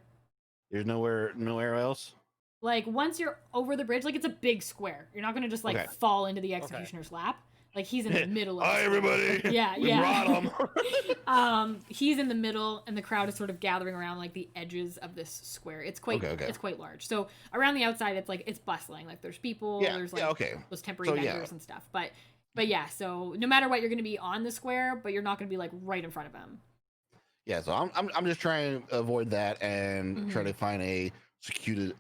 S5: There's nowhere else.
S1: Like once you're over the bridge, like it's a big square. You're not gonna just like
S5: Okay.
S1: fall into the executioner's lap. Like he's in the middle of.
S5: Hi,
S1: the square.
S5: everybody.
S1: Yeah,
S5: We
S1: yeah.
S5: brought 'em.
S1: He's in the middle, and the crowd is sort of gathering around like the edges of this square. It's quite,
S5: Okay.
S1: it's quite large. So around the outside, it's like it's bustling. Like there's people.
S5: Yeah,
S1: There's like
S5: yeah, okay.
S1: those temporary
S5: So, yeah.
S1: vendors and stuff. But yeah. So no matter what, you're gonna be on the square, but you're not gonna be like right in front of him.
S5: Yeah, so I'm just trying to avoid that and try
S1: Mhm.
S5: to find a secluded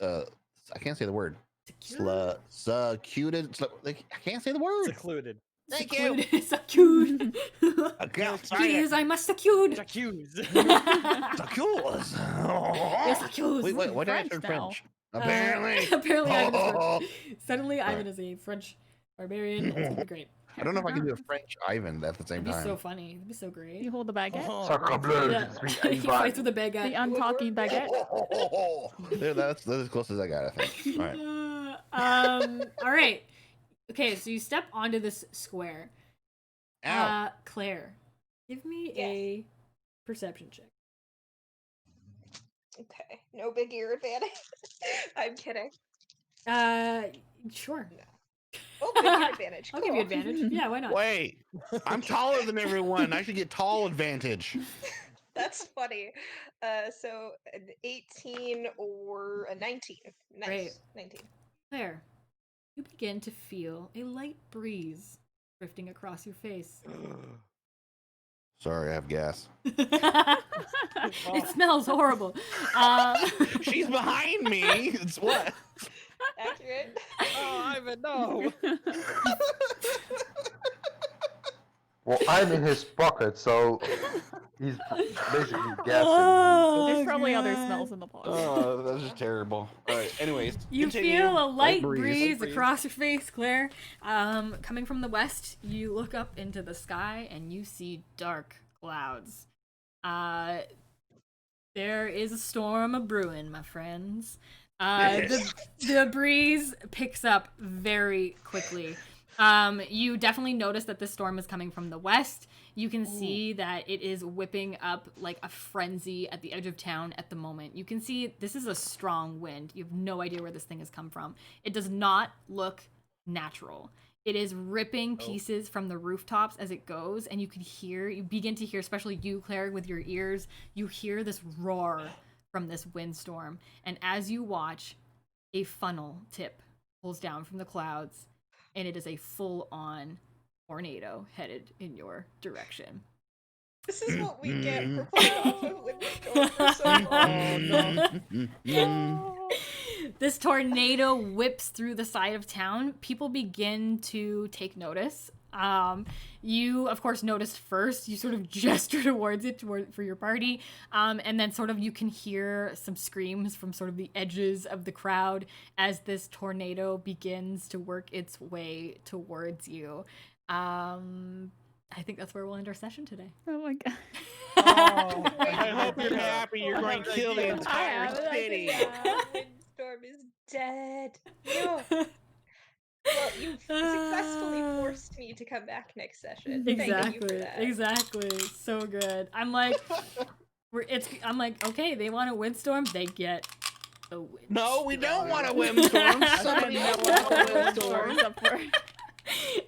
S5: I can't say the word.
S1: Secure?
S5: Secluded. Like, I can't say the word.
S3: Secluded.
S5: Thank you.
S1: Secluded.
S5: I can't say
S1: Please,
S5: it.
S1: I must secure.
S3: Accused.
S5: Secluded.
S1: Yes, accused.
S5: Wait, what did I
S6: French
S5: turn
S6: now.
S5: French? Apparently.
S1: Apparently, Ivan is
S5: Oh.
S1: French. Suddenly, Ivan is a French barbarian. It's gonna be great.
S5: I don't know if I can do a French Ivan at the same
S1: It'd be
S5: time.
S1: so funny. It'd be so great.
S6: You hold the baguette.
S3: Oh,
S2: Sacre bleu,
S1: Yeah.
S2: it's me,
S1: He fights
S2: Ivan.
S1: with a baguette.
S6: The untalking baguette.
S5: There, that's as close as I got, I think. All right.
S1: All right. Okay, so you step onto this square.
S5: Ow.
S1: Claire, give me
S9: Yes.
S1: a perception check.
S9: Okay, no big ear advantage. I'm kidding.
S1: Sure.
S9: Oh, big ear advantage.
S1: I'll give you
S9: cool.
S1: advantage. Yeah, why not?
S5: Wait, I'm taller than everyone. I should get tall advantage.
S9: That's funny. So an 18 or a 19. Nice.
S1: Great.
S9: 19.
S1: Claire, you begin to feel a light breeze drifting across your face.
S5: Sorry, I have gas.
S1: It smells horrible.
S5: She's behind me. It's what?
S9: Accurate.
S3: Oh, Ivan, no.
S2: Well, I'm in his pocket, so he's basically gassing me.
S1: Oh,
S6: There's probably other
S1: God.
S6: smells in the pocket.
S5: Oh, that's just terrible. All right. Anyways,
S1: You
S5: continue.
S1: feel a light breeze,
S3: Light breeze.
S1: across your face, Claire. Coming from the west, you look up into the sky and you see dark clouds. There is a storm a brewing, my friends. The breeze picks up very quickly. You definitely notice that the storm is coming from the west. You can see that it is whipping up like a frenzy at the edge of town at the moment. You can see this is a strong wind. You have no idea where this thing has come from. It does not look natural. It is ripping pieces from the rooftops as it goes, and you begin to hear, especially you, Claire, with your ears, you hear this roar from this windstorm. And as you watch, a funnel tip pulls down from the clouds, and it is a full-on tornado headed in your direction.
S9: This is what we get for playing off of Windstorm for so long.
S1: This tornado whips through the side of town. People begin to take notice. You, of course, noticed first. You sort of gesture towards it for your party. And then sort of you can hear some screams from sort of the edges of the crowd as this tornado begins to work its way towards you. I think that's where we'll end our session today.
S6: Oh my god.
S5: Oh, I hope you're happy. You're going to kill the entire
S6: Yeah,
S5: city.
S9: Windstorm is dead. No. Well, you've successfully forced me to come back next session. Thank you for that.
S1: Exactly. So good. I'm like, okay, they want a windstorm, they get a windstorm.
S5: No, we don't want a windstorm. Somebody else wants a windstorm.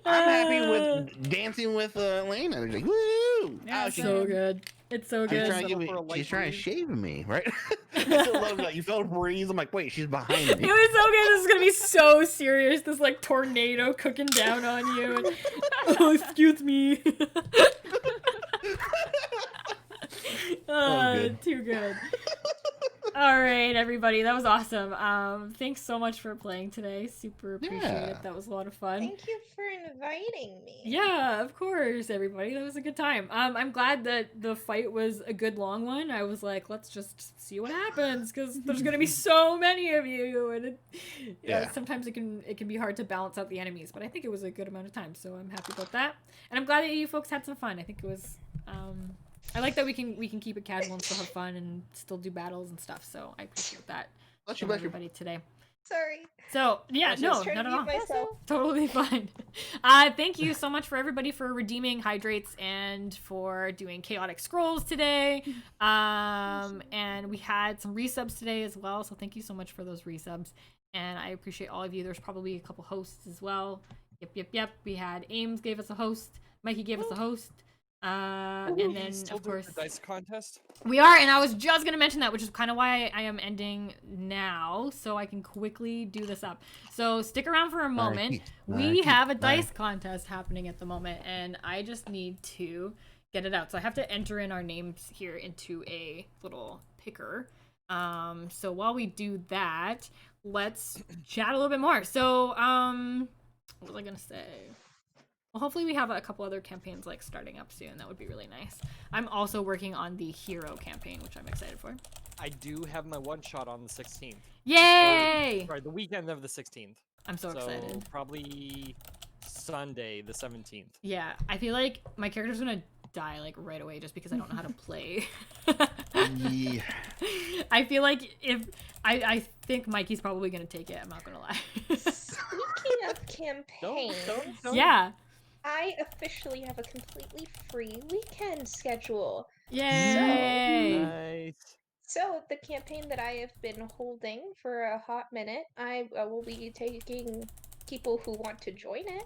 S5: I'm happy with dancing with Elena. Like, woo!
S6: Yeah,
S5: Oh, she-
S1: So good. It's so
S5: She's
S1: good.
S5: trying to give me,
S3: For a light
S5: she's trying to
S3: breeze.
S5: shave me, right? I still love that. You felt a breeze. I'm like, wait, she's behind
S1: It
S5: me.
S1: was so good. This is gonna be so serious. This like tornado cooking down on you. And, oh, excuse me.
S5: good.
S1: Too good. All right, everybody, that was awesome. Thanks so much for playing today. Super appreciate
S5: Yeah.
S1: it. That was a lot of fun.
S9: Thank you for inviting me.
S1: Yeah, of course, everybody. That was a good time. I'm glad that the fight was a good long one. I was like, let's just see what happens because there's gonna be so many of you, and
S5: Yeah.
S1: sometimes it can be hard to balance out the enemies. But I think it was a good amount of time, so I'm happy about that. And I'm glad that you folks had some fun. I think it was. I like that we can keep it casual and still have fun and still do battles and stuff. So I appreciate that
S5: Bless you,
S1: from
S5: bless you.
S1: everybody today.
S9: Sorry.
S1: So yeah,
S9: I was
S1: no,
S9: just trying
S1: not
S9: to
S1: at all.
S9: mute myself.
S1: Totally fine. Thank you so much for everybody for redeeming hydrates and for doing chaotic scrolls today. And we had some resubs today as well. So thank you so much for those resubs. And I appreciate all of you. There's probably a couple hosts as well. Yep. We had Ames gave us a host. Mikey gave us a host. And then
S3: Still
S1: of
S3: doing
S1: course
S3: the dice contest.
S1: we are, and I was just gonna mention that, which is kind of why I am ending now, so I can quickly do this up. So stick around for a moment. We have a dice contest happening at the moment, and I just need to get it out. So I have to enter in our names here into a little picker. So while we do that, let's chat a little bit more. So what was I gonna say? Well, hopefully we have a couple other campaigns like starting up soon. That would be really nice. I'm also working on the hero campaign, which I'm excited for.
S3: I do have my one shot on the 16th.
S1: Yay!
S3: Sorry, the weekend of the 16th.
S1: I'm so excited.
S3: Probably Sunday the 17th.
S1: Yeah, I feel like my character's gonna die like right away just because I don't know how to play.
S5: Yeah.
S1: I feel like if I think Mikey's probably gonna take it. I'm not gonna lie.
S9: Speaking of campaigns,
S3: Don't.
S1: Yeah.
S9: I officially have a completely free weekend schedule.
S1: Yay!
S3: Nice.
S9: So the campaign that I have been holding for a hot minute, I will be taking people who want to join it.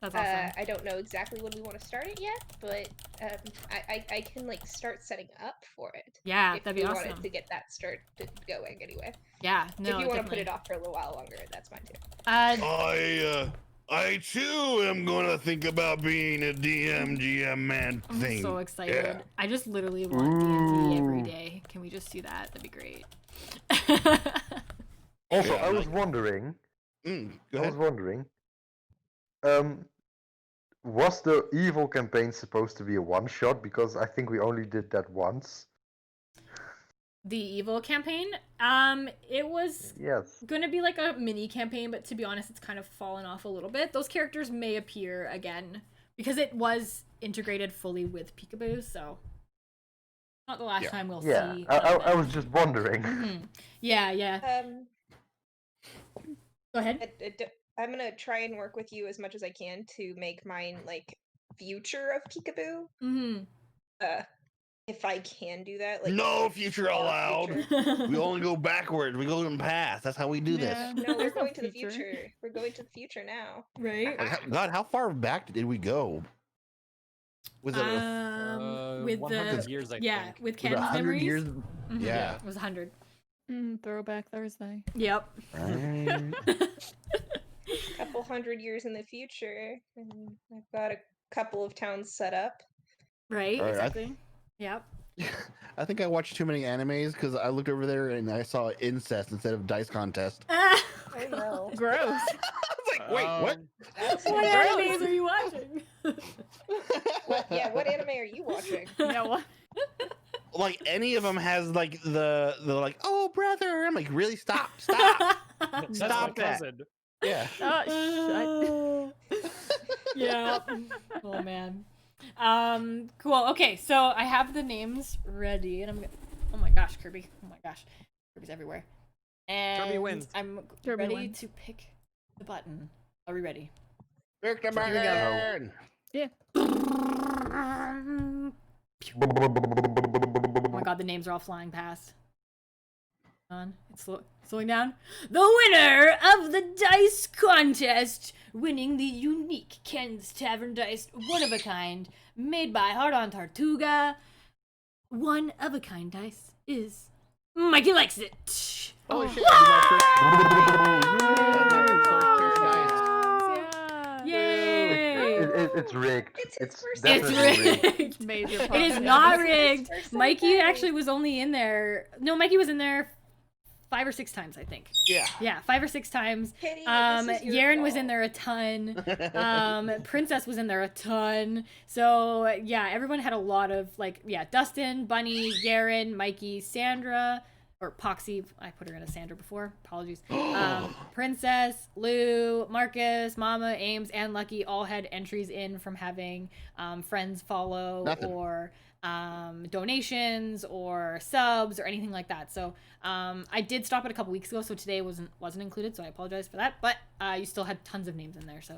S1: That's awesome.
S4: I don't know exactly when we want to start it yet, but I can like start setting up for it.
S1: Yeah,
S4: if
S1: that'd be
S4: we
S1: awesome.
S4: wanted to get that started going anyway.
S1: Yeah, no,
S4: if you want to put
S1: definitely.
S4: it off for a little while longer, that's fine too.
S5: I too am gonna think about being a GM man
S1: I'm
S5: thing.
S1: so excited.
S5: Yeah.
S1: I just literally want D&D every
S2: Ooh.
S1: day. Can we just do that? That'd be great.
S2: Also,
S5: Yeah,
S2: I was
S5: like-
S2: wondering.
S5: Go
S2: I was
S5: ahead.
S2: wondering. Was the evil campaign supposed to be a one shot? Because I think we only did that once.
S1: The evil campaign, it was
S2: Yes.
S1: gonna be like a mini campaign, but to be honest, it's kind of fallen off a little bit. Those characters may appear again because it was integrated fully with Peekaboo, so not the last
S5: Yeah.
S1: time we'll
S2: Yeah.
S1: see.
S2: I was just wondering.
S1: Yeah. Go ahead.
S4: I'm gonna try and work with you as much as I can to make mine like future of Peekaboo. If I can do that, like
S5: No future
S4: far
S5: allowed.
S4: future.
S5: We only go backwards. We go in past. That's how we do
S6: Yeah.
S5: this.
S4: No, we're
S6: There's no
S4: going to the
S6: future.
S4: future. We're going to the future now.
S1: Right.
S5: Like, God, how far back did we go? Was it
S1: With
S3: 100
S1: the
S3: years, I
S1: yeah,
S3: think.
S1: with
S5: was it
S1: Ken's
S5: 100
S1: memories.
S5: years?
S1: Mhm.
S5: Yeah.
S1: It was 100.
S6: Throwback Thursday.
S1: Yep.
S2: Right.
S4: Couple hundred years in the future, and I've got a couple of towns set up.
S1: Right.
S5: All right,
S1: Exactly. Yep.
S5: I think I watched too many animes because I looked over there and I saw incest instead of dice contest.
S4: Oh no.
S6: Gross.
S5: I was like, wait, what?
S4: That's
S1: What
S4: gross.
S1: animes are you watching?
S4: What anime are you watching?
S6: Yeah, what?
S5: Like any of them has like the like, oh brother. I'm like, really? Stop. Stop.
S3: That's
S5: Stop
S3: my
S5: that.
S3: cousin.
S5: Yeah.
S6: Oh,
S1: Yeah. Oh man. Cool. Okay, so I have the names ready, and I'm gonna. Oh my gosh, Kirby. Oh my gosh, Kirby's everywhere. And
S3: wins.
S1: I'm
S6: Kirby
S1: ready
S6: wins.
S1: to pick the button. Are we ready?
S5: Victor
S1: Here we go.
S5: Burn.
S1: Oh my god, the names are all flying past. It's slowing down. The winner of the dice contest, winning the unique Ken's Tavern dice, one of a kind, made by Hard on Tortuga. One of a kind dice is Mikey Likes It.
S5: Holy shit! I
S6: Yeah.
S1: Yay!
S2: It's rigged.
S4: It's his first
S1: It's
S2: definitely rigged.
S1: rigged.
S6: Major
S1: It is
S6: podcast.
S1: not
S4: It's
S1: rigged.
S4: his first
S1: Mikey
S4: time.
S1: actually was only in there. No, Mikey was in there 5 or 6 times, I think.
S5: Yeah.
S1: Yeah, 5 or 6 times.
S4: Kitty, this is your
S1: Yaren was in
S4: fault.
S1: there a ton. Princess was in there a ton. So yeah, everyone had a lot of like, yeah, Dustin, Bunny, Yaren, Mikey, Sandra, or Poxy. I put her in a Sandra before. Apologies. Princess, Lou, Marcus, Mama, Ames, and Lucky all had entries in from having friends follow
S5: Nothing.
S1: or donations or subs or anything like that. So I did stop it a couple weeks ago, so today wasn't included, so I apologize for that, but you still had tons of names in there, so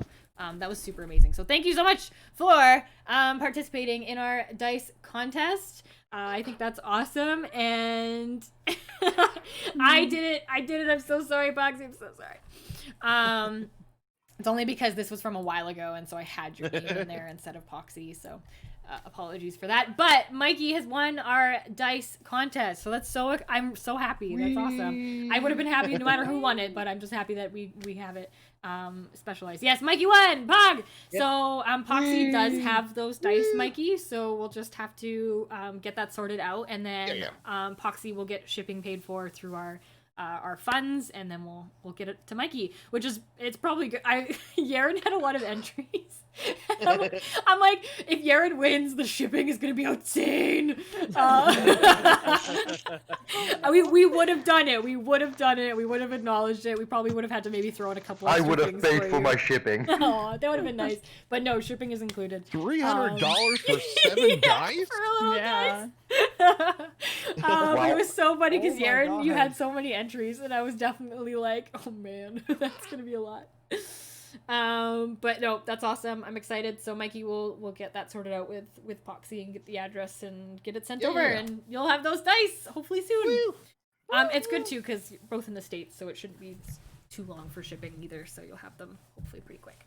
S1: that was super amazing. So thank you so much for participating in our dice contest. I think that's awesome, and I did it. I'm so sorry, Boxy. I'm so sorry. It's only because this was from a while ago, and so I had your name in there instead of Poxy, so apologies for that. But Mikey has won our dice contest, so I'm so happy. That's awesome. I would have been happy no matter who won it, but I'm just happy that we have it specialized. Yes, Mikey won. Pog.
S5: Yep.
S1: So Poxy does have those dice, Mikey. So we'll just have to get that sorted out, and then Poxy will get shipping paid for through our funds, and then we'll get it to Mikey, which is, it's probably good. Yaren had a lot of entries. I'm like, if Yaren wins, the shipping is gonna be insane. We would have done it. We would have done it. We would have acknowledged it. We probably would have had to maybe throw in a couple.
S2: I would have
S1: things
S2: paid for
S1: you.
S2: my shipping.
S1: Oh, that would have been nice. But no, shipping is included.
S5: $300 for 7 dice?
S1: For a little
S6: Yeah.
S1: dice.
S2: Wow.
S1: It was so funny because
S3: Oh my
S1: Yaren, you had
S3: God.
S1: so many entries, and I was definitely like, oh man, that's gonna be a lot. But no, that's awesome. I'm excited. So Mikey will get that sorted out with Poxy and get the address and get it sent over,
S5: Yeah.
S1: and you'll have those dice hopefully soon. It's good too because both in the States, so it shouldn't be too long for shipping either. So you'll have them hopefully pretty quick.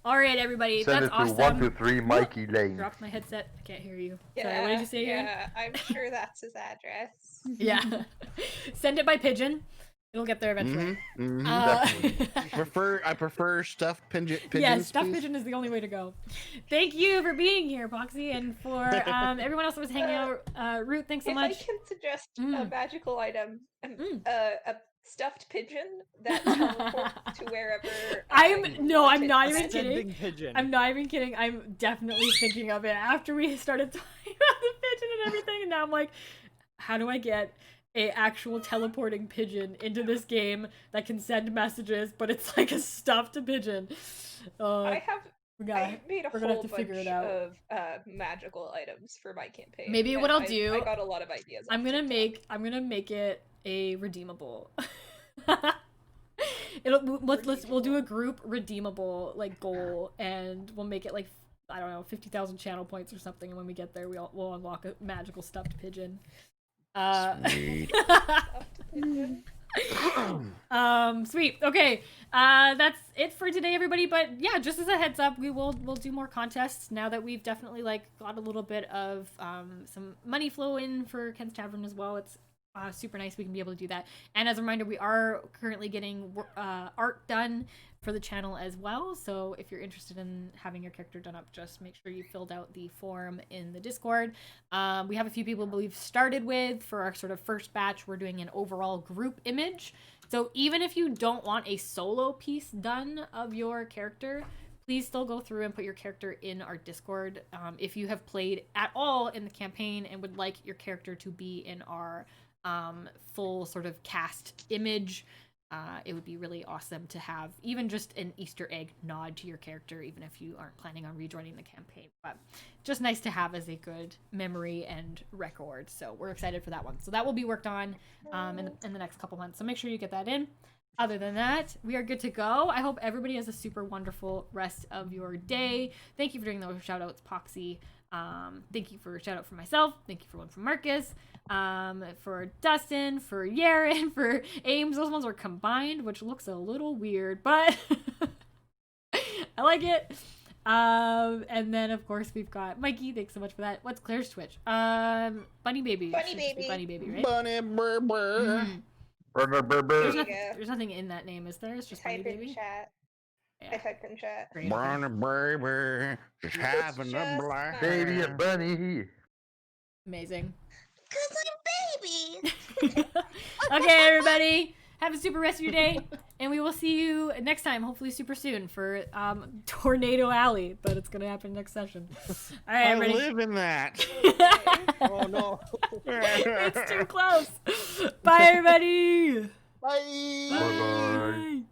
S1: All right, everybody.
S2: Send
S1: That's
S2: it to
S1: awesome.
S2: 123 Mikey Lane.
S1: Dropped my headset. I can't hear you. Sorry, what did you say again?
S9: Yeah, I'm sure that's his address.
S1: Yeah. Send it by pigeon. It'll get there eventually.
S5: I prefer stuffed pigeons.
S1: Yes, stuffed
S5: please.
S1: pigeon is the only way to go. Thank you for being here, Poxy, and for everyone else that was hanging out. Root, thanks so
S9: If
S1: much.
S9: I can suggest a
S1: Mm.
S9: magical item,
S1: Mm.
S9: a stuffed pigeon that teleports to wherever.
S1: I'm
S9: want
S1: I'm
S9: it
S1: not
S9: to
S1: even
S9: send.
S1: kidding.
S3: Sending pigeon.
S1: I'm not even kidding. I'm definitely thinking of it after we started talking about the pigeon and everything, and now I'm like, how do I get a actual teleporting pigeon into this game that can send messages, but it's like a stuffed pigeon?
S9: I made a
S1: we're gonna
S9: whole
S1: have to figure
S9: bunch
S1: it out.
S9: of magical items for my campaign.
S1: Maybe what
S9: and
S1: I'll do-
S9: I got a lot of ideas.
S1: I'm
S9: off
S1: gonna
S9: TikTok.
S1: make it a redeemable. We'll do a group redeemable like goal, and we'll make it like, I don't know, 50,000 channel points or something, and when we get there we'll unlock a magical stuffed pigeon.
S5: Sweet.
S9: Stuffed pigeon.
S1: Sweet. Okay. That's it for today, everybody. But yeah, just as a heads up, we'll do more contests now that we've definitely like got a little bit of some money flow in for Ken's Tavern as well. It's super nice we can be able to do that. And as a reminder, we are currently getting art done for the channel as well. So if you're interested in having your character done up, just make sure you filled out the form in the Discord. We have a few people we've started with for our sort of first batch. We're doing an overall group image. So even if you don't want a solo piece done of your character, please still go through and put your character in our Discord. If you have played at all in the campaign and would like your character to be in our full sort of cast image, it would be really awesome to have even just an Easter egg nod to your character, even if you aren't planning on rejoining the campaign. But just nice to have as a good memory and record. So we're excited for that one. So that will be worked on in the next couple months. So make sure you get that in. Other than that, we are good to go. I hope everybody has a super wonderful rest of your day. Thank you for doing those shout outs, Poxy. Thank you for a shout out for myself. Thank you for one from Marcus. For Dustin, for Yaren, for Ames. Those ones were combined, which looks a little weird, but I like it. And then of course we've got Mikey. Thanks so much for that. What's Claire's Twitch? Bunny Baby.
S9: Bunny
S1: Should just be
S9: Baby.
S1: Bunny Baby, right?
S5: Bunny brr brr.
S2: Brr, brr, brr.
S1: There's,
S9: There you
S1: nothing,
S9: go.
S1: there's nothing in that name, is there? It's just Bunny
S9: Type in
S1: Baby.
S9: chat. I
S1: Yeah.
S9: typed in chat.
S1: Great.
S5: Bunny baby, just having a
S9: just
S5: blast.
S2: Baby and bunny.
S1: Amazing.
S9: 'Cause I'm baby.
S1: Okay, everybody. Have a super rest of your day, and we will see you next time, hopefully super soon, for Tornado Alley, but it's gonna happen next session. All right,
S5: I
S1: everybody.
S5: live in that.
S3: Oh no.
S1: It's too close. Bye, everybody.
S5: Bye.
S2: Bye-bye.
S1: Bye.